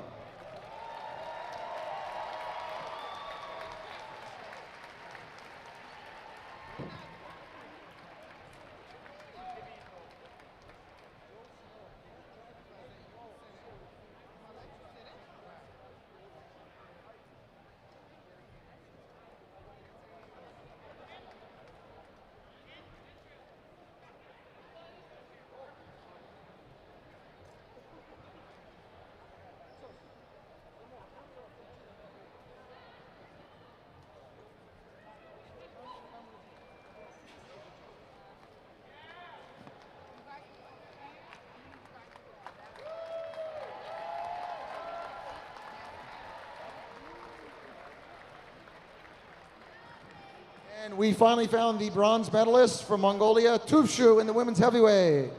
[SPEAKER 15] And we finally found the bronze medalist from Mongolia, Tufshu, in the women's heavyweight.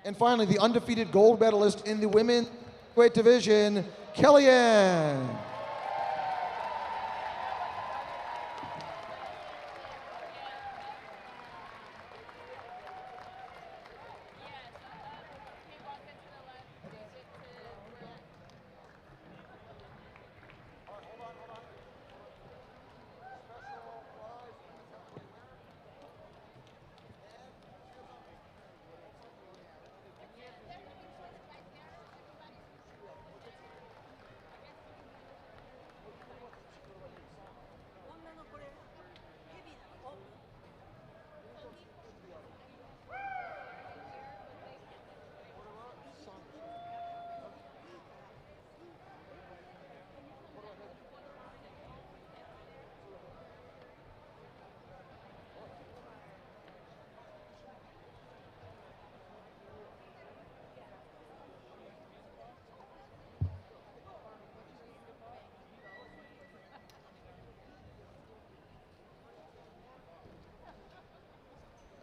[SPEAKER 15] And finally, the undefeated gold medalist in the women's weight division, Kellyanne.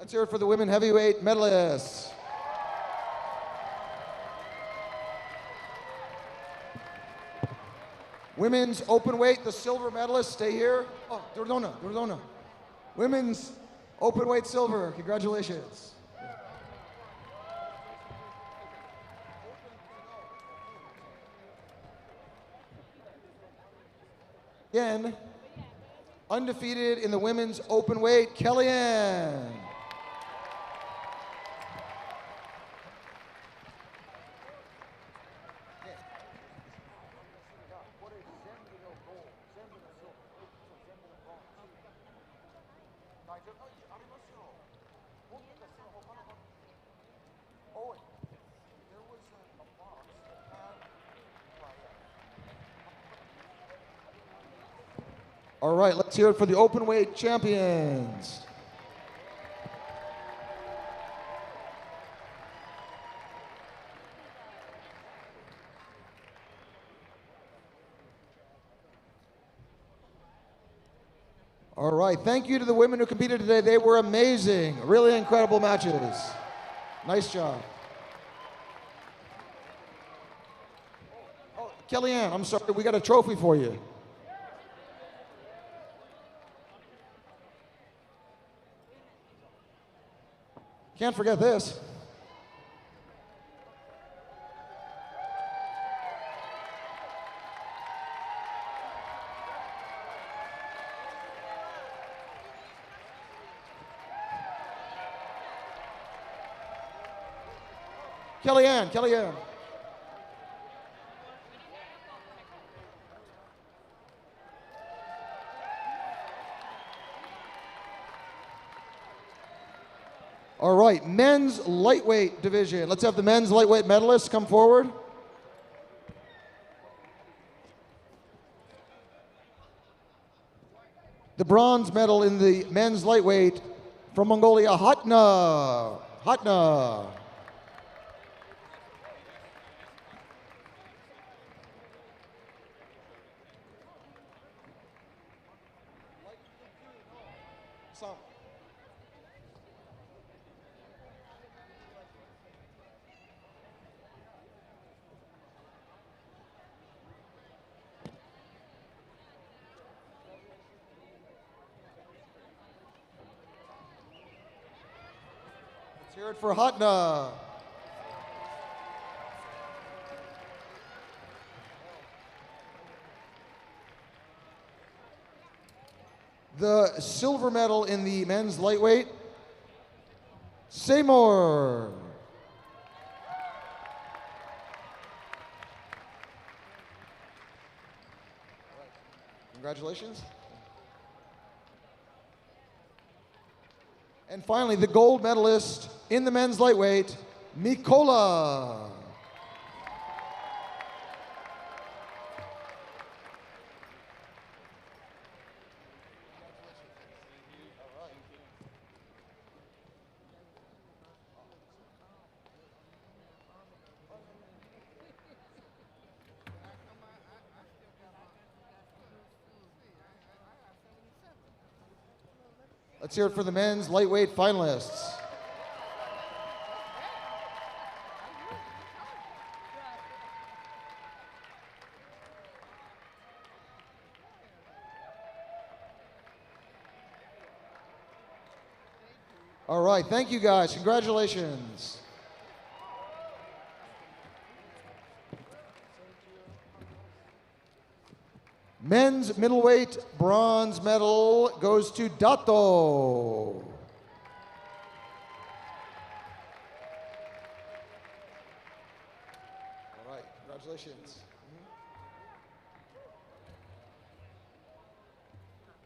[SPEAKER 15] Let's hear it for the women heavyweight medalists. Women's open weight, the silver medalists, stay here. Oh, Dordona. Women's open weight silver, congratulations. Again, undefeated in the women's open weight, Kellyanne. All right, let's hear it for the open weight champions. All right, thank you to the women who competed today. They were amazing, really incredible matches. Nice job. Oh, Kellyanne, I'm sorry, we got a trophy for you. Can't forget this. Kellyanne. All right, men's lightweight division. Let's have the men's lightweight medalists come forward. The bronze medal in the men's lightweight from Mongolia, Hatna. Let's hear it for Hatna. The silver medal in the men's lightweight, Seymour. Congratulations. And finally, the gold medalist in the men's lightweight, Mikola. Let's hear it for the men's lightweight finalists. All right, thank you guys. Congratulations. Men's middleweight bronze medal goes to Dato. All right, congratulations.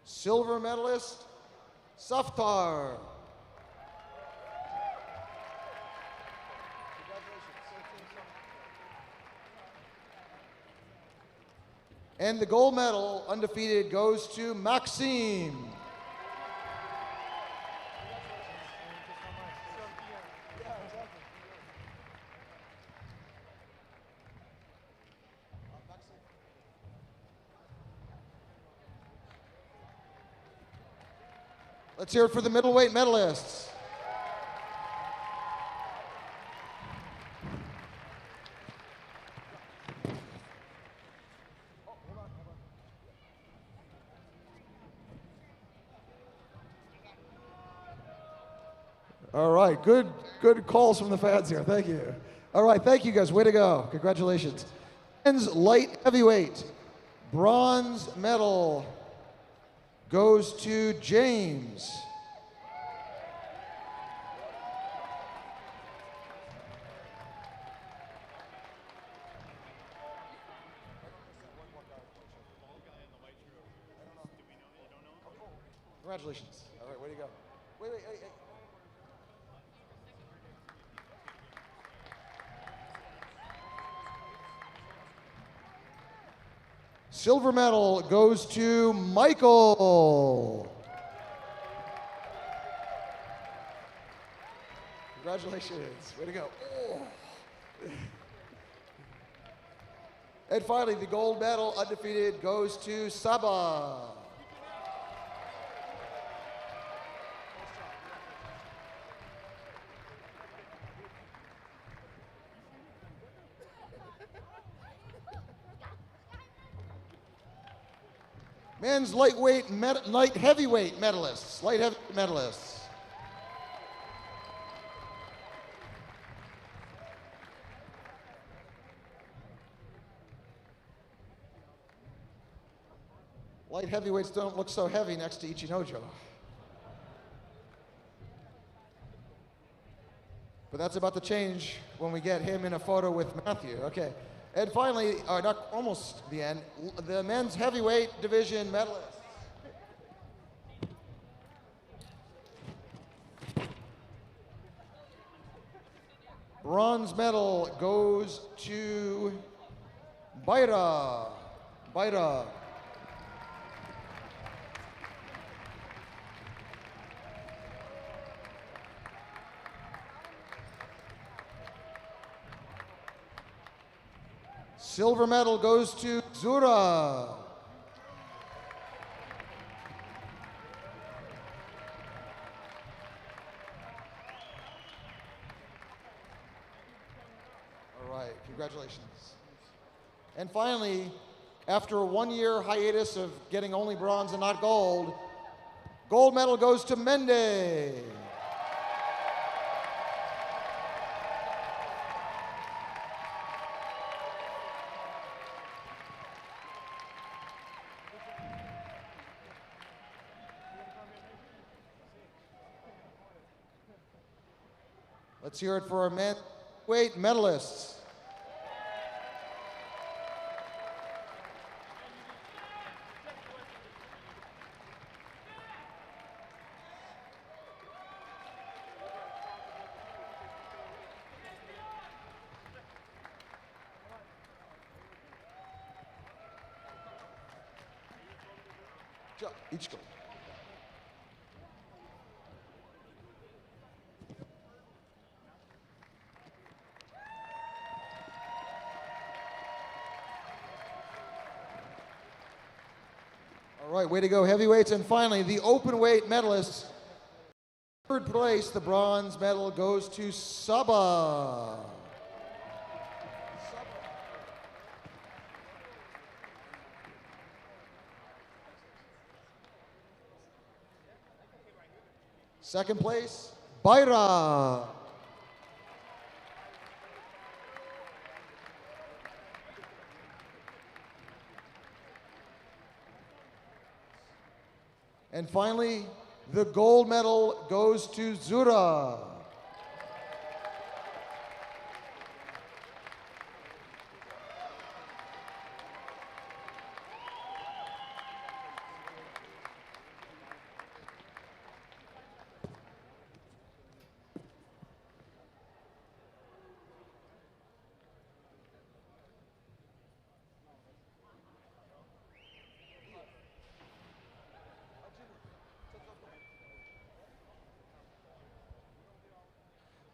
[SPEAKER 15] Silver medalist, Saftar. And the gold medal, undefeated, goes to Maxime. Let's hear it for the middleweight medalists. All right, good calls from the fans here. Thank you. All right, thank you guys. Way to go. Congratulations. Men's light heavyweight bronze medal goes to James. Congratulations. All right, way to go. Wait, hey. Silver medal goes to Michael. Congratulations. Way to go. Oh. And finally, the gold medal, undefeated, goes to Saba. Men's light heavyweight medalists. Light heavyweight medalists. Light heavyweights don't look so heavy next to ICHINOJO. But that's about to change when we get him in a photo with Matthew. Okay. And finally, not almost the end, the men's heavyweight division medalists. Bronze medal goes to Baira. Silver medal goes to Zura. All right, congratulations. And finally, after a 1-year hiatus of getting only bronze and not gold, gold medal goes to Mende. Let's hear it for our men's weight medalists. Each go. All right, way to go, heavyweights. And finally, the open weight medalists. Third place, the bronze medal goes to Saba. Second place, Baira. And finally, the gold medal goes to Zura.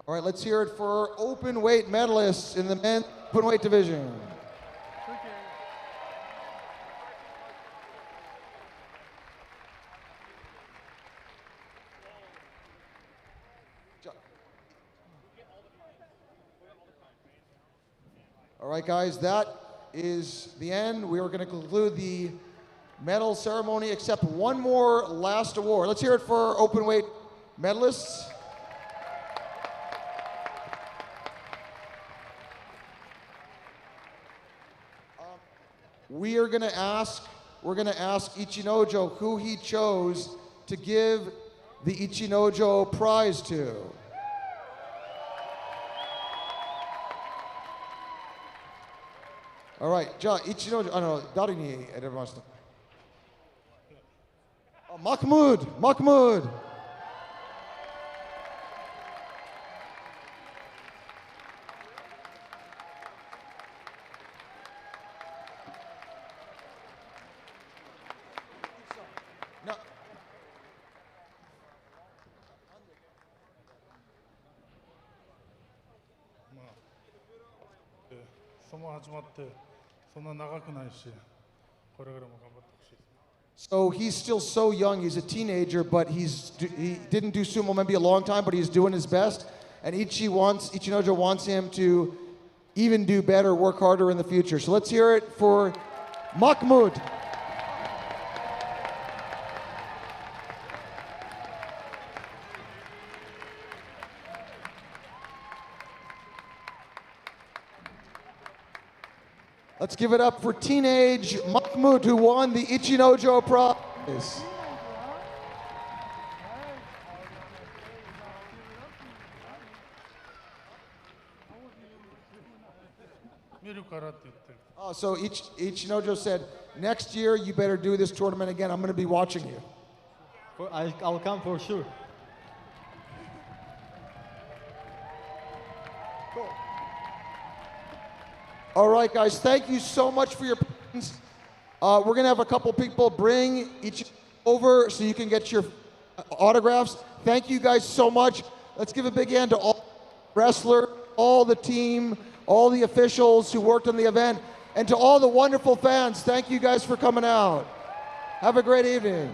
[SPEAKER 15] All right, let's hear it for open weight medalists in the men's open weight division. All right, guys, that is the end. We are going to conclude the medal ceremony, except one more last award. Let's hear it for open weight medalists. we're gonna ask ICHINOJO who he chose to give the ICHINOJO prize to. All right, じゃあICHINOJO、誰に選びました？Mahmoud. No.
[SPEAKER 6] その始まってそんな長くないし、これからも頑張ってほしいです。
[SPEAKER 15] So he's still so young, he's a teenager, but he didn't do sumo maybe a long time, but he's doing his best. And ICHINOJO wants him to even do better, work harder in the future. So let's hear it for Mahmoud. Let's give it up for teenage Mahmoud, who won the ICHINOJO prize. Oh, so ICHINOJO said, next year you better do this tournament again. I'm going to be watching you.
[SPEAKER 2] I'll come for sure.
[SPEAKER 15] All right, guys, thank you so much for your presence. We're going to have a couple people bring each over so you can get your autographs. Thank you guys so much. Let's give a big hand to all wrestlers, all the team, all the officials who worked on the event, and to all the wonderful fans. Thank you guys for coming out. Have a great evening.